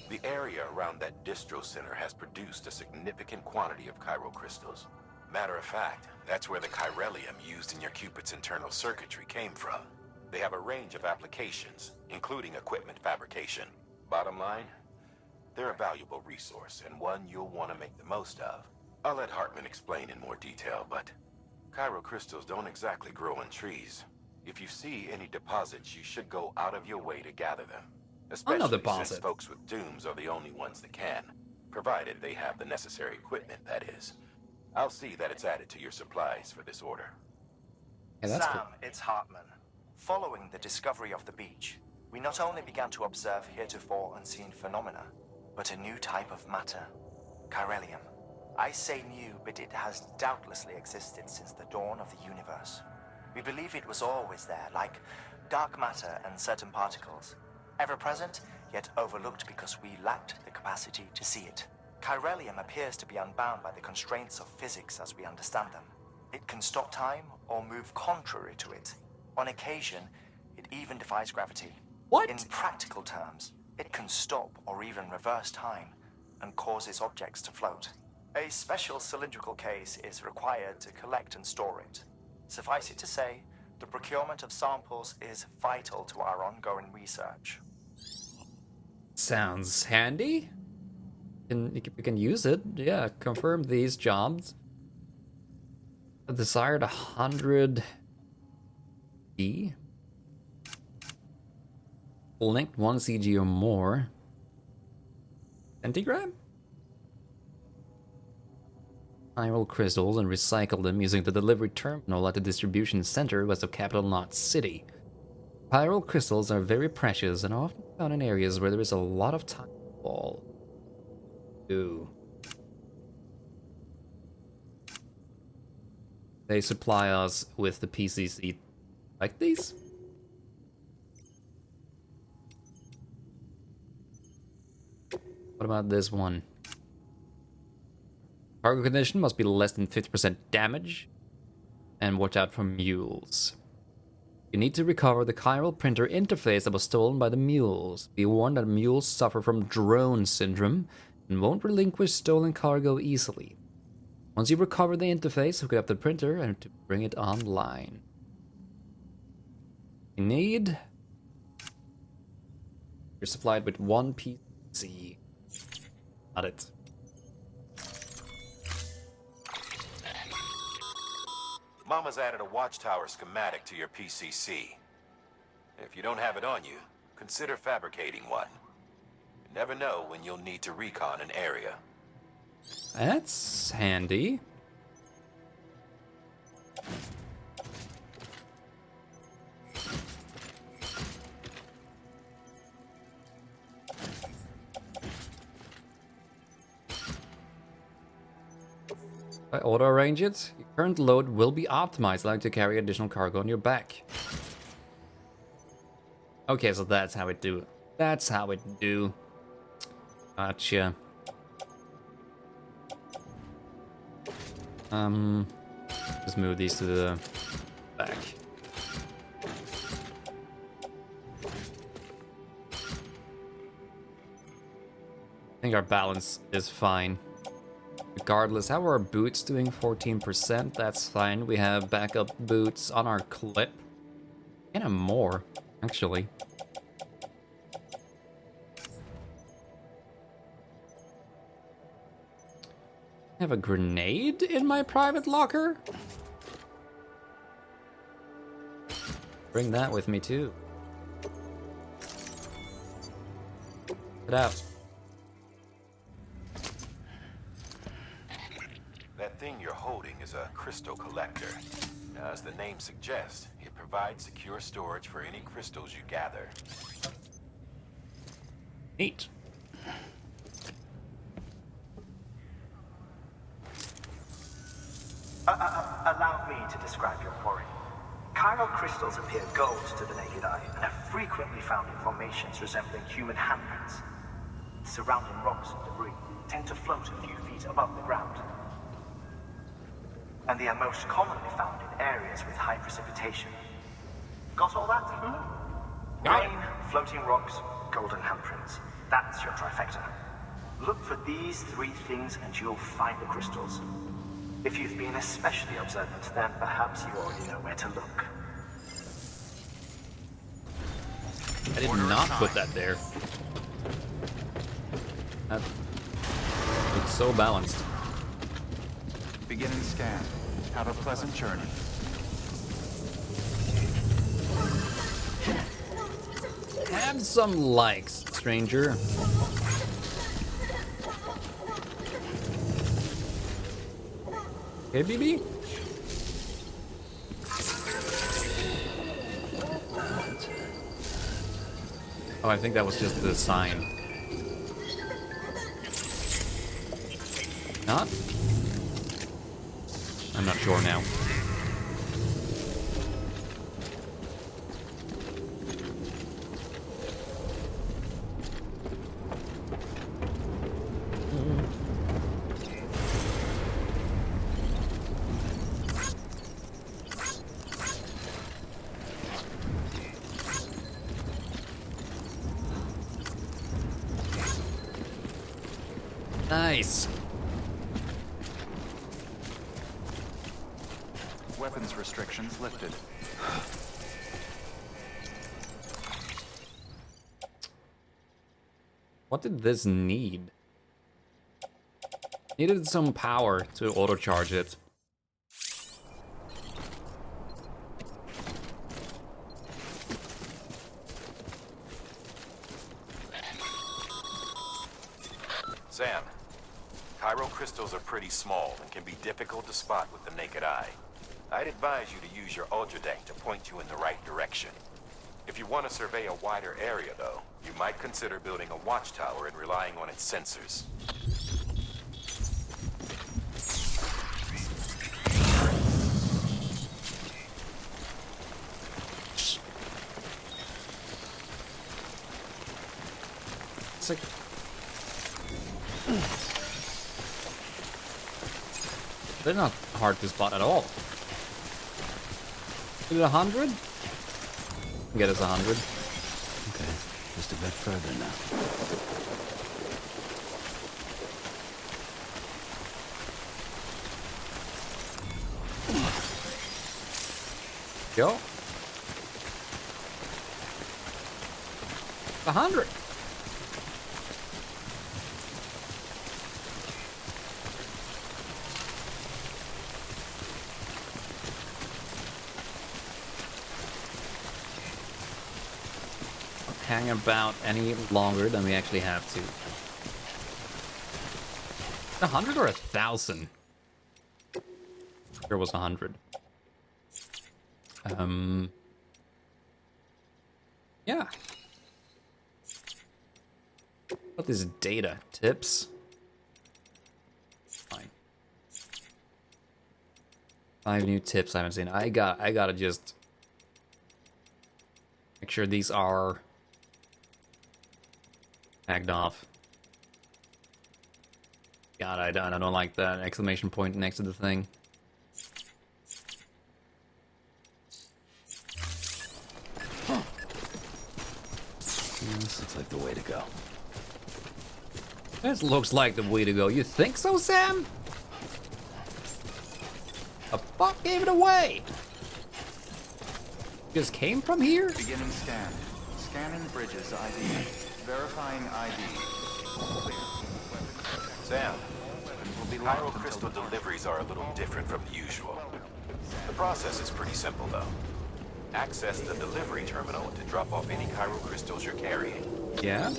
the area around that distro center has produced a significant quantity of chiral crystals. Matter of fact, that's where the chiralium used in your Cupid's internal circuitry came from. They have a range of applications, including equipment fabrication. Bottom line, They're a valuable resource, and one you'll want to make the most of. I'll let Hartman explain in more detail, but Cairo crystals don't exactly grow on trees. If you see any deposits, you should go out of your way to gather them. Especially since folks with dooms are the only ones that can. Provided they have the necessary equipment, that is. I'll see that it's added to your supplies for this order. Yeah, that's Sam, cool. it's Hartman. Following the discovery of the beach, we not only began to observe heretofore unseen phenomena, but a new type of matter, chiralium. I say new, but it has doubtlessly existed since the dawn of the universe. We believe it was always there, like dark matter and certain particles. Ever present, yet overlooked because we lacked the capacity to see it. Chiralium appears to be unbound by the constraints of physics as we understand them. It can stop time or move contrary to it. On occasion, it even defies gravity. What? In practical terms, it can stop or even reverse time and causes objects to float. A special cylindrical case is required to collect and store it. Suffice it to say, the procurement of samples is vital to our ongoing research. Sounds handy. We can use it. Yeah, confirm these jobs. A desired 100 E. Linked 1 CG or more. Centigram? Chiral crystals and recycle them using the delivery terminal at the distribution center west of Capital Knot City. Chiral crystals are very precious and often found in areas where there is a lot of time to fall. Ooh. They supply us with the PCC like these? What about this one? Cargo condition must be less than 50% damage. And watch out for mules. You need to recover the chiral printer interface that was stolen by the mules. Be warned that mules suffer from drone syndrome and won't relinquish stolen cargo easily. Once you recover the interface, hook it up to the printer and to bring it online. You need... You're supplied with 1 PC. Got it. Mama's added a watchtower schematic to your PCC. If you don't have it on you, consider fabricating one. You never know when you'll need to recon an area. That's handy. By auto-arrange it, your current load will be optimized, allowing you to carry additional cargo on your back. Okay, so that's how it do. That's how it do. Gotcha. Just move these to the back. I think our balance is fine. Regardless, how are our boots doing? 14%, that's fine. We have backup boots on our clip. And more, actually. I have a grenade in my private locker? Bring that with me too. Get out. That thing you're holding is a crystal collector. Now, as the name suggests, it provides secure storage for any crystals you gather. Neat. Allow me to describe your quarry. Chiral crystals appear gold to the naked eye and are frequently found in formations resembling human handprints. Surrounding rocks and debris tend to float a few feet above the ground. And they are most commonly found in areas with high precipitation. Got all that? Rain, floating rocks, golden handprints. That's your trifecta. Look for these 3 things and you'll find the crystals. If you've been especially observant, then perhaps you already know where to look. I did not put that there. It's so balanced. Beginning scan. Have a pleasant journey. Have some likes, stranger. Okay, BB? Oh, I think that was just the sign. Not? I'm not sure now. Nice. Weapons restrictions lifted. What did this need? Needed some power to auto-charge it. Sam, chiral crystals are pretty small and can be difficult to spot with the naked eye. I'd advise you to use your ultradank to point you in the right direction. If you want to survey a wider area, though, you might consider building a watchtower and relying on its sensors. It's like... They're not hard to spot at all. Is it 100? Get us 100. Okay, just a bit further now. Go. 100. Hang about any longer than we actually have to. 100 or 1,000? There was 100. Yeah. What is data? Tips? Fine. 5 new tips I haven't seen. I gotta just make sure these are tagged off. God, I don't like that exclamation point next to the thing. This looks like the way to go. This looks like the way to go. You think so, Sam? The fuck gave it away? Just came from here? Beginning scan. Scanning bridges ID. Verifying ID. Sam, chiral crystal deliveries are a little different from the usual. The process is pretty simple, though. Access the delivery terminal to drop off any chiral crystals you're carrying. Yeah?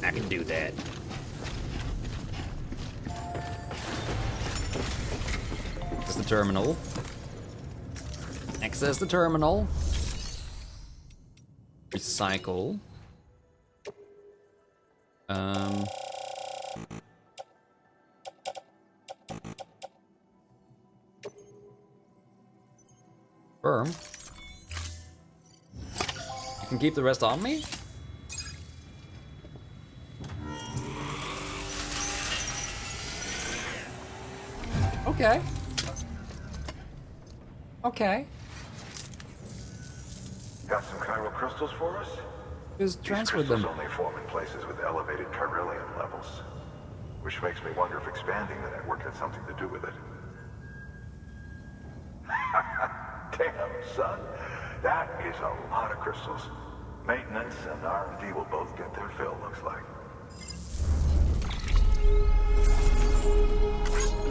I can do that. This is the terminal. Access the terminal. Recycle. Firm. You can keep the rest on me? Okay. Okay. Got some chiral crystals for us? Just transfer These crystals them. only form in places with elevated chiralium levels. Which makes me wonder if expanding the network had something to do with it. Damn, son. That is a lot of crystals. Maintenance and R&D will both get their fill, looks like.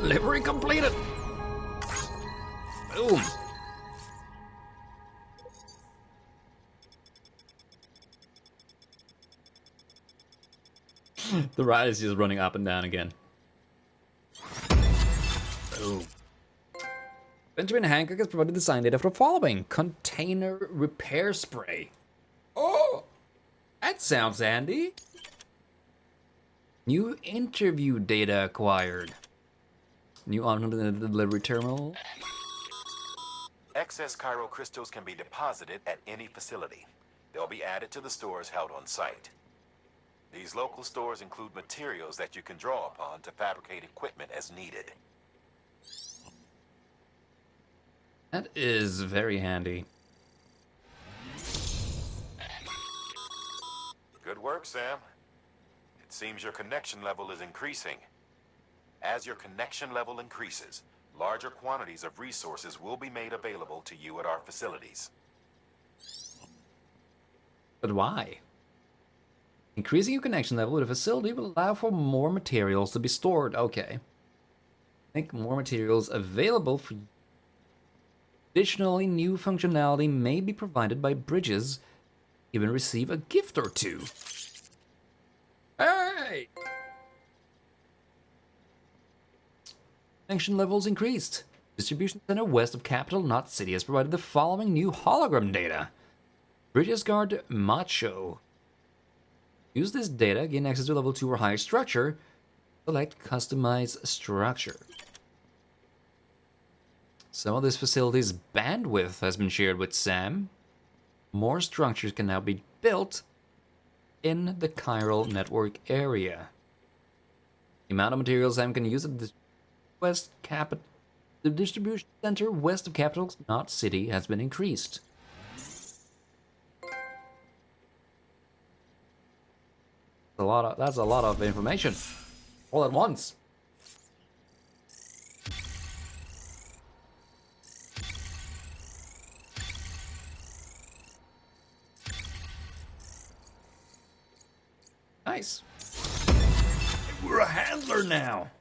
Delivery completed. Boom. The ride is just running up and down again. Boom. Benjamin Hancock has provided design data for the following: container repair spray. Oh, that sounds handy. New interview data acquired. New on the delivery terminal. Excess chiral crystals can be deposited at any facility. They'll be added to the stores held on site. These local stores include materials that you can draw upon to fabricate equipment as needed. That is very handy. Good work, Sam. It seems your connection level is increasing. As your connection level increases, larger quantities of resources will be made available to you at our facilities. But why? Increasing your connection level with a facility will allow for more materials to be stored. Okay. Make more materials available for you. Additionally, new functionality may be provided by bridges. Even receive a gift or two. Hey! Connection levels increased. Distribution center west of Capital Knot City has provided the following new hologram data. Bridges guard Macho. Use this data, gain access to level 2 or higher structure. Select customize structure. Some of this facility's bandwidth has been shared with Sam. More structures can now be built in the chiral network area. The amount of materials Sam can use at the distribution center west of Capital Knot City has been increased. That's a lot of information all at once. Nice. We're a handler now.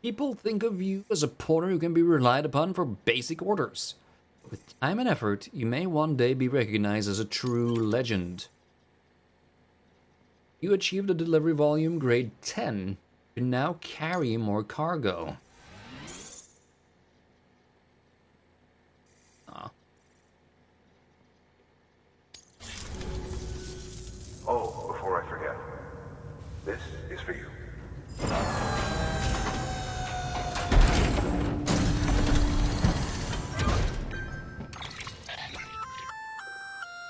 People think of you as a porter who can be relied upon for basic orders. With time and effort, you may one day be recognized as a true legend. You achieved a delivery volume grade 10. You can now carry more cargo. Oh, before I forget, this is for you.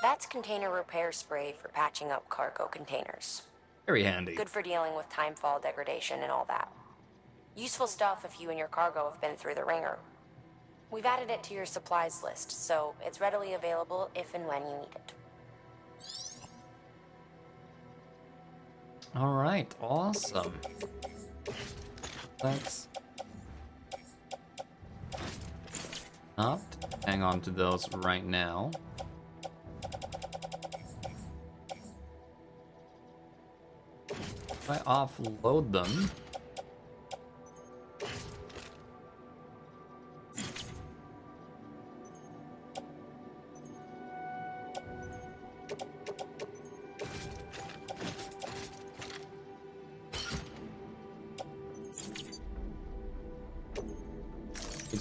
That's container repair spray for patching up cargo containers. Very handy. Good for dealing with timefall degradation and all that. Useful stuff if you and your cargo have been through the ringer. We've added it to your supplies list, so it's readily available if and when you need it. All right, awesome. Let's not hang on to those right now. If I offload them,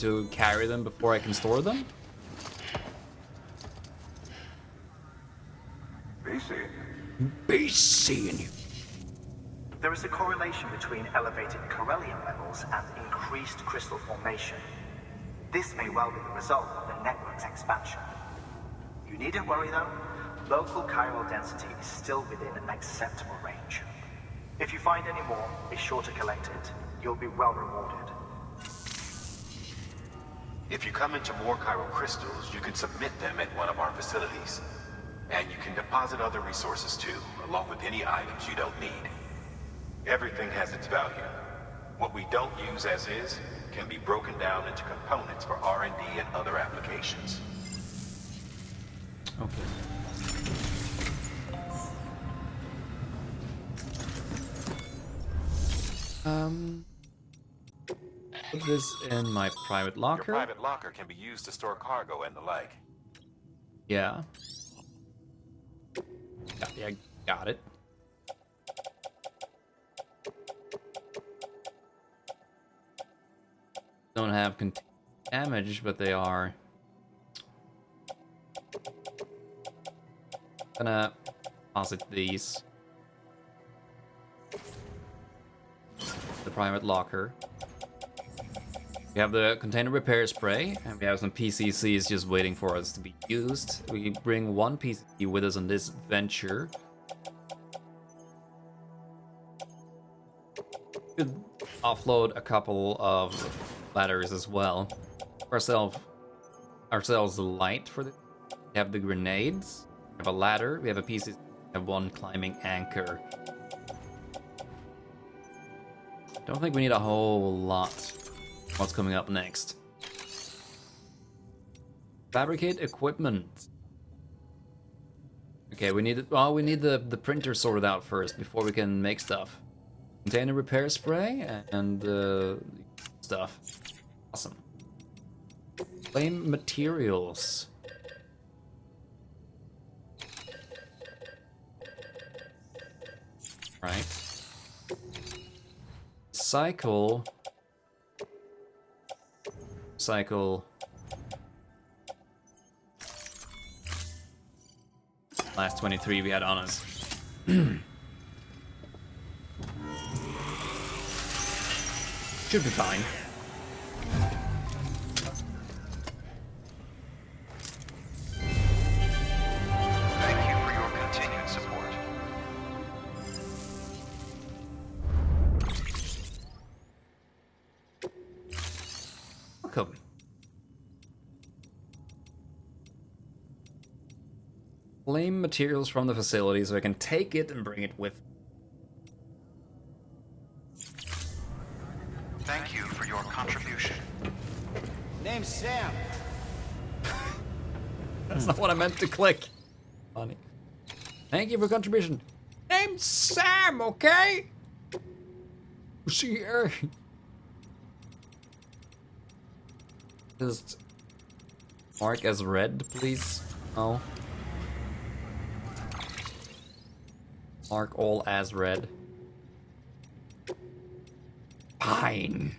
to carry them before I can store them? Be seeing you. There is a correlation between elevated Corellium levels and increased crystal formation. This may well be the result of the network's expansion. You needn't worry though, local chiral density is still within an acceptable range. If you find any more, be sure to collect it. You'll be well rewarded. If you come into more chiral crystals, you can submit them at one of our facilities. And you can deposit other resources too, along with any items you don't need. Everything has its value. What we don't use as is can be broken down into components for R&D and other applications. Okay. Put this in my private locker. Your private locker can be used to store cargo and the like. Yeah. Yeah, got it. Don't have damage, but they are. Gonna deposit these. The private locker. We have the container repair spray, and we have some PCCs just waiting for us to be used. We bring one PCC with us on this venture. Could offload a couple of ladders as well. Ourselves the light for the. We have the grenades. We have a ladder. We have a PCC. We have one climbing anchor. Don't think we need a whole lot. What's coming up next? Fabricate equipment. Okay, we need the printer sorted out first before we can make stuff. Container repair spray and stuff. Awesome. Flame materials. Right. Cycle. Last 23 we had on us. Should be fine. Thank you for your continued support. Welcome. Flame materials from the facility so I can take it and bring it with. Thank you for your contribution. Name's Sam. That's not what I meant to click. Funny. Thank you for contribution. Name's Sam, okay? See here. Just mark as red, please. Oh. Mark all as red. Fine.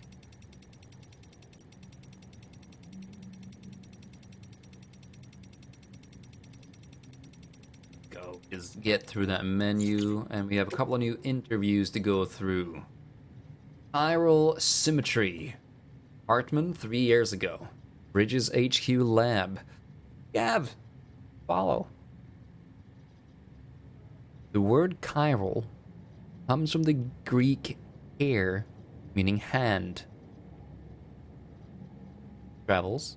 Go. Just get through that menu, and we have a couple of new interviews to go through. Chiral Symmetry. Hartman 3 years ago. Bridges HQ Lab. Gav. Follow. The word chiral comes from the Greek hair, meaning hand. Travels.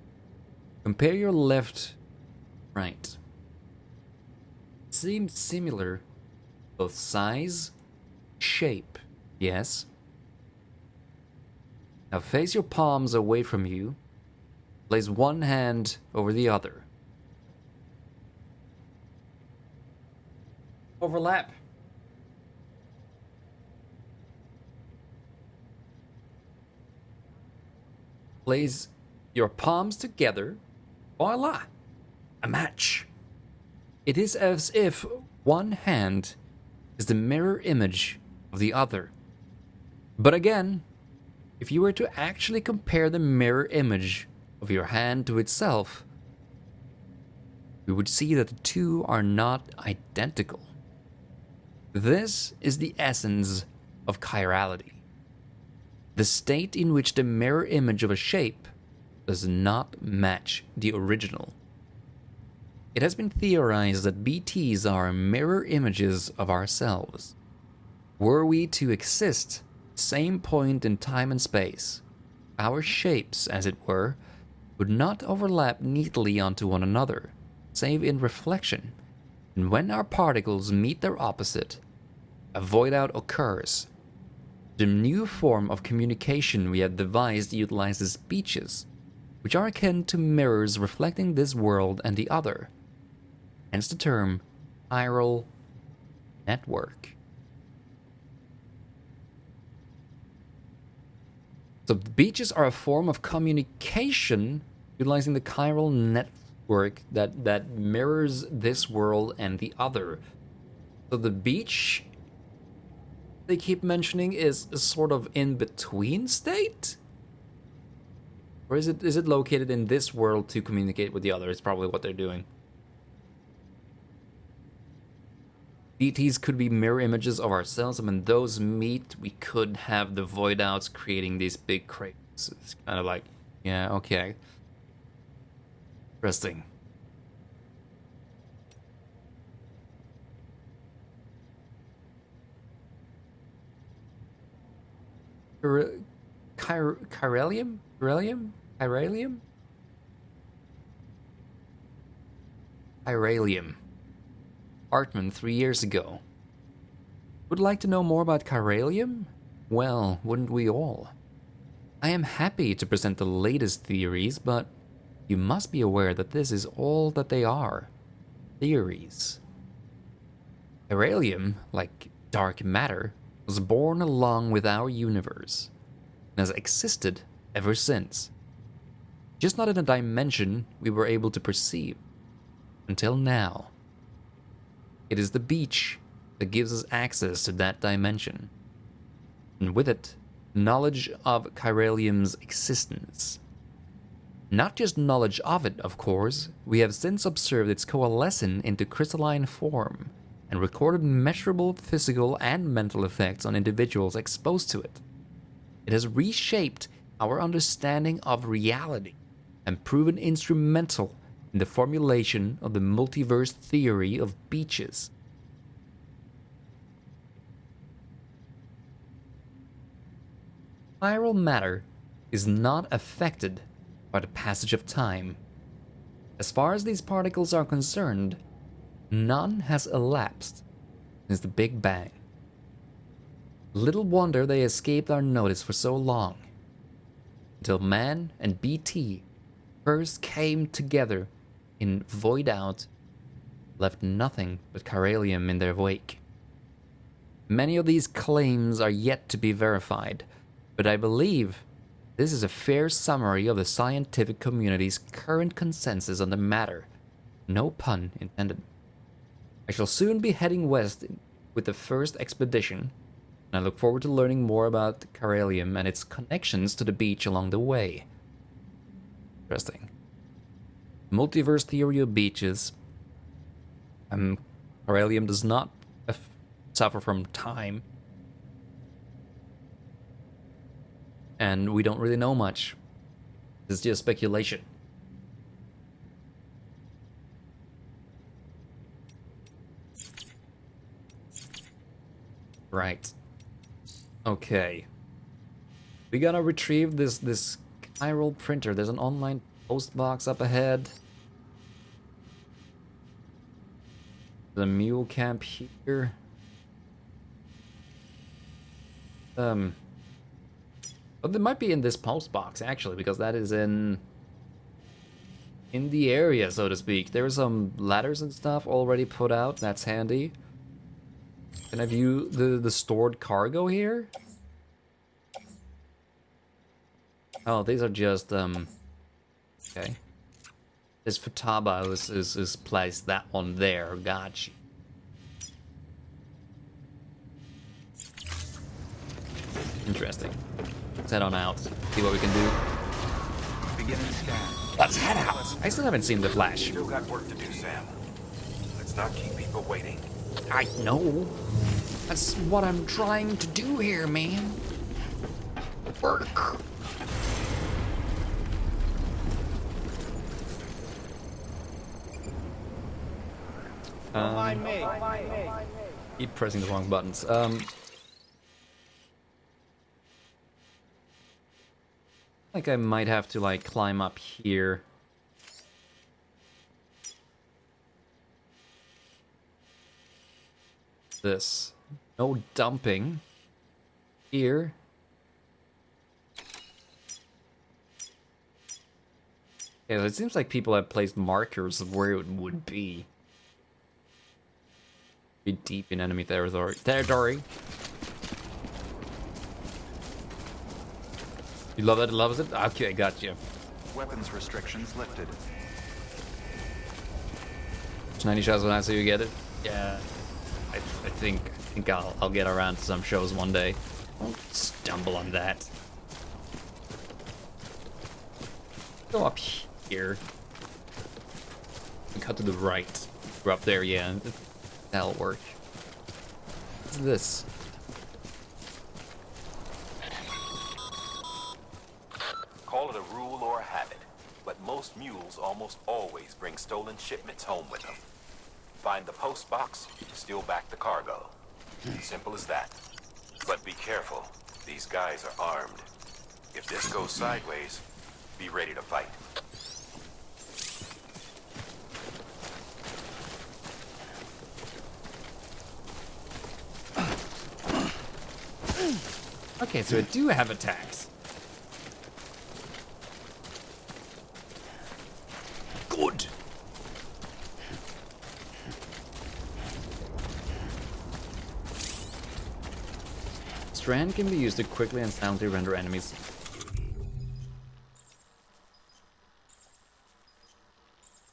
Compare your left, right. Seems similar. Both size, shape, yes. Now face your palms away from you. Place one hand over the other. Overlap. Place your palms together. Voila! A match. It is as if one hand is the mirror image of the other. But again, if you were to actually compare the mirror image of your hand to itself, we would see that the two are not identical. This is the essence of chirality. The state in which the mirror image of a shape does not match the original. It has been theorized that BTs are mirror images of ourselves. Were we to exist at the same point in time and space, our shapes, as it were, would not overlap neatly onto one another, save in reflection. And when our particles meet their opposite, a void-out occurs. The new form of communication we have devised utilizes speeches, which are akin to mirrors reflecting this world and the other. Hence the term chiral network. So the beaches are a form of communication utilizing the chiral network that mirrors this world and the other. So the beach they keep mentioning is a sort of in-between state? Or is it located in this world to communicate with the other? It's probably what they're doing. BTs could be mirror images of ourselves, and when those meet, we could have the void outs creating these big craters. It's kind of like, yeah, okay. Interesting. Chiralium? Chiralium? Chiralium? Chiralium. Hartman 3 years ago. Would like to know more about chiralium? Well, wouldn't we all? I am happy to present the latest theories, but you must be aware that this is all that they are. Theories. Chiralium, like dark matter, was born along with our universe, and has existed ever since. Just not in a dimension we were able to perceive. Until now. It is the beach that gives us access to that dimension. And with it, knowledge of chiralium's existence. Not just knowledge of it, of course, we have since observed its coalescing into crystalline form, and recorded measurable physical and mental effects on individuals exposed to it. It has reshaped our understanding of reality, and proven instrumental in the formulation of the multiverse theory of beaches. Chiral matter is not affected by the passage of time. As far as these particles are concerned, none has elapsed since the Big Bang. Little wonder they escaped our notice for so long, until man and BT first came together in Void Out, left nothing but chiralium in their wake. Many of these claims are yet to be verified, but I believe this is a fair summary of the scientific community's current consensus on the matter. No pun intended. I shall soon be heading west with the first expedition, and I look forward to learning more about chiralium and its connections to the beach along the way. Interesting. Multiverse theory of beaches. Chiralium does not suffer from time. And we don't really know much. It's just speculation. Right. Okay. We gotta retrieve this chiral printer. There's an online post box up ahead. The mule camp here. But they might be in this post box actually, because that is in the area, so to speak. There are some ladders and stuff already put out. That's handy. Can I view the stored cargo here? Oh, these are just okay. This Futaba is placed that one there. Gotcha. Interesting. Let's head on out. See what we can do. Beginning scan. Let's head out. I still haven't seen the Flash. Still got work to do, Sam. Let's not keep people waiting. I know. That's what I'm trying to do here, man. Work. Keep pressing the wrong buttons. Like I might have to like climb up here. This. No dumping. Here. Yeah, it seems like people have placed markers of where it would be. Be deep in enemy territory. You love it? Loves it? Okay, got you. Weapons restrictions lifted. 90 shots when I say you get it. Yeah, I think I'll get around to some shows one day. Don't stumble on that. Go up here. And cut to the right. We're up there, yeah. That'll work. What's this? Call it a rule or a habit, but most mules almost always bring stolen shipments home with them. Find the post box, steal back the cargo. Simple as that. But be careful. These guys are armed. If this goes sideways, be ready to fight. Okay, so I do have attacks. Good. Strand can be used to quickly and silently render enemies.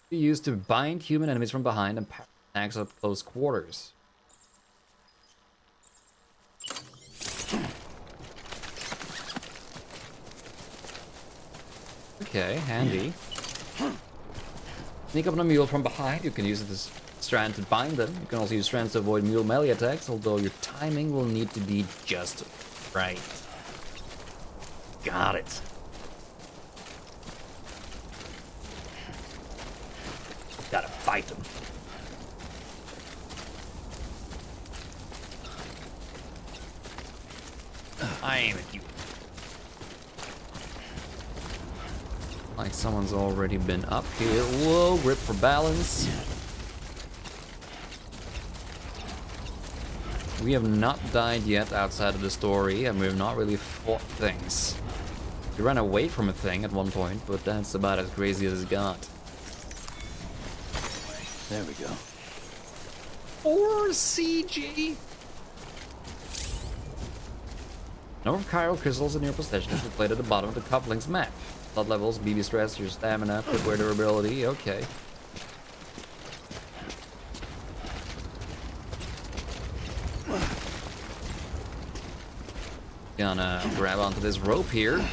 Be used to bind human enemies from behind and attacks up close quarters. Okay, handy. Sneak up on a mule from behind. You can use this strand to bind them. You can also use strands to avoid mule melee attacks, although your timing will need to be just right. Got it. Gotta fight them. I aim at you. Like someone's already been up here. Whoa, grip for balance. We have not died yet outside of the story, and we have not really fought things. We ran away from a thing at one point, but that's about as crazy as it got. There we go. Or CG. Number of chiral crystals in your possession is displayed at the bottom of the cufflinks map. Blood levels, BB stress, your stamina, footwear durability, okay. Gonna grab onto this rope here.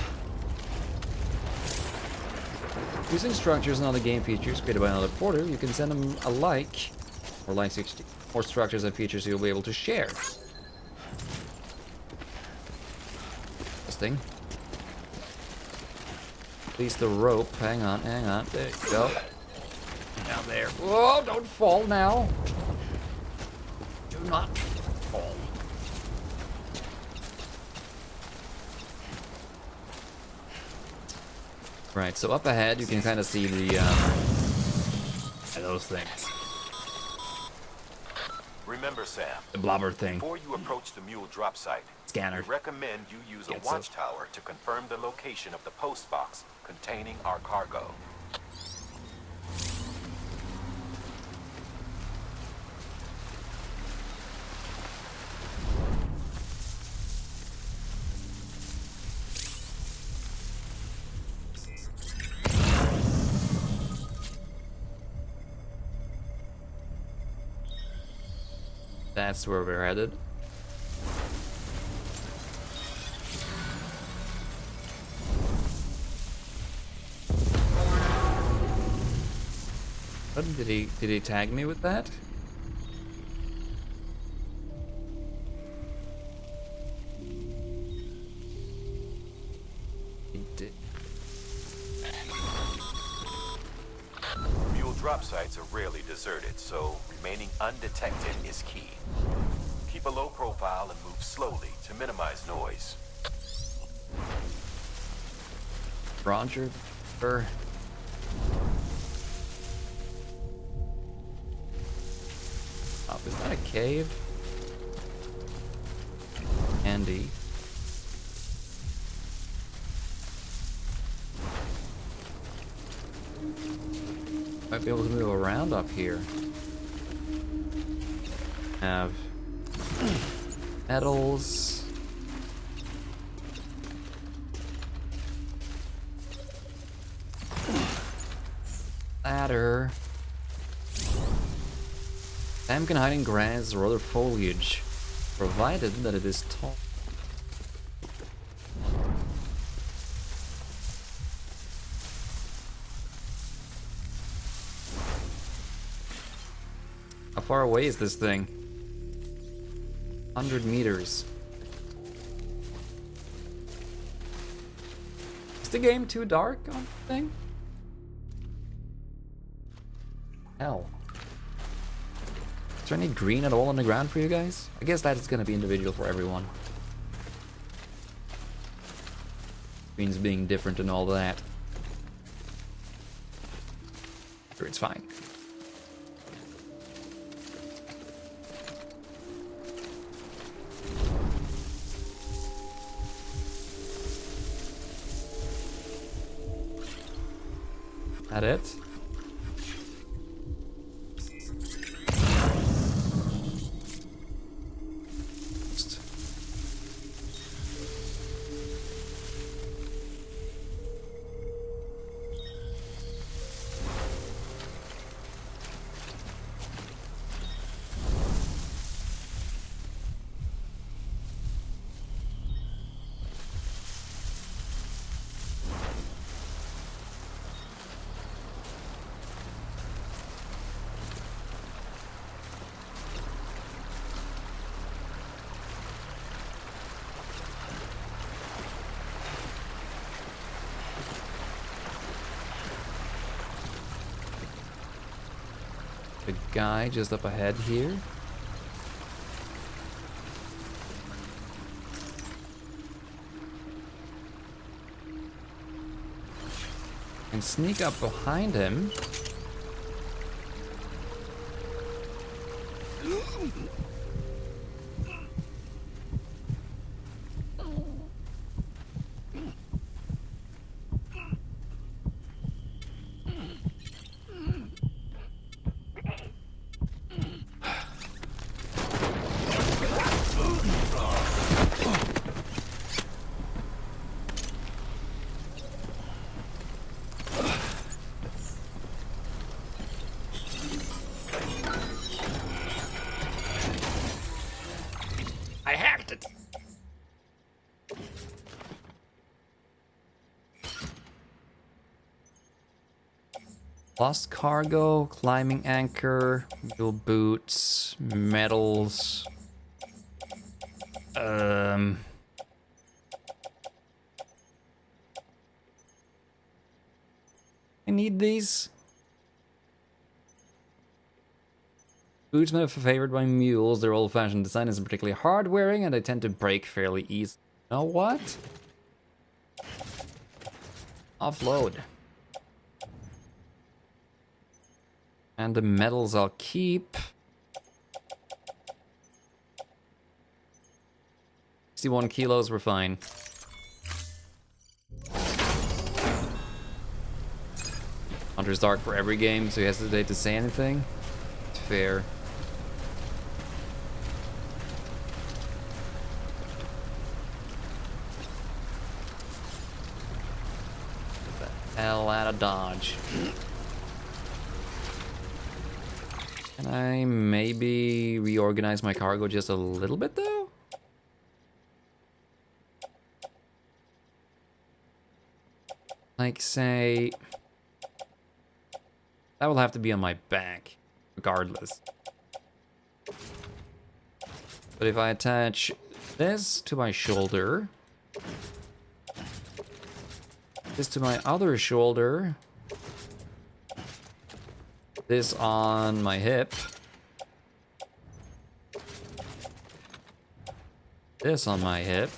Using structures and other game features created by another porter, you can send them a like, or like 60, more structures and features you'll be able to share. Interesting. Release the rope. Hang on, hang on. There you go. Down there. Whoa, don't fall now. Do not fall. Right, so up ahead you can kind of see the those things. Remember, Sam, the blobber thing. Before you approach the mule drop site, Scanner. we recommend you use a watchtower to confirm the location of the post box containing our cargo. That's where we're headed. What, did he tag me with that? He did. Mule drop sites are rarely deserted, so remaining undetected is key. Keep a low profile and move slowly to minimize noise. Roger. Oh, is that a cave? Andy. Might be able to move around up here. Have metals. matter. Sam can hide in grass or other foliage, provided that it is tall. How far away is this thing? 100 meters. Is the game too dark on the thing? Hell. Is there any green at all on the ground for you guys? I guess that is gonna be individual for everyone. Greens being different and all that. Sure, it's fine. That it? The guy just up ahead here. And sneak up behind him. I hacked it. Lost cargo, climbing anchor, mule boots, metals. I need these. Boots are favored by mules. Their old-fashioned design isn't particularly hard-wearing, and they tend to break fairly easily. You know what? Offload. And the metals I'll keep. 61 kilos, we're fine. Hunter's Dark for every game, so you hesitate to say anything? It's fair. Hell out of Dodge. Can I maybe reorganize my cargo just a little bit though? Like say, that will have to be on my back, regardless. But if I attach this to my shoulder, this to my other shoulder, this on my hip, this on my hip,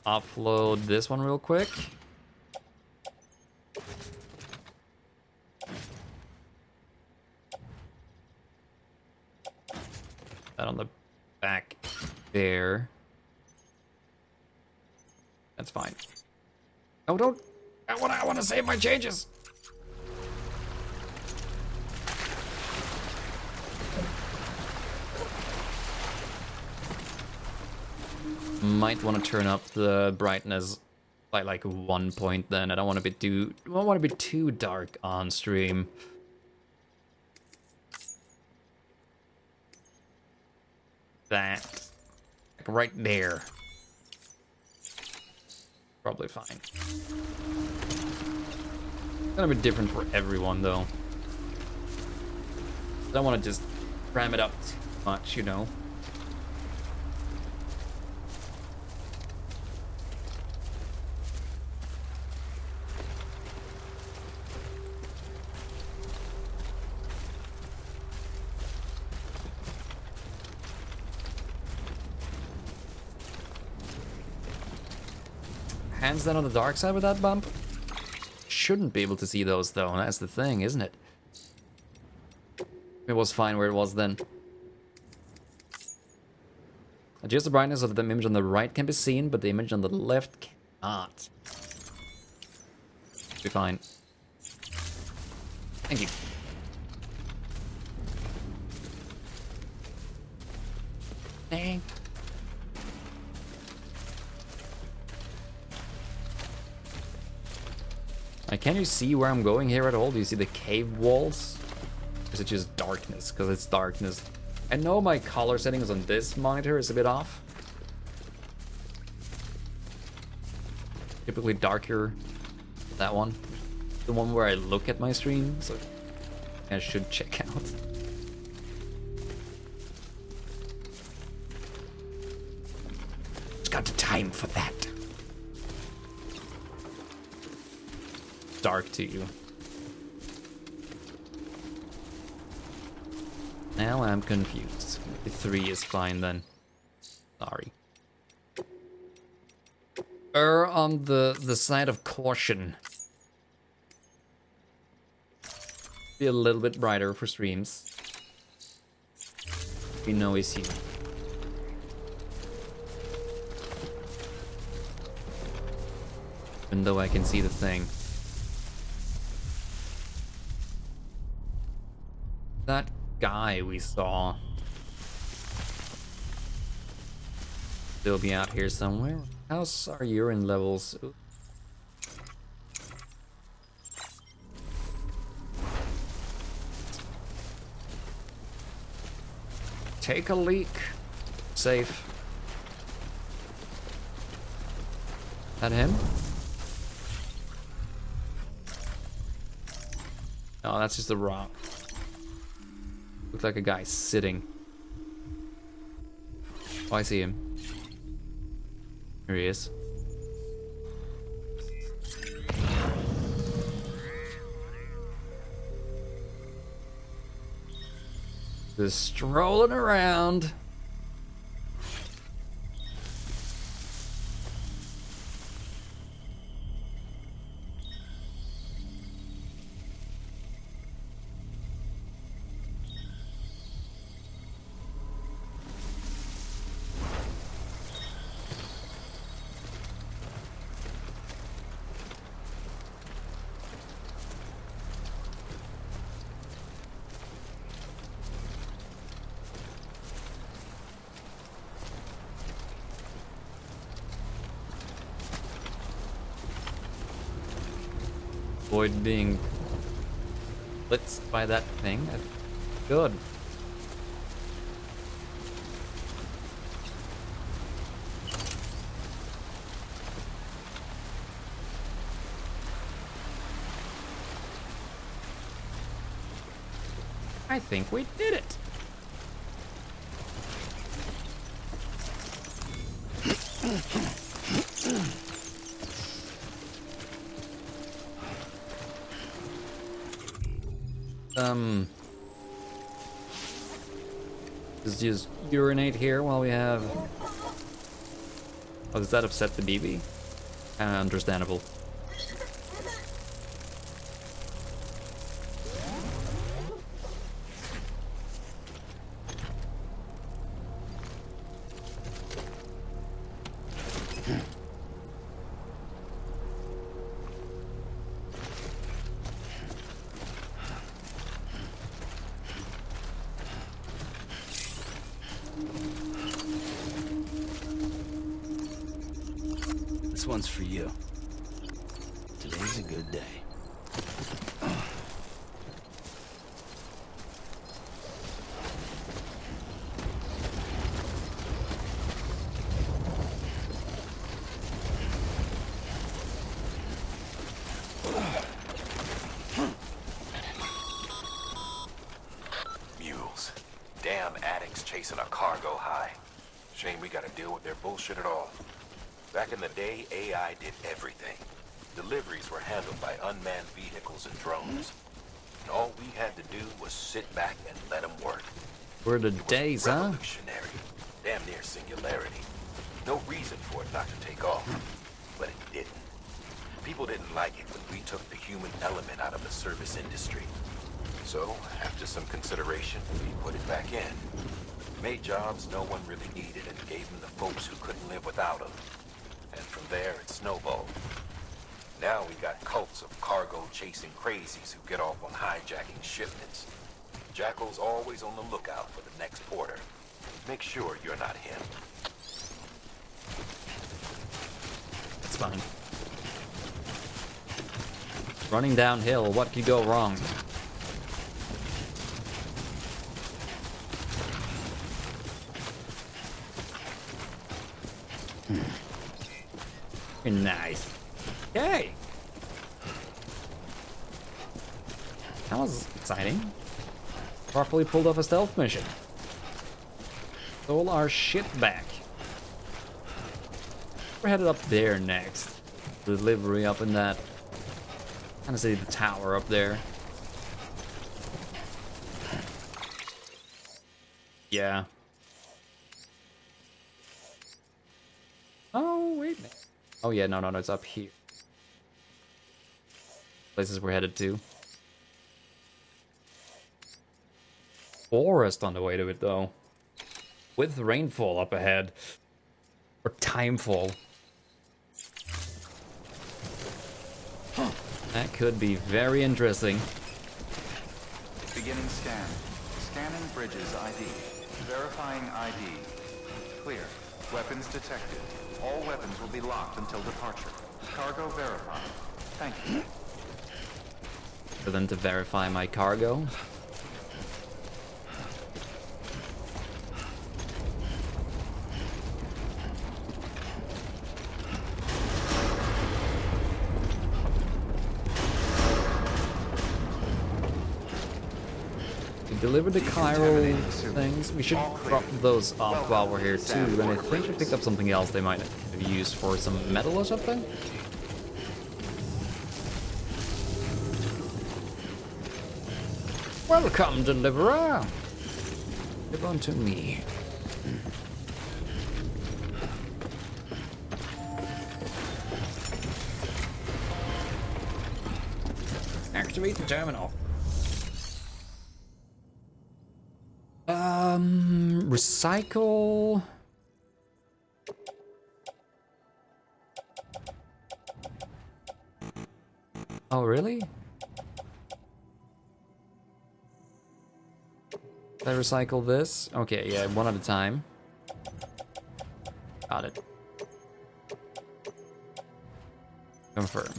offload this one real quick. That on the back there. That's fine. Oh, don't! I wanna save my changes. might want to turn up the brightness by like 1 point then. I don't want to be too dark on stream. That like right there. Probably fine. It's gonna be different for everyone though. I don't want to just ram it up too much, you know. Hands down on the dark side with that bump? Shouldn't be able to see those though, and that's the thing, isn't it? It was fine where it was then. Adjust the brightness of the image on the right can be seen, but the image on the left cannot. Be fine. Thank you. Dang. Can you see where I'm going here at all? Do you see the cave walls? Or is it just darkness? Because it's darkness. I know my color settings on this monitor is a bit off. Typically darker. That one. The one where I look at my stream. So I should check out. It's got the time for that. Dark to you. Now I'm confused. The 3 is fine then. Sorry. Err on the side of caution. Be a little bit brighter for streams. Be no issue. Even though I can see the thing. That guy we saw still be out here somewhere. How's our urine levels? Ooh. Take a leak. Safe. That him? No, that's just a rock. Looks like a guy sitting. Oh, I see him. Here he is. Just strolling around. Avoid being blitzed by that thing. Good. I think we did it. Let's just urinate here while we have... Oh, does that upset the BB? Understandable. This one's for you. Today's a good day. Mules. Damn addicts chasing a cargo high. Shame we gotta deal with their bullshit at all. Back in the day, AI did everything. Deliveries were handled by unmanned vehicles and drones. And all we had to do was sit back and let them work. Were the days, huh? Revolutionary. Damn near singularity. No reason for it not to take off. But it didn't. People didn't like it when we took the human element out of the service industry. So, after some consideration, we put it back in. Made jobs no one really needed and gave them to folks who couldn't live without them. And from there, it snowballed. Now we got cults of cargo-chasing crazies who get off on hijacking shipments. Jackal's always on the lookout for the next porter. Make sure you're not him. It's fine. Running downhill, what could go wrong? Nice. Yay! That was exciting. Properly pulled off a stealth mission. Stole our shit back. We're headed up there next. Delivery up in that. Kind of see the tower up there. Yeah. Oh, wait a minute. Oh yeah, no, it's up here. Places we're headed to. Forest on the way to it, though. With rainfall up ahead. Or timefall. That could be very interesting. Beginning scan. Scanning bridges ID. Verifying ID. Clear. Weapons detected. All weapons will be locked until departure. Cargo verified. Thank you. For them to verify my cargo. We delivered the chiral things. We should drop those off while we're here too. And I think we picked up something else they might have used for some metal or something. Welcome, deliverer. Give on to me. Activate the terminal. Recycle. Oh, really? Did I recycle this? Okay, yeah, one at a time. Got it. Confirm.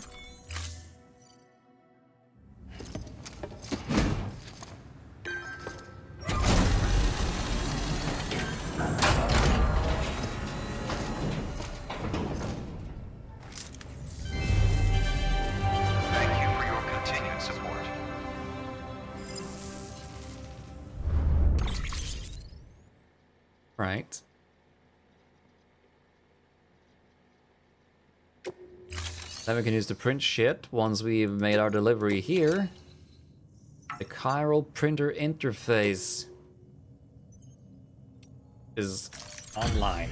Right. Then we can use the print shit once we've made our delivery here. The chiral printer interface is online.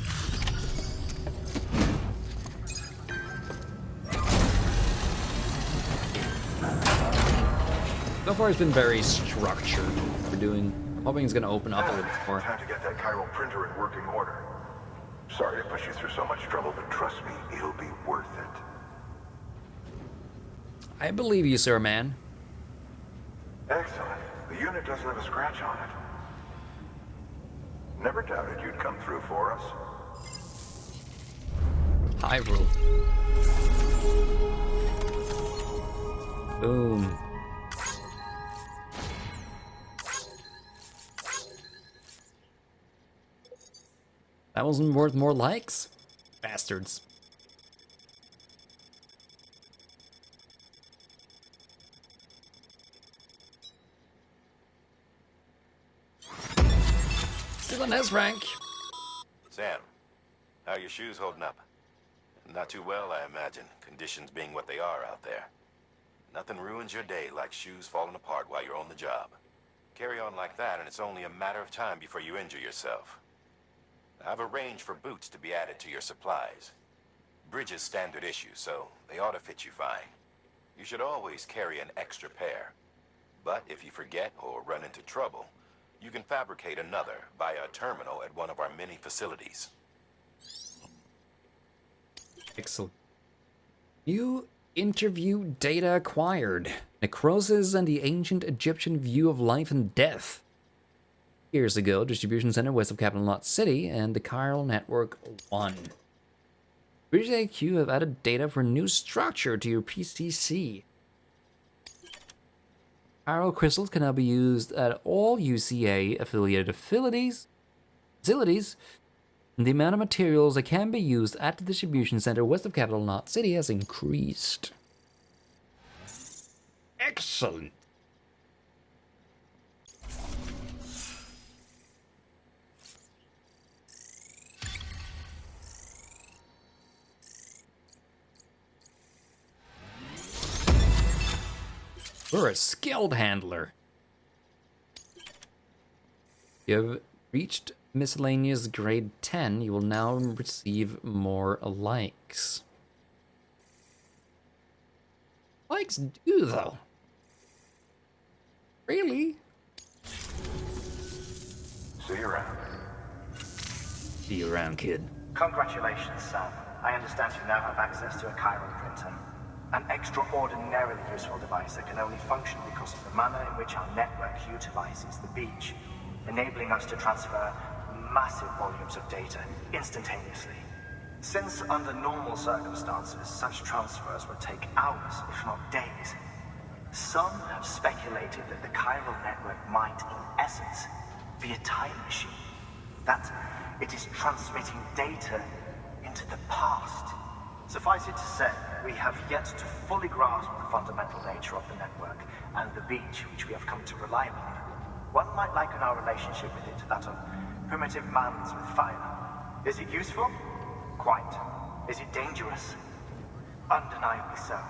So far it's been very structured. We're doing. Hoping it's gonna open up a little more. Time to get that chiral printer in working order. Sorry to push you through so much trouble, but trust me, it'll be worth it. I believe you, sir, man. Excellent. The unit doesn't have a scratch on it. Never doubted you'd come through for us. Hyrule. Boom. That wasn't worth more likes? Bastards. Still an S rank. Sam, how are your shoes holding up? Not too well, I imagine, conditions being what they are out there. Nothing ruins your day like shoes falling apart while you're on the job. Carry on like that and it's only a matter of time before you injure yourself. I've arranged for boots to be added to your supplies. Bridges standard issue, so they ought to fit you fine. You should always carry an extra pair. But if you forget or run into trouble, you can fabricate another via a terminal at one of our many facilities. Excellent. New interview data acquired. Necrosis and the ancient Egyptian view of life and death. Years ago, distribution center west of Capital Knot City and the Chiral Network 1. British AQ have added data for new structure to your PCC. Chiral crystals can now be used at all UCA affiliated facilities. The amount of materials that can be used at the distribution center west of Capital Knot City has increased. Excellent. We're a skilled handler. You have reached miscellaneous grade 10. You will now receive more likes. Likes do, though. Really? See you around. See you around, kid. Congratulations, Sam. I understand you now have access to a chiral printer. An extraordinarily useful device that can only function because of the manner in which our network utilizes the beach, enabling us to transfer massive volumes of data instantaneously. Since under normal circumstances, such transfers would take hours, if not days, some have speculated that the chiral network might, in essence, be a time machine. That it is transmitting data into the past. Suffice it to say, we have yet to fully grasp the fundamental nature of the network and the beach which we have come to rely upon. One might liken our relationship with it to that of primitive mans with fire. Is it useful? Quite. Is it dangerous? Undeniably so.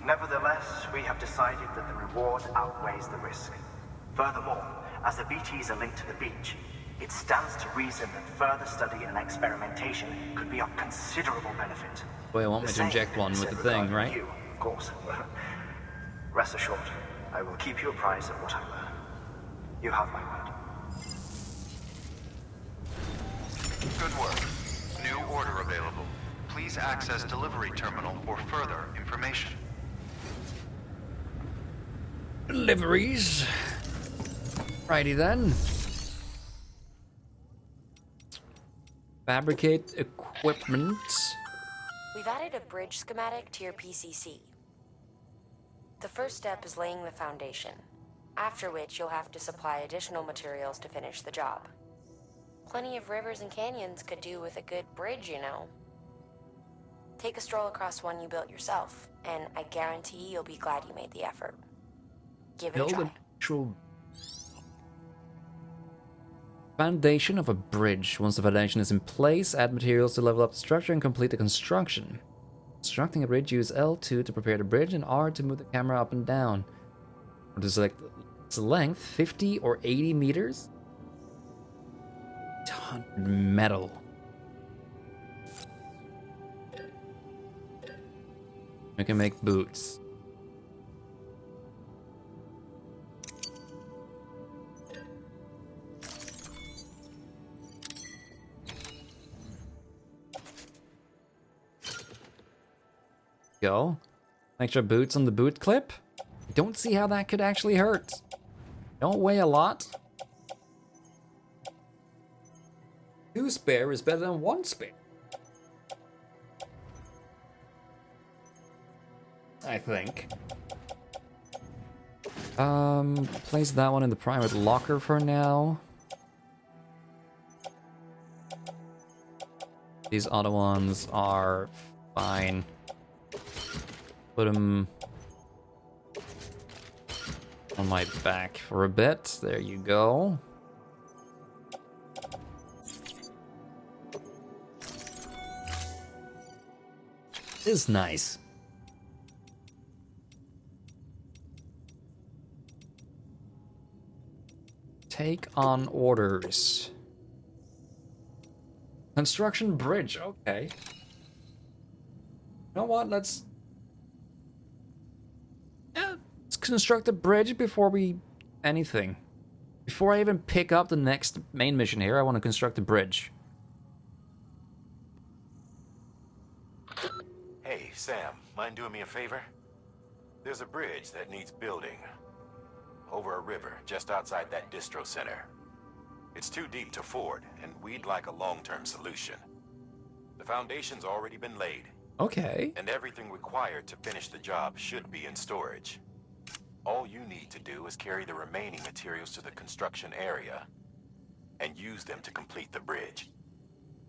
Nevertheless, we have decided that the reward outweighs the risk. Furthermore, as the BTs are linked to the beach, it stands to reason that further study and experimentation could be of considerable benefit. Boy, I want me to inject one with the thing, right? You, of course. Rest assured, I will keep you apprised of what I learn. You have my word. Good work. New order available. Please access delivery terminal for further information. Deliveries. Righty then. Fabricate equipment. We've added a bridge schematic to your PCC. The first step is laying the foundation, after which you'll have to supply additional materials to finish the job. Plenty of rivers and canyons could do with a good bridge, you know. Take a stroll across one you built yourself, and I guarantee you'll be glad you made the effort. Give it a try. Actual foundation of a bridge. Once the foundation is in place, add materials to level up the structure and complete the construction. Constructing a bridge, use L2 to prepare the bridge and R to move the camera up and down. Or to select its length, 50 or 80 meters. 100 metal. We can make boots. Go. Extra boots on the boot clip. I don't see how that could actually hurt. Don't weigh a lot. 2 spare is better than 1 spare. I think. Place that one in the private locker for now. These other ones are fine. Put them on my back for a bit. There you go. This is nice. Take on orders. Construction bridge, okay. You know what, let's construct a bridge before we anything. Before I even pick up the next main mission here, I want to construct a bridge. Hey, Sam, mind doing me a favor? There's a bridge that needs building. Over a river, just outside that distro center. It's too deep to ford, and we'd like a long-term solution. The foundation's already been laid. Okay. And everything required to finish the job should be in storage. All you need to do is carry the remaining materials to the construction area and use them to complete the bridge.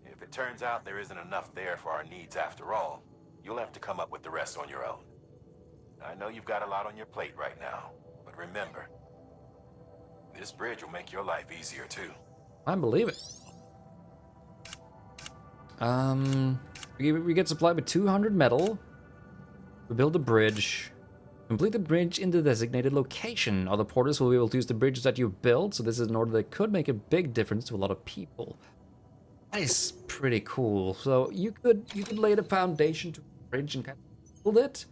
If it turns out there isn't enough there for our needs after all, you'll have to come up with the rest on your own. I know you've got a lot on your plate right now, but remember, this bridge will make your life easier too. I believe it. We get supplied with 200 metal. We build a bridge. Complete the bridge in the designated location. Other porters will be able to use the bridges that you've built, so this is an order that could make a big difference to a lot of people. That is pretty cool. So you could lay the foundation to the bridge and kind of build it,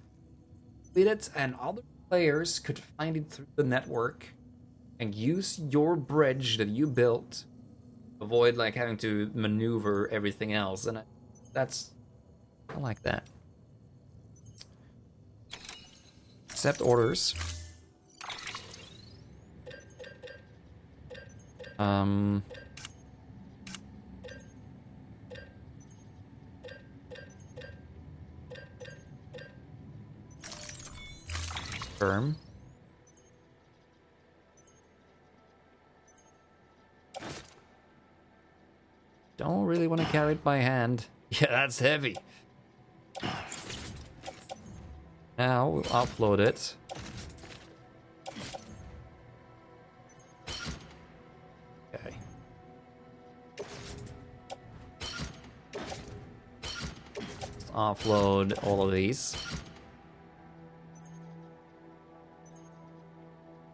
complete it, and other players could find it through the network and use your bridge that you built. Avoid like having to maneuver everything else, and I like that. Accept orders. Firm. Don't really want to carry it by hand. Yeah, that's heavy. Now we'll offload it. Okay. Let's offload all of these.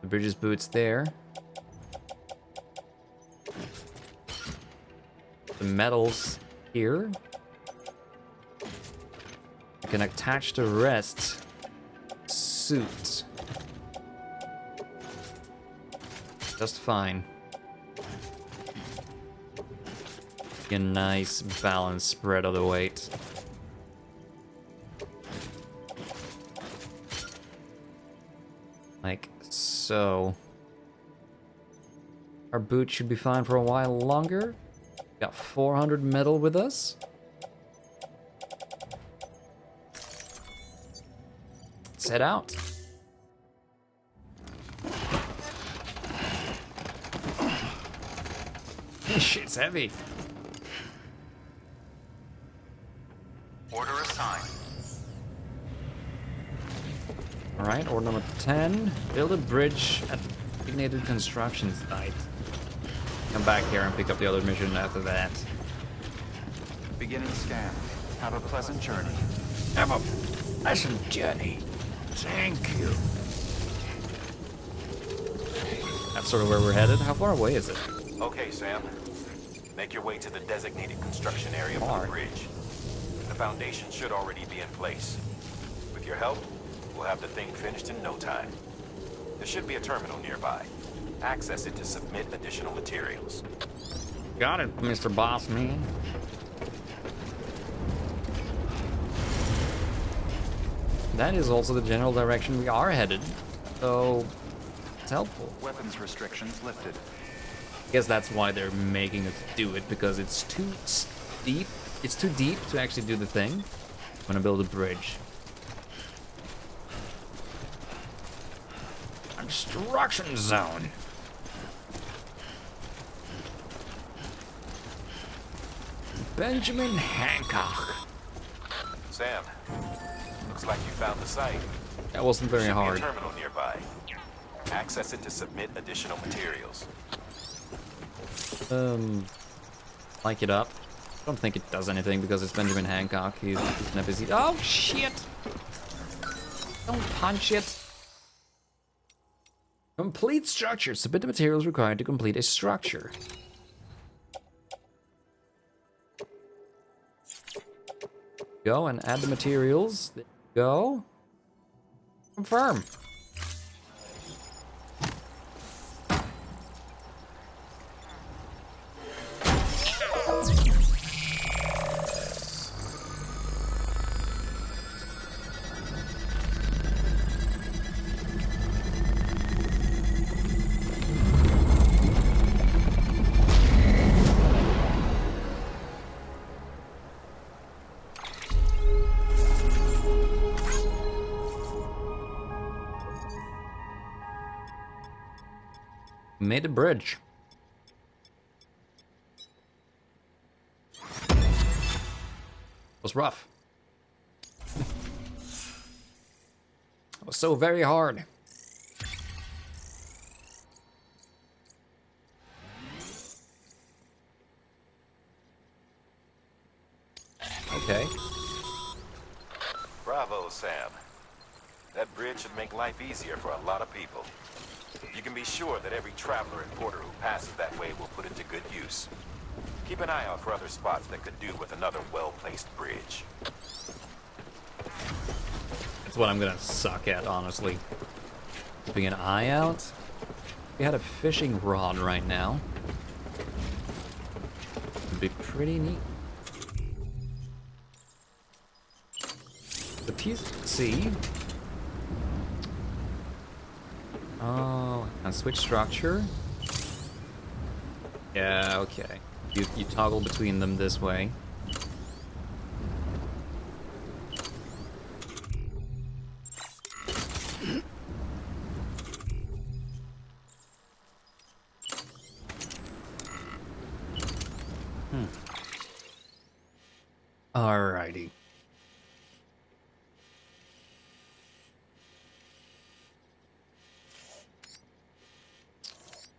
The bridge's boots there. The metals here. I can attach the rest. Suit. Just fine. A nice balanced spread of the weight. Like so. Our boot should be fine for a while longer. Got 400 metal with us. Let's head out. This shit's heavy. Order assigned. Alright, order number 10. Build a bridge at the designated construction site. Come back here and pick up the other mission after that. Beginning scan. Have a pleasant journey. Have a pleasant journey. Thank you. That's sort of where we're headed. How far away is it? Okay, Sam. Make your way to the designated construction area for the bridge. The foundation should already be in place. With your help, we'll have the thing finished in no time. There should be a terminal nearby. Access it to submit additional materials. Got it, Mr. Boss Man. That is also the general direction we are headed, so it's helpful. Weapons restrictions lifted. I guess that's why they're making us do it, because it's too deep. It's too deep to actually do the thing. I'm gonna build a bridge. Construction zone. Benjamin Hancock. Sam, looks like you found the site. That wasn't very hard. Should be a terminal nearby. Access it to submit additional materials. Like it up. I don't think it does anything because it's Benjamin Hancock. He's never busy. Oh shit! Don't punch it. Complete structure. Submit the materials required to complete a structure. Go and add the materials. There you go. Confirm. Made a bridge. It was rough. It was so very hard. Okay. Bravo, Sam. That bridge should make life easier for a lot of people. You can be sure that every traveler and porter who passes that way will put it to good use. Keep an eye out for other spots that could do with another well-placed bridge. That's what I'm gonna suck at, honestly. Keeping an eye out. We had a fishing rod right now. It'd be pretty neat. The PC. Oh, and switch structure. Yeah, okay. You toggle between them this way. Alrighty.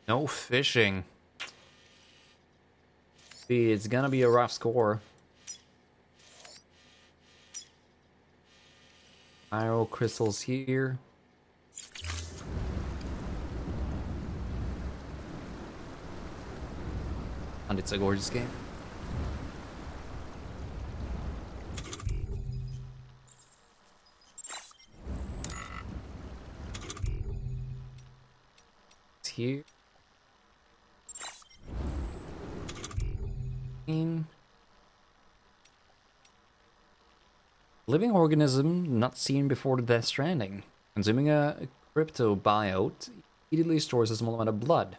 No fishing. See, it's gonna be a rough score. Iron crystals here. And it's a gorgeous game. It's here. Living organism not seen before the Death Stranding. Consuming a crypto biote immediately stores a small amount of blood.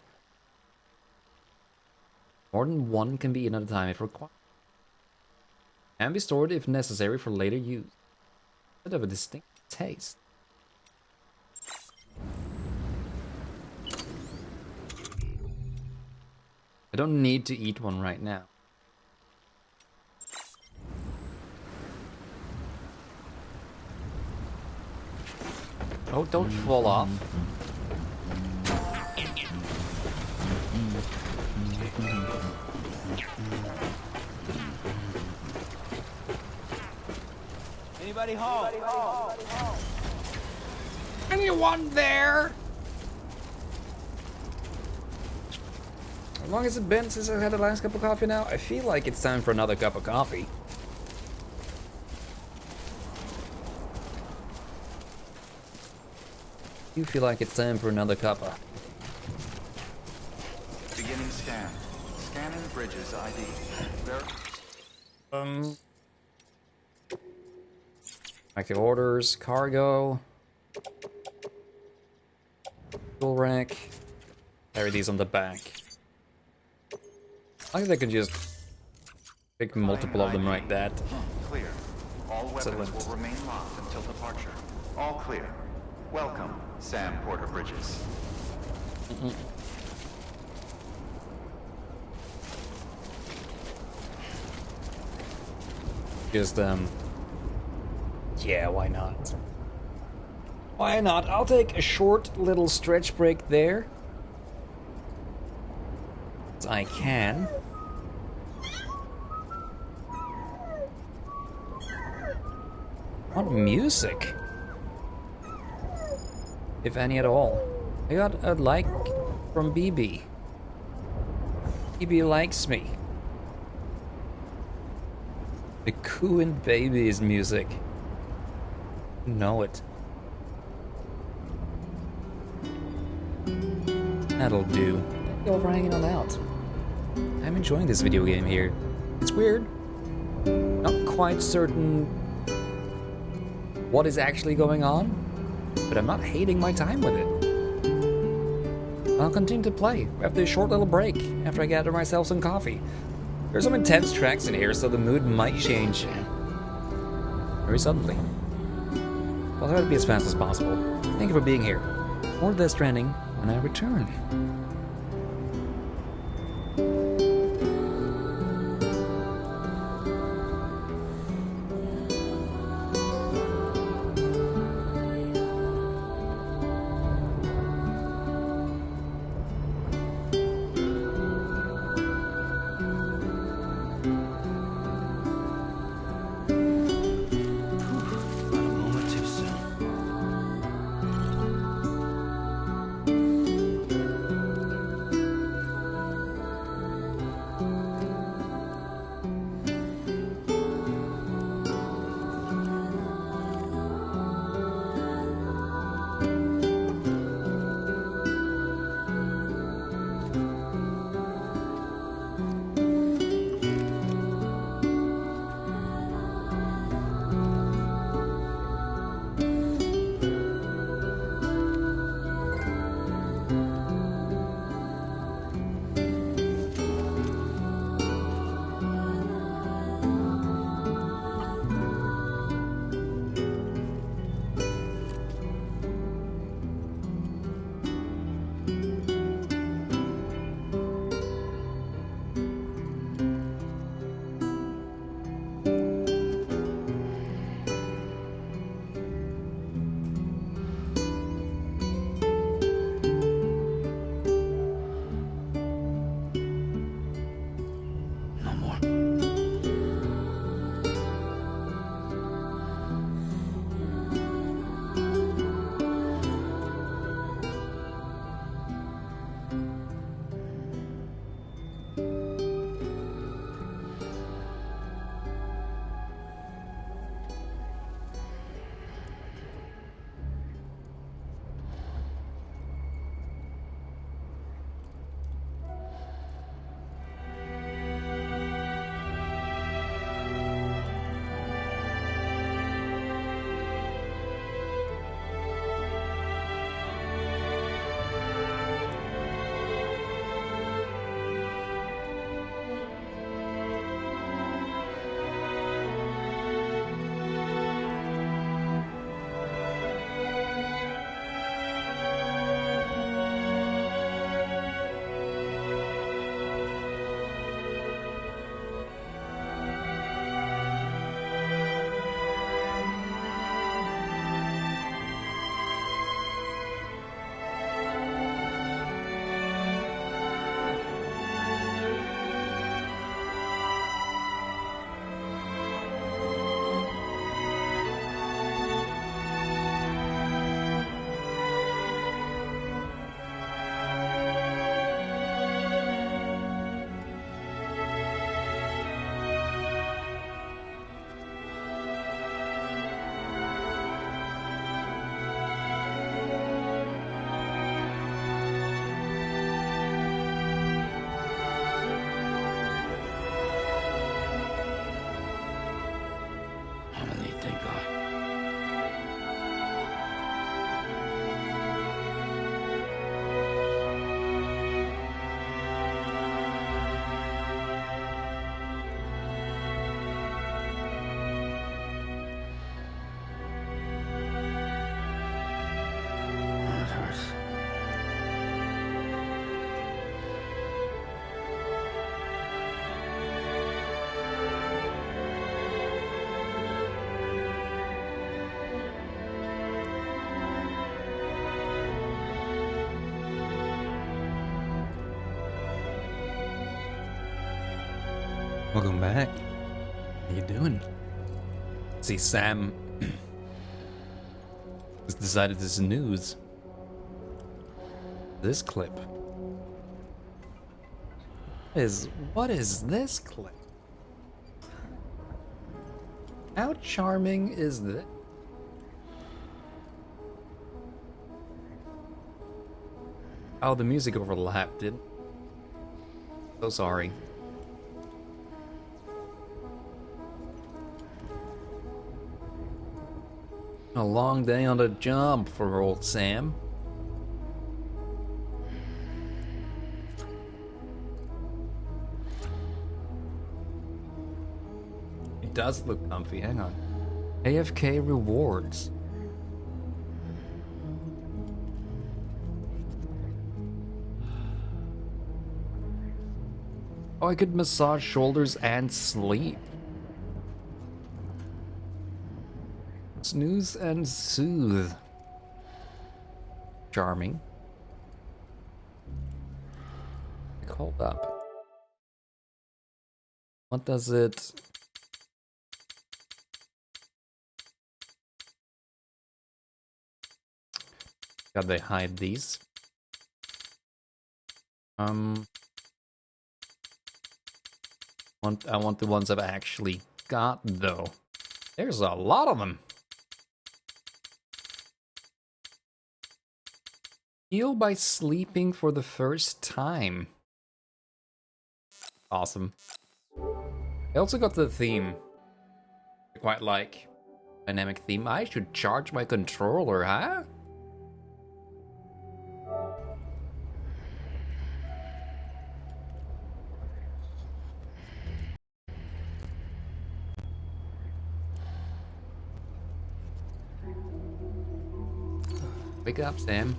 More than one can be eaten at a time if required. Can be stored if necessary for later use. Bit of a distinct taste. I don't need to eat one right now. Oh, don't fall off. Anybody home? Anyone there? How long has it been since I had the last cup of coffee now? I feel like it's time for another cup of coffee. You feel like it's time for another cuppa. Beginning scan. Scanning bridges ID. Active orders, cargo. Fuel rack. Carry these on the back. I think I could just pick multiple of them like that. Clear. All weapons Excellent. will remain locked until departure. All clear. Welcome, Sam Porter Bridges. Just, yeah, why not? Why not? I'll take a short little stretch break there. As I can. What music? If any at all. I got a like from BB. BB likes me. The Cooing Babies music. You know it. That'll do. Thank you all for hanging on out. I'm enjoying this video game here. It's weird. Not quite certain what is actually going on, but I'm not hating my time with it. I'll continue to play after a short little break after I gather myself some coffee. There's some intense tracks in here, so the mood might change very suddenly. I'll try to be as fast as possible. Thank you for being here. More Death Stranding when I return. Welcome back. How you doing? See, Sam has decided to snooze this clip. What is this clip? How charming is this? Oh, the music overlapped, didn't? So sorry. A long day on the job for old Sam. It does look comfy, hang on. AFK rewards. Oh, I could massage shoulders and sleep. Snooze and soothe. Charming. Hold up. What does it... God, they hide these. I want the ones I've actually got, though. There's a lot of them. Heal by sleeping for the first time. Awesome. I also got the theme. I quite like. Dynamic theme. I should charge my controller, huh? Wake up, Sam.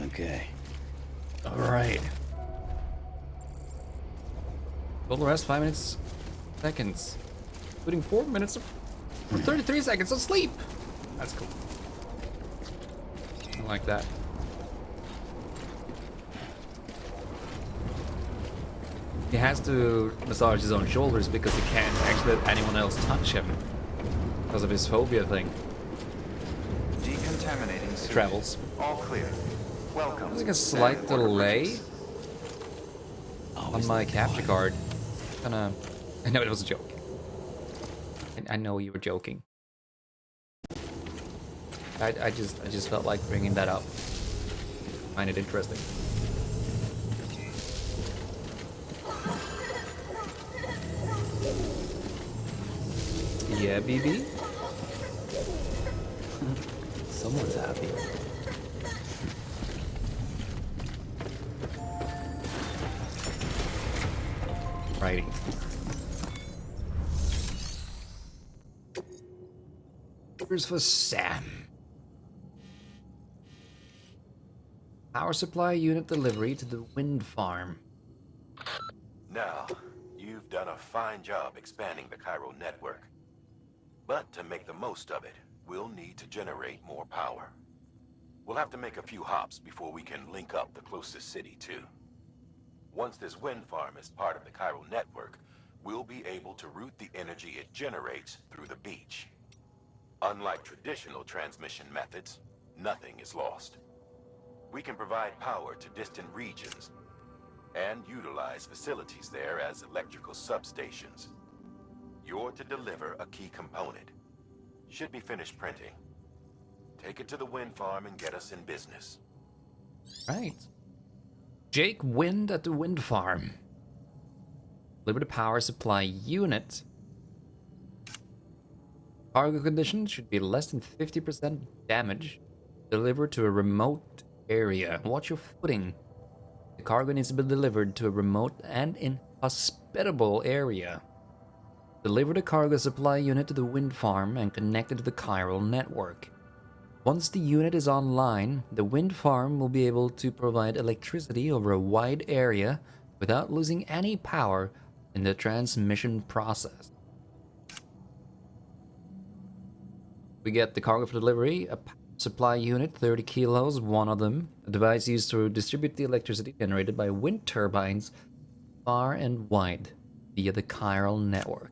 Okay. All right. Total rest 5 minutes, seconds, including 4 minutes for 33 seconds of sleep. That's cool. I like that. He has to massage his own shoulders because he can't actually let anyone else touch him because of his phobia thing. Decontaminating sewage. Travels. All clear. Welcome. There's like a slight delay on my capture card. I know it was a joke. I know you were joking. I just felt like bringing that up. Find it interesting. Yeah, BB. Someone's happy. Righty. Here's for Sam. Power supply unit delivery to the wind farm. Now, you've done a fine job expanding the Chiral network. But to make the most of it, we'll need to generate more power. We'll have to make a few hops before we can link up the closest city too. Once this wind farm is part of the Chiral network, we'll be able to route the energy it generates through the beach. Unlike traditional transmission methods, nothing is lost. We can provide power to distant regions and utilize facilities there as electrical substations. You're to deliver a key component. Should be finished printing. Take it to the wind farm and get us in business. Right. Jake Wind at the wind farm. Deliver the power supply unit. Cargo conditions should be less than 50% damage. Delivered to a remote area. Watch your footing. The cargo needs to be delivered to a remote and inhospitable area. Deliver the cargo supply unit to the wind farm and connect it to the Chiral network. Once the unit is online, the wind farm will be able to provide electricity over a wide area without losing any power in the transmission process. We get the cargo for delivery, a power supply unit, 30 kilos, one of them, a device used to distribute the electricity generated by wind turbines far and wide via the chiral network.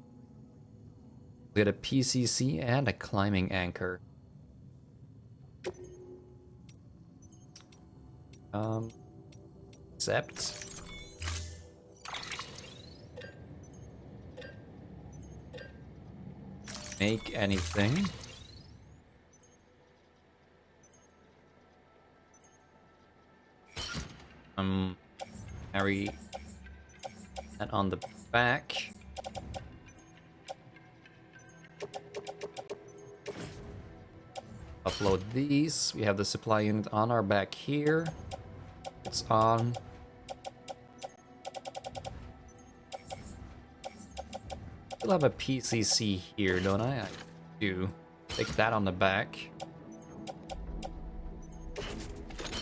We get a PCC and a climbing anchor. Accept. Make anything. Carry that on the back. Upload these. We have the supply unit on our back here. It's on. Still have a PCC here, don't I? I do. Take that on the back.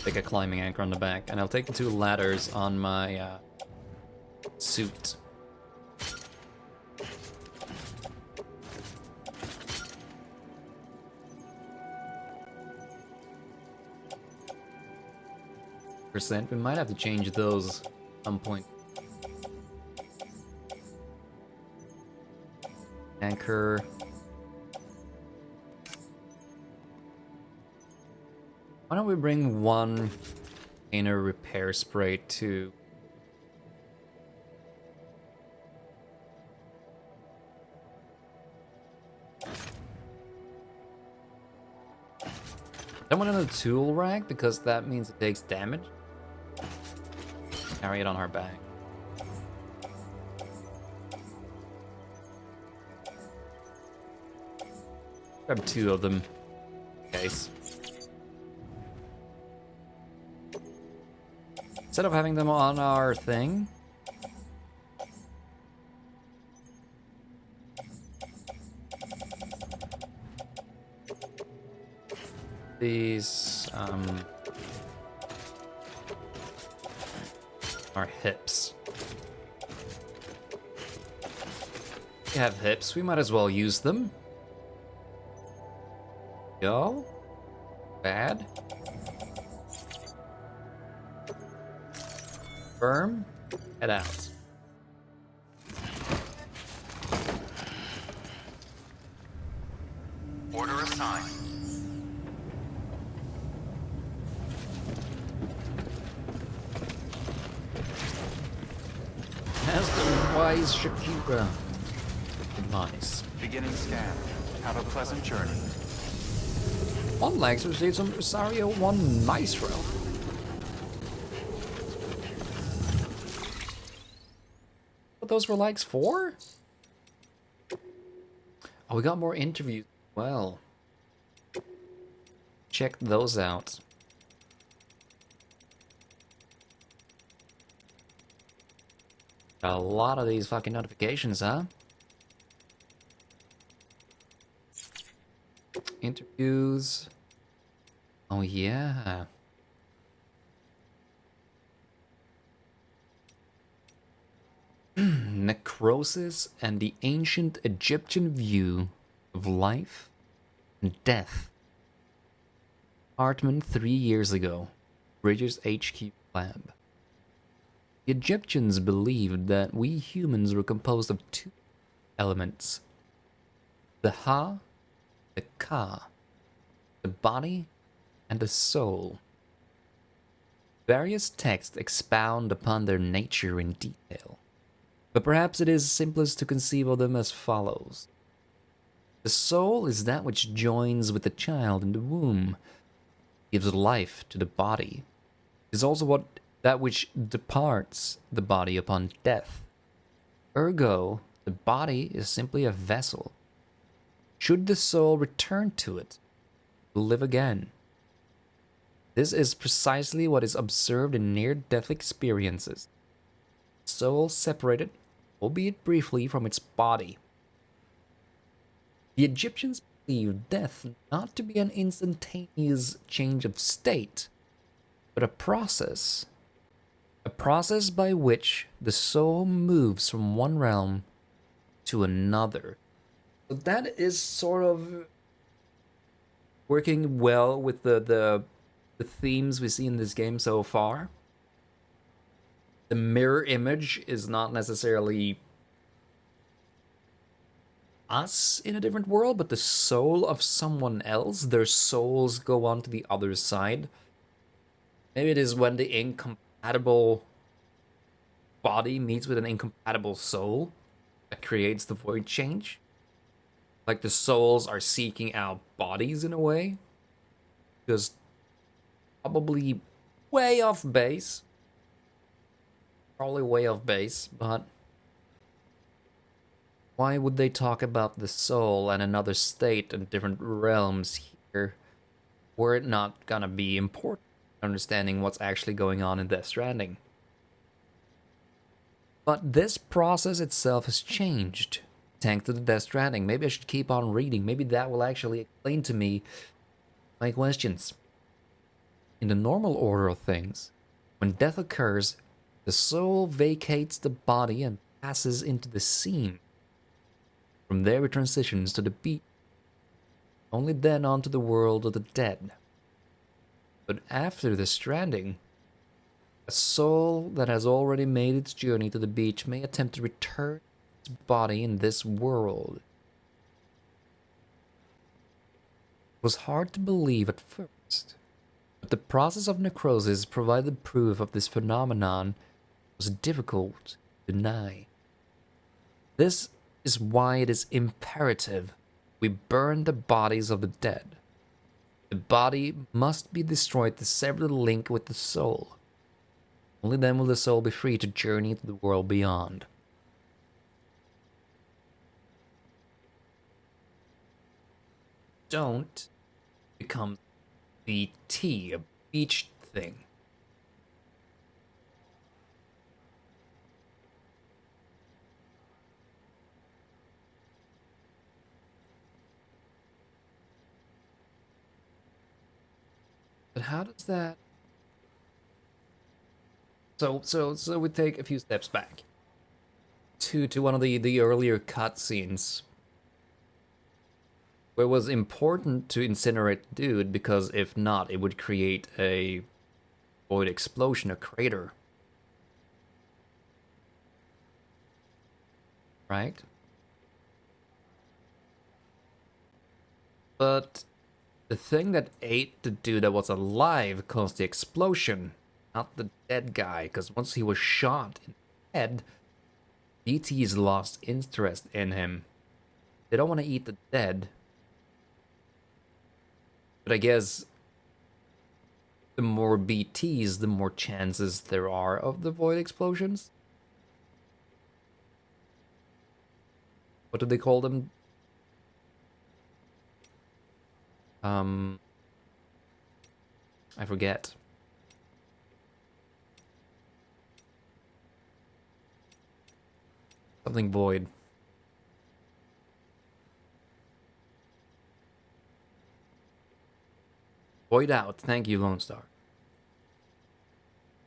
Take a climbing anchor on the back, and I'll take the 2 ladders on my suit. %. We might have to change those at some point. Anchor. Why don't we bring 1 inner repair spray too? Don't want another tool rack because that means it takes damage. Carry it on her back. Grab 2 of them. Case. Instead of having them on our thing. These are hips. We have hips, we might as well use them. Go. Bad. Firm. Head out. Order assigned. As the wise Shakira advice. Beginning scan. Have a pleasant journey. 1 Lex receives some Rosario 1 Maestro. What those were likes for? Oh, we got more interviews. Well, check those out. Got a lot of these fucking notifications, huh? Interviews. Oh, yeah. Necrosis and the ancient Egyptian view of life and death. Hartman 3 years ago. Bridges HQ lab. The Egyptians believed that we humans were composed of 2 elements. The Ha, the Ka, the body, and the soul. Various texts expound upon their nature in detail, but perhaps it is simplest to conceive of them as follows. The soul is that which joins with the child in the womb, gives life to the body. It is also that which departs the body upon death. Ergo, the body is simply a vessel. Should the soul return to it, it will live again. This is precisely what is observed in near-death experiences. Soul separated, albeit briefly, from its body. The Egyptians believed death not to be an instantaneous change of state, but a process A process by which the soul moves from one realm to another. So that is sort of working well with the themes we see in this game so far. The mirror image is not necessarily us in a different world, but the soul of someone else. Their souls go on to the other side. Maybe it is when the incompatible body meets with an incompatible soul that creates the void change. Like the souls are seeking out bodies in a way. Because probably way off base. Probably way off base, but why would they talk about the soul and another state and different realms here? Were it not gonna be important understanding what's actually going on in Death Stranding? But this process itself has changed thanks to the Death Stranding. Maybe I should keep on reading. Maybe that will actually explain to me my questions. In the normal order of things, when death occurs, the soul vacates the body and passes into the seam. From there it transitions to the beach, only then onto the world of the dead. But after the Stranding, a soul that has already made its journey to the beach may attempt to return its body in this world. It was hard to believe at first, but the process of necrosis provided proof of this phenomenon was difficult to deny. This is why it is imperative we burn the bodies of the dead. The body must be destroyed to sever the link with the soul. Only then will the soul be free to journey to the world beyond. Don't become BT, a beach thing. But how does that... So we take a few steps back to one of the earlier cutscenes where it was important to incinerate the dude, because if not, it would create a void explosion, a crater. Right? But the thing that ate the dude that was alive caused the explosion, not the dead guy, because once he was shot in the head, BTs lost interest in him. They don't want to eat the dead. But I guess the more BTs, the more chances there are of the void explosions. What do they call them? I forget. Something void. Void out. Thank you, Lone Star.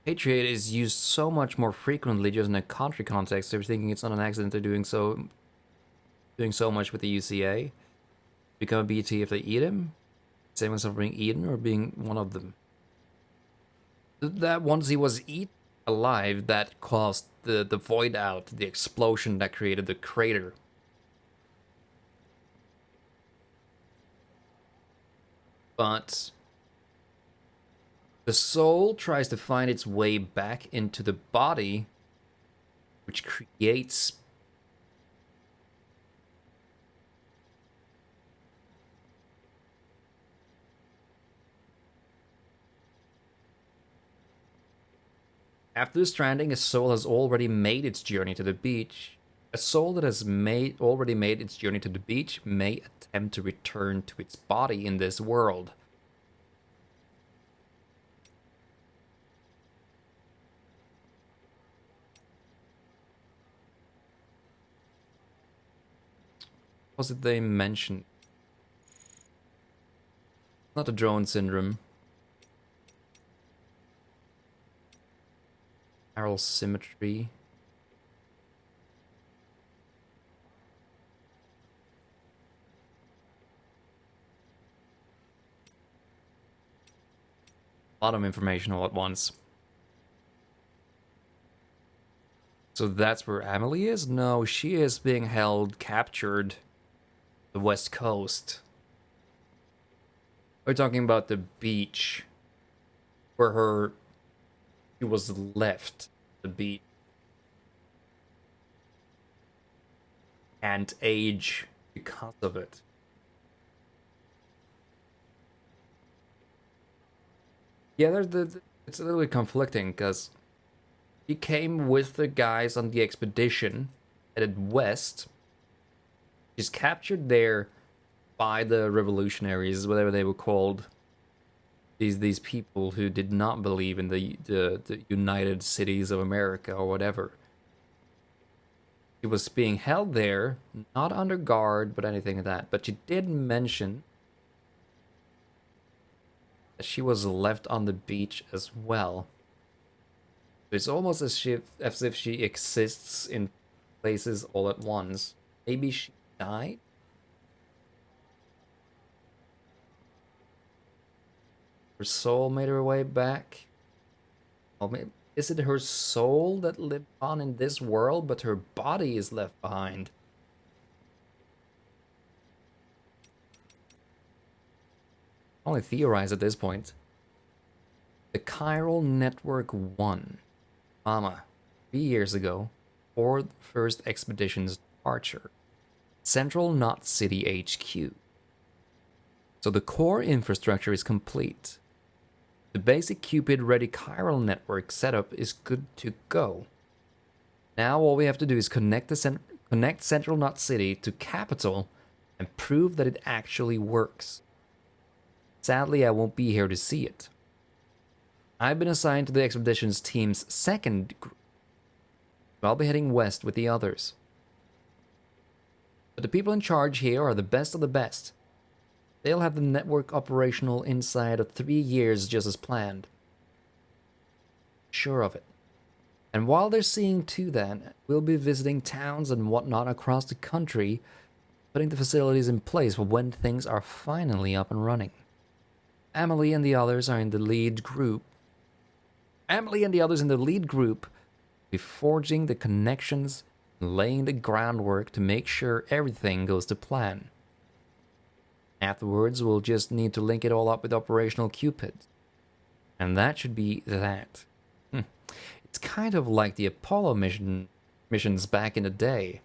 Patriot is used so much more frequently just in a country context. They're thinking it's not an accident they're doing so much with the UCA. Become a BT if they eat him. Same as of being eaten or being one of them. That once he was eaten alive, that caused the void out, the explosion that created the crater. But the soul tries to find its way back into the body, which creates after the Stranding, a soul has already made its journey to the beach. A soul that has already made its journey to the beach may attempt to return to its body in this world. What was it they mentioned? Not the drone syndrome. chiral symmetry. A lot of information all at once. So that's where Emily is? No, she is being held, captured, the West Coast. We're talking about the beach where she was left, the beach. And age because of it. Yeah, it's a little bit conflicting because he came with the guys on the expedition headed west. She's captured there by the revolutionaries, whatever they were called. These people who did not believe in the United Cities of America or whatever. She was being held there, not under guard, but anything like that. But she did mention that she was left on the beach as well. It's almost as if she exists in places all at once. Maybe she died? Her soul made her way back? Or maybe, is it her soul that lived on in this world, but her body is left behind? Only theorize at this point. The Chiral Network 1. Mama, 3 years ago, for the first expedition's departure. Central Knot City HQ. So the core infrastructure is complete. The basic Cupid-ready chiral network setup is good to go. Now all we have to do is connect Central Knot City to Capital and prove that it actually works. Sadly, I won't be here to see it. I've been assigned to the expedition's team's second group. I'll be heading west with the others. But the people in charge here are the best of the best. They'll have the network operational inside of 3 years just as planned. Sure of it. And while they're seeing to that, we'll be visiting towns and whatnot across the country, putting the facilities in place for when things are finally up and running. Emily and the others in the lead group be forging the connections and laying the groundwork to make sure everything goes to plan. Afterwards, we'll just need to link it all up with operational Cupid. And that should be that. It's kind of like the Apollo missions back in the day.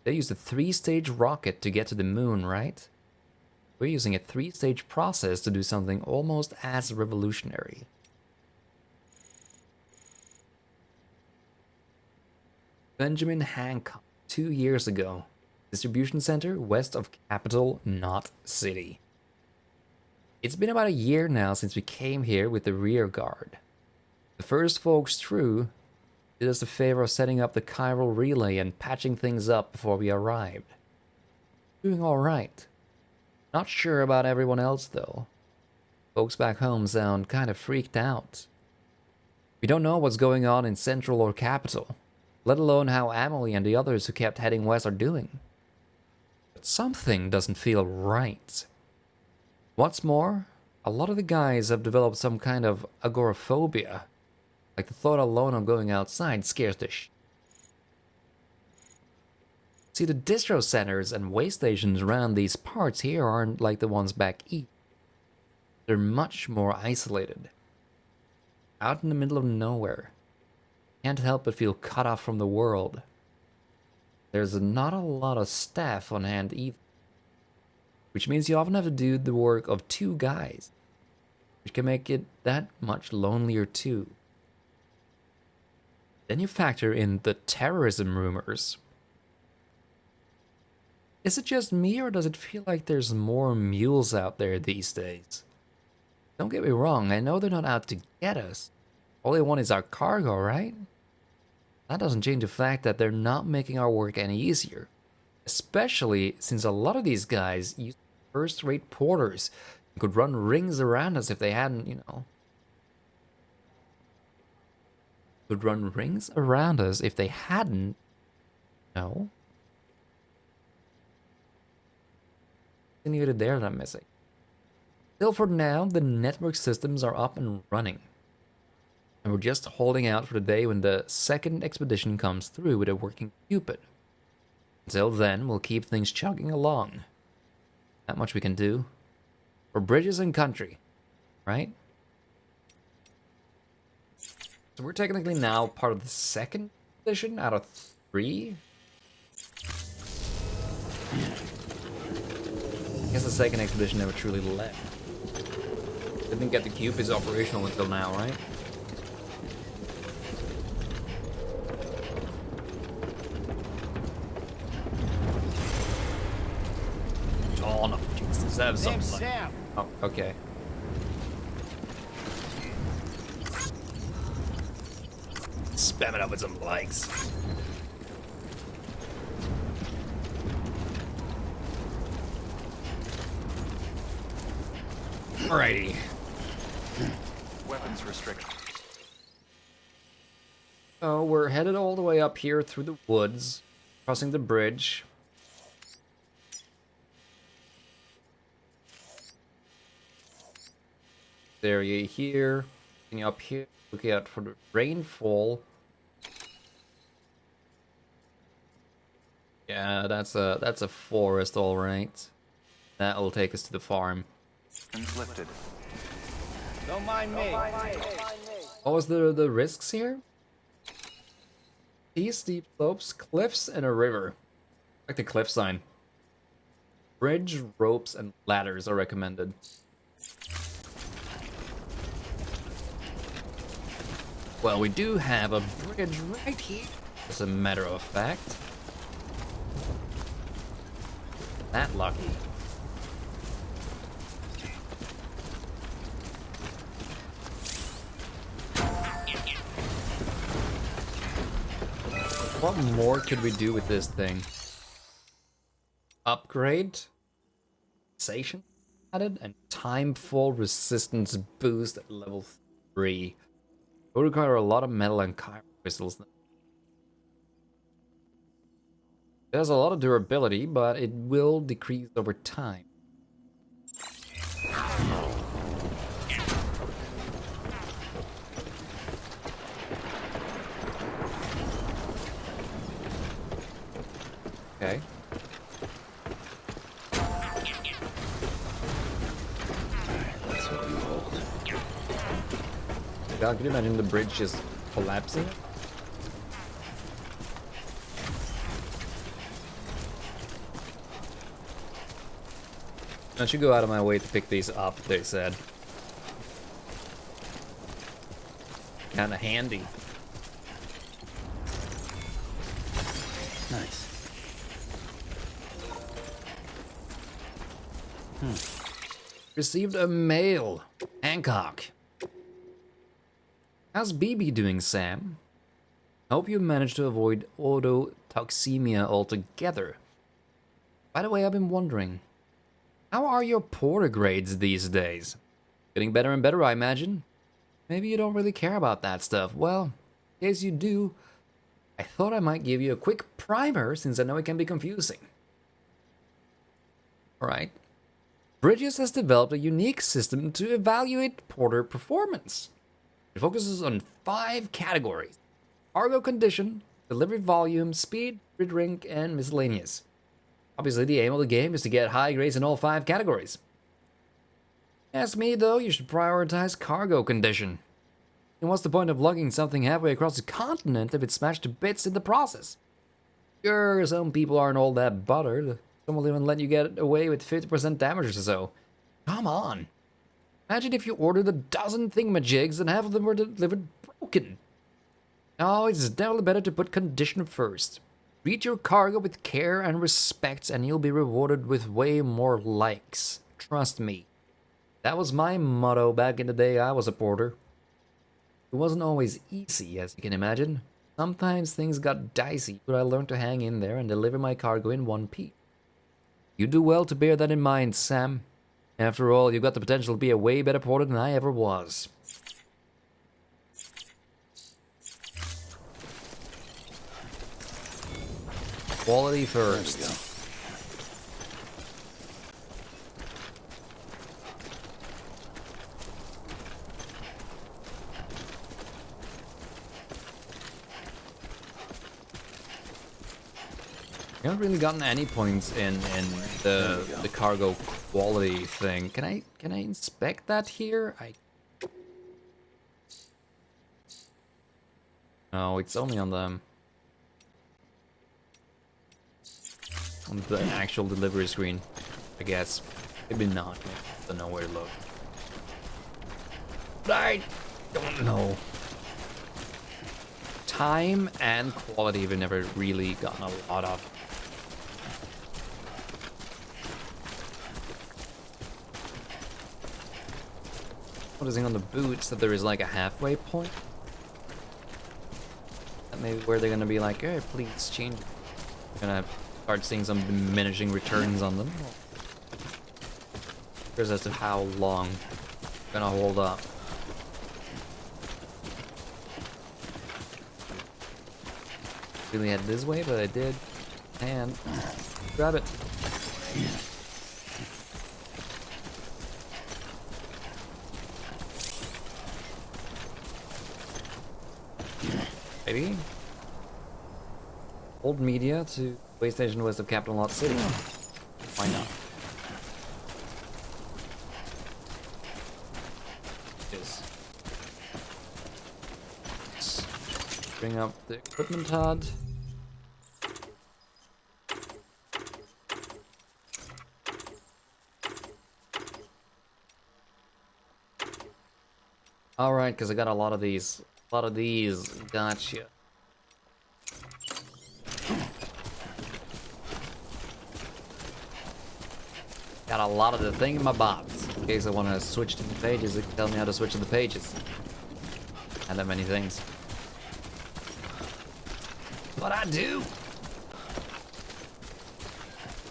They used a 3-stage rocket to get to the moon, right? We're using a 3-stage process to do something almost as revolutionary. Benjamin Hancock, 2 years ago. Distribution center west of Capital Knot City. It's been about a year now since we came here with the rear guard. The first folks through did us the favor of setting up the chiral relay and patching things up before we arrived. Doing alright. Not sure about everyone else though. Folks back home sound kind of freaked out. We don't know what's going on in Central or Capital, let alone how Emily and the others who kept heading west are doing. But something doesn't feel right. What's more, a lot of the guys have developed some kind of agoraphobia. Like the thought alone of going outside scares the See, the distro centers and way stations around these parts here aren't like the ones back east. They're much more isolated. Out in the middle of nowhere. Can't help but feel cut off from the world. There's not a lot of staff on hand either. Which means you often have to do the work of 2 guys. Which can make it that much lonelier too. Then you factor in the terrorism rumors. Is it just me, or does it feel like there's more mules out there these days? Don't get me wrong, I know they're not out to get us. All they want is our cargo, right? That doesn't change the fact that they're not making our work any easier. Especially since a lot of these guys use first-rate porters and could run rings around us if they hadn't, would run rings around us if they hadn't. No. Anything there that I'm missing? Still, for now, the network systems are up and running. And we're just holding out for the day when the second expedition comes through with a working Cupid. Until then, we'll keep things chugging along. Not much we can do. For bridges and country, right? So we're technically now part of the second expedition out of 3. I guess the second expedition never truly left. Didn't get the Cupids operational until now, right? Oh no, Jesus, have something like... Sam. Oh, okay. Spam it up with some likes. Alrighty. Weapons restricted. So we're headed all the way up here through the woods, crossing the bridge. Area here, looking up here, looking out for the rainfall. Yeah, that's a forest, all right. That will take us to the farm. Inflicted. Don't mind me. What was the risks here? These steep slopes, cliffs, and a river. Like the cliff sign. Bridge, ropes, and ladders are recommended. Well, we do have a bridge right here, as a matter of fact. That lucky. What more could we do with this thing? Upgrade? Sensation added? And time fall resistance boost at level 3. It would require a lot of metal and chiral crystals. It has a lot of durability, but it will decrease over time. Okay. That's what you hold. God, can you imagine the bridge just collapsing? I should go out of my way to pick these up, they said. Kinda handy. Nice. Received a mail. Hancock. How's BB doing, Sam? Hope you managed to avoid autotoxemia altogether. By the way, I've been wondering, how are your porter grades these days? Getting better and better, I imagine. Maybe you don't really care about that stuff. Well, in case you do, I thought I might give you a quick primer since I know it can be confusing. Alright. Bridges has developed a unique system to evaluate porter performance. It focuses on 5 categories: cargo condition, delivery volume, speed, grid rank, and miscellaneous. Obviously, the aim of the game is to get high grades in all 5 categories. Ask me, though, you should prioritize cargo condition. And what's the point of lugging something halfway across the continent if it's smashed to bits in the process? Sure, some people aren't all that bothered. Some will even let you get away with 50% damage or so. Come on. Imagine if you ordered a dozen thingamajigs and half of them were delivered broken. No, it's definitely better to put condition first. Treat your cargo with care and respect, and you'll be rewarded with way more likes. Trust me. That was my motto back in the day I was a porter. It wasn't always easy, as you can imagine. Sometimes things got dicey, but I learned to hang in there and deliver my cargo in one piece. You do well to bear that in mind, Sam. After all, you've got the potential to be a way better porter than I ever was. Quality first. I haven't really gotten any points in the cargo quality thing. Can I inspect that here? No, it's only on the actual delivery screen, I guess. Maybe not. I don't know where to look. But I don't know. Time and quality we've never really gotten a lot of. Noticing on the boots that there is like a halfway point. That maybe where they're gonna be like, hey, please change it. We're gonna start seeing some diminishing returns on them. Curious as to how long it's gonna hold up. Really head this way, but I did. And grab it. Maybe. Old media to way station west of Capital Knot City. Why not? Yes. Let's bring up the equipment HUD. Alright, because I got a lot of these. Gotcha. Got a lot of the thingamabobs. In case I want to switch to the pages, it can tell me how to switch to the pages. Not that many things. What I do?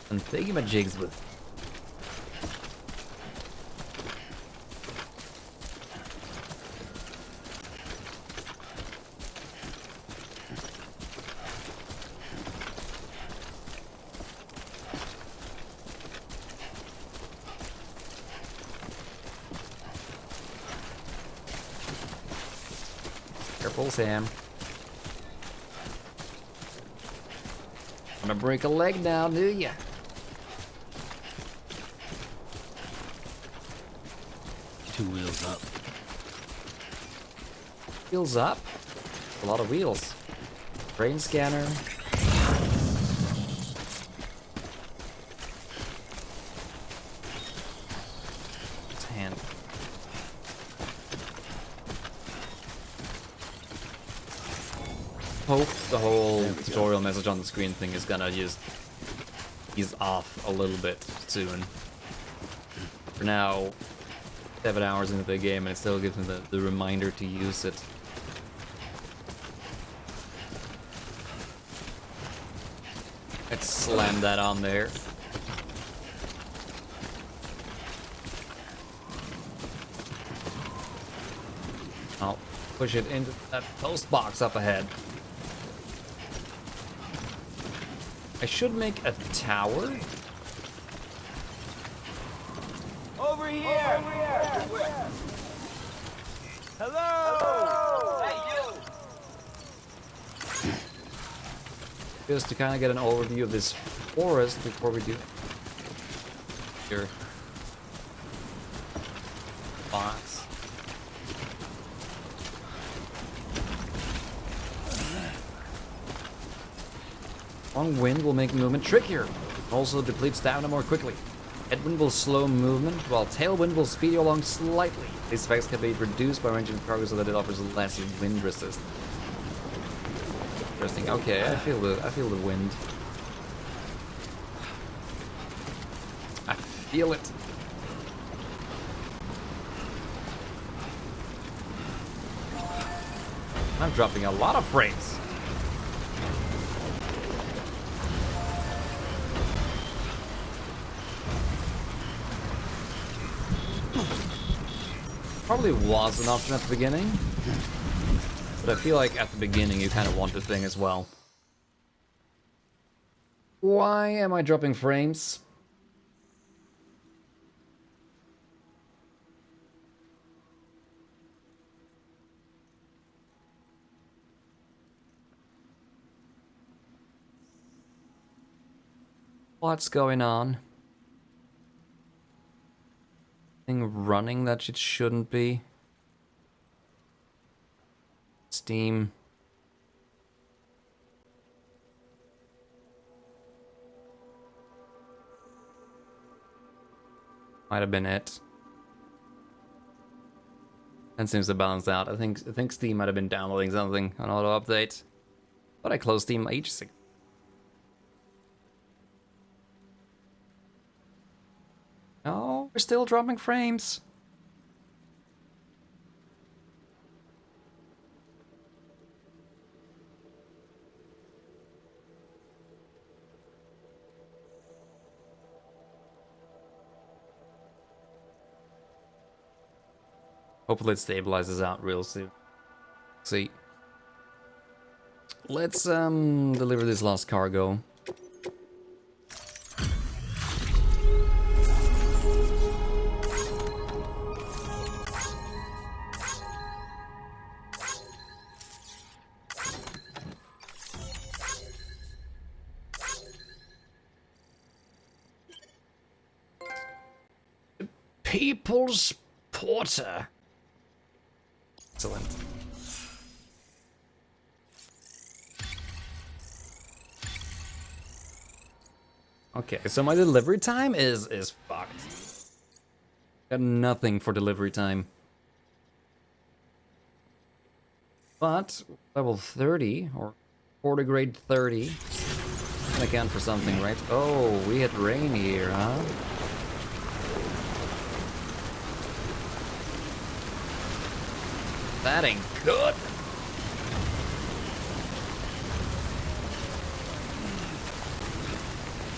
And thingamajigs with. Careful, Sam. Wanna break a leg now, do ya? Two wheels up. Wheels up? A lot of wheels. Brain scanner. It's hand. Hope the whole tutorial message on the screen thing is gonna just ease off a little bit soon. For now, 7 hours into the game and it still gives me the reminder to use it. Let's slam that on there. I'll push it into that post box up ahead. I should make a tower. Over here! Hello! Hey, you! Just to kind of get an overview of this forest before we do here. Box. Strong wind will make movement trickier. Also depletes stamina more quickly. Headwind will slow movement, while tailwind will speed you along slightly. These effects can be reduced by arranging the cargo so that it offers less wind resistance. Interesting. Okay, I feel the wind. I feel it. I'm dropping a lot of frames. Probably was an option at the beginning, but I feel like at the beginning you kind of want the thing as well. Why am I dropping frames? What's going on? Thing running that it shouldn't be. Steam. Might have been it. That seems to balance out. I think Steam might have been downloading something on auto update. But I closed Steam ages ago. No, we're still dropping frames. Hopefully it stabilizes out real soon. See. Let's deliver this last cargo. People's Porter. Excellent. Okay, so my delivery time is fucked. Got nothing for delivery time. But level 30 or quarter grade 30 can account for something, right? Oh, we had rain here, huh? That ain't good.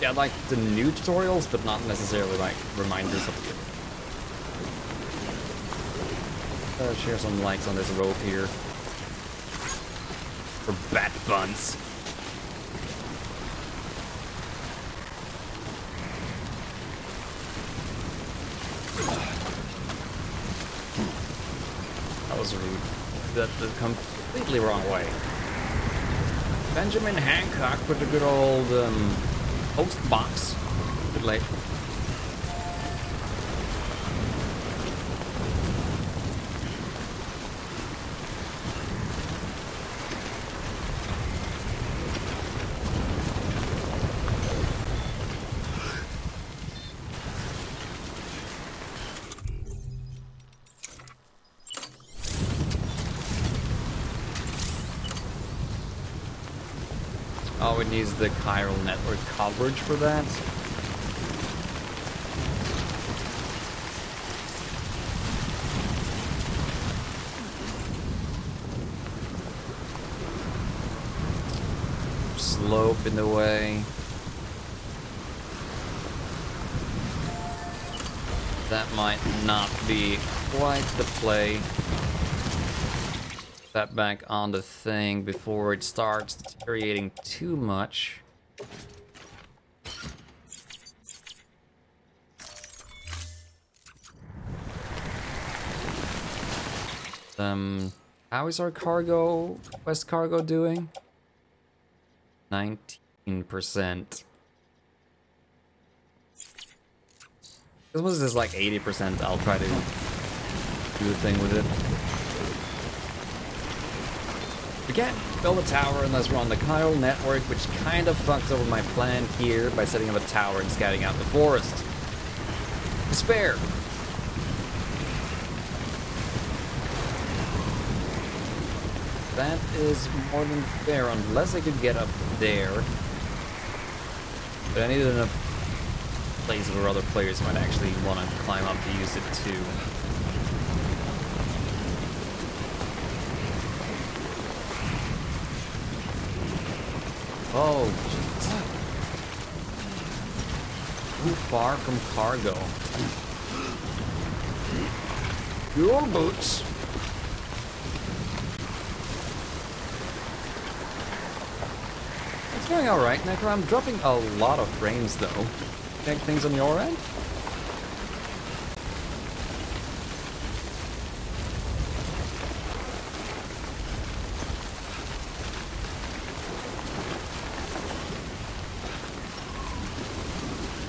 Yeah, I like the new tutorials, but not necessarily like reminders of it. Share some likes on this rope here. For bat buns. That was rude. That's the completely wrong way. Benjamin Hancock with a good old post box. Good late. Oh, it needs the chiral network coverage for that. Slope in the way. That might not be quite the play. That back on the thing before it starts deteriorating too much. How is our cargo, quest cargo doing? 19%. This was just like 80%. I'll try to do the thing with it. We can't build a tower unless we're on the chiral network, which kind of fucks over my plan here by setting up a tower and scouting out the forest. It's fair. That is more than fair, unless I could get up there. But I needed enough place where other players might actually want to climb up to use it too. Oh, jeez. Too far from cargo. Your boots. Doing alright, Necro. I'm dropping a lot of frames though. Check things on your end?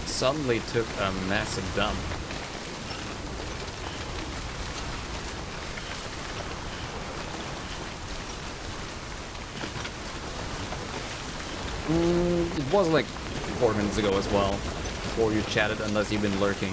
Suddenly took a massive dump. It was like 4 minutes ago as well, before you chatted, unless you've been lurking.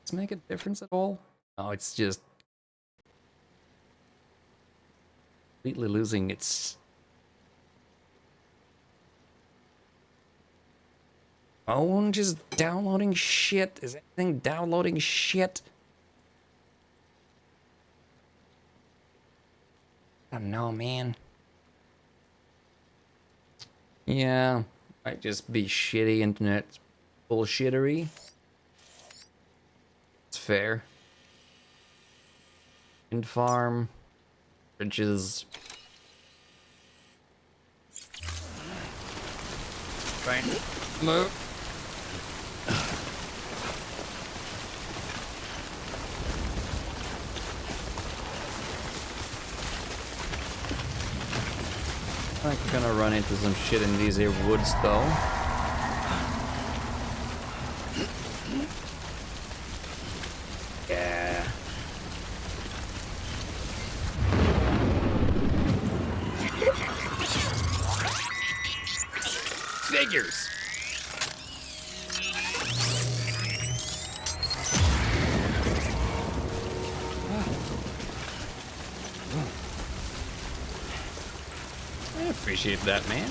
Does it make a difference at all? No, it's just completely losing its... phone just downloading shit? Is anything downloading shit? I don't know, man. Yeah, might just be shitty internet bullshittery. It's fair. Wind farm, bridges. Right. Move. I think we're gonna run into some shit in these here woods though. Yeah. Figures. I appreciate that, man.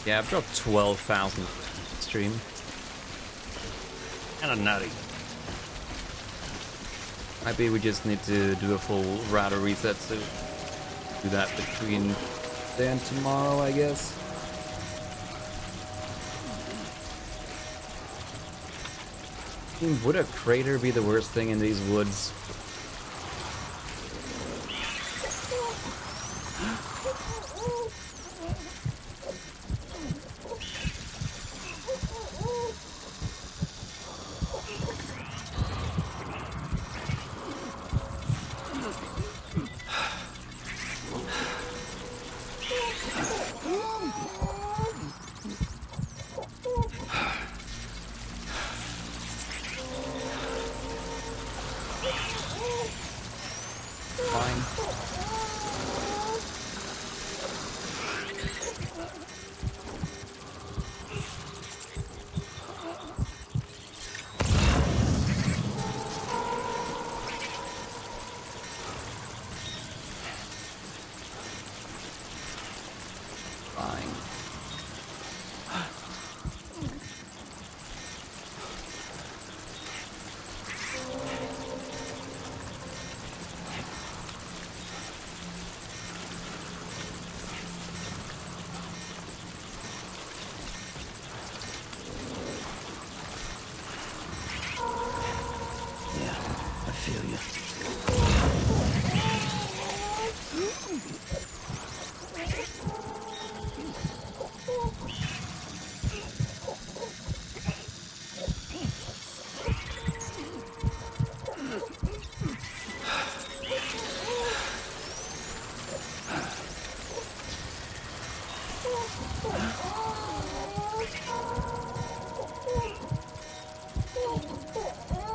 Yeah, I've dropped 12,000 stream. Kinda nutty. Maybe we just need to do a full router reset to do that between today and tomorrow, I guess. Would a crater be the worst thing in these woods?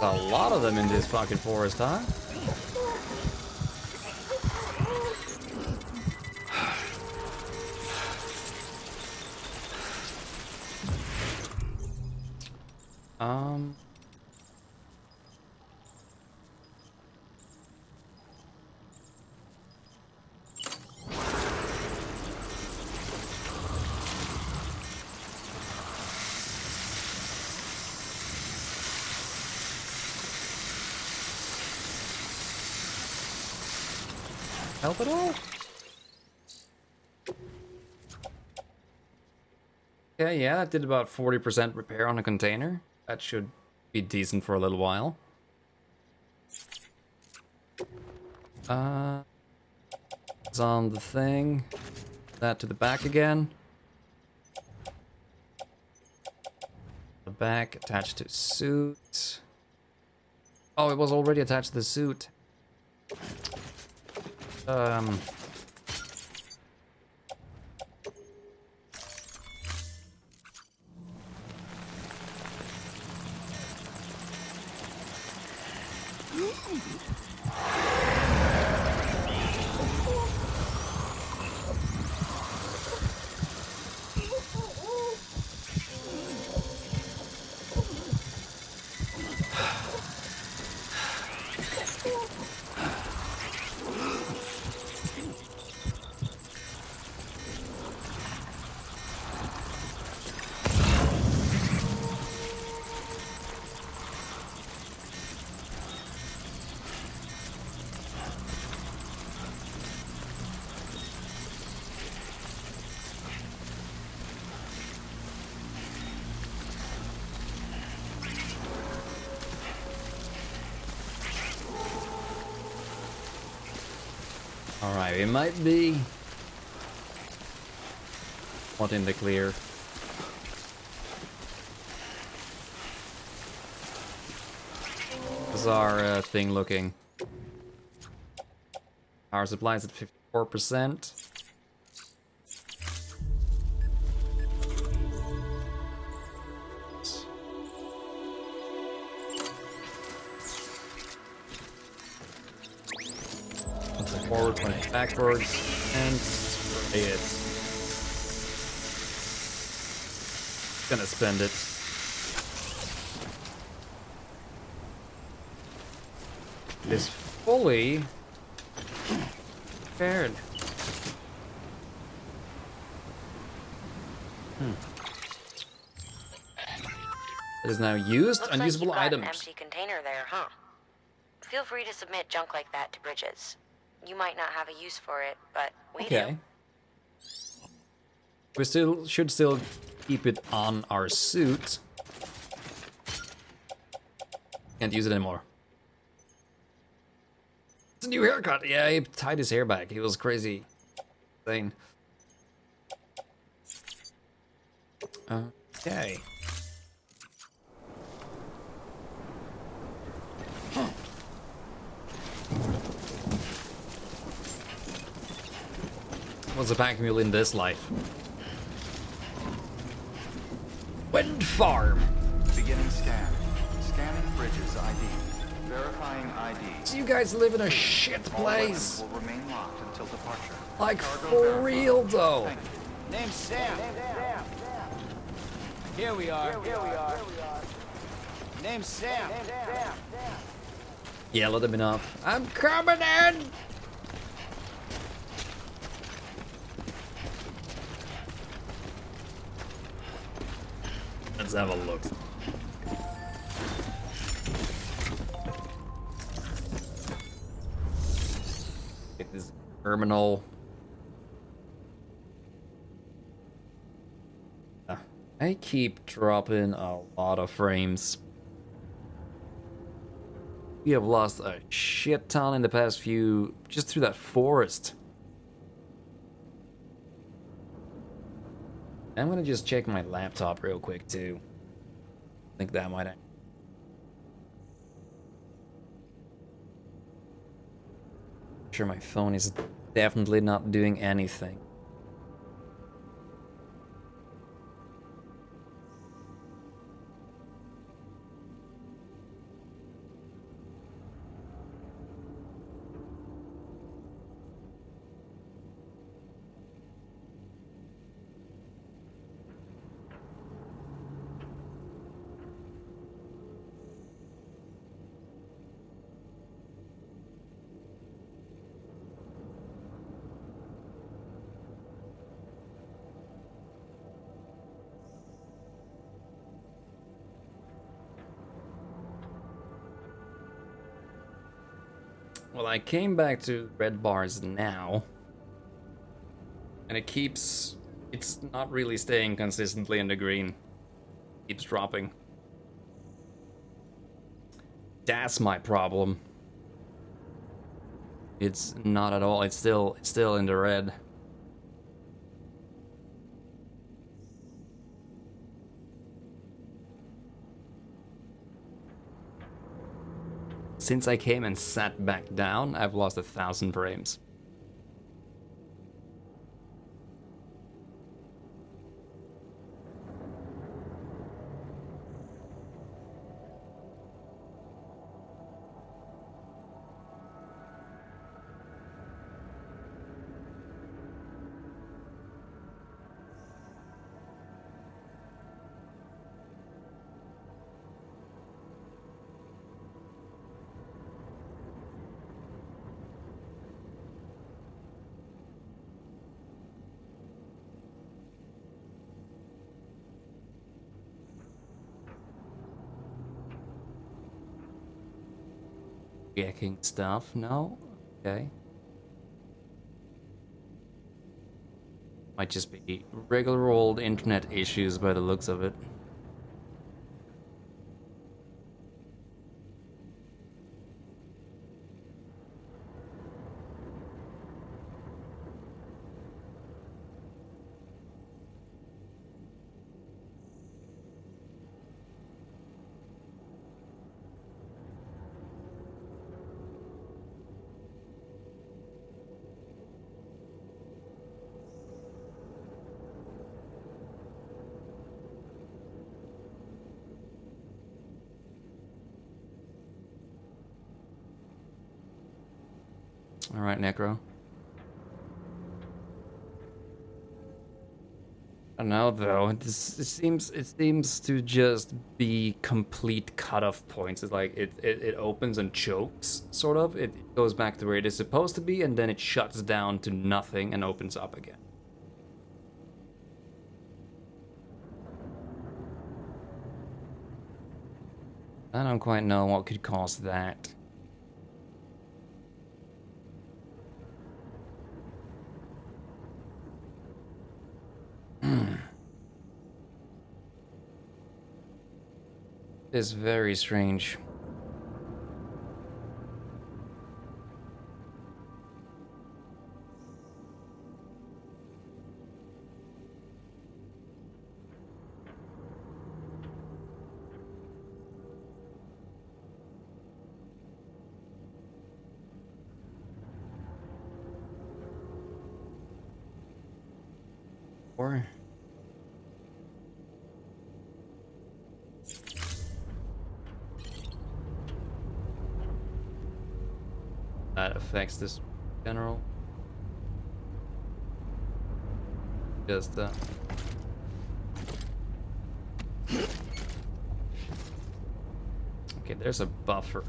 A lot of them in this fucking forest, huh? Help at all? Okay, yeah, that did about 40% repair on a container. That should be decent for a little while. It's on the thing. That to the back again. The back attached to suit. Oh, it was already attached to the suit. Alright, it might be what in the clear. How's our thing looking? Power supplies at 54%. Forward, 20 backwards, and spray it. Gonna spend it. It is fully prepared. It is now used. Looks Unusable like you've got items. an empty container there, huh? Feel free to submit junk like that to Bridges. You might not have a use for it, but we do. We should still keep it on our suit. Can't use it anymore. It's a new haircut. Yeah, he tied his hair back. He was crazy. Insane. Okay. What's a pack mule in this life? Wind farm. Beginning scan. Scanning Bridges ID. Verifying ID. So you guys live in a shit place. All weapons will remain locked until departure. Like Cargo for verified. real though. Thank you. Name's Sam. Here we are. Name's Sam. Yeah, let him enough. I'm coming in. Let's have a look. Get this terminal. I keep dropping a lot of frames. We have lost a shit ton in the past few, just through that forest. I'm gonna just check my laptop real quick too. I think that might. Sure, my phone is definitely not doing anything. Well, I came back to red bars now, and it keeps It's not really staying consistently in the green. Keeps dropping. That's my problem. It's not at all. It's still in the red. Since I came and sat back down, I've lost 1,000 frames. Checking stuff? No? Okay. Might just be regular old internet issues by the looks of it. All right, Necro. I don't know though. It seems to just be complete cutoff points. It's like it opens and chokes, sort of. It goes back to where it is supposed to be, and then it shuts down to nothing and opens up again. I don't quite know what could cause that. It's very strange. Or that affects this in general. Just okay, there's a buffer.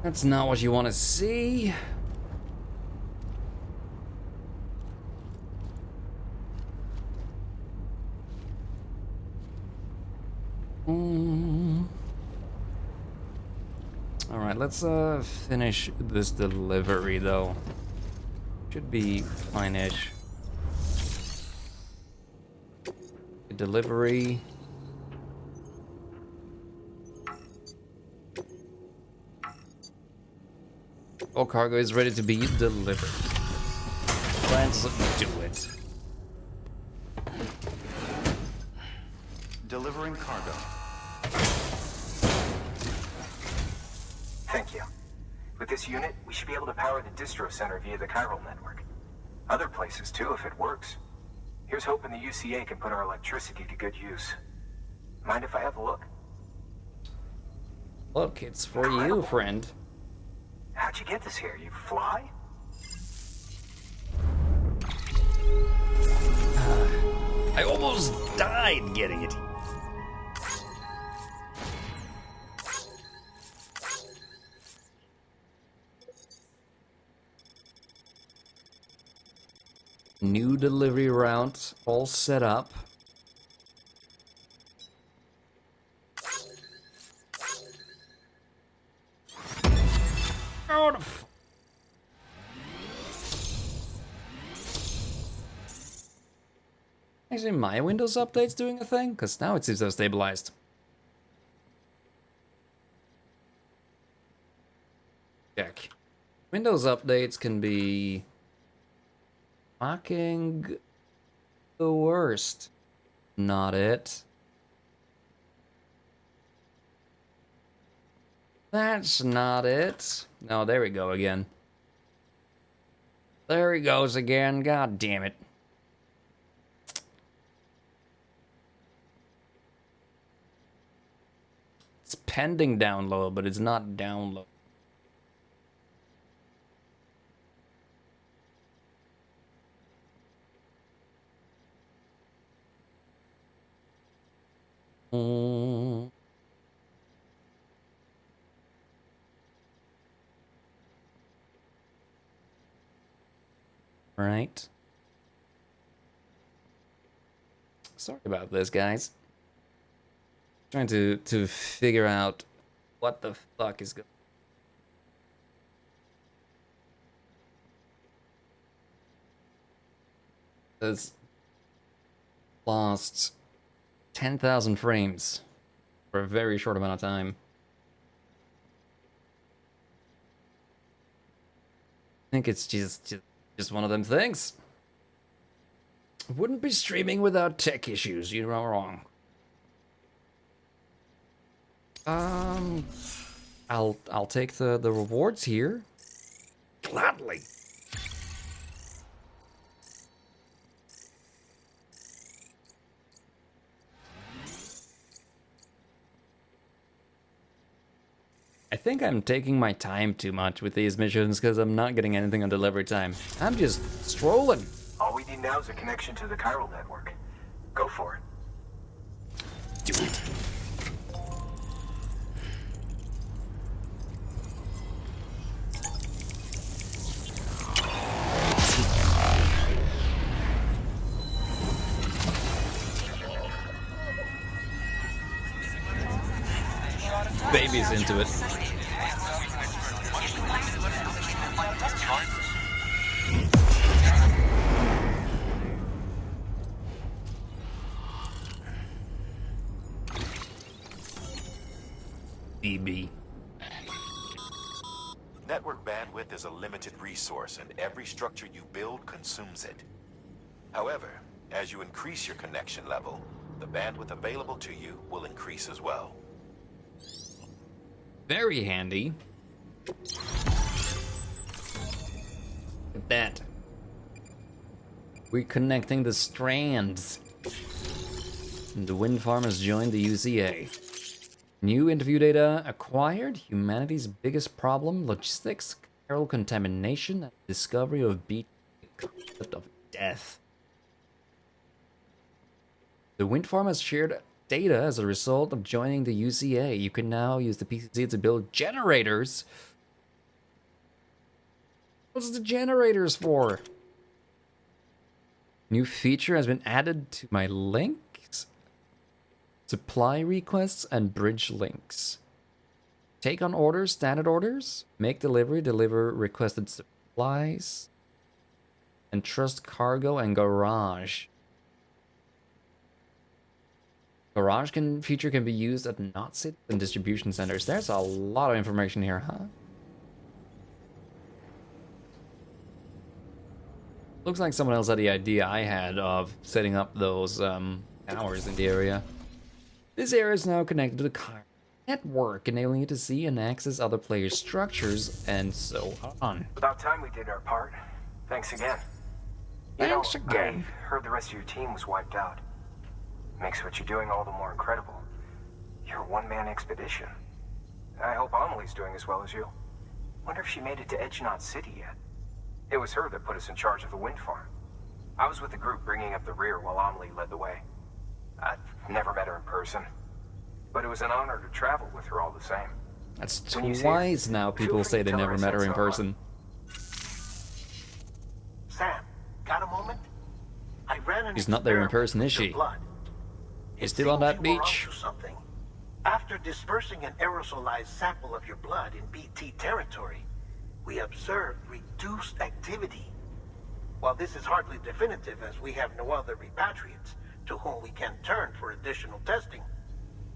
That's not what you want to see. Alright, let's finish this delivery though. Should be fine-ish. Delivery. All cargo is ready to be delivered. Let's do it. Delivering cargo. Thank you. With this unit, we should be able to power the distro center via the chiral network. Other places too, if it works. Here's hoping the UCA can put our electricity to good use. Mind if I have a look? Look, it's for you, friend. How'd you get this here? You fly? I almost died getting it. New delivery route all set up. Is my Windows updates doing a thing? Because now it seems to have stabilized. Check. Windows updates can be fucking the worst. Not it. That's not it. No, there we go again. There he goes again. God damn it. It's pending download, but it's not download. Right. Sorry about this, guys. Trying to figure out what the fuck is going on. It's lost 10,000 frames for a very short amount of time. I think it's just one of them things. Wouldn't be streaming without tech issues, you're not wrong. I'll take the rewards here. Gladly. I think I'm taking my time too much with these missions because I'm not getting anything on delivery time. I'm just strolling. All we need now is a connection to the chiral network. Go for it. Do it. Baby's into it. BB. Network bandwidth is a limited resource, and every structure you build consumes it. However, as you increase your connection level, the bandwidth available to you will increase as well. Very handy. Look at that. We're connecting the strands. And the wind farm has joined the UCA. New interview data acquired. Humanity's biggest problem: logistics, chiral contamination, and discovery of the concept of death. The wind farm has shared data as a result of joining the UCA. You can now use the PCC to build generators. What's the generators for? New feature has been added to my links. Supply requests and bridge links. Take on orders, standard orders. Make delivery, deliver requested supplies. Entrust cargo and garage. Garage feature can be used at not cities and distribution centers. There's a lot of information here, huh? Looks like someone else had the idea I had of setting up those towers in the area. This area is now connected to the chiral network, enabling you to see and access other players' structures and so on. About time we did our part. Thanks again. Thanks again. I heard the rest of your team was wiped out. Makes what you're doing all the more incredible. You're a one-man expedition. I hope Amelie's doing as well as you. Wonder if she made it to Edge Knot City yet. It was her that put us in charge of the wind farm. I was with the group bringing up the rear while Amelie led the way. I've never met her in person, but it was an honor to travel with her all the same. That's twice now people say they never met her in person. Sam, got a moment? I ran an She's not there in person, is she? He's still on that beach. After dispersing an aerosolized sample of your blood in BT territory, we observed reduced activity. While this is hardly definitive as we have no other repatriates, to whom we can turn for additional testing.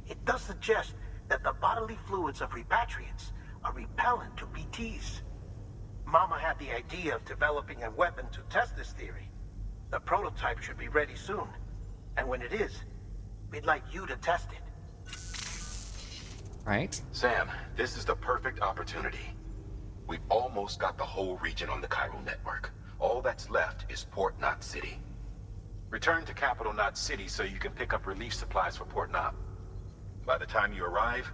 It does suggest that the bodily fluids of repatriates are repellent to BTs. Mama had the idea of developing a weapon to test this theory. The prototype should be ready soon, and when it is, we'd like you to test it. Right. Sam, this is the perfect opportunity. We've almost got the whole region on the chiral network. All that's left is Port Knot City. Return to Capital Knot City so you can pick up relief supplies for Port Knot. By the time you arrive,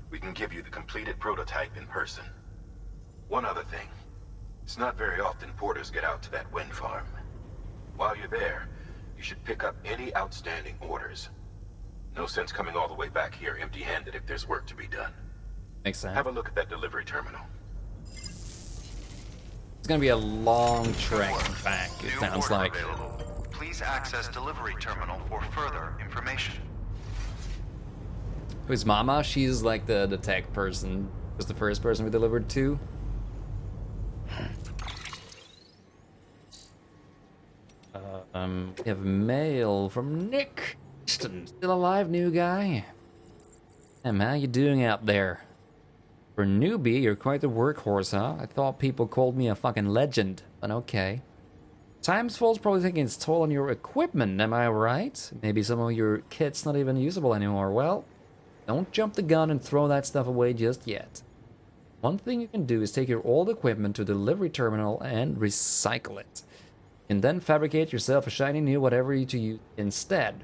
we can give you the completed prototype in person. One other thing. It's not very often porters get out to that wind farm. While you're there, you should pick up any outstanding orders. No sense coming all the way back here empty-handed if there's work to be done. Makes sense. Have a look at that delivery terminal. It's gonna be a long trek back, it sounds like. Available. Please access delivery terminal for further information. Who's Mama? She's like the tech person. Was the first person we delivered to. We have mail from Nick. Still alive, new guy? How you doing out there? For a newbie, you're quite the workhorse, huh? I thought people called me a fucking legend, but okay. Timesfall's probably taking its toll on your equipment, am I right? Maybe some of your kit's not even usable anymore. Well, don't jump the gun and throw that stuff away just yet. One thing you can do is take your old equipment to the delivery terminal and recycle it. You can then fabricate yourself a shiny new whatever you to use instead.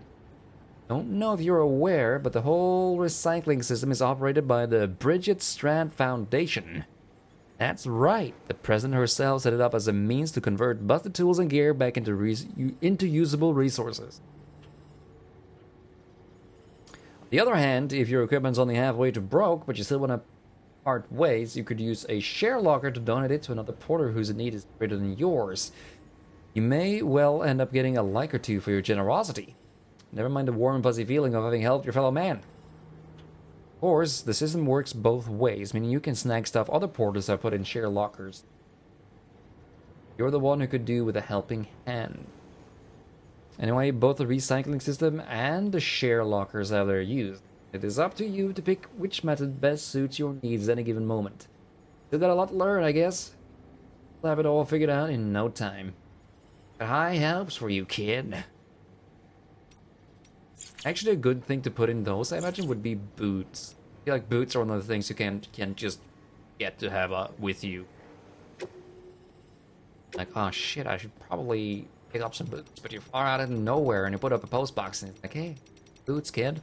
Don't know if you're aware, but the whole recycling system is operated by the Bridget Strand Foundation. That's right, the president herself set it up as a means to convert busted tools and gear back into usable resources. On the other hand, if your equipment's only halfway to broke, but you still want to part ways, you could use a share locker to donate it to another porter whose need is greater than yours. You may well end up getting a like or two for your generosity. Never mind the warm and fuzzy feeling of having helped your fellow man. Of course, the system works both ways, meaning you can snag stuff other porters have put in share lockers. You're the one who could do with a helping hand. Anyway, both the recycling system and the share lockers have their use. It is up to you to pick which method best suits your needs at any given moment. Still got a lot to learn, I guess. We'll have it all figured out in no time. But high hopes for you, kid. Actually, a good thing to put in those, I imagine, would be boots. I feel like boots are one of the things you can just get to have with you. Like, oh shit, I should probably pick up some boots. But you're far out of nowhere and you put up a post box and it's like, hey, boots, kid.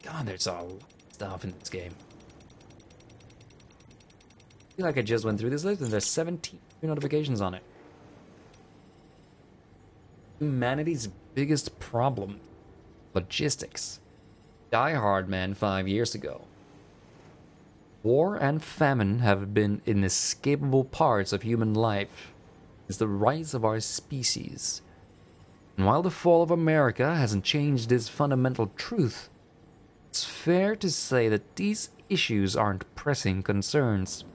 God, there's a lot of stuff in this game. I feel like I just went through this list and there's 17 notifications on it. Humanity's biggest problem. Logistics. Die Hard, man, 5 years ago. War and famine have been inescapable parts of human life. It's the rise of our species. And while the fall of America hasn't changed this fundamental truth, it's fair to say that these issues aren't pressing concerns.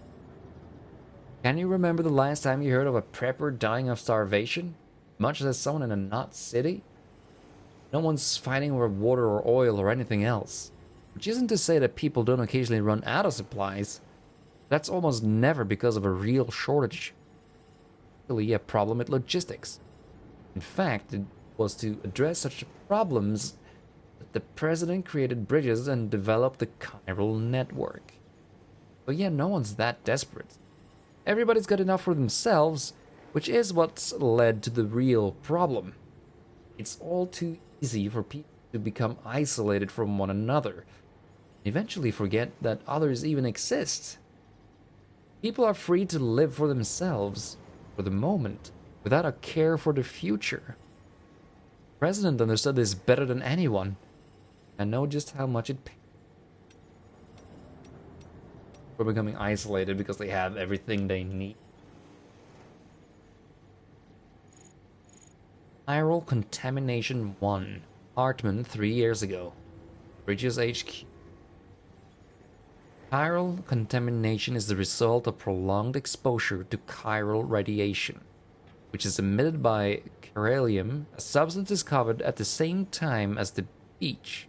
Can you remember the last time you heard of a prepper dying of starvation? Much as someone in a Knot City? No one's fighting over water or oil or anything else. Which isn't to say that people don't occasionally run out of supplies. That's almost never because of a real shortage. Really a problem with logistics. In fact, it was to address such problems that the president created bridges and developed the chiral network. But yeah, no one's that desperate. Everybody's got enough for themselves, which is what's led to the real problem. It's all too easy for people to become isolated from one another, and eventually forget that others even exist. People are free to live for themselves, for the moment, without a care for the future. The president understood this better than anyone, and know just how much it pays. For becoming isolated because they have everything they need. Chiral Contamination 1. Hartman 3 years ago. Bridges HQ. Chiral contamination is the result of prolonged exposure to chiral radiation. which is emitted by chiralium, a substance discovered at the same time as the beach.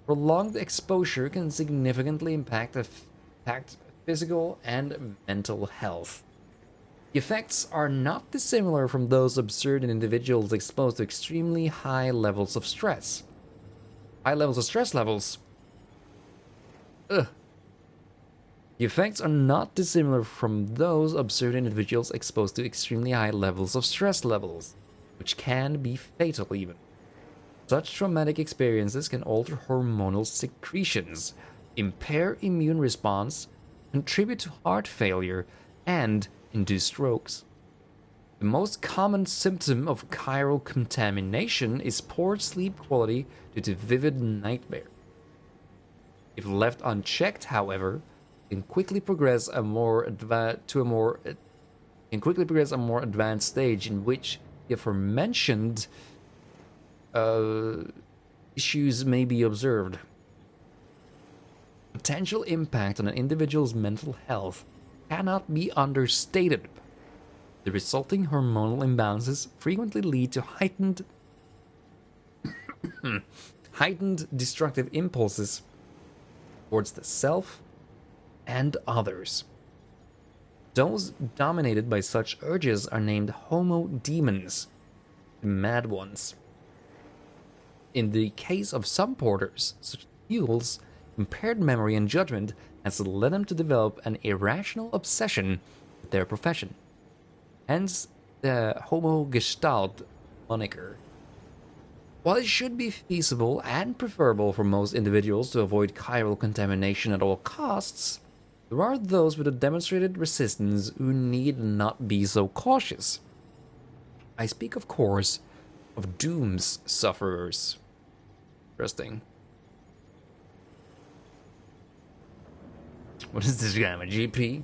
Prolonged exposure can significantly impact physical and mental health. The effects are not dissimilar from those observed in individuals exposed to extremely high levels of stress. High levels of stress levels. Ugh. The effects are not dissimilar from those observed in individuals exposed to extremely high levels of stress levels, which can be fatal even. Such traumatic experiences can alter hormonal secretions, impair immune response, contribute to heart failure, and induce strokes. The most common symptom of chiral contamination is poor sleep quality due to vivid nightmare. If left unchecked, however, it can quickly progress a more advanced stage in which the aforementioned issues may be observed. Potential impact on an individual's mental health cannot be understated. The resulting hormonal imbalances frequently lead to heightened destructive impulses towards the self and others. Those dominated by such urges are named homo-demons, the mad ones. In the case of some porters, such fuels, impaired memory and judgment has led them to develop an irrational obsession with their profession. Hence the Homo Gestalt moniker. While it should be feasible and preferable for most individuals to avoid chiral contamination at all costs, there are those with a demonstrated resistance who need not be so cautious. I speak, of course, of Doom's sufferers. Interesting. What is this guy, my GP?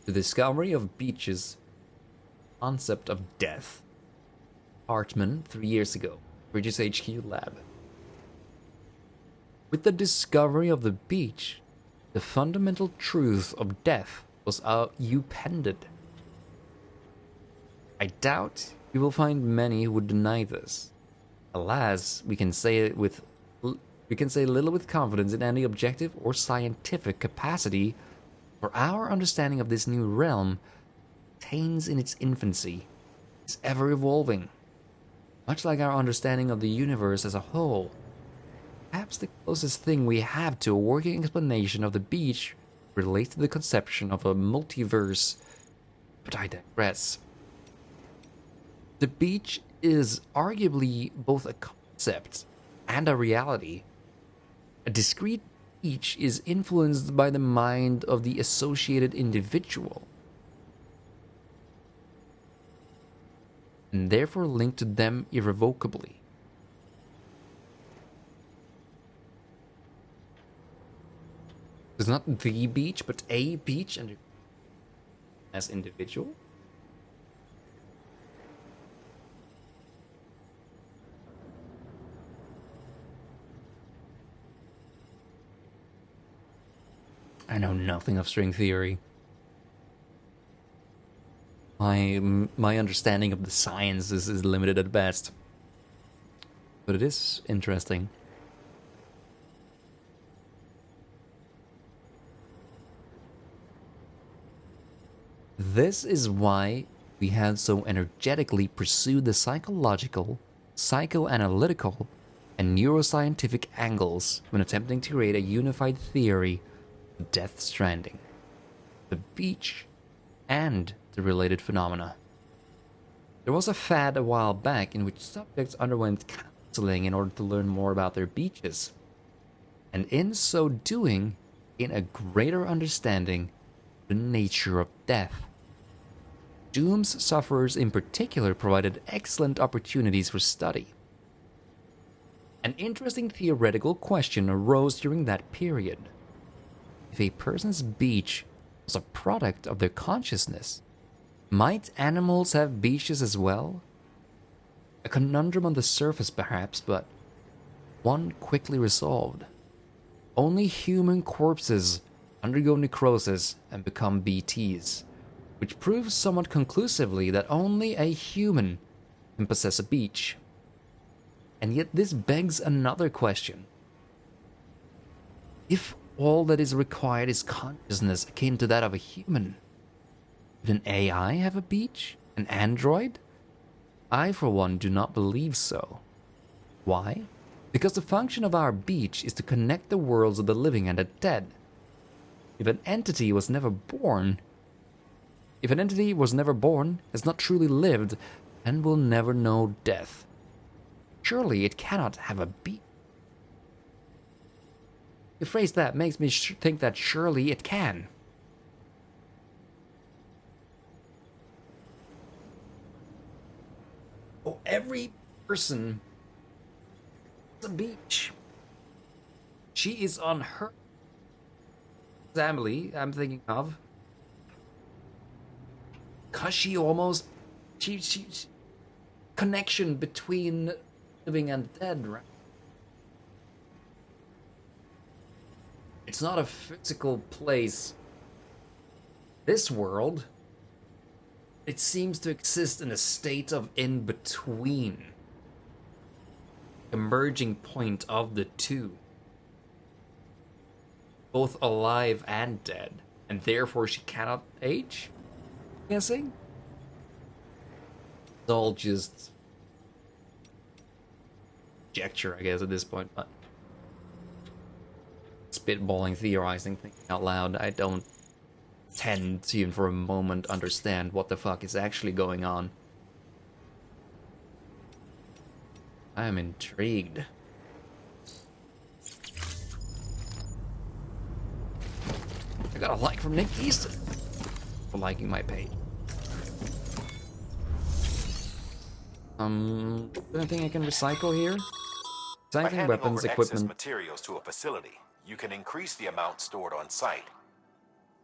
The discovery of Beach's concept of death. Hartman, 3 years ago. British HQ lab. With the discovery of the beach, the fundamental truth of death was upended. I doubt you will find many who would deny this. Alas, we can say little with confidence in any objective or scientific capacity, for our understanding of this new realm attains in its infancy, is ever evolving, much like our understanding of the universe as a whole. Perhaps the closest thing we have to a working explanation of the beach relates to the conception of a multiverse, but I digress. The beach is arguably both a concept and a reality. A discrete beach is influenced by the mind of the associated individual, and therefore linked to them irrevocably. It's not the beach, but a beach, and as individual. I know nothing of string theory. My understanding of the science is limited at best. But it is interesting. This is why we have so energetically pursued the psychological, psychoanalytical, and neuroscientific angles when attempting to create a unified theory of Death Stranding, the beach, and the related phenomena. There was a fad a while back in which subjects underwent counseling in order to learn more about their beaches, and in so doing, gain a greater understanding of the nature of death. Doom's sufferers in particular provided excellent opportunities for study. An interesting theoretical question arose during that period. If a person's beach was a product of their consciousness, might animals have beaches as well? A conundrum on the surface perhaps, but one quickly resolved. Only human corpses undergo necrosis and become BTs, which proves somewhat conclusively that only a human can possess a beach. And yet this begs another question. If all that is required is consciousness akin to that of a human, would an AI have a beach? An android? I, for one, do not believe so. Why? Because the function of our beach is to connect the worlds of the living and the dead. If an entity was never born, has not truly lived, and will never know death, surely it cannot have a beach. The phrase that makes me think that surely it can. Oh, every person has a beach. She is on her family, I'm thinking of. Cause she connection between living and dead, right? It's not a physical place. This world, it seems to exist in a state of in-between. A merging point of the two. Both alive and dead. And therefore she cannot age? I'm guessing? It's all just conjecture, I guess, at this point, but spitballing, theorizing, thinking out loud, I don't tend to even for a moment understand what the fuck is actually going on. I am intrigued. I got a like from Nick Easton for liking my page. Anything I can recycle here? By Recycling handing weapons, over equipment. excess materials to a facility, you can increase the amount stored on site.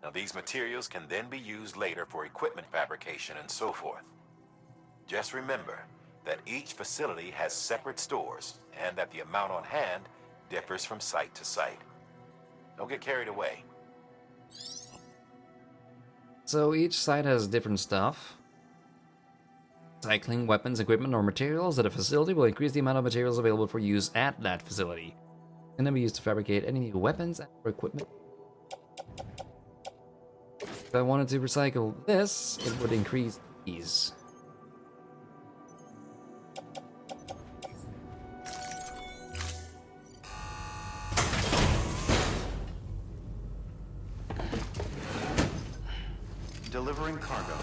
Now, these materials can then be used later for equipment fabrication and so forth. Just remember that each facility has separate stores and that the amount on hand differs from site to site. Don't get carried away. So each site has different stuff. Recycling weapons, equipment, or materials at a facility will increase the amount of materials available for use at that facility. It can then be used to fabricate any new weapons or equipment. If I wanted to recycle this, it would increase these. Delivering cargo.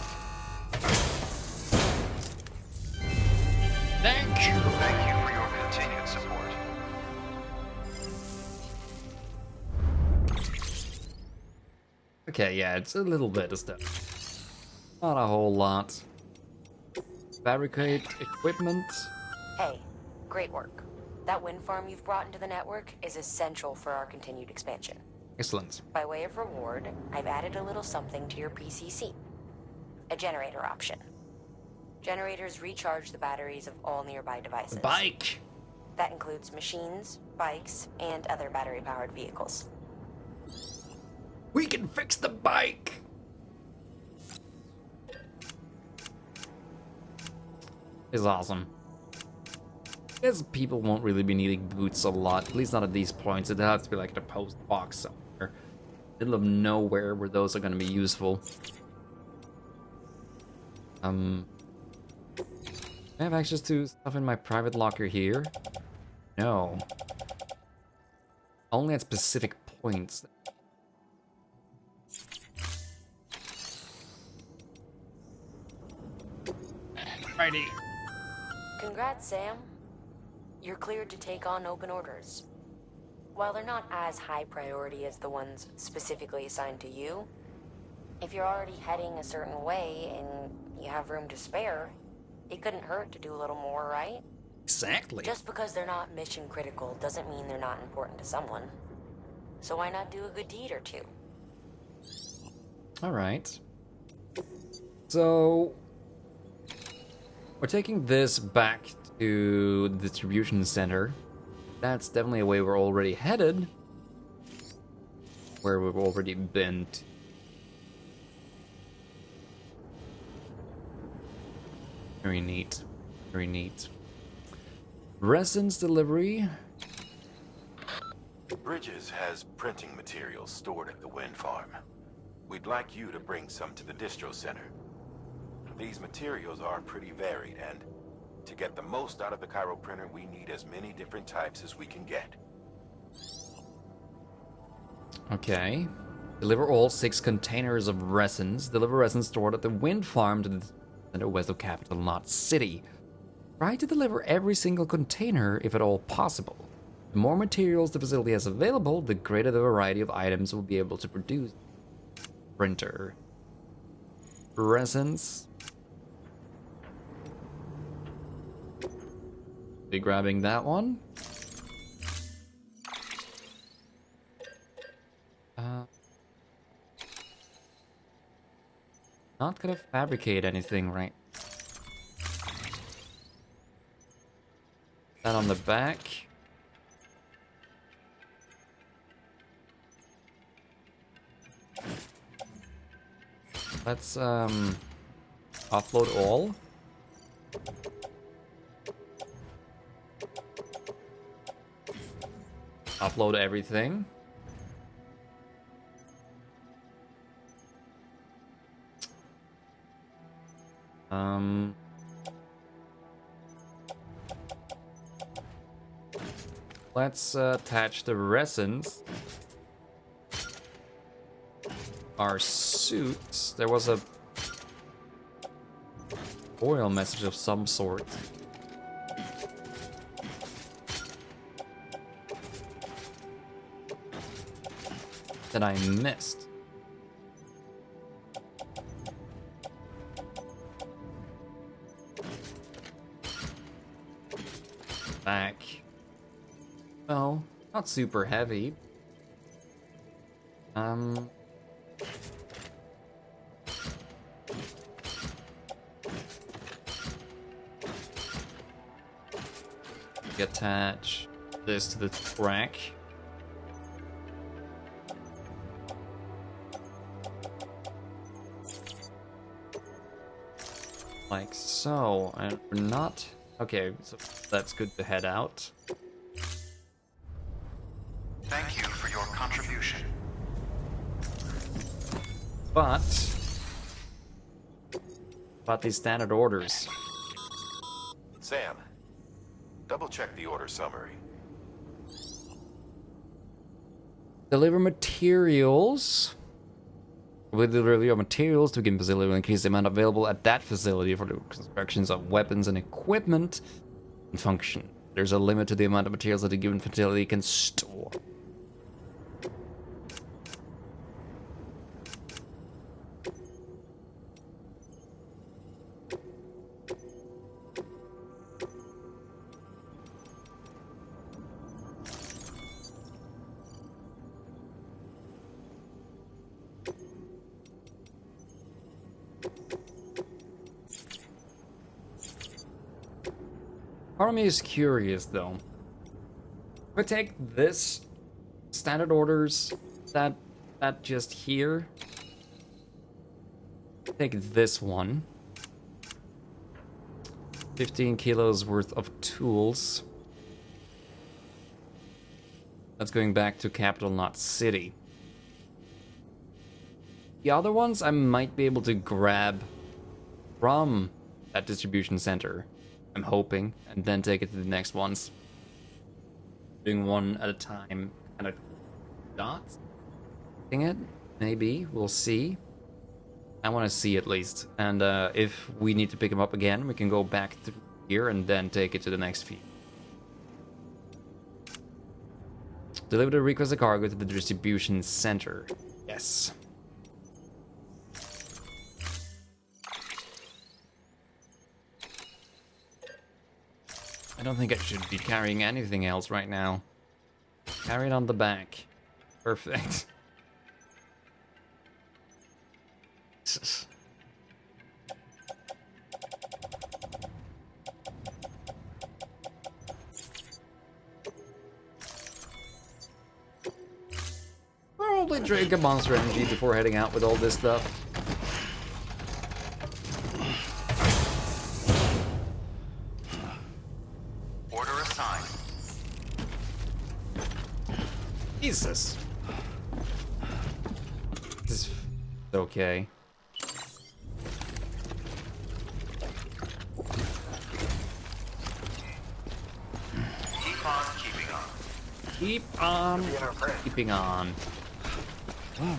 Thank you. Thank you for your continued support. Okay, yeah, it's a little bit of stuff. Not a whole lot. Fabricate equipment. Hey, great work. That wind farm you've brought into the network is essential for our continued expansion. Excellent. By way of reward, I've added a little something to your PCC. A generator option. Generators recharge the batteries of all nearby devices. Bike! That includes machines, bikes, and other battery-powered vehicles. We can fix the bike! It's awesome. I guess people won't really be needing boots a lot, at least not at these points. It'll have to be like in a post box somewhere. Middle of nowhere where those are going to be useful. I have access to stuff in my private locker here? No. Only at specific points. Righty. Congrats, Sam. You're cleared to take on open orders. While they're not as high priority as the ones specifically assigned to you, if you're already heading a certain way and you have room to spare, it couldn't hurt to do a little more, right? Exactly. Just because they're not mission critical doesn't mean they're not important to someone. So why not do a good deed or two? Alright. So we're taking this back to the distribution center. That's definitely a way we're already headed. where we've already been. Very neat. Very neat. Resins delivery. Bridges has printing materials stored at the wind farm. We'd like you to bring some to the distro center. These materials are pretty varied, and to get the most out of the Cairo printer, we need as many different types as we can get. Okay. Deliver all 6 containers of resins. Deliver resins stored at the wind farm to the center west of capital Knot City. Try to deliver every single container if at all possible. The more materials the facility has available, the greater the variety of items we'll be able to produce. Printer. Resins. Be grabbing that one. Not gonna fabricate anything, right? That on the back. Let's offload all. Upload everything. Let's attach the resins. Our suits. There was a oil message of some sort. That I missed. Back. Oh, not super heavy. Attach this to the track. Like so, and we're not... Okay, so that's good to head out. Thank you for your contribution. But these standard orders. Sam, double check the order summary. Deliver materials. With delivery of materials to Game Facility will increase the amount available at that facility for the constructions of weapons and equipment and function. There's a limit to the amount of materials that a given facility can store. Part of me is curious though. If I take this standard orders, that just here, take this one, 15 kilos worth of tools. That's going back to Capital Knot City. The other ones I might be able to grab from that distribution center. I'm hoping, and then take it to the next ones. Doing one at a time, kind of dots. It, maybe, we'll see. I want to see at least, and if we need to pick them up again, we can go back through here and then take it to the next feed. Deliver the requested cargo to the distribution center. Yes. I don't think I should be carrying anything else right now. Carry it on the back. Perfect. probably drink a Monster Energy before heading out with all this stuff. Order assigned. Jesus. This is okay. Keep on keeping on. Keep on keeping on. Oh.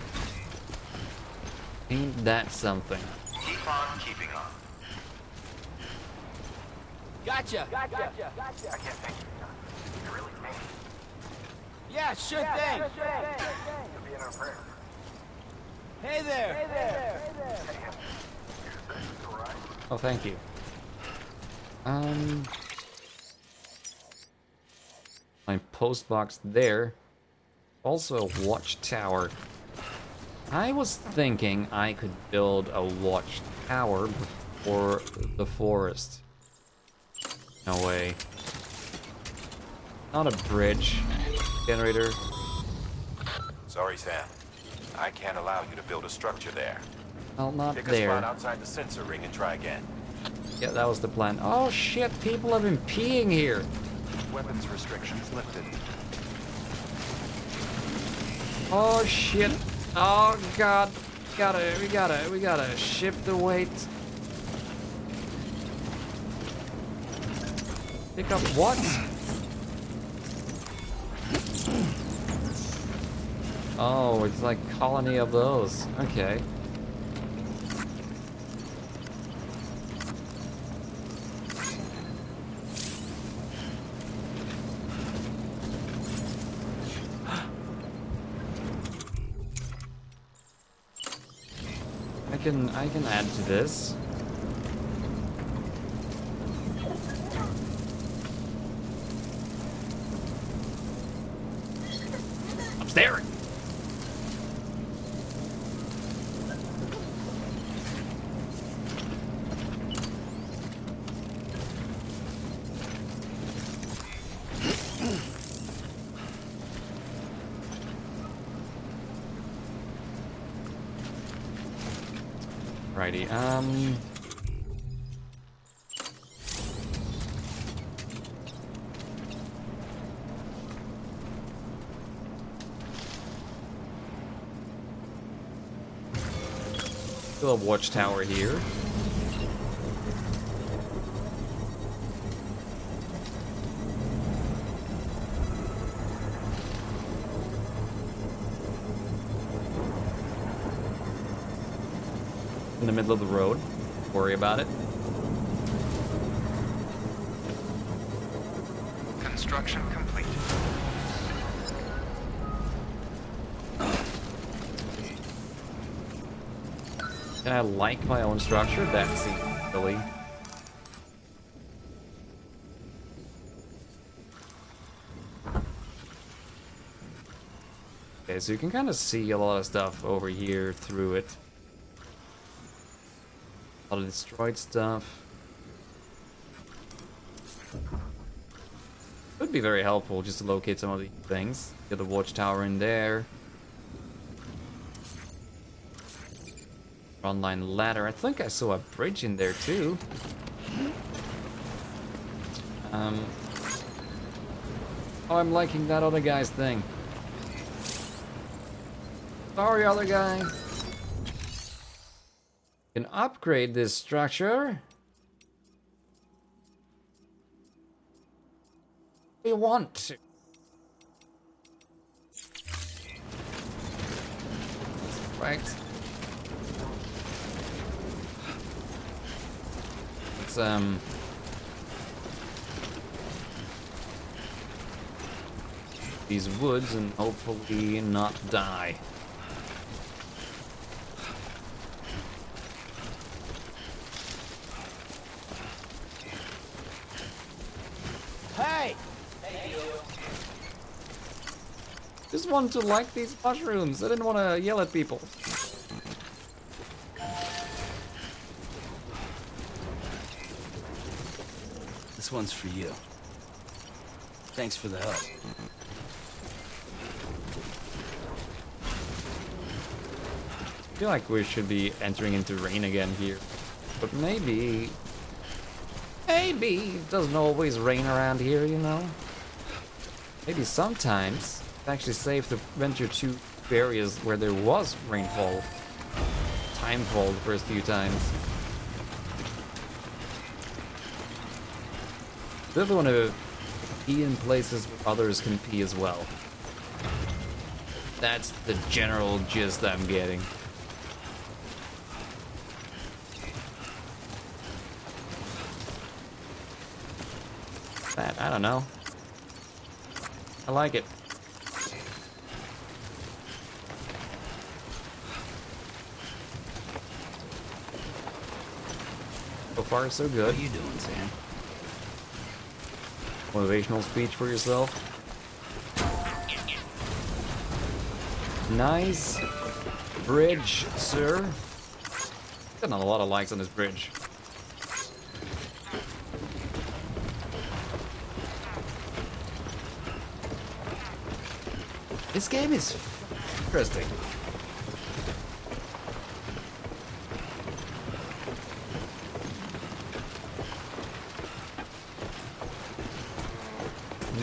Ain't that something? Keep on keeping on. Gotcha. I can't thank you. You really mean. Yeah, sure thing. You'll be in our prayers. Hey there. Oh, thank you. My post box there. Also a watchtower. I was thinking I could build a watchtower before the forest. No way. Not a bridge. Generator. Sorry, Sam. I can't allow you to build a structure there. Well, not Pick a there. spot outside the sensor ring and try again. Yeah, that was the plan. Oh shit, people have been peeing here. Weapons restrictions lifted. Oh shit. Oh god. We gotta shift the weight. Pick up what? Oh, it's like a colony of those. Okay. I can add to this. I'm staring. Righty, still a watchtower here. In the middle of the road. Worry about it. Construction complete. Can I like my own structure? That seems silly. Okay, so you can kind of see a lot of stuff over here through it. A lot of destroyed stuff. Would be very helpful just to locate some of these things. Get the watchtower in there. Online ladder. I think I saw a bridge in there too. Oh, I'm liking that other guy's thing. Sorry, other guy. Can upgrade this structure. We want to. Right. Let's these woods and hopefully not die. Hey! Just wanted to like these mushrooms. I didn't want to yell at people. This one's for you. Thanks for the help. I feel like we should be entering into rain again here. But maybe it doesn't always rain around here, you know? Maybe sometimes it's actually safe to venture to areas where there was rainfall. Timefall the first few times. Really want to pee in places where others can pee as well. That's the general gist I'm getting. That, I don't know. I like it. So far, so good. What are you doing, Sam? Motivational speech for yourself. Nice bridge, sir. Got a lot of likes on this bridge. This game is interesting.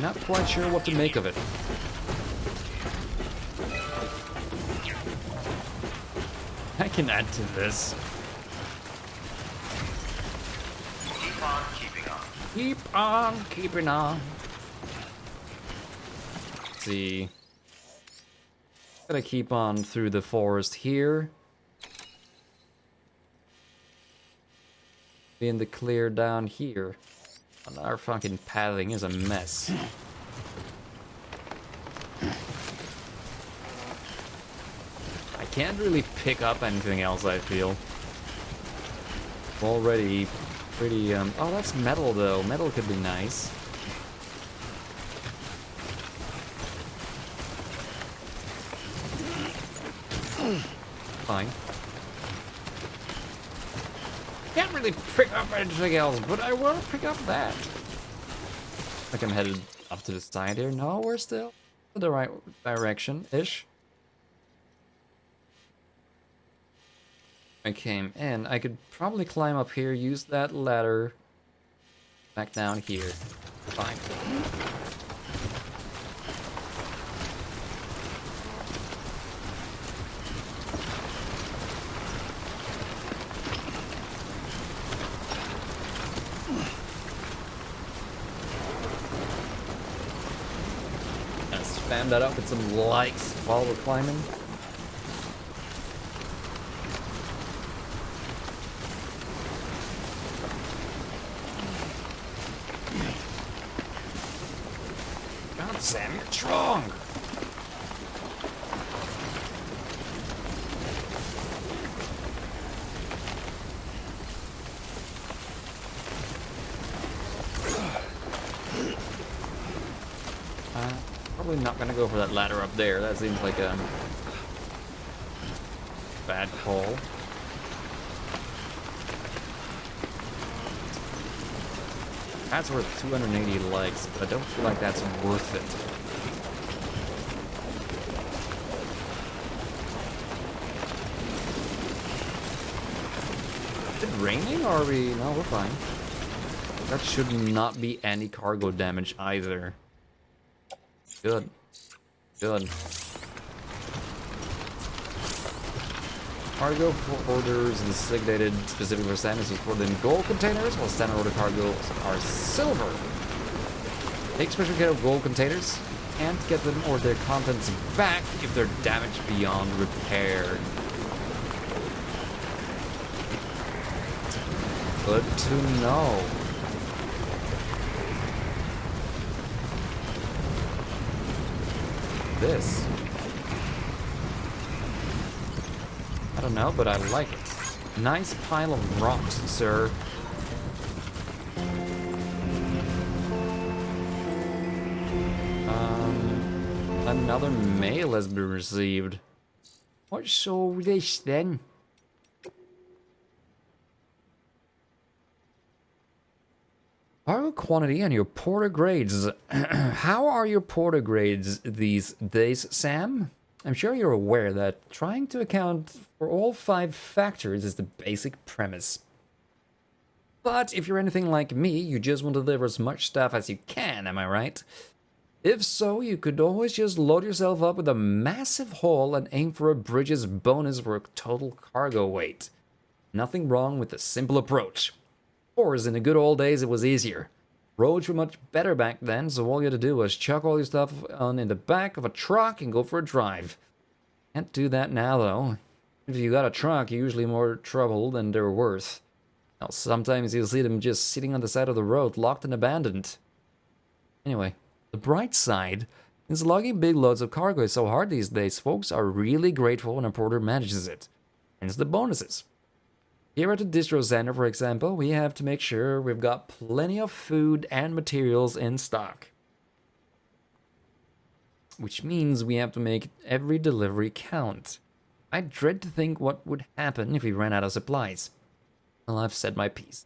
Not quite sure what to make of it. I can add to this. Keep on keeping on. Keep on keeping on. Let's see. Gotta keep on through the forest here. Be in the clear down here. And our fucking pathing is a mess. I can't really pick up anything else, I feel. Already pretty, oh, that's metal though. Metal could be nice. Fine. Can't really pick up anything else, but I will pick up that. Like I'm headed up to the side here. No, we're still in the right direction-ish. I came in. I could probably climb up here, use that ladder back down here. Fine. Spam that up with some likes while we're climbing. God, Sam, you're strong. Probably not gonna go for that ladder up there. That seems like a bad call. That's worth 280 likes, but I don't feel like that's worth it. Is it raining or are we... No, we're fine. That should not be any cargo damage either. Good. Good. Cargo for orders designated specifically for Sam is stored in gold containers, while standard order cargo are silver. Take special care of gold containers. Can't get them or their contents back if they're damaged beyond repair. Good to know. This. I don't know, but I like it. Nice pile of rocks, sir. Another mail has been received. What's all this then? Cargo quantity and your porter grades. How are your porter grades these days, Sam? I'm sure you're aware that trying to account for all 5 factors is the basic premise. But if you're anything like me, you just want to deliver as much stuff as you can, am I right? If so, you could always just load yourself up with a massive haul and aim for a Bridges bonus for a total cargo weight. Nothing wrong with a simple approach. Of course, in the good old days it was easier. Roads were much better back then, so all you had to do was chuck all your stuff on in the back of a truck and go for a drive. Can't do that now, though. If you got a truck, you're usually more trouble than they're worth. Now, sometimes you'll see them just sitting on the side of the road, locked and abandoned. Anyway, the bright side, since lugging big loads of cargo is so hard these days, folks are really grateful when a porter manages it. Hence the bonuses. Here at the distro center, for example, we have to make sure we've got plenty of food and materials in stock. Which means we have to make every delivery count. I dread to think what would happen if we ran out of supplies. Well, I've said my piece.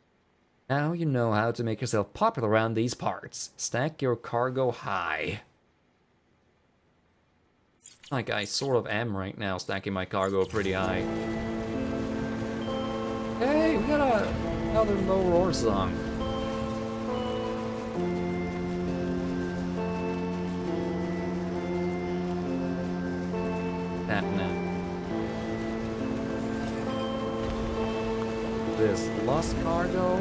Now you know how to make yourself popular around these parts. Stack your cargo high. Like I sort of am right now, stacking my cargo pretty high. Hey, we got another low roar song. That now. This lost cargo.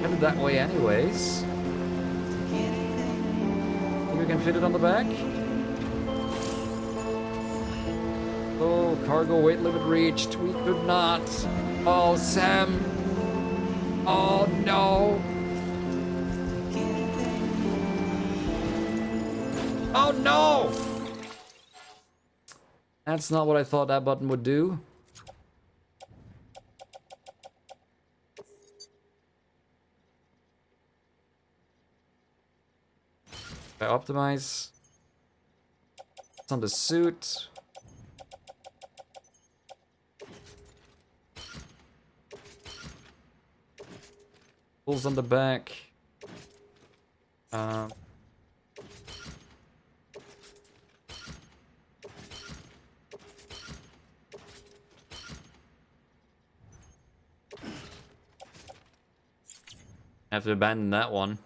Headed that way anyways. Think we can fit it on the back? Oh, cargo weight limit reached. We could not. Oh, Sam. Oh, no. Oh, no! That's not what I thought that button would do. If I optimize. It's on the suit. Pulls on the back. I have to abandon that one.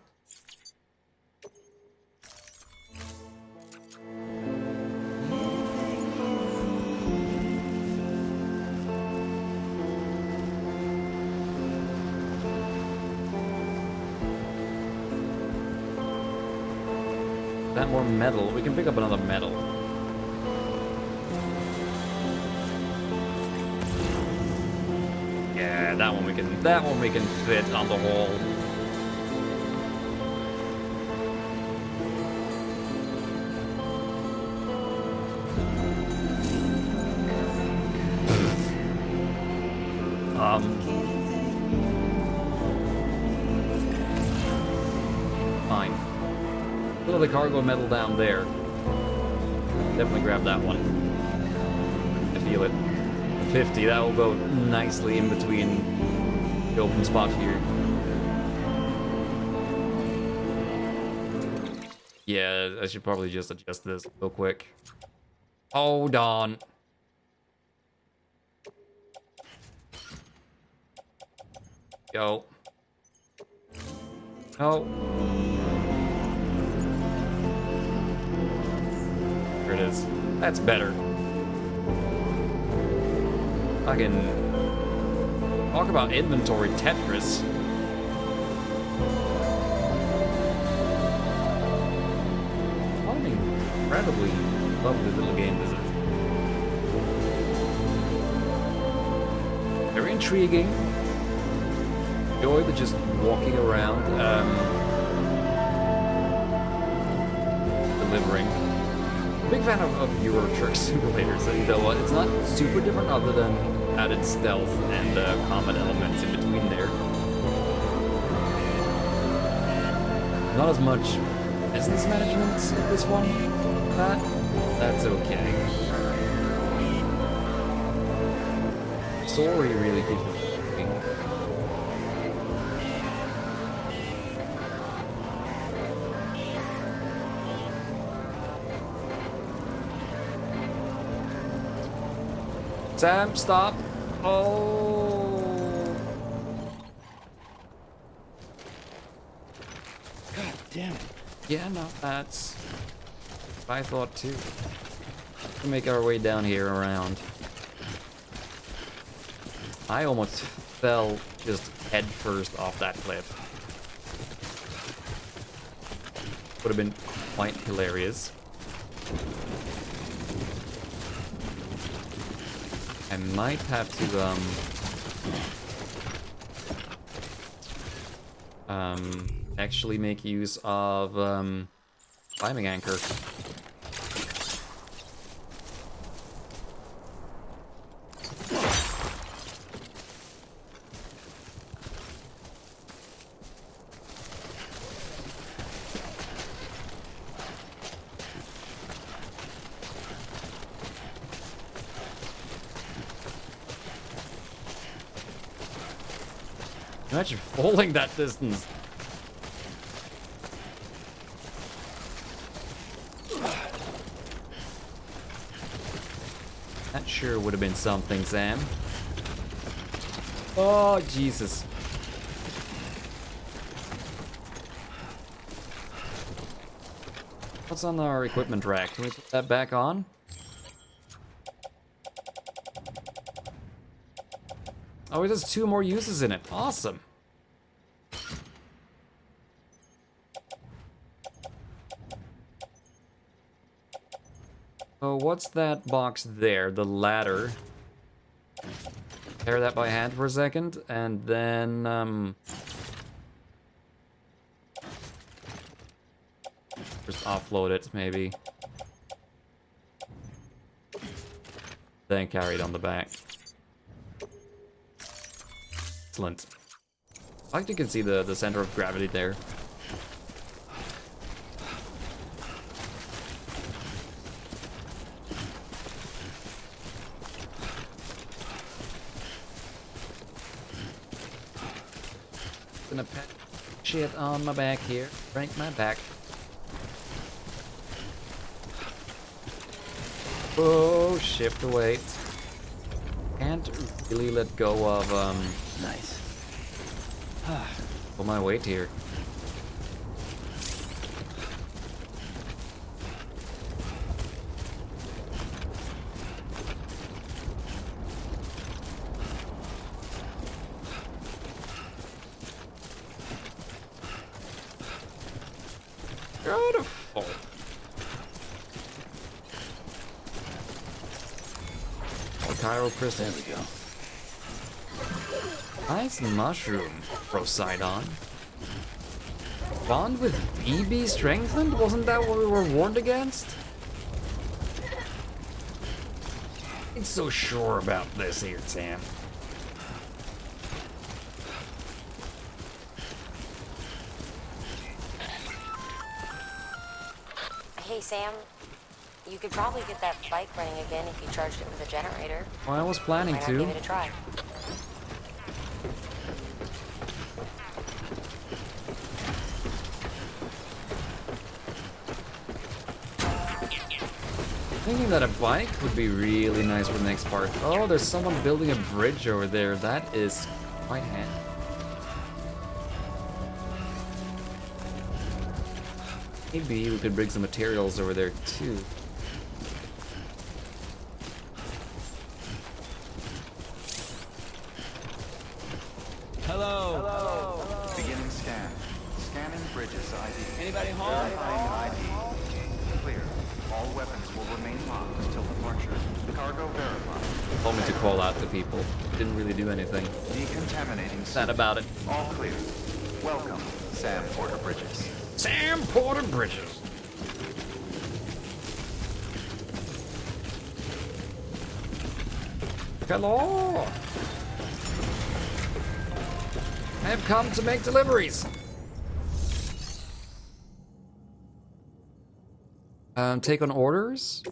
That more metal. We can pick up another metal. Yeah, that one we can fit on the wall. Fine. Put the cargo metal down there. Definitely grab that one. I feel it. 50, that will go nicely in between the open spot here. Yeah, I should probably just adjust this real quick. Hold on. Go. Oh. There it is. That's better. I can talk about inventory Tetris. What an incredibly lovely little game this is. Very intriguing. Enjoy the just walking around, delivering. Big fan of Euro Truck Simulator, so you know what? It's not super different other than added stealth and combat elements in between there. Not as much business management in this one. That's okay. Story really keeps it moving. Sam, stop. Oh. God damn it. Yeah, no, that's what I thought too. We'll make our way down here around. I almost fell just head first off that cliff. Would have been quite hilarious. I might have to actually make use of climbing anchor. Imagine falling that distance. That sure would have been something, Sam. Oh, Jesus. What's on our equipment rack? Can we put that back on? Oh, it has 2 more uses in it. Awesome. Oh, what's that box there? The ladder. Tear that by hand for a second, and then, just offload it, maybe. Then carry it on the back. Excellent. I like you can see the center of gravity there. Gonna put shit on my back here. Break my back. Oh, shift the weight. Can't really let go of Nice. Pull my weight here. Beautiful. Chiral crystal. There we go. Nice mushroom, Poseidon. Bond with BB strengthened? Wasn't that what we were warned against? I'm so sure about this here, Sam. Hey, Sam. You could probably get that bike running again if you charged it with a generator. Well, I was planning Why not to. give it a try? Thinking that a bike would be really nice for the next part. Oh, there's someone building a bridge over there. That is quite handy. Maybe we could bring some materials over there too. Hello. Hello. Beginning scan. Scanning bridges ID. Anybody home? Verifying ID. Clear. All weapons will remain locked until departure. Cargo verified. Told me to call out to people. Didn't really do anything. Decontaminating. Sad about it. All clear. Welcome, Sam Porter Bridges. Sam Porter Bridges. Hello. I have come to make deliveries. Take on orders.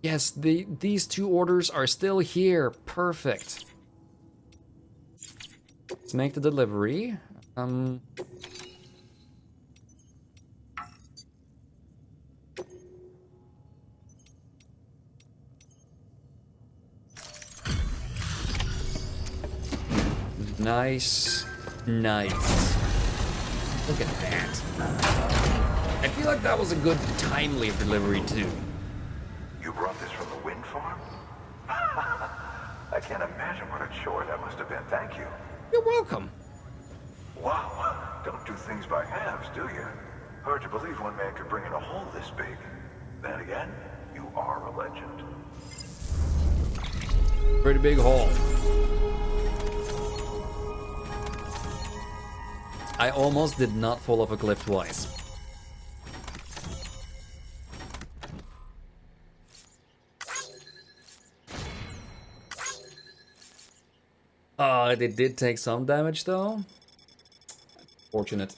Yes, these 2 orders are still here. Perfect. Let's make the delivery. Nice. Nice. Look at that. I feel like that was a good timely delivery too. You brought this from the wind farm? I can't imagine what a chore that must have been. Thank you. You're welcome. Wow. Don't do things by halves, do you? Hard to believe one man could bring in a hole this big. Then again, you are a legend. Pretty big hole. I almost did not fall off a cliff twice. It did take some damage though. Fortunate.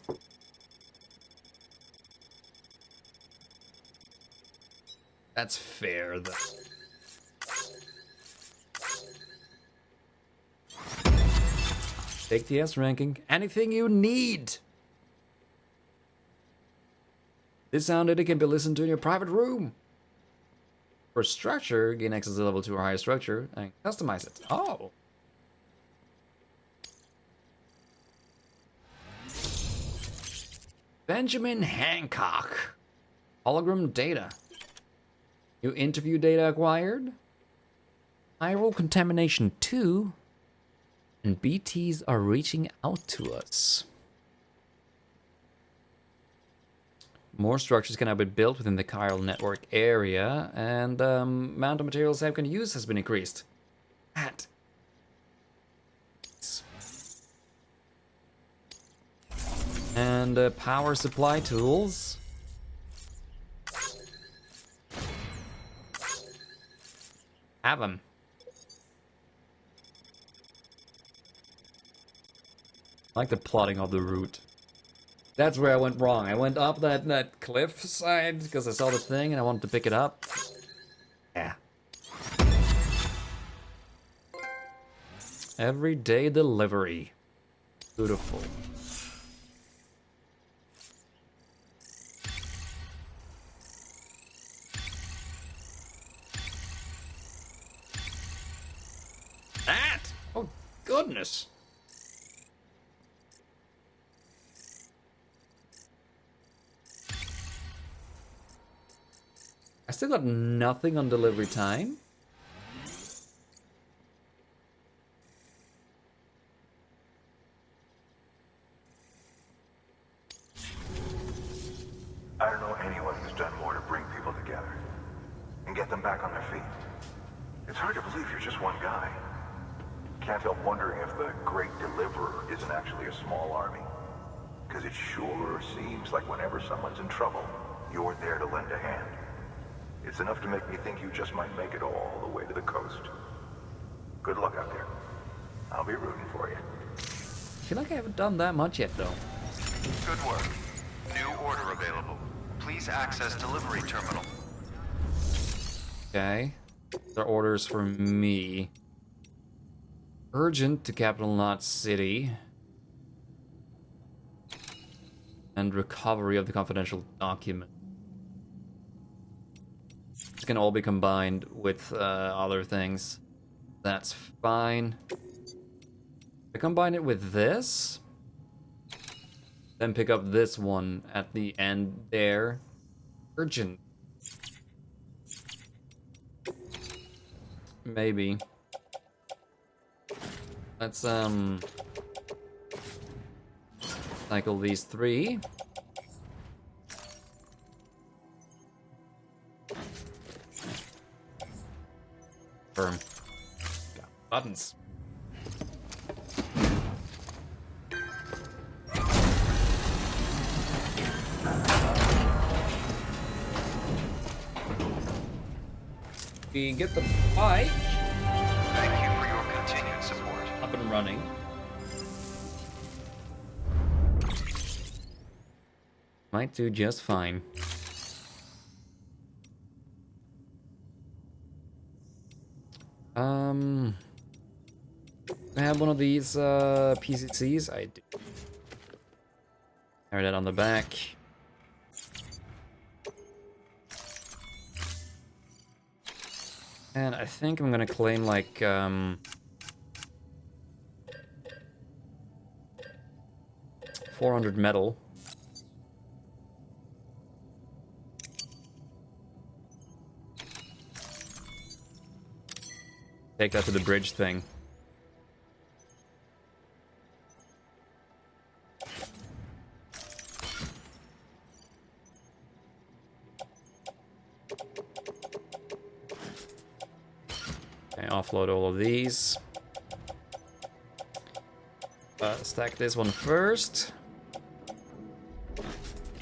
That's fair though. Take the S ranking. Anything you need. This sound edit can be listened to in your private room. For structure, gain access to level 2 or higher structure and customize it. Oh. Benjamin Hancock. Hologram data. New interview data acquired. Viral contamination 2. And BTs are reaching out to us. More structures can now be built within the chiral network area, and amount of materials Sam can use has been increased. That. And power supply tools. Have them. I like the plotting of the route. That's where I went wrong. I went up that cliff side because I saw the thing and I wanted to pick it up. Yeah. Everyday delivery. Beautiful. That! Oh, goodness. I still got nothing on delivery time. I don't know anyone who's done more to bring people together and get them back on their feet. It's hard to believe you're just one guy. Can't help wondering if the Great Deliverer isn't actually a small army. Because it sure seems like whenever someone's in trouble, you're there to lend a hand. It's enough to make me think you just might make it all the way to the coast. Good luck out there. I'll be rooting for you. I feel like I haven't done that much yet, though. Good work. New order available. Please access delivery terminal. Okay. There are orders for me. Urgent to Capital Knot City. And recovery of the confidential document. This can all be combined with other things. That's fine. I combine it with this. Then pick up this one at the end there. Urgent. Maybe. Let's cycle these 3. Firm. Got buttons. We get the bike. Thank you for your continued support. Up and running. Might do just fine. I have one of these PCCs. I do. Carry that on the back. And I think I'm gonna claim like 400 metal. Take that to the bridge thing. Okay, offload all of these. Stack this one first.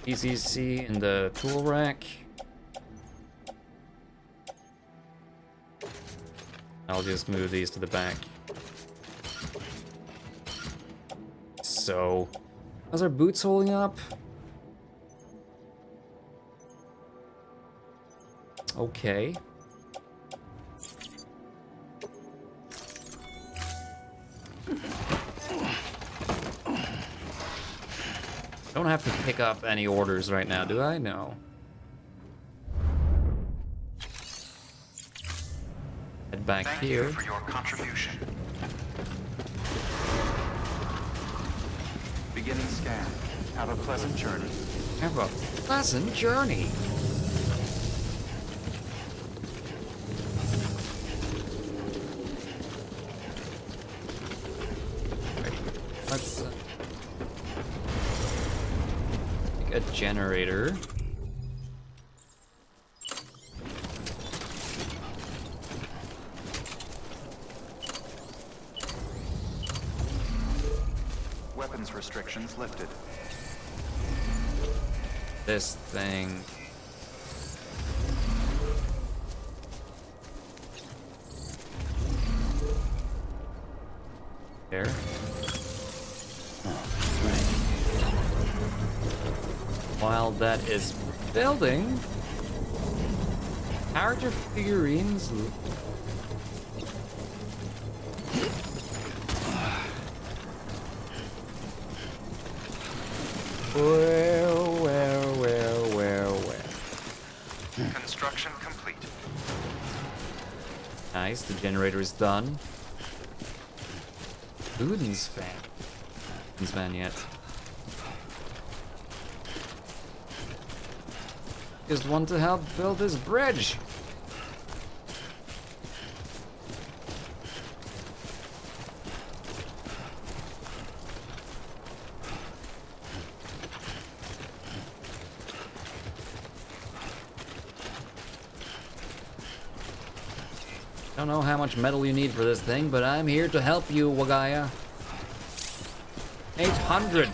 ECC in the tool rack. I'll just move these to the back. So, how's our boots holding up? Okay. Don't have to pick up any orders right now, do I? No. Head back here. Thank you for your contribution. Beginning scan. Have a pleasant journey. Have a pleasant journey. Let's make a generator. Weapons restrictions lifted. This thing. There. While that is building, character figurines. Where? Construction complete. Nice, the generator is done. Udin's fan. Udin's fan yet. Just want to help build this bridge. Don't know how much metal you need for this thing, but I'm here to help you, Wagaya. 800.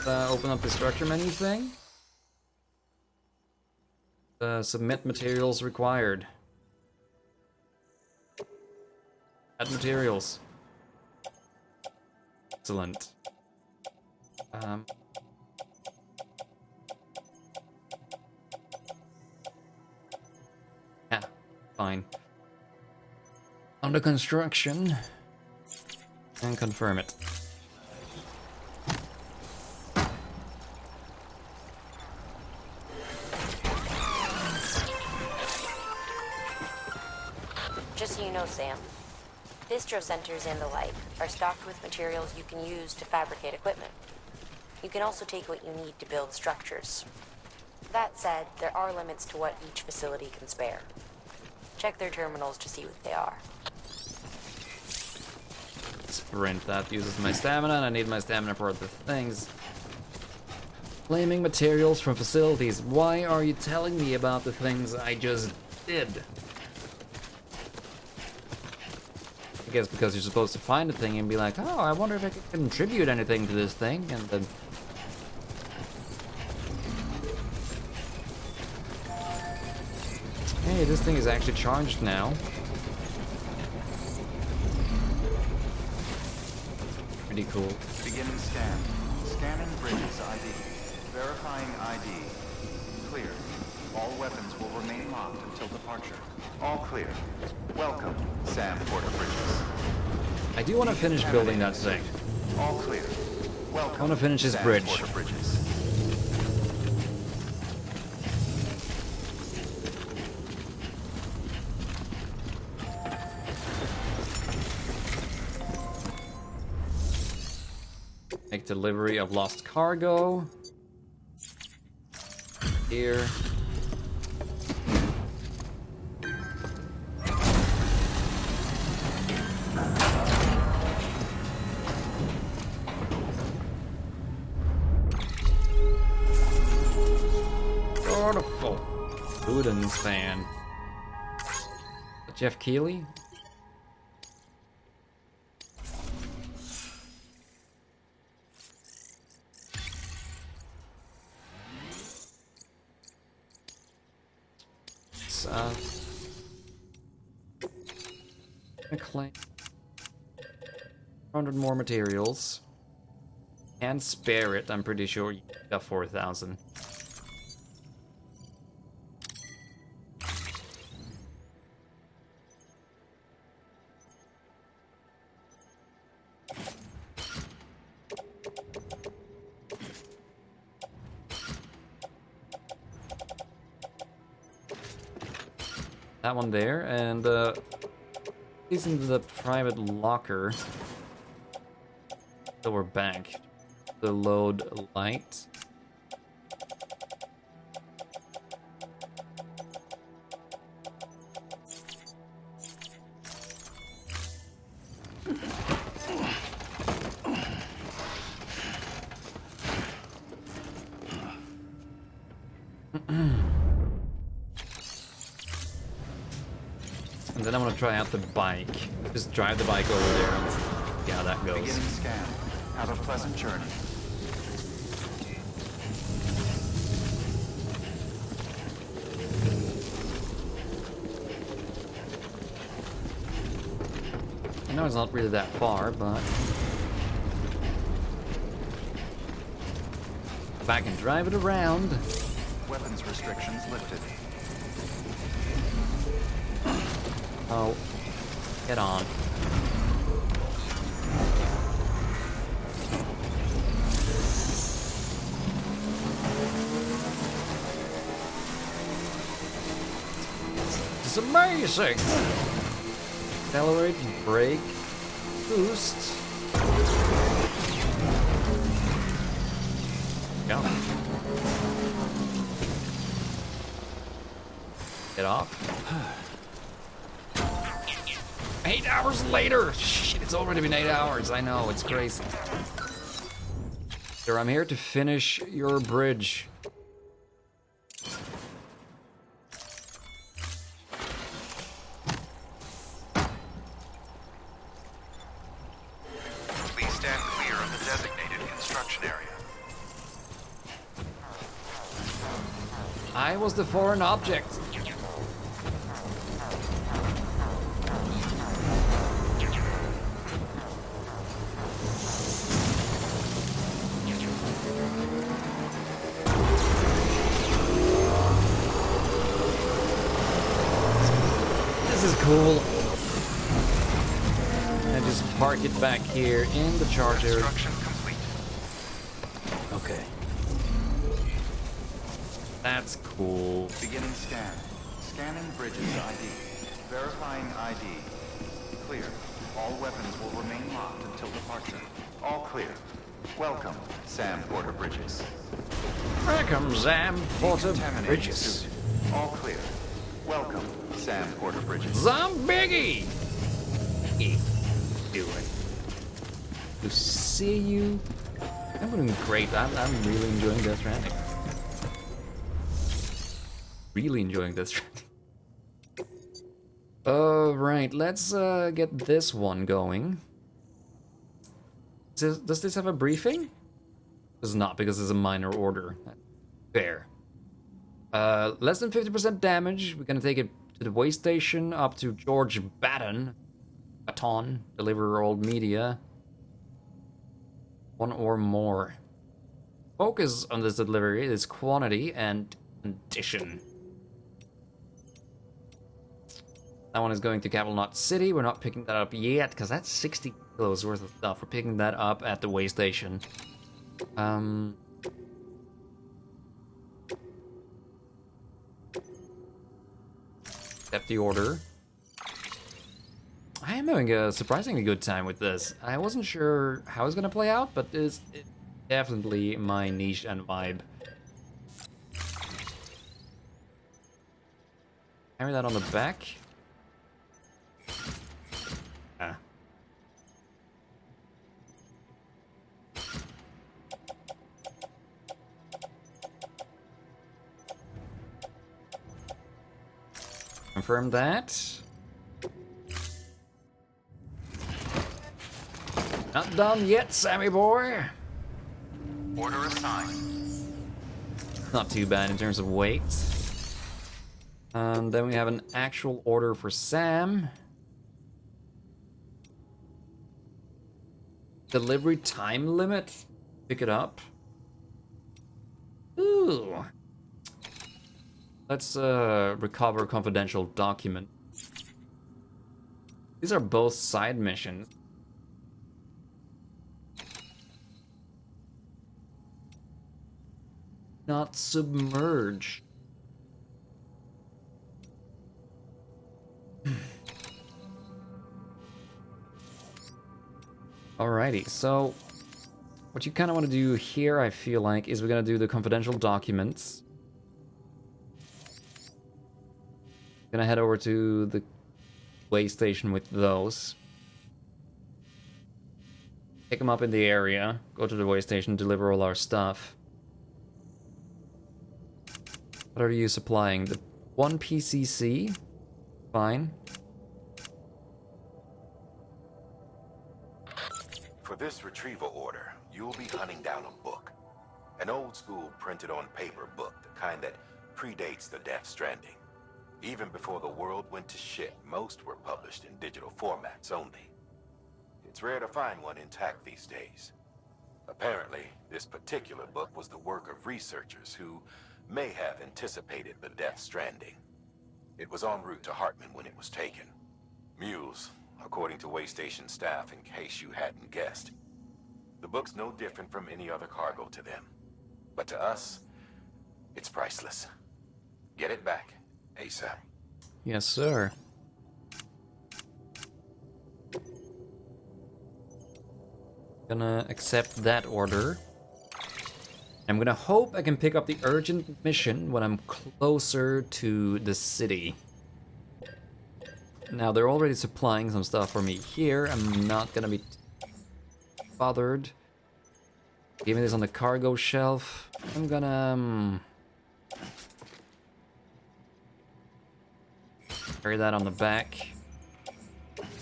Open up the structure menu thing. Submit materials required. Add materials. Excellent. Yeah, fine. Under construction. And confirm it. Just so you know, Sam, distro centers and the like are stocked with materials you can use to fabricate equipment. You can also take what you need to build structures. That said, there are limits to what each facility can spare. Check their terminals to see what they are. Sprint, that uses my stamina, and I need my stamina for the things. Claiming materials from facilities. Why are you telling me about the things I just did? I guess because you're supposed to find a thing and be like, oh, I wonder if I could contribute anything to this thing, and then... Hey, this thing is actually charged now. Pretty cool. Beginning scan. Scanning bridges ID. Verifying ID. Clear. All weapons will remain locked until departure. All clear. Welcome, Sam Porter Bridges. I do want to finish building that thing. All clear. Welcome. I want to finish this bridge. Porter Bridges. Make delivery of lost cargo. Here. Beautiful. Ludens fan. Jeff Keighley? Claim 100 more materials. And spare it, I'm pretty sure you got 4,000. That one there, and these into the private locker. So we're back. The load light. And then I'm gonna try out the bike. Just drive the bike over there and see how that goes. Beginning scan. Have a pleasant journey. I know it's not really that far, but if I can drive it around. Weapons restrictions lifted. Oh, get on. It's amazing. Accelerate, brake, boost. Go. Get off. 8 hours later! Shit, it's already been 8 hours. I know, it's crazy. Sir, I'm here to finish your bridge. Please stand clear of the designated construction area. I was the foreign object. Cool. And just park it back here in the charger. Construction complete. Okay. That's cool. Beginning scan. Scanning bridges ID. Verifying ID. Clear. All weapons will remain locked until departure. All clear. Welcome, Sam Porter Bridges. Welcome, Sam Porter Decontaminating Bridges. suit. All clear. Welcome, Sam Porter Bridges. Zombiggy! Hey, doing? To see you. I'm doing great. I'm really enjoying Death Stranding. Really enjoying Death Stranding. Alright, let's get this one going. Does this have a briefing? Does not, because it's a minor order. Fair. Less than 50% damage. We're gonna take it to the way station up to George Baton, deliver old media. One or more. Focus on this delivery is quantity and condition. That one is going to Capital Knot City. We're not picking that up yet, because that's 60 kilos worth of stuff. We're picking that up at the way station. Accept the order. I am having a surprisingly good time with this. I wasn't sure how it's gonna play out, but it's definitely my niche and vibe. Carry that on the back. Ah. Confirm that. Not done yet, Sammy boy. Order assigned. Not too bad in terms of weight. And then we have an actual order for Sam. Delivery time limit. Pick it up. Ooh. Let's recover confidential document. These are both side missions. Not submerge. Alrighty, so what you kind of want to do here, I feel like, is we're gonna do the confidential documents. Gonna head over to the way station with those. Pick them up in the area, go to the way station, deliver all our stuff. What are you supplying? The one PCC? Fine. For this retrieval order, you'll be hunting down a book. An old school printed on paper book, the kind that predates the Death Stranding. Even before the world went to shit, most were published in digital formats only. It's rare to find one intact these days. Apparently, this particular book was the work of researchers who may have anticipated the Death Stranding. It was en route to Hartman when it was taken. Mules, according to Waystation staff, in case you hadn't guessed. The book's no different from any other cargo to them. But to us, it's priceless. Get it back, ASAP. Yes, sir. Gonna accept that order. I'm gonna hope I can pick up the urgent mission when I'm closer to the city. Now, they're already supplying some stuff for me here. I'm not gonna be bothered. Give me this on the cargo shelf. I'm gonna carry that on the back.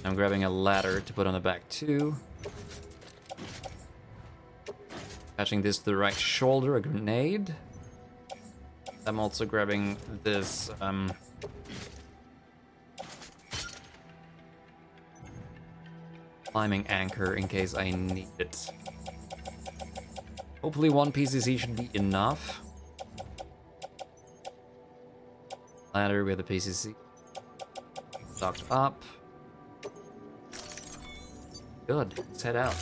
I'm grabbing a ladder to put on the back too. Attaching this to the right shoulder, a grenade. I'm also grabbing this climbing anchor in case I need it. Hopefully one PCC should be enough. Ladder with a PCC. Docked up. Good, let's head out.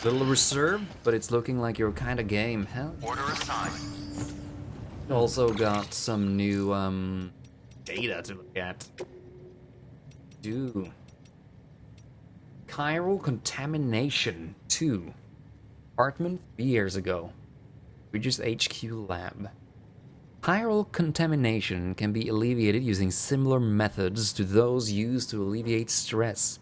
Little reserved, but it's looking like your kind of game. Hell. Order assigned. Also got some new data to look at. Chiral contamination 2. Apartment 3 years ago. Bridges HQ lab. Chiral contamination can be alleviated using similar methods to those used to alleviate stress.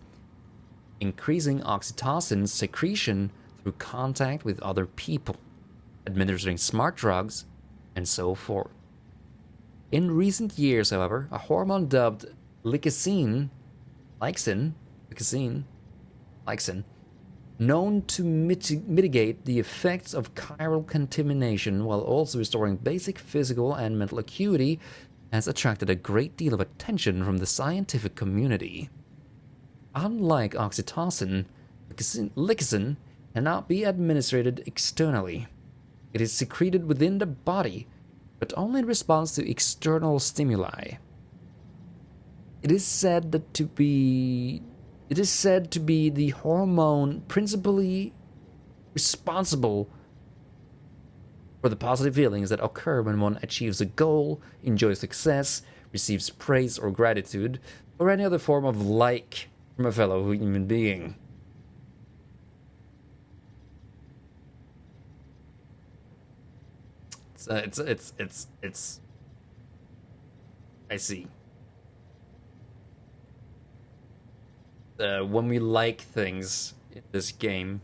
Increasing oxytocin secretion through contact with other people, administering smart drugs, and so forth. In recent years, however, a hormone dubbed lycosine, known to mitigate the effects of chiral contamination while also restoring basic physical and mental acuity, has attracted a great deal of attention from the scientific community. Unlike oxytocin, lycosine cannot be administered externally. It is secreted within the body, but only in response to external stimuli. It is said to be the hormone principally responsible for the positive feelings that occur when one achieves a goal, enjoys success, receives praise or gratitude, or any other form of like from a fellow human being. It's I see. When we like things in this game,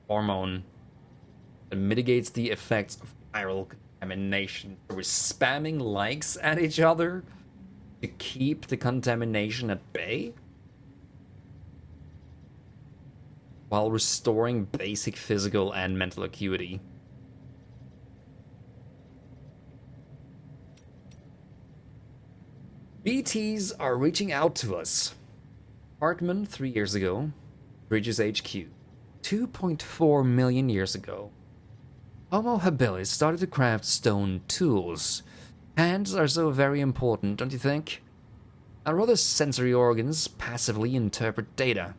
hormone, it mitigates the effects of viral contamination. We're spamming likes at each other to keep the contamination at bay, while restoring basic physical and mental acuity. BTs are reaching out to us. Hartman 3 years ago, Bridges HQ 2.4 million years ago. Homo habilis started to craft stone tools. Hands are so very important, don't you think? Our other sensory organs passively interpret data.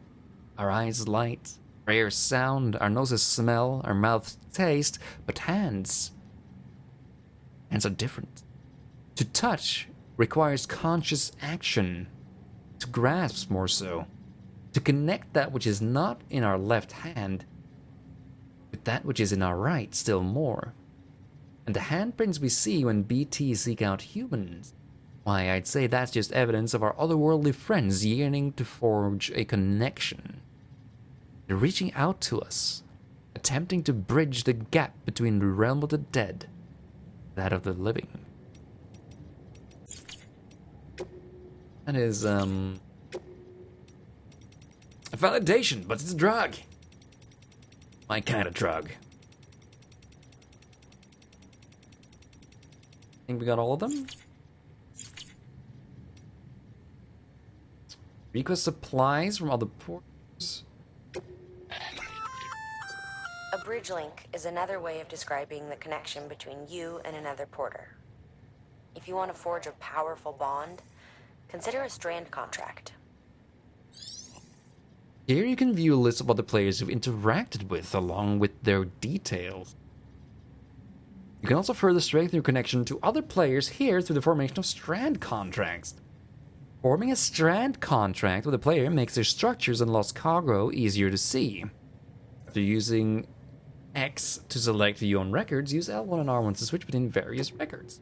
Our eyes light, our ears sound, our noses smell, our mouths taste, but hands are different. To touch requires conscious action. To grasp, more so. To connect that which is not in our left hand with that which is in our right, still more. And the handprints we see when BTs seek out humans, why, I'd say that's just evidence of our otherworldly friends yearning to forge a connection. They're reaching out to us, attempting to bridge the gap between the realm of the dead and that of the living. That is, a validation, but it's a drug. My kind of drug. Think we got all of them? Request supplies from other porters. A bridge link is another way of describing the connection between you and another porter. If you want to forge a powerful bond, consider a strand contract. Here you can view a list of other players you've interacted with, along with their details. You can also further strengthen your connection to other players here through the formation of strand contracts. Forming a strand contract with a player makes their structures and lost cargo easier to see. After using X to select view on records, use L1 and R1 to switch between various records.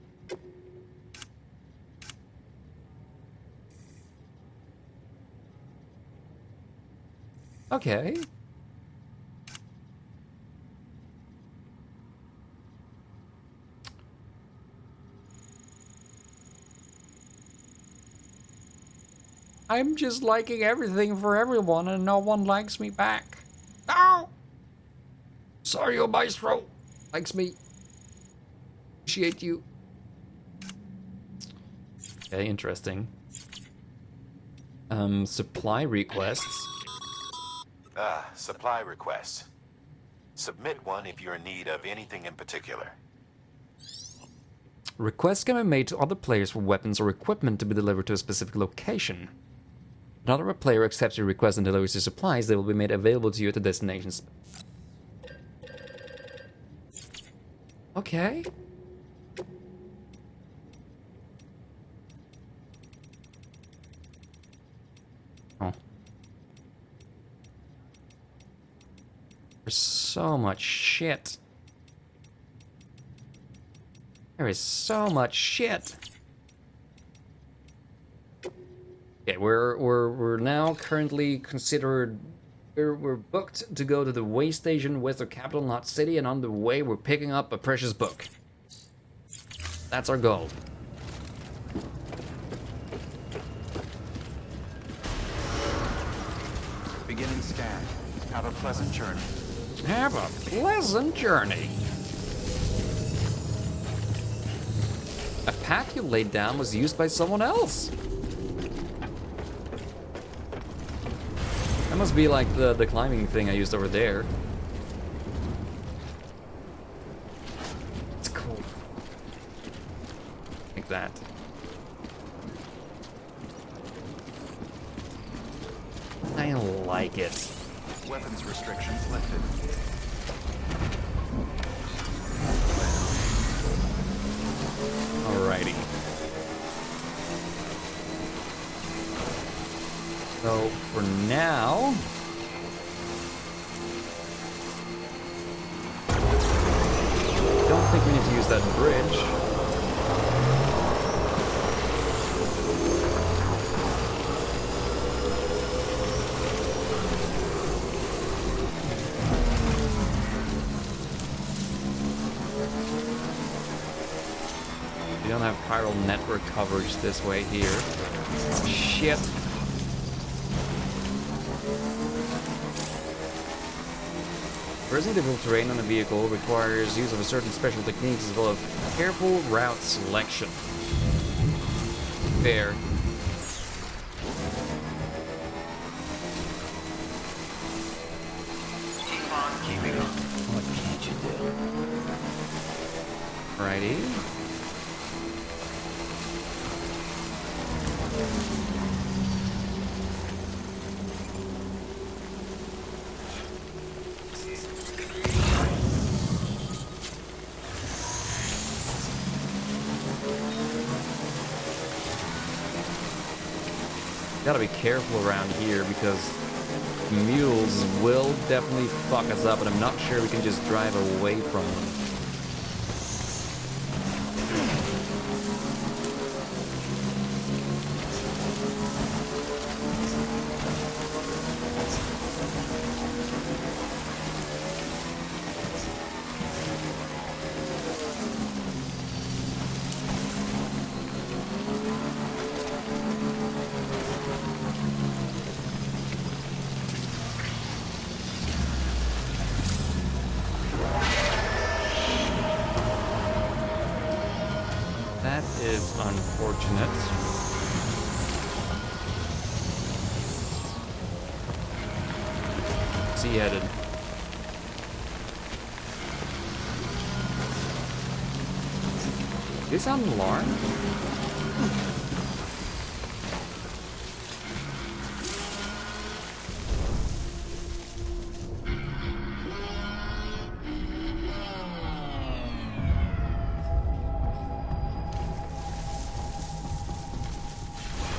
Okay. I'm just liking everything for everyone and no one likes me back. No! Sorry, Maestro. Likes me. Appreciate you. Okay, interesting. Supply requests. Supply requests. Submit one if you're in need of anything in particular. Requests can be made to other players for weapons or equipment to be delivered to a specific location. Another player accepts your request and delivers your supplies, they will be made available to you at the destination. Okay. Oh. There's so much shit. There is so much shit. Okay, we're now currently considered. We're booked to go to the way station west of capital Knot City, and on the way we're picking up a precious book. That's our goal. Beginning scan. Have a pleasant journey. Have a pleasant journey. A path you laid down was used by someone else. That must be like the climbing thing I used over there. It's cool. Like that. I like it. Weapons restrictions lifted. Alrighty. So for now, don't think we need to use that bridge. We don't have chiral network coverage this way here. Shit. Present difficult terrain on a vehicle requires use of a certain special techniques as well as careful route selection. Fair. Keep on keeping on. What can't you do? Righty. Gotta be careful around here because mules will definitely fuck us up, and I'm not sure we can just drive away from them. That is unfortunate. Sea-headed. Do you sound an alarm?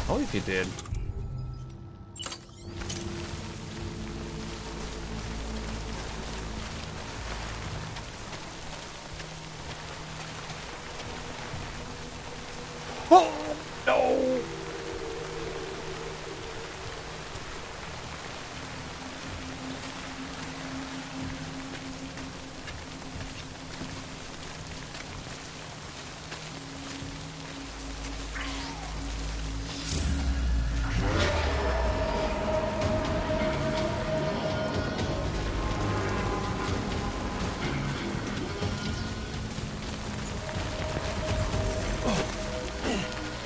Oh, if you did. Oh, no!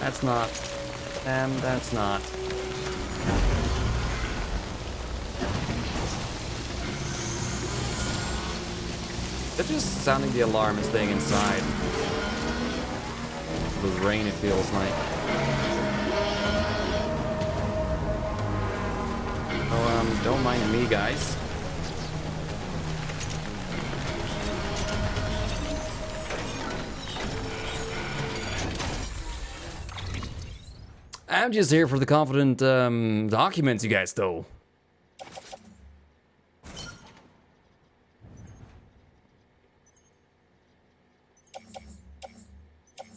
That's not. That's not. They're just sounding the alarm and staying inside. The rain, it feels like. Oh, don't mind me, guys. I'm just here for the confident documents, you guys, though.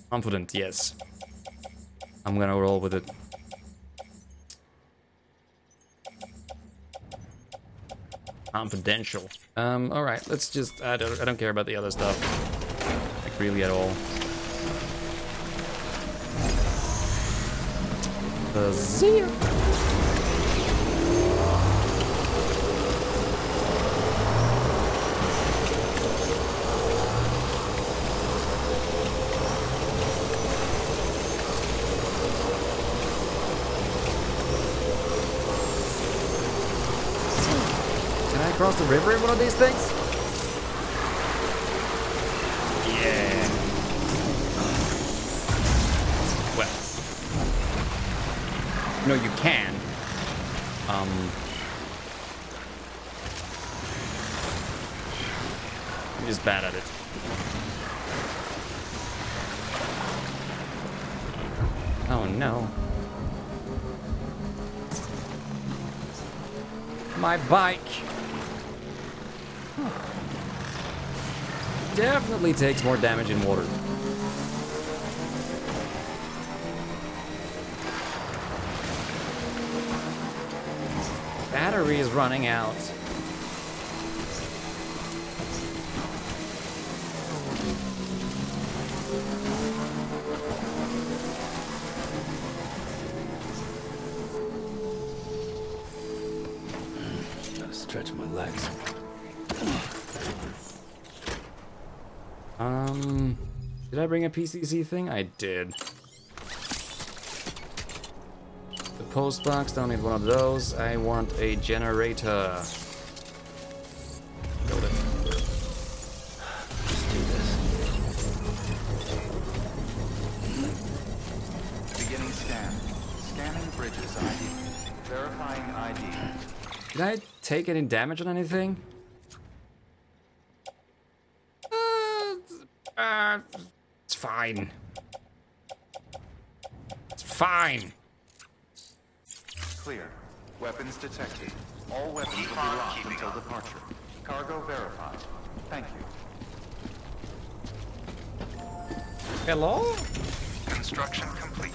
Confident, yes. I'm gonna roll with it. Confidential. Alright, let's just... I don't care about the other stuff. Like, really at all. See ya. Can I cross the river in one of these things? Yeah. Well. No, you can. I'm just bad at it. Oh no. my bike. Definitely takes more damage in water. Battery is running out. Gotta stretch my legs. Did I bring a PCC thing? I did. The post box, don't need one of those. I want a generator. Build it. Let's do this. Beginning scan. Scanning bridges ID. Verifying ID. Did I take any damage on anything? It's fine. It's fine. Clear. Weapons detected. All weapons will be locked until departure. Cargo verified. Thank you. Hello? Construction complete.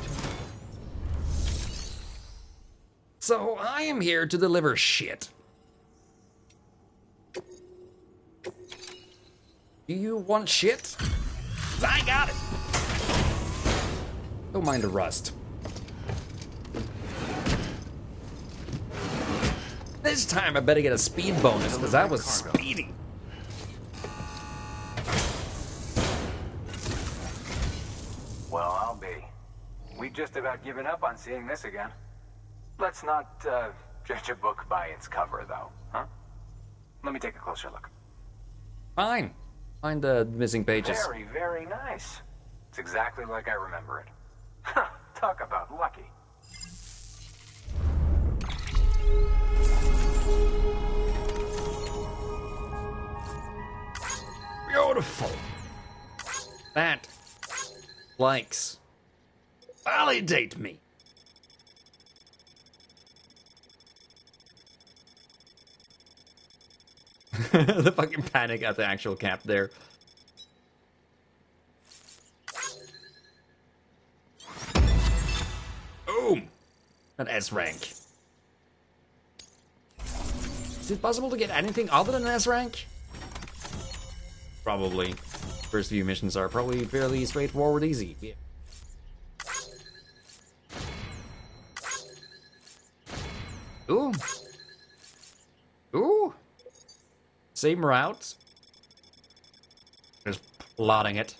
So I am here to deliver shit. Do you want shit? 'Cause I got it. Don't mind the rust. This time I better get a speed bonus because I was speedy. Well, I'll be. We've just about given up on seeing this again. Let's not judge a book by its cover, though, huh? Let me take a closer look. Fine. Find the missing pages. Very, very nice. It's exactly like I remember it. Talk about lucky. Beautiful. That likes. Validate me. The fucking panic at the actual cap there. Boom! An S rank. Is it possible to get anything other than an S rank? Probably. First few missions are probably fairly straightforward, easy. Yeah. Ooh. Ooh. Same route. Just plotting it.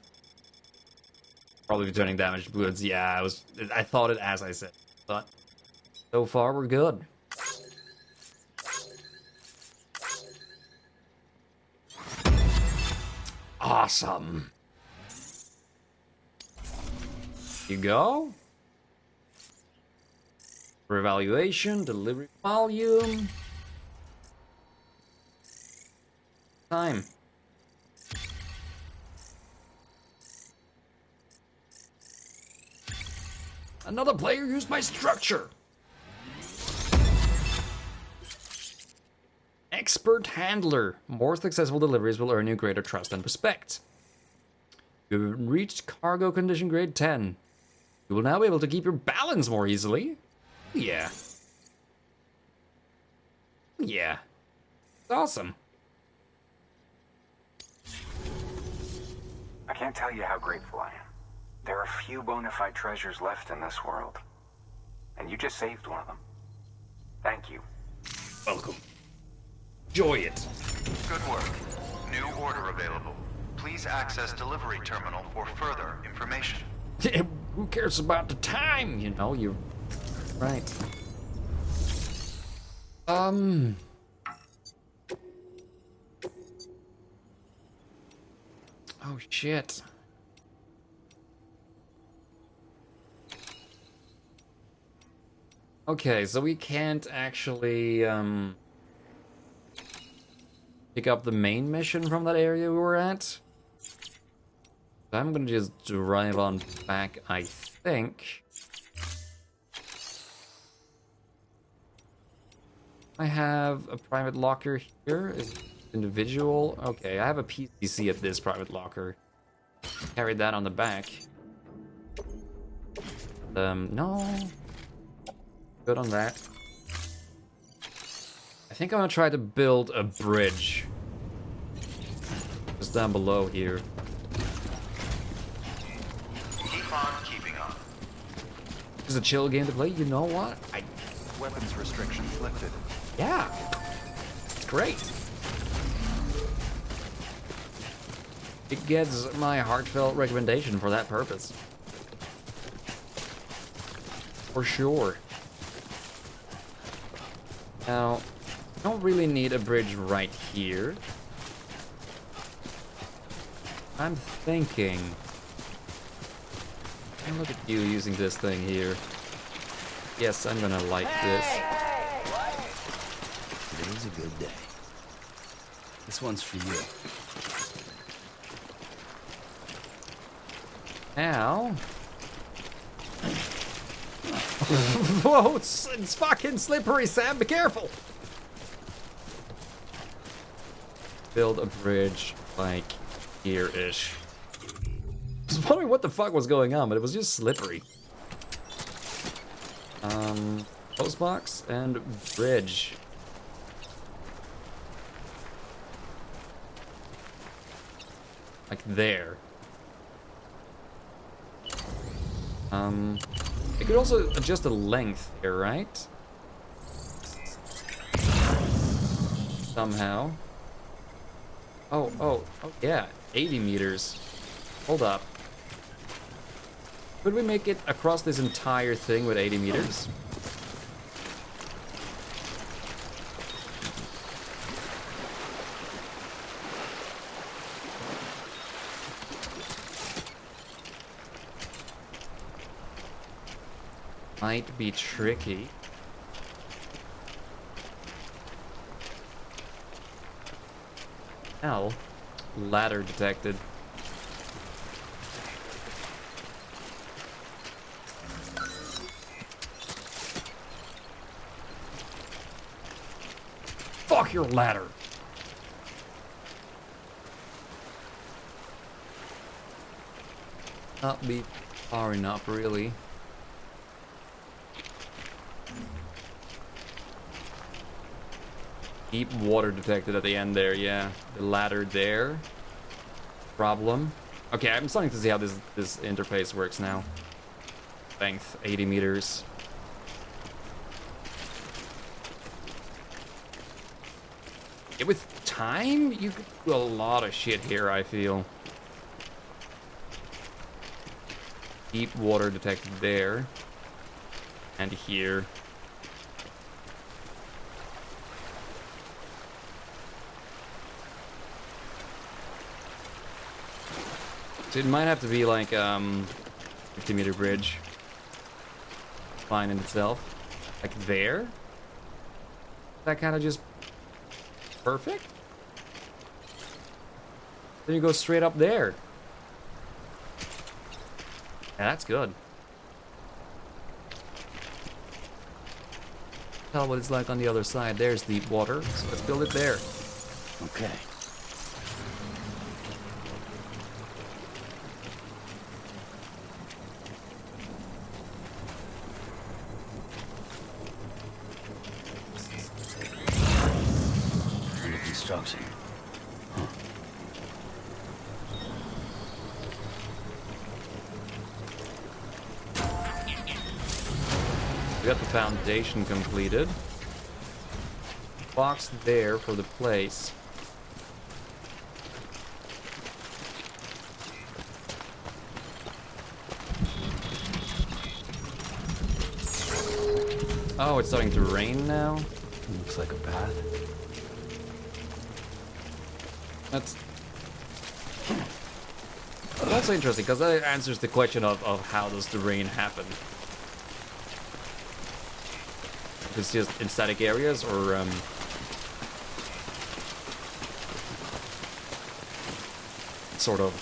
Probably returning damage goods. Yeah, I thought it as I said. But so far we're good. Awesome. You go. Revaluation, delivery volume. Time. Another player used my structure. Expert handler. More successful deliveries will earn you greater trust and respect. You've reached cargo condition grade 10. You will now be able to keep your balance more easily. Yeah. Yeah. It's awesome. I can't tell you how grateful I am. There are few bona fide treasures left in this world. And you just saved one of them. Thank you. Welcome. Enjoy it. Good work. New order available. Please access delivery terminal for further information. Who cares about the time? You know, you're right. Oh shit. Okay, so we can't actually pick up the main mission from that area we were at. I'm gonna just drive on back, I think. I have a private locker here. Is it individual? Okay, I have a PC at this private locker. Carry that on the back. No. Good on that. I think I'm gonna try to build a bridge. Just down below here. Keep on keeping on. It's a chill game to play, you know what? Weapons restrictions lifted. Yeah. It's great. It gets my heartfelt recommendation for that purpose. For sure. Now, I don't really need a bridge right here. I'm thinking... And look at you using this thing here. Yes, I'm gonna like this. Today's a good day. This one's for you. Now... Whoa, it's fucking slippery, Sam, be careful! Build a bridge, like, here-ish. I was wondering what the fuck was going on, but it was just slippery. Postbox and bridge. Like there. I could also adjust the length here, right? Somehow. Oh, yeah, 80 meters. Hold up. Could we make it across this entire thing with 80 meters? Might be tricky. Hell, ladder detected. Fuck your ladder. Not be far enough, really. Deep water detected at the end there, yeah. The ladder there. Problem. Okay, I'm starting to see how this interface works now. Length, 80 meters. Yeah, with time, you could do a lot of shit here, I feel. Deep water detected there. And here. So it might have to be like 50-meter bridge. Fine in itself. Like there? That kind of just perfect? Then you go straight up there. Yeah, that's good. Tell what it's like on the other side. There's deep water, so let's build it there. Okay. Under construction. Huh. We got the foundation completed. Box there for the place. Oh, it's starting to rain now? Looks like a bath. That's also interesting, because that answers the question of how does the rain happen. If it's just in static areas, or sort of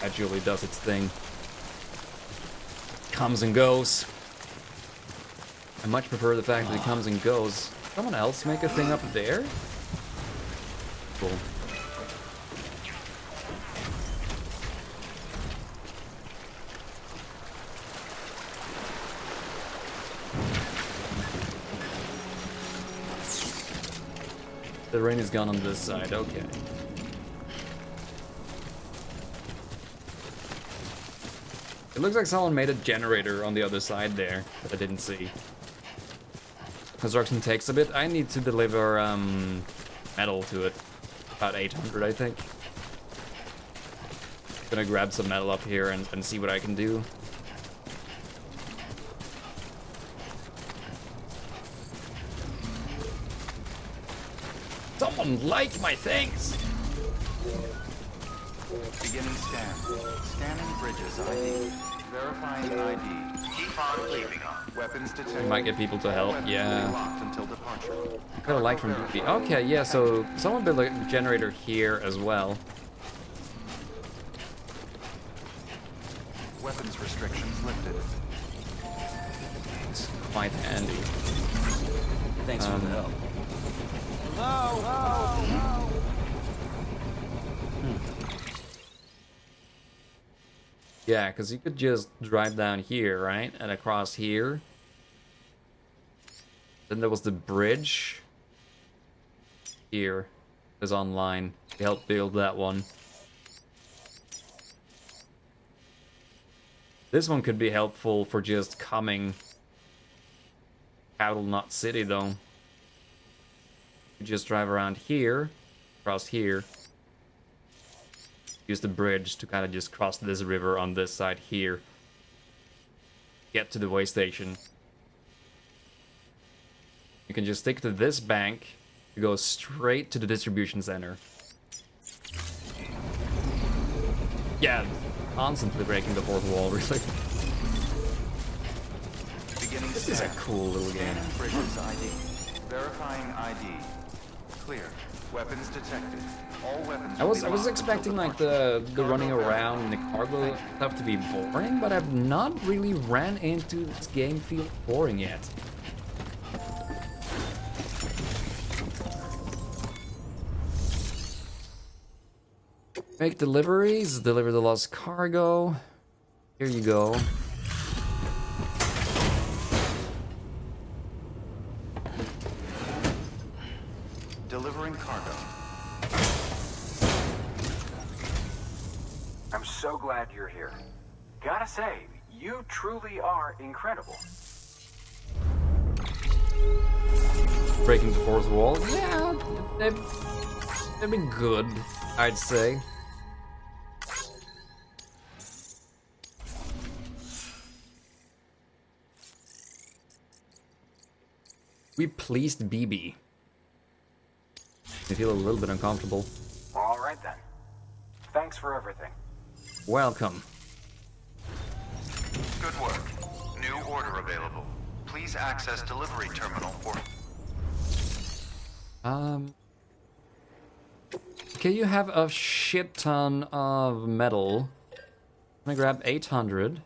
gradually does its thing. Comes and goes. I much prefer the fact that it comes and goes. Someone else make a thing up there? Cool. The rain is gone on this side, okay. It looks like someone made a generator on the other side there that I didn't see. Construction takes a bit. I need to deliver metal to it. About 800, I think. Gonna grab some metal up here and see what I can do. Someone like my things! Beginning scan. Scanning bridges ID. Verifying ID. Keep on keeping on. Weapons detected. Might get people to help, yeah. Locked until departure. Got a light from BP. Okay, yeah, so someone built a generator here as well. Weapons restrictions lifted. It's quite handy. Thanks for the help. Yeah, because you could just drive down here, right? And across here. Then there was the bridge. Here is online. They helped build that one. This one could be helpful for just coming. Cattle Knot City, though. You just drive around here, across here. Use the bridge to kind of just cross this river on this side here. Get to the way station. You can just stick to this bank to go straight to the distribution center. Yeah, constantly breaking the fourth wall, really. This is a cool little game. Bridges ID. Verifying ID. Clear. Weapons detected. All weapons. I was expecting like the running around and the cargo stuff to be boring, but I've not really ran into this game feel boring yet. Make deliveries, deliver the lost cargo. Here you go. Delivering cargo. I'm so glad you're here. Gotta say, you truly are incredible. Breaking the fourth wall. Yeah, they've been good, I'd say. We pleased BB. I feel a little bit uncomfortable. All right then. Thanks for everything. Welcome. Good work. New order available. Please access delivery terminal for... Okay, you have a shit ton of metal. I'm gonna grab 800.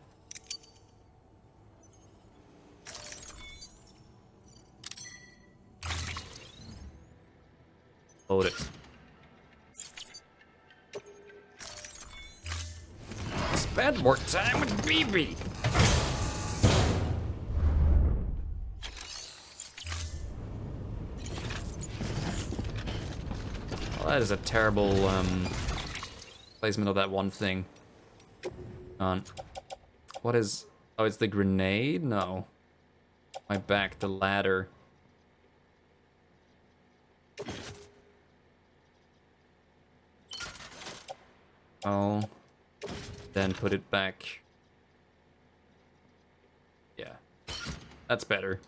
Load it. Spend more time with BB. Well, that is a terrible placement of that one thing. On. What is... Oh, it's the grenade? No. My back, the ladder. Oh. Then put it back. Yeah. That's better.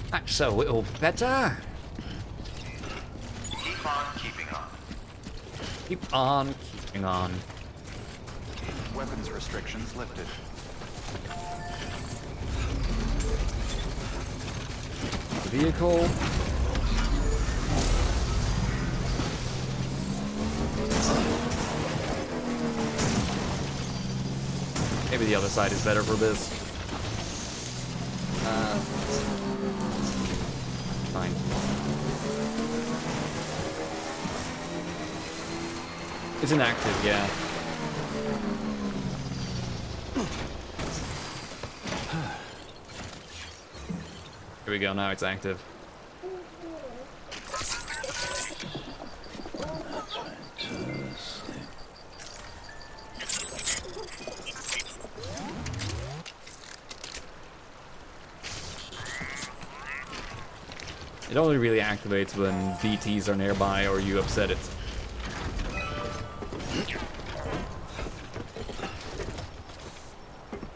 That's a little better. Keep on keeping on. Keep on keeping on. Weapons restrictions lifted. Vehicle. Maybe the other side is better for this. Fine. It's inactive, yeah. Here we go, now it's active. It only really activates when BTs are nearby or you upset it.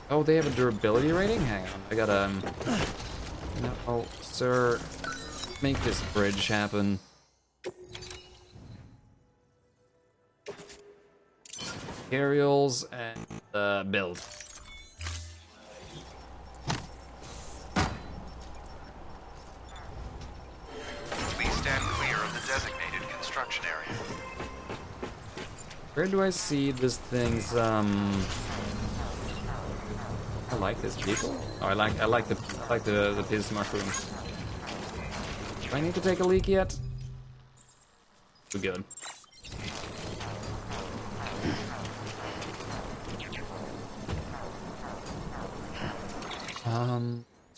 Oh, they have a durability rating? Hang on, I gotta... No, sir. Make this bridge happen. Aerials and build. Please stand clear of the designated construction area. Where do I see this thing's I like this vehicle. Oh, I like the piss mushrooms. Do I need to take a leak yet? We're good.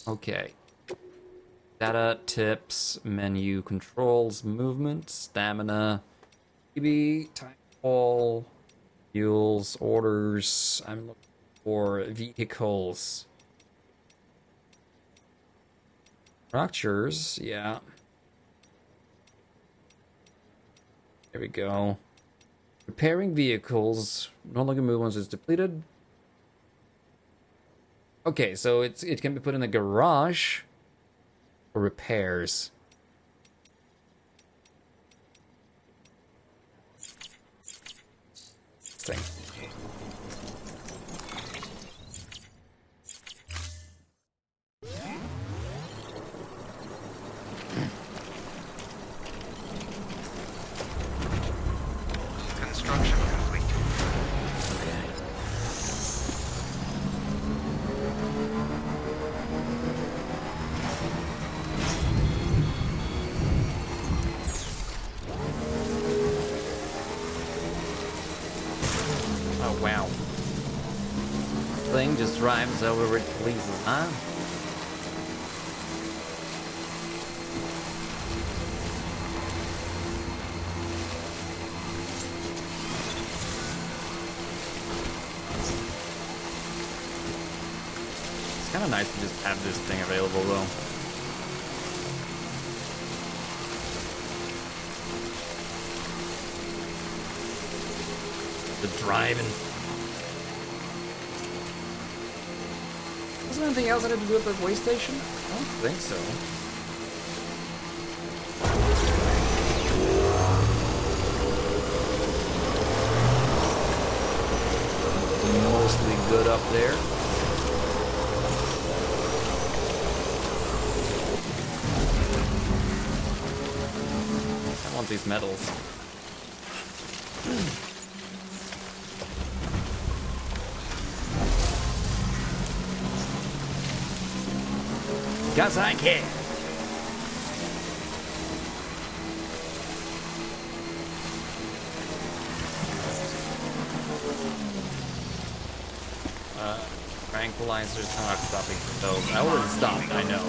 Okay. Data, tips, menu, controls, movement, stamina, PB, time call, fuels, orders. I'm looking for vehicles. Structures, yeah. There we go. Repairing vehicles. No longer move once it's depleted. Okay, so it can be put in the garage for repairs. Thing. Construction complete. Oh, wow. Thing just drives over where it pleases, huh? It's kind of nice to just have this thing available, though. The driving. Was there anything else I had to do at the way station? I don't think so. Mostly good up there. I want these medals. Cause I can. Tranquilizers are not stopping for those. I wouldn't stop, I know.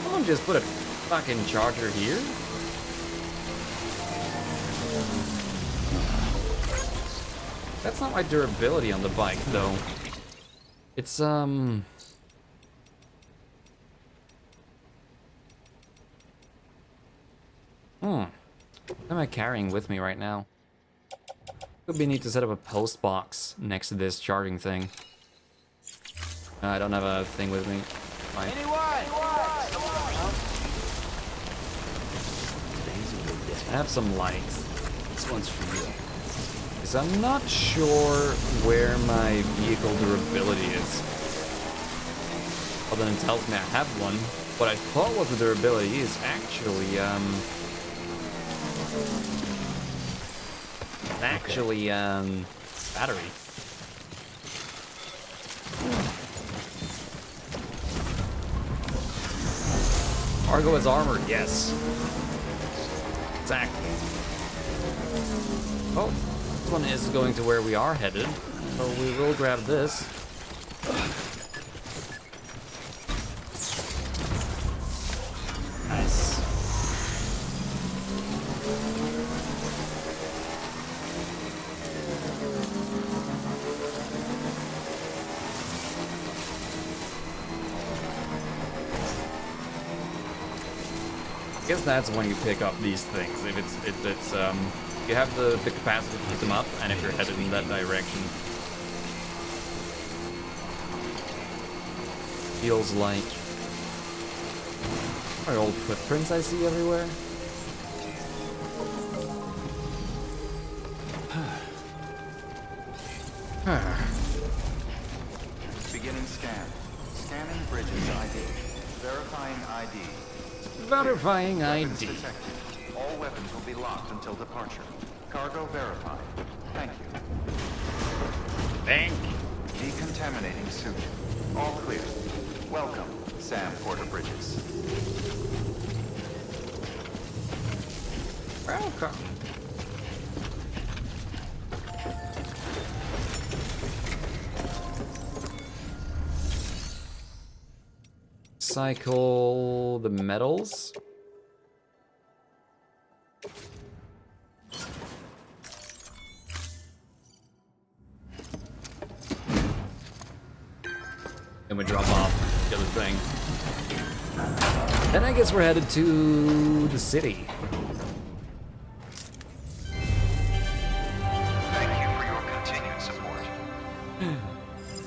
Someone just put a fucking charger here? That's not my durability on the bike, though. It's, What am I carrying with me right now? Could be neat to set up a post box next to this charging thing. I don't have a thing with me. Fine. I have some lights. This one's for you. Because I'm not sure where my vehicle durability is. Well, then it tells me I have one. What I thought was the durability is actually, battery. Cargo is armored, yes. Exactly. Oh, this one is going to where we are headed, so we will grab this. Nice. I guess that's when you pick up these things. If it's you have the capacity to pick them up, and if you're headed in that direction. Feels like my old footprints I see everywhere. Beginning scan. Scanning bridges ID. Verifying ID. Verifying ID. Detected. All weapons will be locked until departure. Cargo verified. Thank you. Thank you. Decontaminating suit. All clear. Welcome, Sam Porter Bridges. Welcome. Cycle the metals. And we drop off the other thing. Then I guess we're headed to the city. Thank you for your continued support.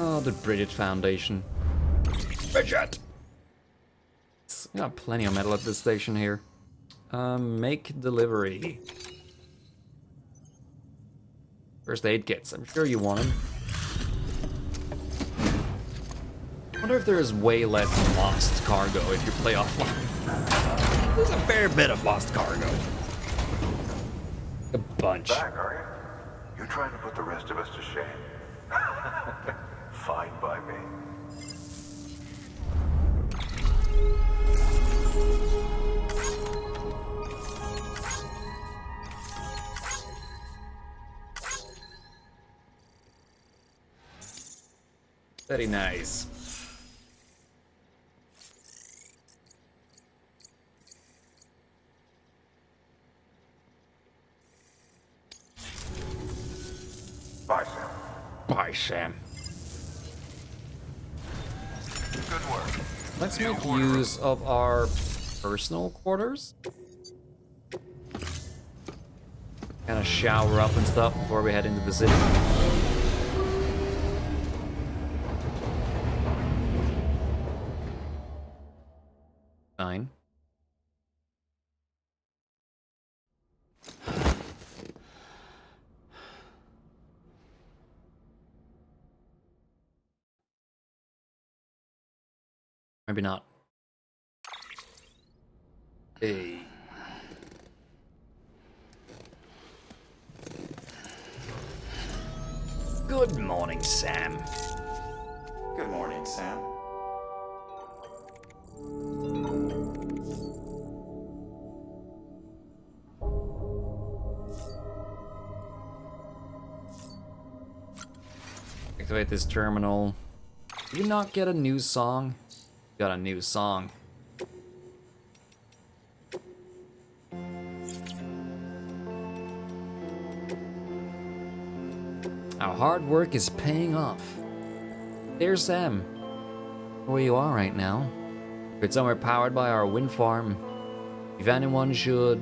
Oh, the Bridget Foundation. Bridget! We got plenty of metal at this station here. Make delivery. First aid kits. I'm sure you want them. I wonder if there is way less lost cargo if you play offline. There's a fair bit of lost cargo. A bunch. Back, are you? You trying to put the rest of us to shame? Fine by me. Very nice. Bye, Sam. Bye, Sam. Good work. Let's make use of our personal quarters. Kind of shower up and stuff before we head into the city. Fine. Maybe not. Hey. Good morning, Sam. Good morning, Sam. Activate this terminal. Did you not get a new song? Got a new song. Our hard work is paying off. There's Sam. Where you are right now. It's somewhere powered by our wind farm. If anyone should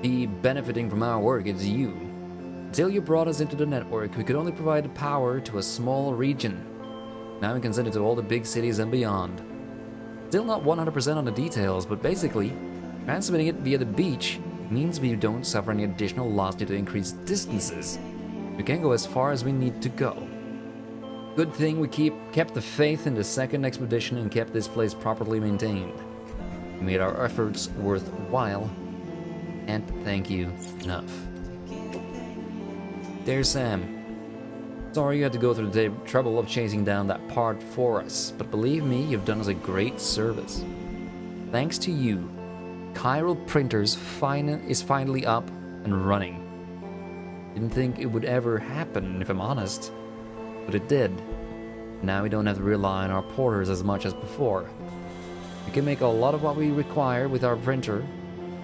be benefiting from our work, it's you. Until you brought us into the network, we could only provide power to a small region. Now we can send it to all the big cities and beyond. Still not 100% on the details, but basically, transmitting it via the beach means we don't suffer any additional loss due to increased distances. We can go as far as we need to go. Good thing we kept the faith in the second expedition and kept this place properly maintained. We made our efforts worthwhile. Can't thank you enough. Dear Sam, sorry you had to go through the trouble of chasing down that part for us, but believe me, you've done us a great service. Thanks to you, Chiral Printers is finally up and running. Didn't think it would ever happen, if I'm honest, but it did. Now we don't have to rely on our porters as much as before. We can make a lot of what we require with our printer.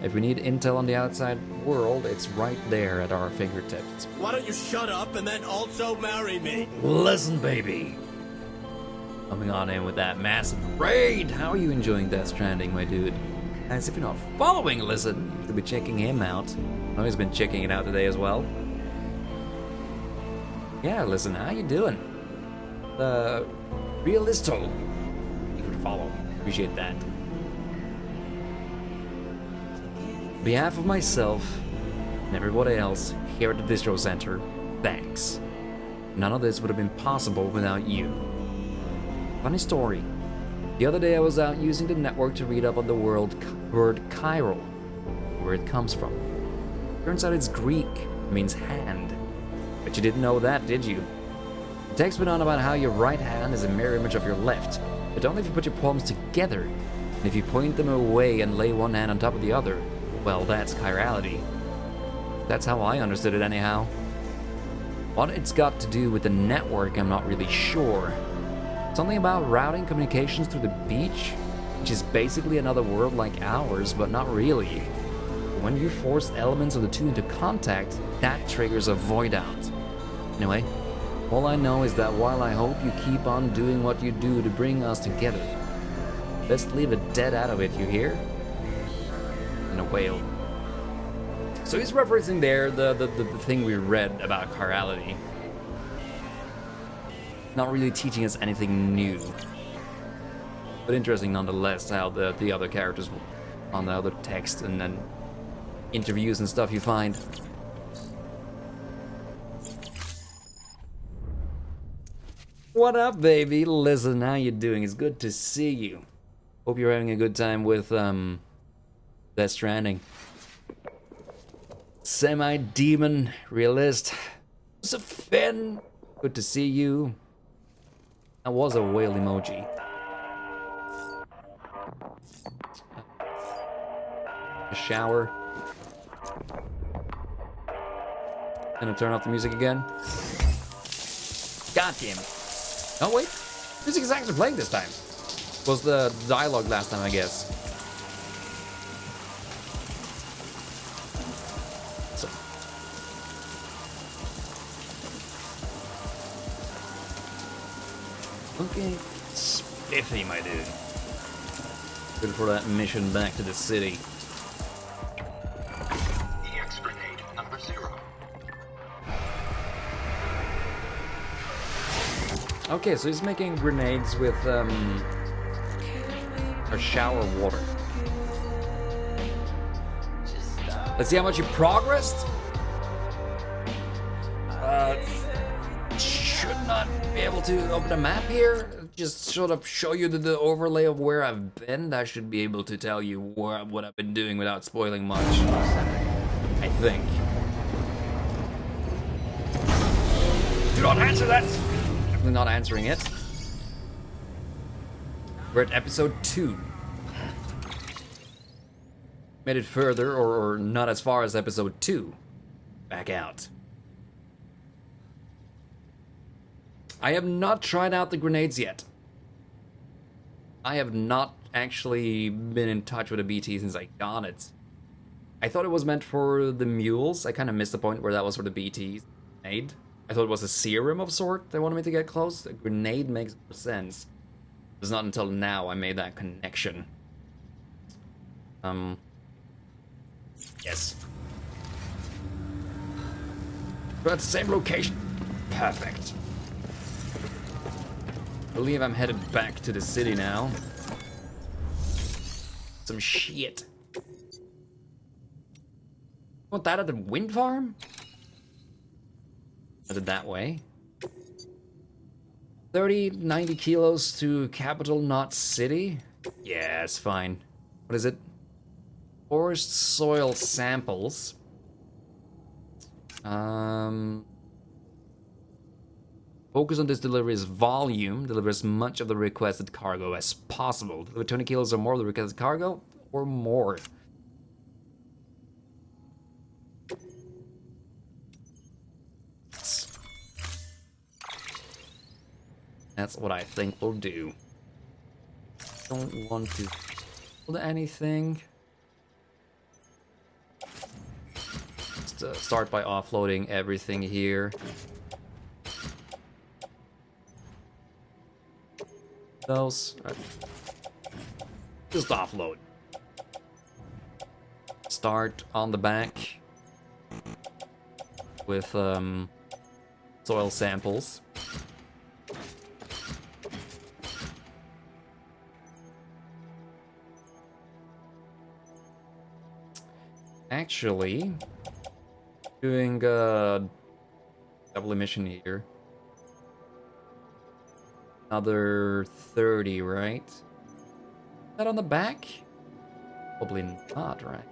If we need intel on the outside world, it's right there at our fingertips. Why don't you shut up and then also marry me? Listen, baby. Coming on in with that massive raid. How are you enjoying Death Stranding, my dude? As if you're not following Listen, you should be checking him out. I know he's been checking it out today as well. Yeah, Listen, how you doing? Realisto. You could follow. Appreciate that. On behalf of myself and everybody else here at the Distro Center, thanks. None of this would have been possible without you. Funny story. The other day I was out using the network to read up on the word chiral, where it comes from. Turns out it's Greek, it means hand. But you didn't know that, did you? The text went on about how your right hand is a mirror image of your left, but only if you put your palms together. And if you point them away and lay one hand on top of the other, well, that's chirality. That's how I understood it anyhow. What it's got to do with the network, I'm not really sure. Something about routing communications through the beach, which is basically another world like ours, but not really. When you force elements of the two into contact, that triggers a void out. Anyway, all I know is that while I hope you keep on doing what you do to bring us together, best leave it dead out of it, you hear? And a whale. So he's referencing there the thing we read about chirality. Not really teaching us anything new. But interesting nonetheless how the other characters on the other text and then interviews and stuff you find. What up, baby? Listen, how you doing? It's good to see you. Hope you're having a good time with Death Stranding. Semi-demon realist. What's up, Finn? Good to see you. That was a whale emoji. A shower. Gonna turn off the music again. God damn it. Oh wait, music is actually playing this time. Was the dialogue last time, I guess. So. Okay, spiffy, my dude. Good for that mission back to the city. EX grenade number 0. Okay, so he's making grenades with a shower water. Let's see how much you progressed. Should not be able to open a map here. Just sort of show you the overlay of where I've been. That should be able to tell you what I've been doing without spoiling much. I think. Do not answer that. Definitely not answering it. We're at episode 2. Made it further, or not as far as episode 2. Back out. I have not tried out the grenades yet. I have not actually been in touch with a BT since I got it. I thought it was meant for the mules. I kind of missed the point where that was for the BTs. Grenade. I thought it was a serum of sort they wanted me to get close. A grenade makes more sense. It was not until now I made that connection. Yes. We're at the same location. Perfect. I believe I'm headed back to the city now. Some shit. Want that at the wind farm? Headed that way. 90 kilos to capital, not city? Yeah, it's fine. What is it? Forest soil samples. Focus on this delivery's volume. Deliver as much of the requested cargo as possible. Deliver 20 kilos or more of the requested cargo, or more. That's what I think we'll do. Don't want to build anything. Just start by offloading everything here. Those. Right. Just offload. Start on the back with soil samples. Actually, doing a double emission here. Another 30, right? Is that on the back? Probably not, right?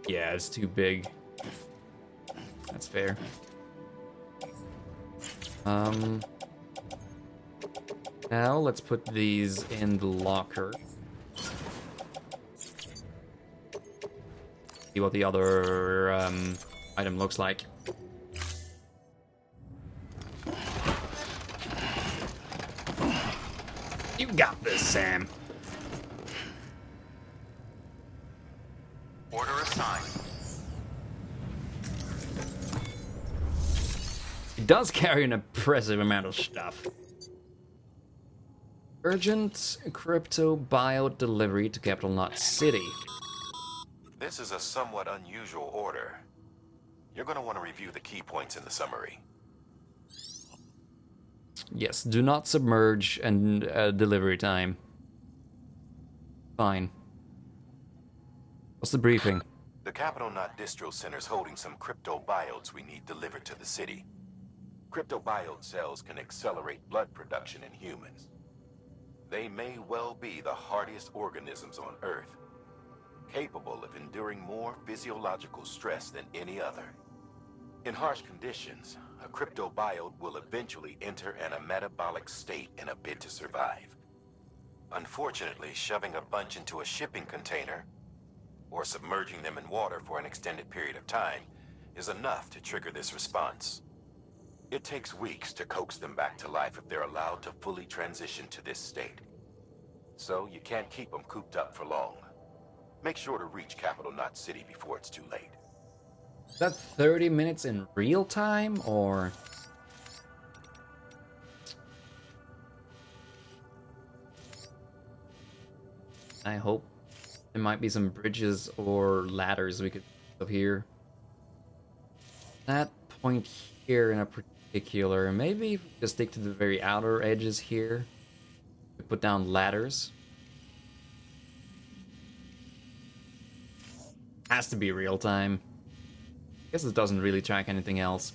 Yeah, it's too big. That's fair. Now let's put these in the locker. See what the other item looks like. You got this, Sam. Order assigned. It does carry an impressive amount of stuff. Urgent crypto buyout delivery to Capital Knot City. This is a somewhat unusual order. You're going to want to review the key points in the summary. Yes, do not submerge and delivery time. Fine. What's the briefing? The Capital Knot Distro Center's holding some crypto biotes we need delivered to the city. Crypto biota cells can accelerate blood production in humans. They may well be the hardiest organisms on Earth, capable of enduring more physiological stress than any other. In harsh conditions, a cryptobiote will eventually enter a metabolic state in a bid to survive. Unfortunately, shoving a bunch into a shipping container, or submerging them in water for an extended period of time, is enough to trigger this response. It takes weeks to coax them back to life if they're allowed to fully transition to this state. So you can't keep them cooped up for long. Make sure to reach Capital Knot City before it's too late. Is that 30 minutes in real time, or...? I hope there might be some bridges or ladders we could up here. That point here in a particular, maybe just stick to the very outer edges here. Put down ladders. Has to be real time. Guess it doesn't really track anything else.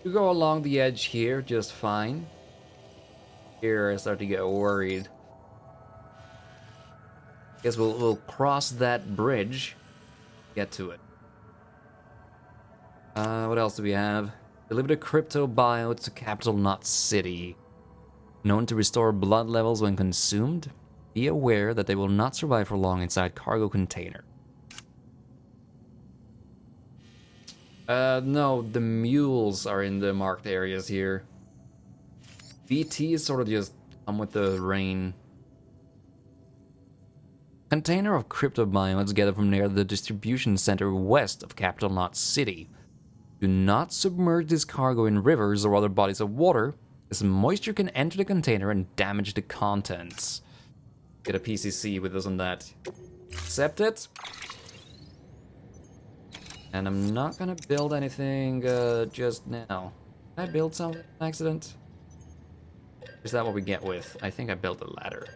You go along the edge here just fine. Here I start to get worried. Guess we'll cross that bridge, get to it. What else do we have? Deliver the crypto biote to Capital Knot City. Known to restore blood levels when consumed. Be aware that they will not survive for long inside cargo container. No, the mules are in the marked areas here. BT is sort of just come with the rain. Container of crypto biotes gathered from near the distribution center west of Capital Knot City. Do not submerge this cargo in rivers or other bodies of water, as moisture can enter the container and damage the contents. Get a PCC with us on that. Accept it. And I'm not gonna build anything just now. Did I build something by accident? Is that what we get with? I think I built a ladder.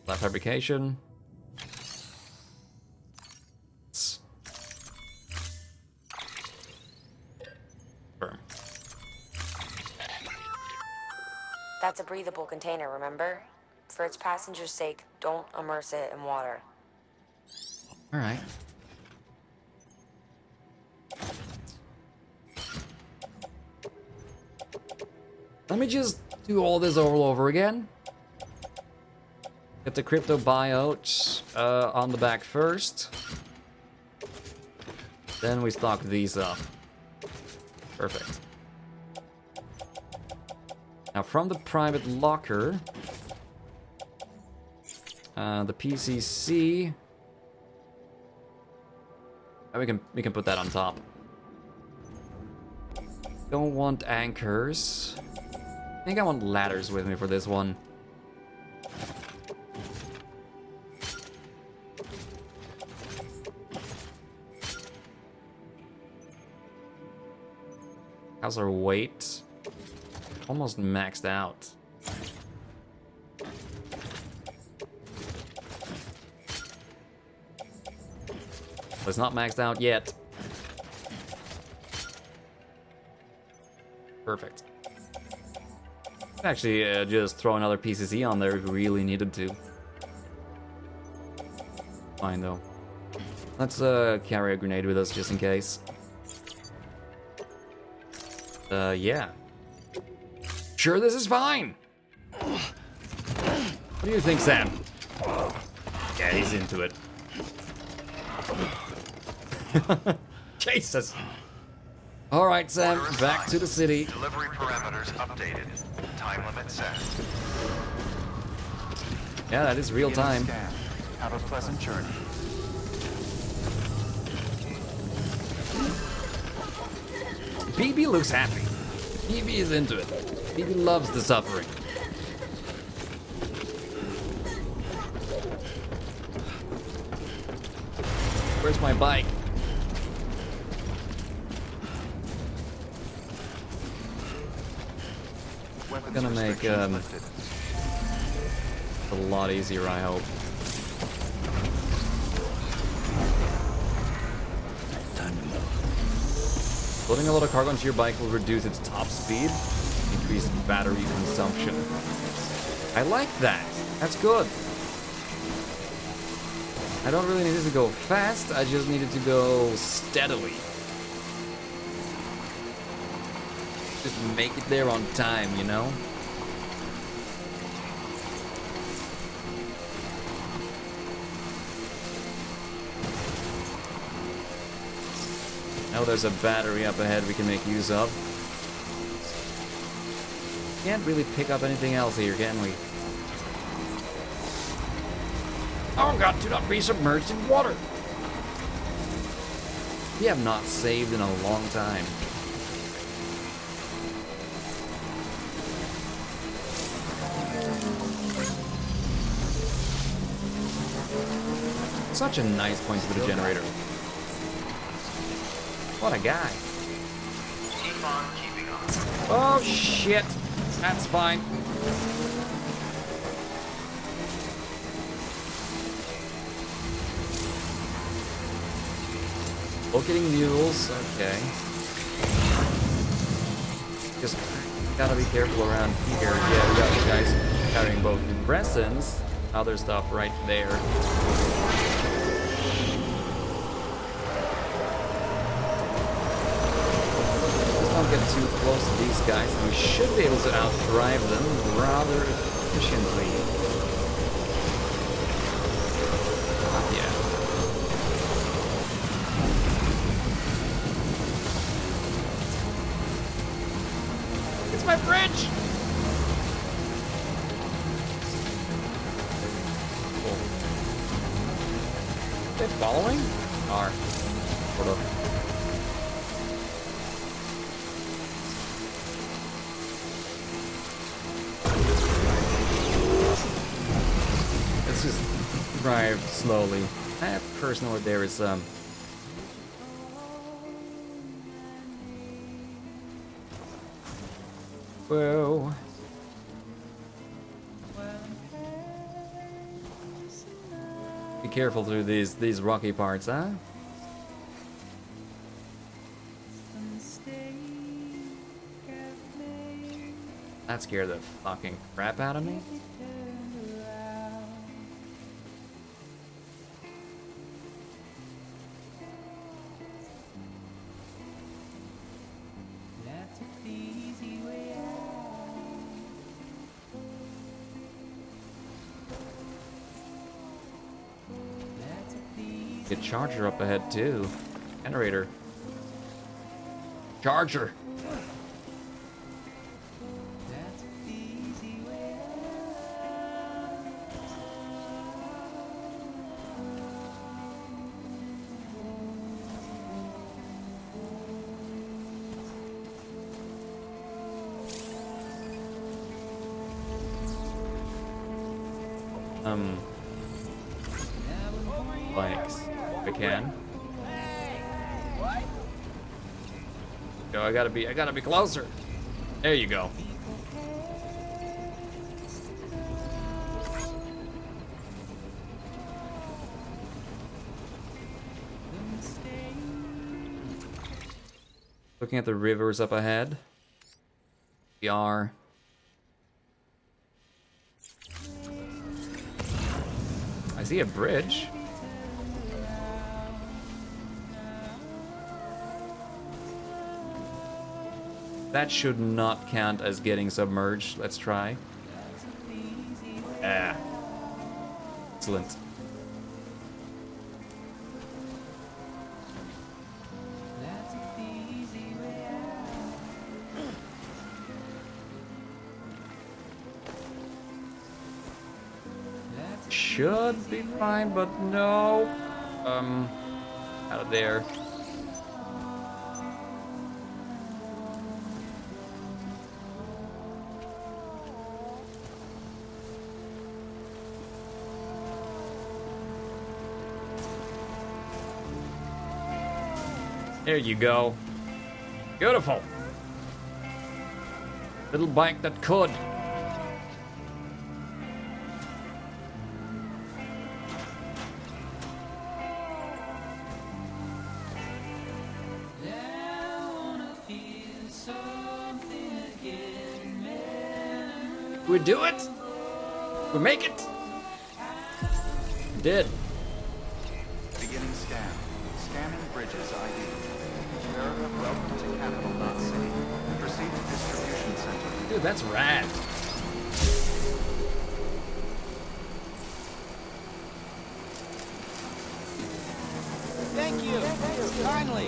Lab fabrication. That's a breathable container, remember? For its passengers' sake, don't immerse it in water. Alright. Let me just do all this all over again. Get the crypto buyout on the back first. Then we stock these up. Perfect. Now from the private locker, the PCC, we can put that on top. Don't want anchors. I think I want ladders with me for this one. How's our weight? Almost maxed out. But it's not maxed out yet. Perfect. Actually, just throw another PCC on there if we really needed to. Fine though. Let's carry a grenade with us just in case. Yeah. Sure, this is fine. What do you think, Sam? Yeah, he's into it. Jesus. All right, Sam, back to the city. Delivery parameters updated. Time limit set. Yeah, that is real time. Scan. Have a pleasant journey. BB looks happy. BB is into it. BB loves the suffering. Where's my bike? We're gonna make a lot easier, I hope. Loading a lot of cargo onto your bike will reduce its top speed, increase battery consumption. I like that. That's good. I don't really need it to go fast, I just need it to go steadily. Just make it there on time, you know? Now there's a battery up ahead we can make use of. Can't really pick up anything else here, can we? Oh god, do not be submerged in water! We have not saved in a long time. Such a nice point for the generator. What a guy. Keep on keeping on. Oh shit. That's fine. Locating mules, okay. Just gotta be careful around here. Yeah, we got you guys carrying both resins, other stuff right there. Get too close to these guys, and we should be able to outdrive them rather efficiently. Yeah. It's my bridge! Cool. Are they following? Are. Sort of. Just drive slowly. I have personal there is whoa. Be careful through these rocky parts, huh? That scared the fucking crap out of me. Get charger up ahead too. Generator. Charger. Bikes. If I can. Yo, I gotta be closer. There you go. Looking at the rivers up ahead. We are. I see a bridge. That should not count as getting submerged. Let's try. Ah. Excellent. Should be fine, but no. Out of there. There you go. Beautiful. Little bike that could. We do it? We make it? Did. Beginning scan. Scanning bridges ID. Welcome to Capital.City. Proceed to distribution center. Dude, that's rad. Thank you. Finally.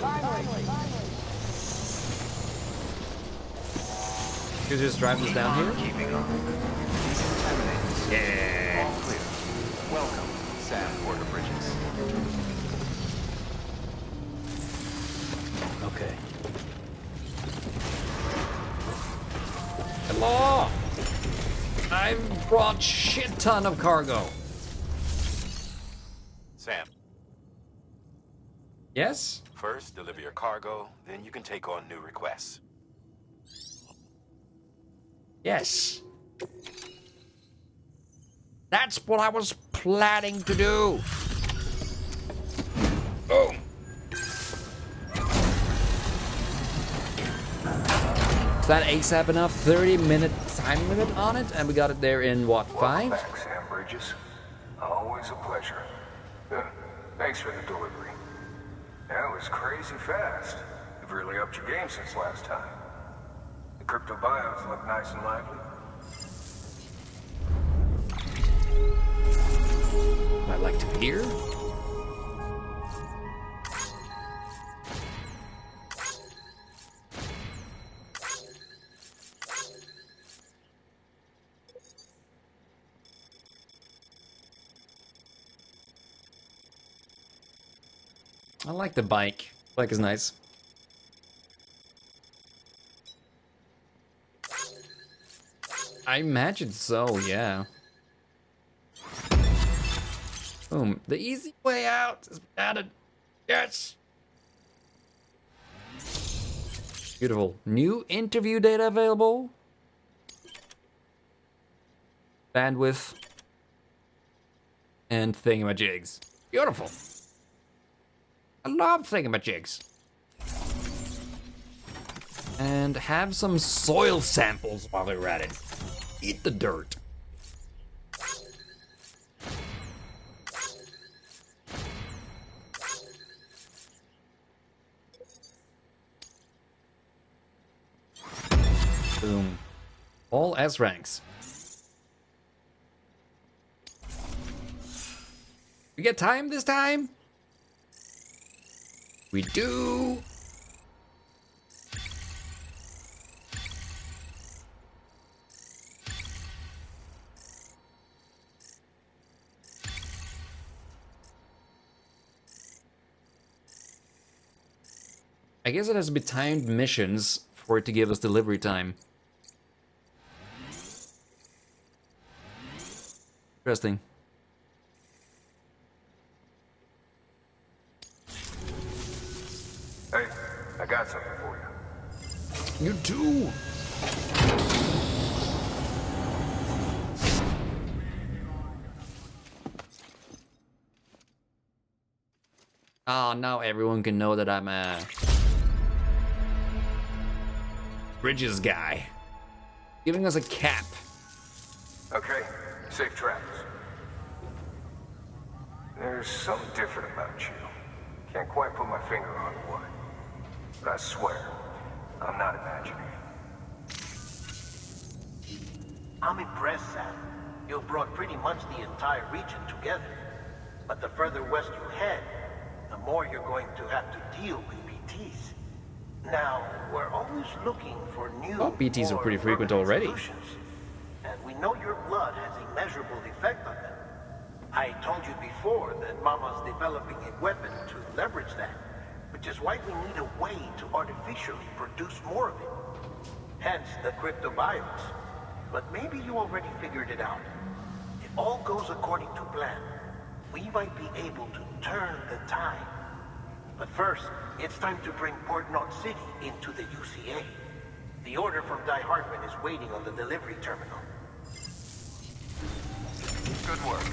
You just drive this down here? Keeping on. Decontaminated. Yeah. All clear. Welcome, Sam Porter Bridges. Okay. Hello. I've brought shit ton of cargo. Sam, Yes? first deliver your cargo, then you can take on new requests. Yes. That's what I was planning to do. Boom. Is that ASAP enough? 30-minute time limit on it, and we got it there in what, 5? Back, Sam Bridges. Always a pleasure. Thanks for the delivery. That was crazy fast. You've really upped your game since last time. The crypto bios look nice and lively. I like to hear. I like the bike. Bike is nice. I imagine so, yeah. Boom. The easy way out is added. Yes! Beautiful. New interview data available. Bandwidth. And thingamajigs. Beautiful. I love thingamajigs. And have some soil samples while we're at it. Eat the dirt. Boom. All S ranks. We get time this time? We do. I guess it has to be timed missions for it to give us delivery time. Interesting. Hey, I got something for you. You too. Oh, now everyone can know that I'm a Bridges guy. Giving us a cap. Okay, safe travels. There's something different about you. Can't quite put my finger on what. But I swear, I'm not imagining. I'm impressed, Sam. You brought pretty much the entire region together. But the further west you head, the more you're going to have to deal with BTs. Now, we're always looking for new... Oh, BTs are pretty frequent already. Solutions. And we know your blood has a measurable effect on them. I told you before that Mama's developing a weapon to leverage that, which is why we need a way to artificially produce more of it. Hence the cryptobiotes. But maybe you already figured it out. If all goes according to plan, we might be able to turn the tide. But first, it's time to bring Port Knot City into the UCA. The order from Die Hartman is waiting on the delivery terminal. Good work.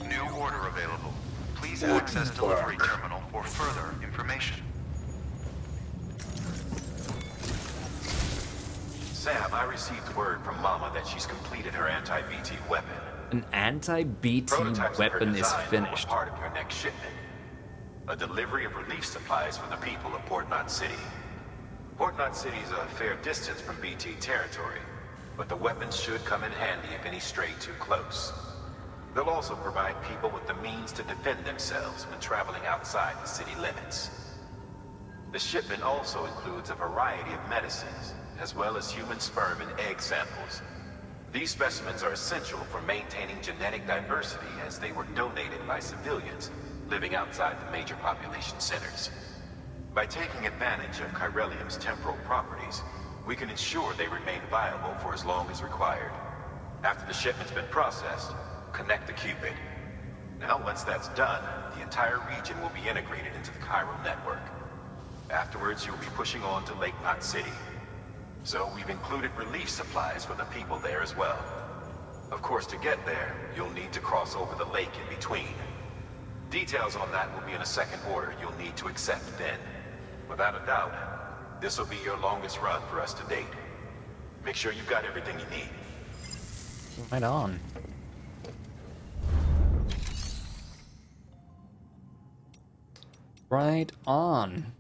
New order available. Please access delivery terminal for further information. Sam, I received word from Mama that she's completed her anti-BT weapon. An anti-BT Prototypes of her weapon is design finished. form part of your next shipment. A delivery of relief supplies for the people of Port Knot City. Port Knot City is a fair distance from BT territory, but the weapons should come in handy if any stray too close. They'll also provide people with the means to defend themselves when traveling outside the city limits. The shipment also includes a variety of medicines, as well as human sperm and egg samples. These specimens are essential for maintaining genetic diversity as they were donated by civilians living outside the major population centers. By taking advantage of chiralium's temporal properties, we can ensure they remain viable for as long as required. After the shipment's been processed, connect the Cupid. Now, once that's done, the entire region will be integrated into the chiral network. Afterwards, you'll be pushing on to Lake Knot City. So we've included relief supplies for the people there as well. Of course, to get there, you'll need to cross over the lake in between. Details on that will be in a second order you'll need to accept then. Without a doubt, this will be your longest run for us to date. Make sure you've got everything you need. Right on. Right on.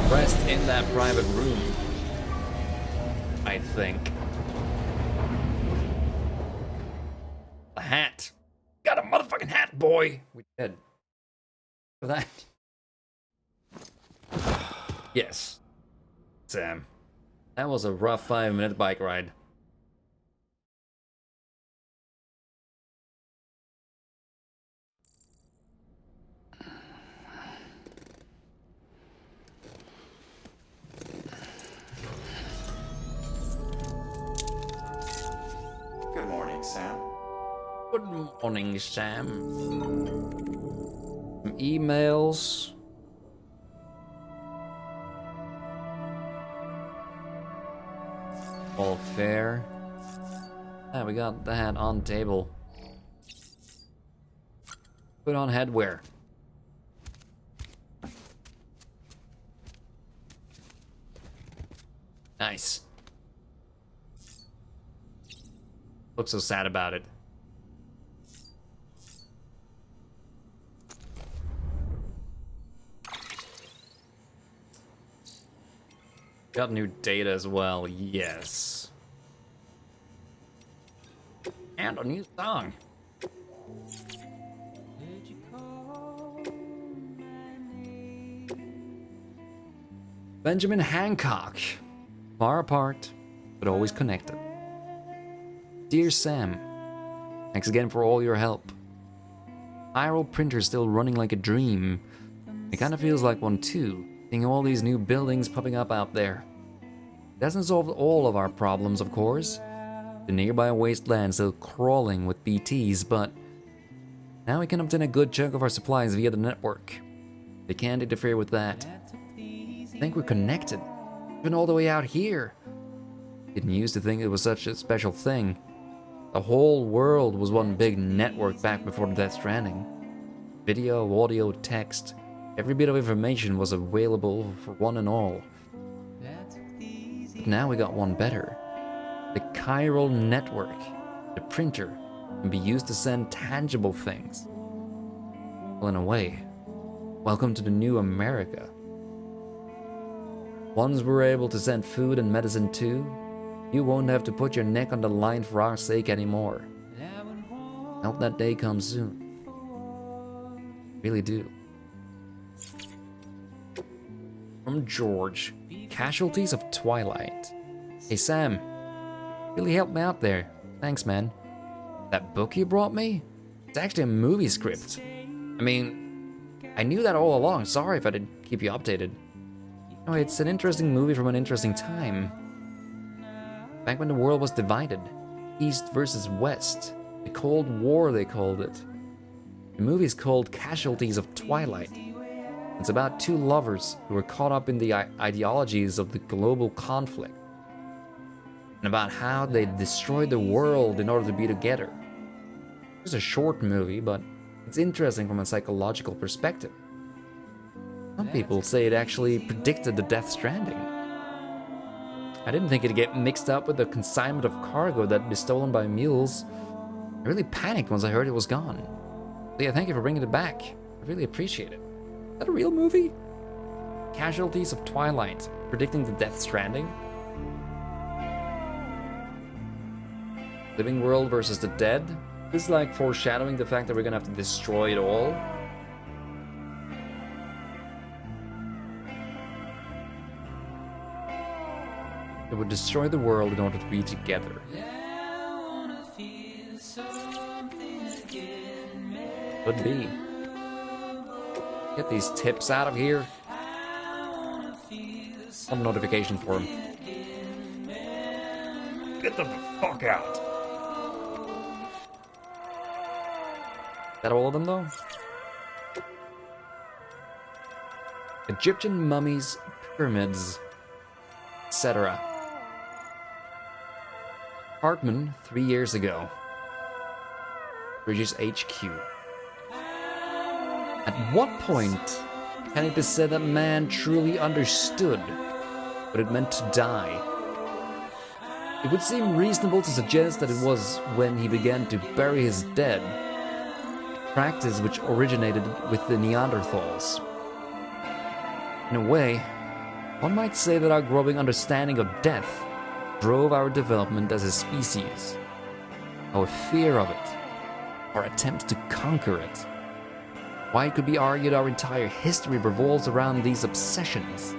Rest in that private room, I think. A hat. Got a motherfucking hat, boy. We did. For that. Yes. Sam. That was a rough 5-minute bike ride. Good morning, Sam. Good morning, Sam. Some emails. All fair. Yeah, we got the hat on table. Put on headwear. Nice. Look so sad about it. Got new data as well, yes. And a new song. Benjamin Hancock. Far apart, but always connected. Dear Sam, thanks again for all your help. Spiral printer's still running like a dream. It kinda feels like one too, seeing all these new buildings popping up out there. It hasn't solved all of our problems, of course. The nearby wasteland's still crawling with BTs, but now we can obtain a good chunk of our supplies via the network. They can't interfere with that. I think we're connected, even all the way out here. Didn't used to think it was such a special thing. The whole world was one big network back before Death Stranding. Video, audio, text, every bit of information was available for one and all. But now we got one better. The chiral network, the printer, can be used to send tangible things. Well, in a way, welcome to the new America. Once we're able to send food and medicine too, you won't have to put your neck on the line for our sake anymore. I hope that day comes soon. Really do. From George, Casualties of Twilight. Hey Sam, really helped me out there. Thanks, man. That book you brought me? It's actually a movie script. I mean, I knew that all along. Sorry if I didn't keep you updated. No, it's an interesting movie from an interesting time. Back when the world was divided, East versus West. The Cold War, they called it. The movie is called Casualties of Twilight. It's about two lovers who were caught up in the ideologies of the global conflict, and about how they destroyed the world in order to be together. It's a short movie, but it's interesting from a psychological perspective. Some people say it actually predicted the Death Stranding. I didn't think it'd get mixed up with the consignment of cargo that'd be stolen by mules. I really panicked once I heard it was gone. So yeah, thank you for bringing it back. I really appreciate it. Is that a real movie? Casualties of Twilight, predicting the Death Stranding. Living World versus the Dead. This is like foreshadowing the fact that we're gonna have to destroy it all. It would destroy the world in order to be together. Could be. Get these tips out of here. Some notification for him. Get them the fuck out. Is that all of them though? Egyptian mummies, pyramids, etc. Hartman, 3 years ago. British HQ. At what point can it be said that man truly understood what it meant to die? It would seem reasonable to suggest that it was when he began to bury his dead, practice which originated with the Neanderthals. In a way, one might say that our growing understanding of death drove our development as a species. Our fear of it, our attempt to conquer it. Why, it could be argued our entire history revolves around these obsessions.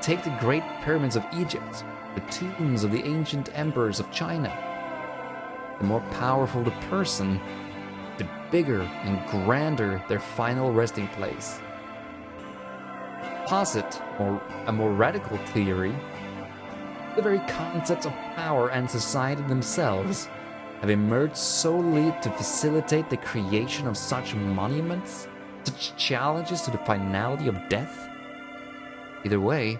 Take the Great Pyramids of Egypt, the tombs of the ancient emperors of China. The more powerful the person, the bigger and grander their final resting place. Posit, or a more radical theory, the very concepts of power and society themselves have emerged solely to facilitate the creation of such monuments, such challenges to the finality of death. Either way,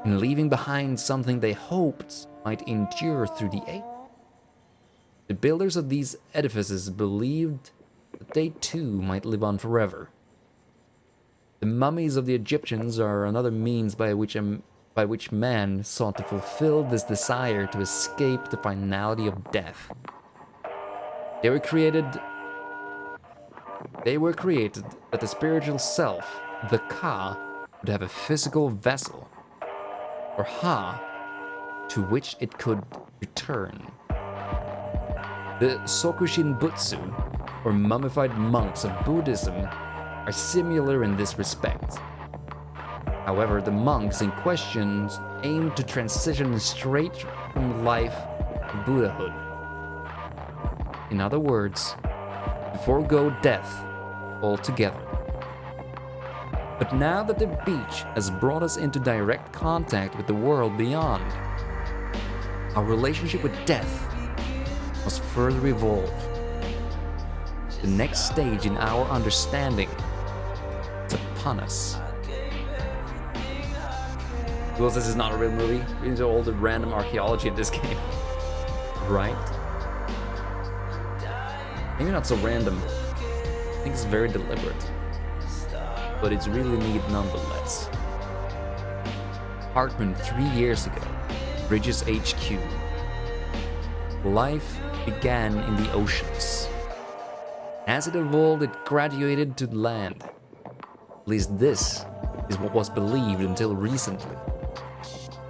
in leaving behind something they hoped might endure through the ages, the builders of these edifices believed that they too might live on forever. The mummies of the Egyptians are another means by which a by which man sought to fulfill this desire to escape the finality of death. They were created that the spiritual self, the Ka, would have a physical vessel, or Ha, to which it could return. The Sokushin Butsu, or mummified monks of Buddhism, are similar in this respect. However, the monks in question aim to transition straight from life to Buddhahood. In other words, to forego death altogether. But now that the beach has brought us into direct contact with the world beyond, our relationship with death must further evolve. The next stage in our understanding is upon us. Because this is not a real movie, we're into all the random archaeology in this game. Right? Maybe not so random. I think it's very deliberate. But it's really neat nonetheless. Hartman 3 years ago, Bridges HQ. Life began in the oceans. As it evolved, it graduated to land. At least this is what was believed until recently.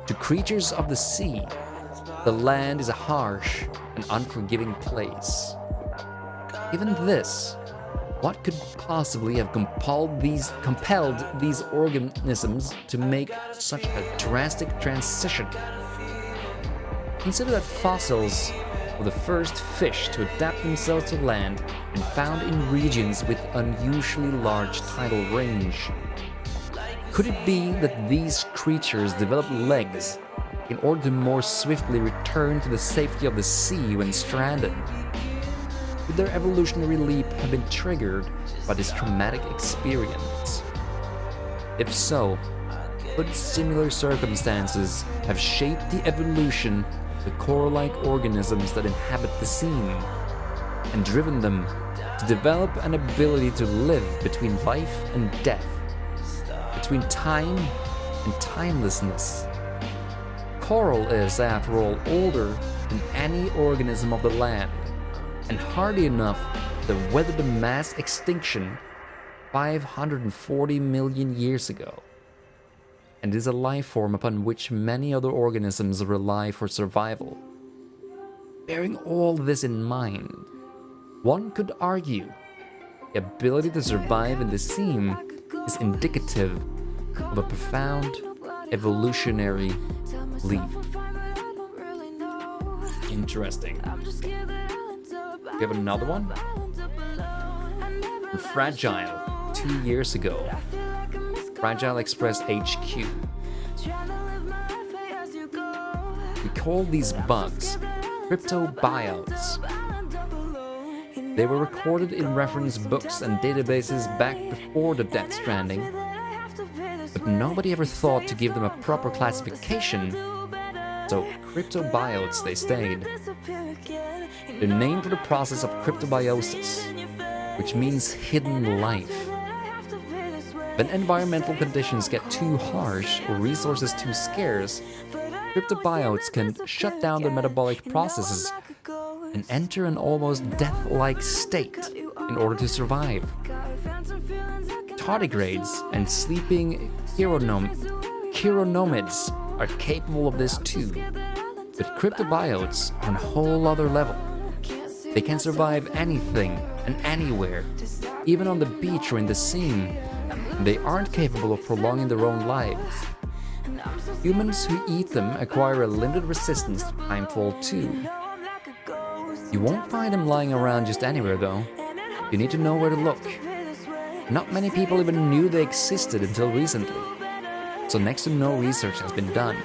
To creatures of the sea, the land is a harsh and unforgiving place. Given this, what could possibly have compelled these organisms to make such a drastic transition? Consider that fossils were the first fish to adapt themselves to land and found in regions with unusually large tidal range. Could it be that these creatures developed legs in order to more swiftly return to the safety of the sea when stranded? Could their evolutionary leap have been triggered by this traumatic experience? If so, could similar circumstances have shaped the evolution of the coral-like organisms that inhabit the scene, and driven them to develop an ability to live between life and death, between time and timelessness? Coral is, after all, older than any organism of the land, and hardy enough to weather the mass extinction 540 million years ago, and is a life form upon which many other organisms rely for survival. Bearing all this in mind, one could argue the ability to survive in the sea is indicative of a profound evolutionary leap. Interesting. We have another one. Fragile, 2 years ago. Fragile Express HQ. We call these bugs cryptobiotes. They were recorded in reference books and databases back before the Death Stranding, but nobody ever thought to give them a proper classification, so cryptobiotes they stayed. They're named for the process of cryptobiosis, which means hidden life. When environmental conditions get too harsh or resources too scarce, cryptobiotes can shut down their metabolic processes and enter an almost death-like state in order to survive. Tardigrades and sleeping chironomids are capable of this too, but cryptobiotes are on a whole other level. They can survive anything and anywhere, even on the beach or in the sea. They aren't capable of prolonging their own lives. Humans who eat them acquire a limited resistance to timefall too. You won't find them lying around just anywhere though. You need to know where to look. Not many people even knew they existed until recently, so next to no research has been done.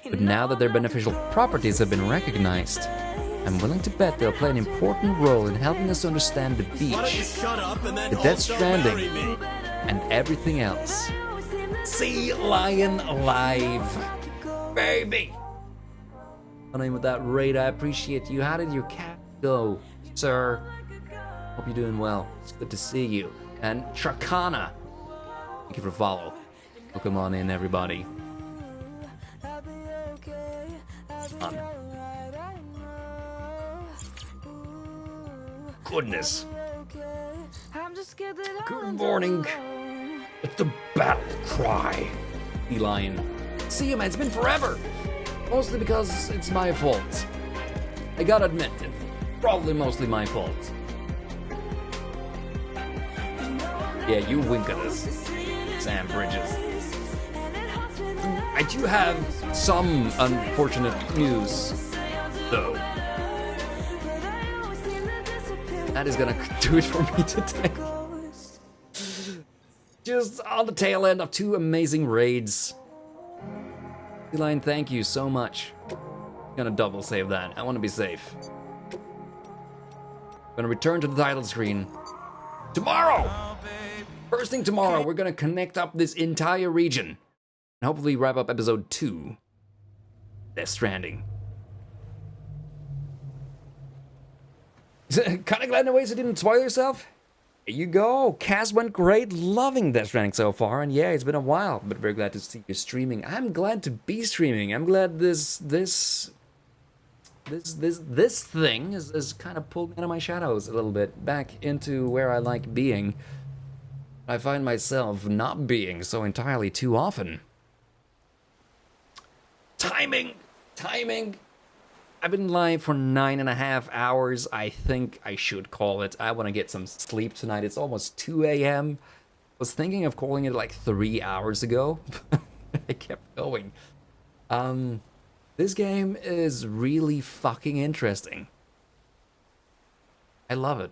But now that their beneficial properties have been recognized, I'm willing to bet they'll play an important role in helping us understand the beach, the Death Stranding, and everything else. Sea Lion alive, baby! And with that raid, I appreciate you. How did your cat go, sir? Hope you're doing well. It's good to see you. And Trakana, thank you for the follow. Welcome on in, everybody. goodness. Good morning. It's the battle cry. Sea Lion. See you, man, it's been forever. Mostly because it's my fault. I gotta admit it. Probably mostly my fault. Yeah, you wink at us, Sam Bridges. I do have some unfortunate news, though. That is gonna do it for me today. Just on the tail end of 2 amazing raids. Line, thank you so much. Gonna double save that. I wanna be safe. Gonna return to the title screen tomorrow! First thing tomorrow, we're gonna connect up this entire region. And hopefully wrap up episode 2. Death Stranding. Kinda glad in ways you didn't spoil yourself. Here you go. Cass went great, loving Death Stranding so far, and yeah, it's been a while, but very glad to see you streaming. I'm glad to be streaming. I'm glad this thing has kind of pulled me out of my shadows a little bit, back into where I like being. I find myself not being so entirely too often. Timing. I've been live for 9.5 hours. I think I should call it. I want to get some sleep tonight. It's almost 2 a.m. Was thinking of calling it like 3 hours ago. I kept going. This game is really fucking interesting. I love it.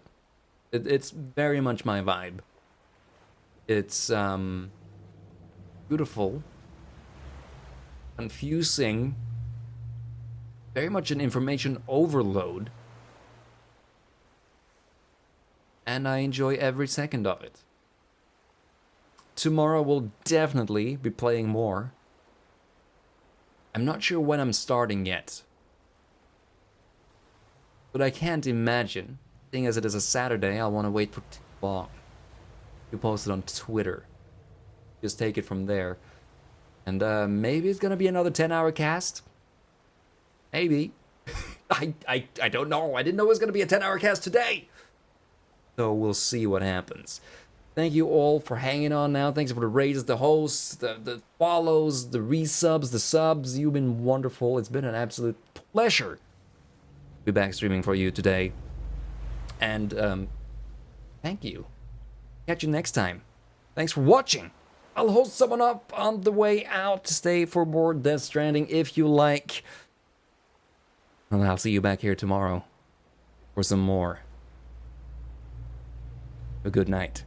It's very much my vibe. It's beautiful, confusing, very much an information overload, and I enjoy every second of it. Tomorrow we'll definitely be playing more. I'm not sure when I'm starting yet, but I can't imagine, seeing as it is a Saturday, I'll want to wait for too long. You post it on Twitter. Just take it from there. And maybe it's gonna be another 10-hour cast. Maybe. I don't know. I didn't know it was gonna be a 10-hour cast today. So we'll see what happens. Thank you all for hanging on now. Thanks for the raises, the hosts, the follows, the resubs, the subs. You've been wonderful. It's been an absolute pleasure to be back streaming for you today. And thank you. Catch you next time. Thanks for watching. I'll host someone up on the way out to stay for more Death Stranding if you like. And I'll see you back here tomorrow for some more. A good night.